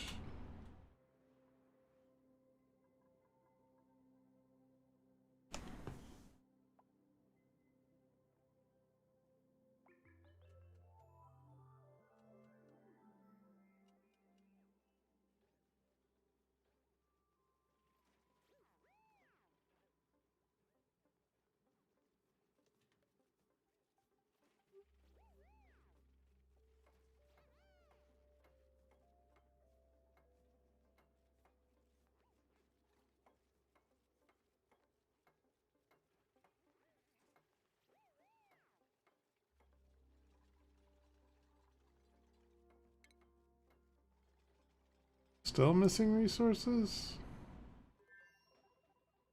Still missing resources?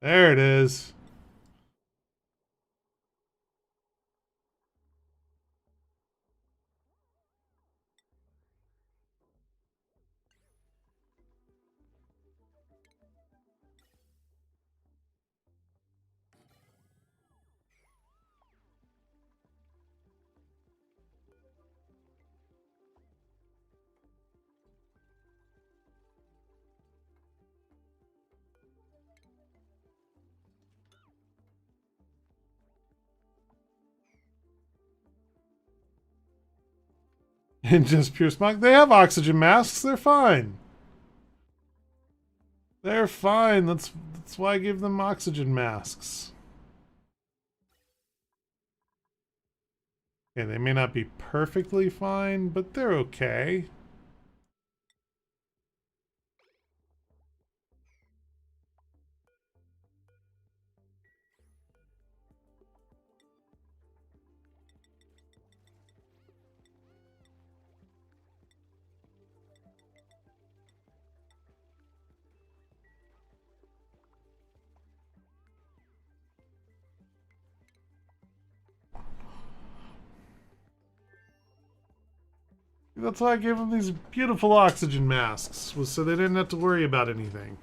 There it is. And just pure smog. They have oxygen masks. They're fine. They're fine. Let's That's why I give them oxygen masks. Okay, they may not be perfectly fine, but they're okay. That's why I gave them these beautiful oxygen masks, was so they didn't have to worry about anything.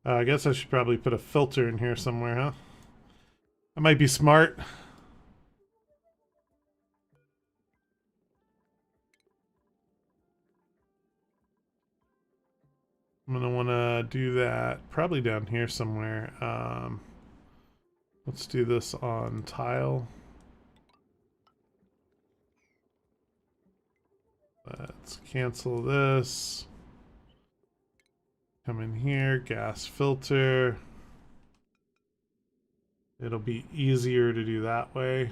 I guess I should probably put a filter in here somewhere, huh? That might be smart. I'm gonna want to do that probably down here somewhere. Let's do this on tile. Let's cancel this. Come in here, gas filter. It'll be easier to do that way.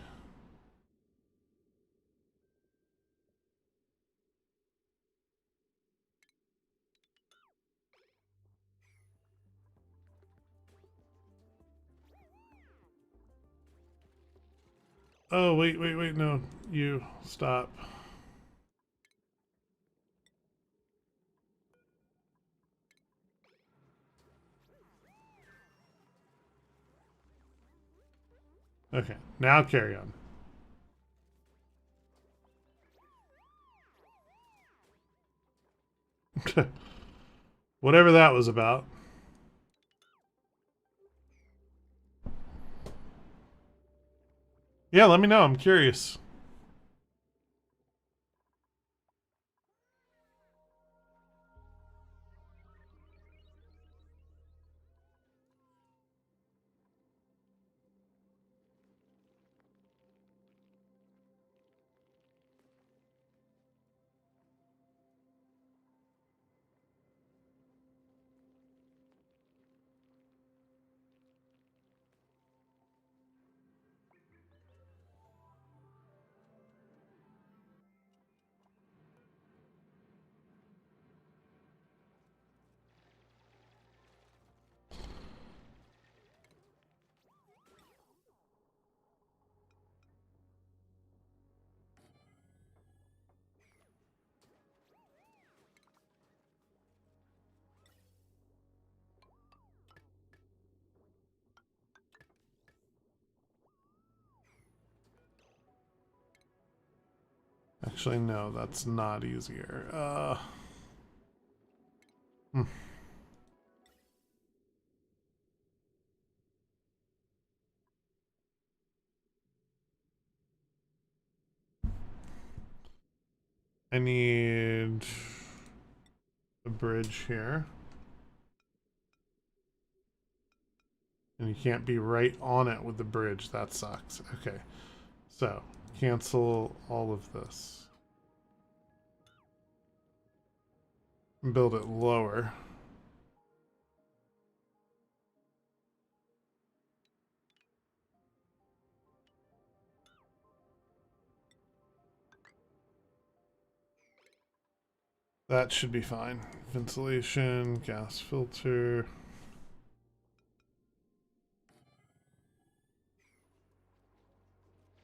Oh, wait, no. You, stop. Okay, now carry on. Whatever that was about. Yeah, let me know. I'm curious. Actually, no, that's not easier. Hmm. I need a bridge here. And you can't be right on it with the bridge. That sucks. Okay. So, cancel all of this. And build it lower. That should be fine. Ventilation, gas filter.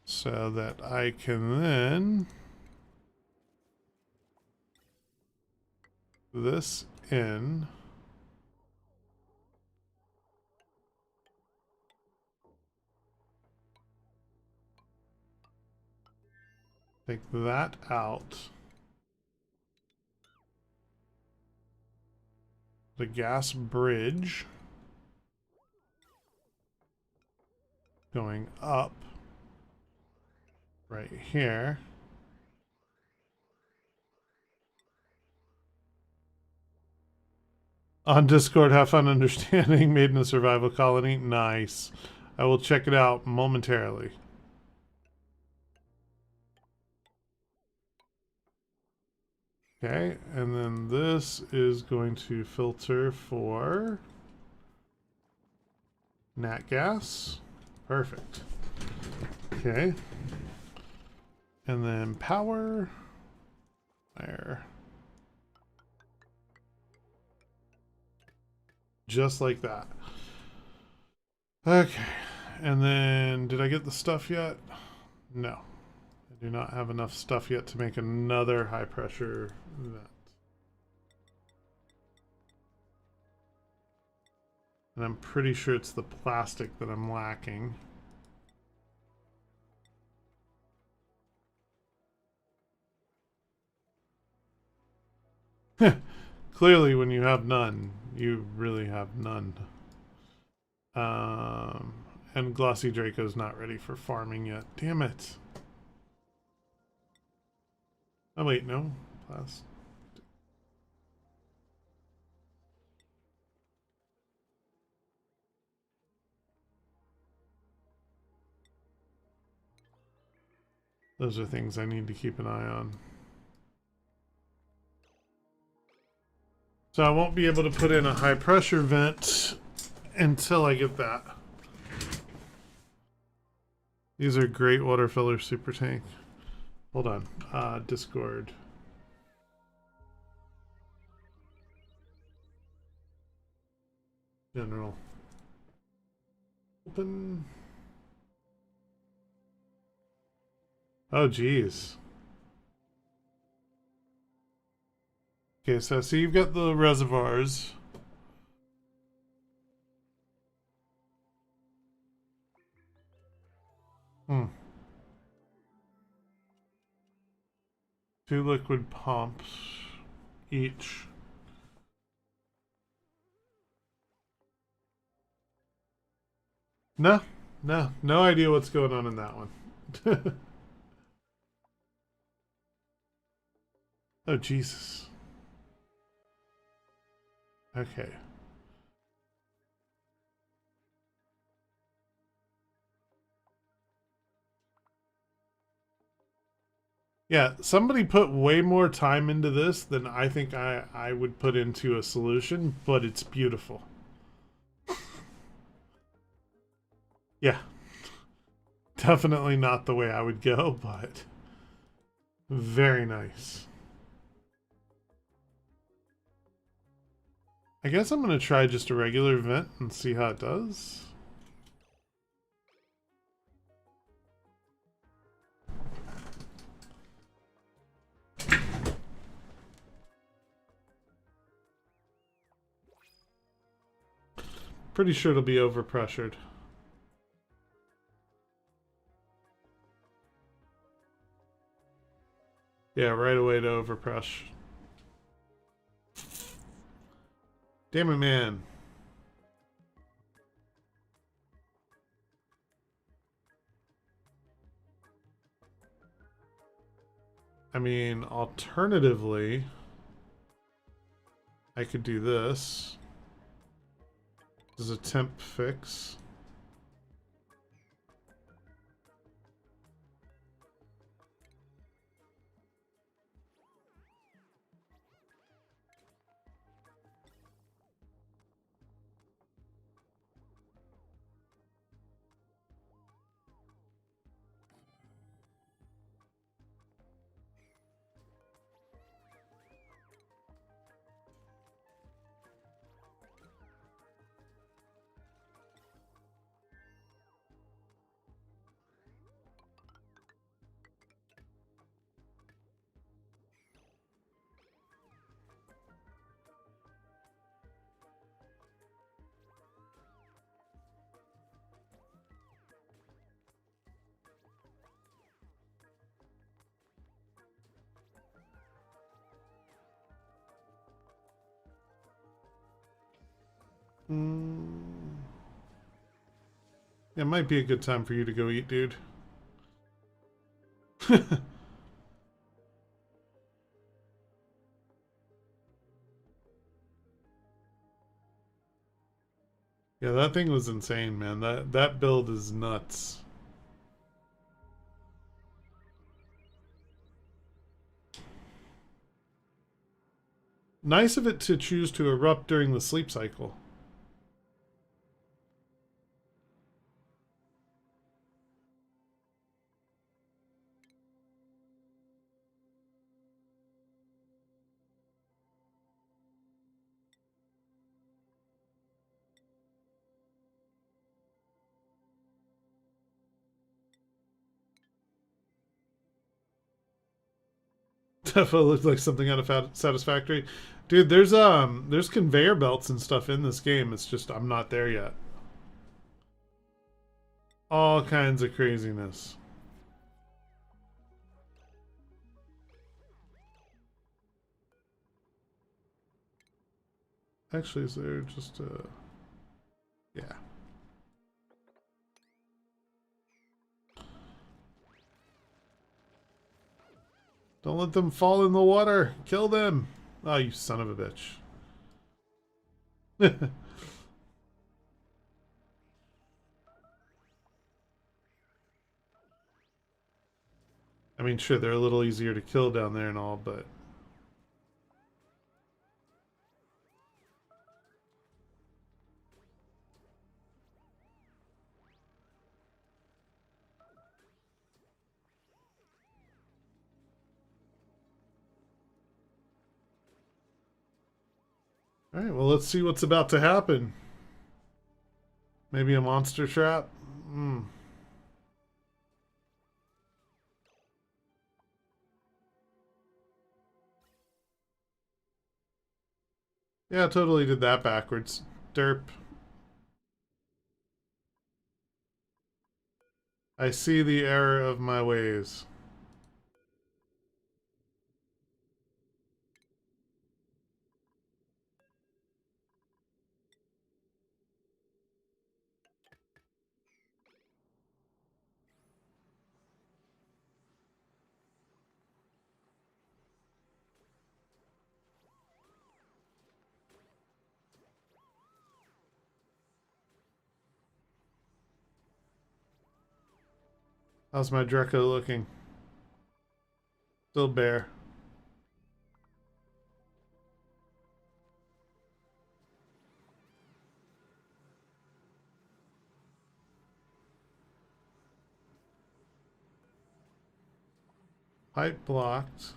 So that I can then this in. Take that out. The gas bridge going up right here. On Discord, have fun understanding Made in a Survival Colony. Nice. I will check it out momentarily. Okay, and then this is going to filter for nat gas. Perfect. Okay. And then power. There. Just like that. Okay. And then, did I get the stuff yet? No. I do not have enough stuff yet to make another high pressure vent. And I'm pretty sure it's the plastic that I'm lacking. Clearly, when you have none, you really have none. And Glossy Draco's not ready for farming yet. Damn it. Oh, wait, no. Plastic. Those are things I need to keep an eye on. So I won't be able to put in a high pressure vent until I get that. These are great water filler super tank. Hold on. Discord. General. Open. Oh, geez. Okay, so you've got the reservoirs. Hmm. 2 liquid pumps each. No idea what's going on in that one. Oh, Jesus. Okay. Yeah, somebody put way more time into this than I think I would put into a solution, but it's beautiful. Yeah. Definitely not the way I would go, but very nice. I guess I'm going to try just a regular vent and see how it does. Pretty sure it'll be overpressured. Yeah, right away to overpress. Damn it, man. I mean, alternatively, I could do this. This is a temp fix. Mm. Yeah, it might be a good time for you to go eat, dude. Yeah, that thing was insane, man. That build is nuts. Nice of it to choose to erupt during the sleep cycle. Definitely looks like something out of Satisfactory. Dude, there's conveyor belts and stuff in this game. It's just I'm not there yet. All kinds of craziness. Actually, is there just a... Yeah. Don't let them fall in the water. Kill them. Oh, you son of a bitch. I mean, sure, they're a little easier to kill down there and all, but... Alright, well, let's see what's about to happen. Maybe a monster trap? Hmm. Yeah, totally did that backwards. Derp. I see the error of my ways. How's my Draco looking? Still bare. Pipe blocked.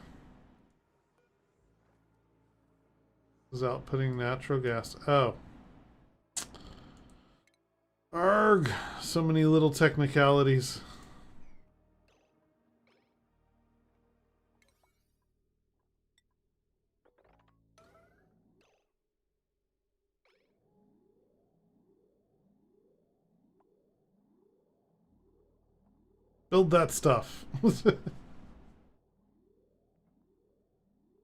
Is outputting natural gas. Oh. Arg! So many little technicalities. Build that stuff.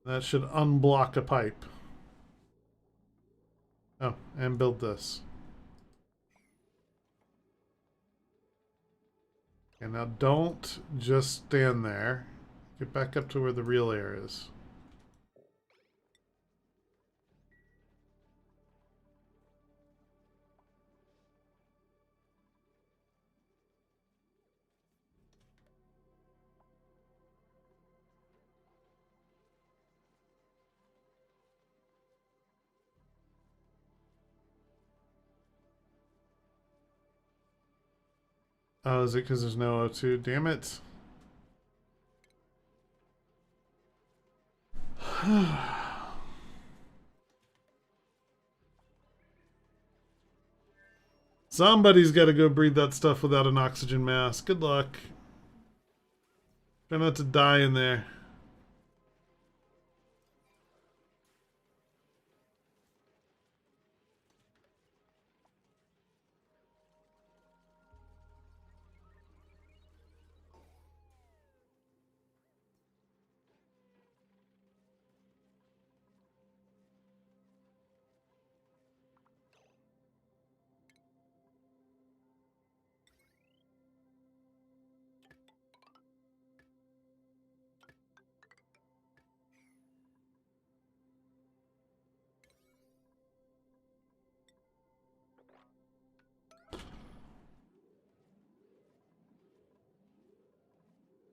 That should unblock a pipe. Oh, and build this. And now don't just stand there. Get back up to where the real air is. Oh, is it because there's no O2? Damn it. Somebody's got to go breathe that stuff without an oxygen mask. Good luck. Try not to die in there.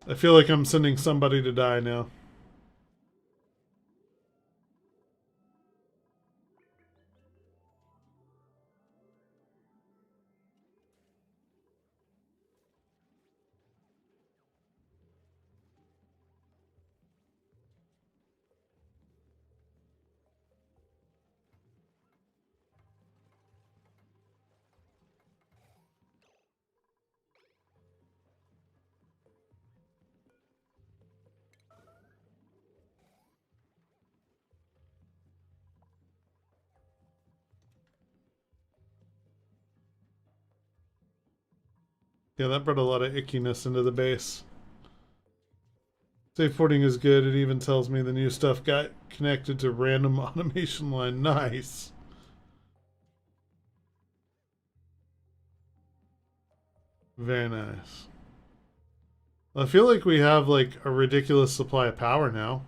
I feel like I'm sending somebody to die now. Yeah, that brought a lot of ickiness into the base. Safe porting is good. It even tells me the new stuff got connected to random automation line. Nice. Very nice. I feel like we have like a ridiculous supply of power now.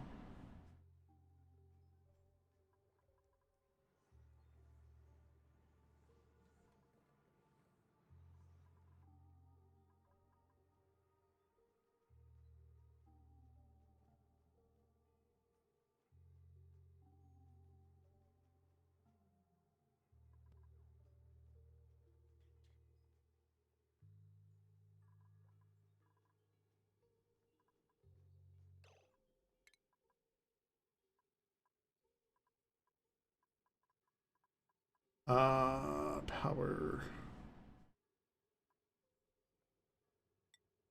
Power.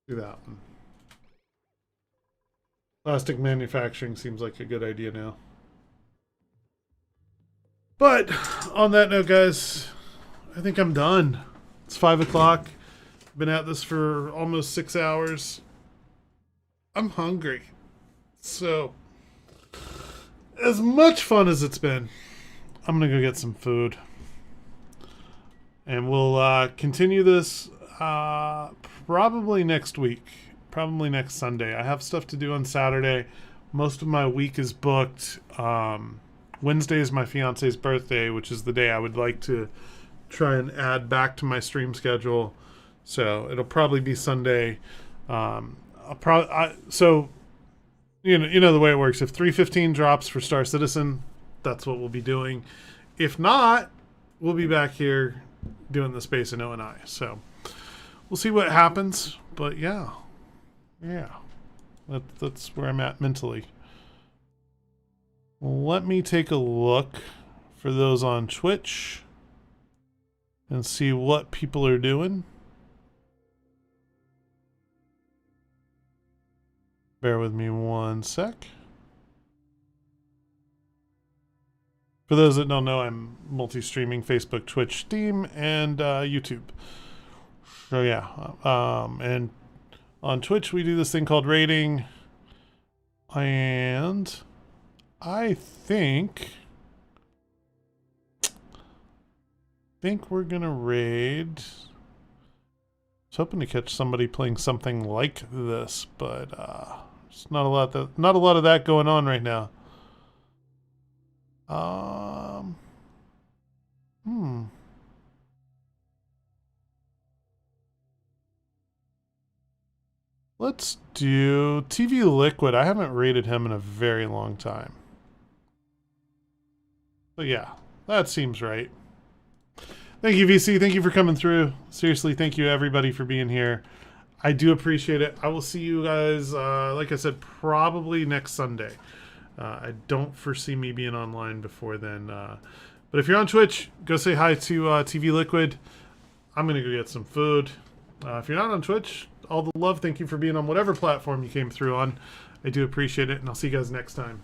Do that one. Plastic manufacturing seems like a good idea now. But on that note, guys, I think I'm done. It's 5 o'clock. Been at this for almost 6 hours. I'm hungry. So, as much fun as it's been, I'm going to go get some food. And we'll continue this probably next week. Probably next Sunday. I have stuff to do on Saturday. Most of my week is booked. Wednesday is my fiance's birthday, which is the day I would like to try and add back to my stream schedule. So it'll probably be Sunday. So you know the way it works. If 315 drops for Star Citizen, that's what we'll be doing. If not, we'll be back here doing the Space and O&I. So we'll see what happens. But yeah, that's where I'm at mentally. Let me take a look for those on Twitch and see what people are doing. Bear with me one sec. For those that don't know, I'm multi-streaming Facebook, Twitch, Steam, and YouTube. So yeah, and on Twitch we do this thing called raiding, and I think we're gonna raid. I was hoping to catch somebody playing something like this, but there's not a lot of that going on right now. Let's do TV Liquid. I haven't rated him in a very long time. But yeah, that seems right. Thank you, VC. Thank you for coming through. Seriously, thank you everybody for being here. I do appreciate it. I will see you guys, like I said, probably next Sunday. I don't foresee me being online before then. But if you're on Twitch, go say hi to TV Liquid. I'm going to go get some food. If you're not on Twitch, all the love. Thank you for being on whatever platform you came through on. I do appreciate it, and I'll see you guys next time.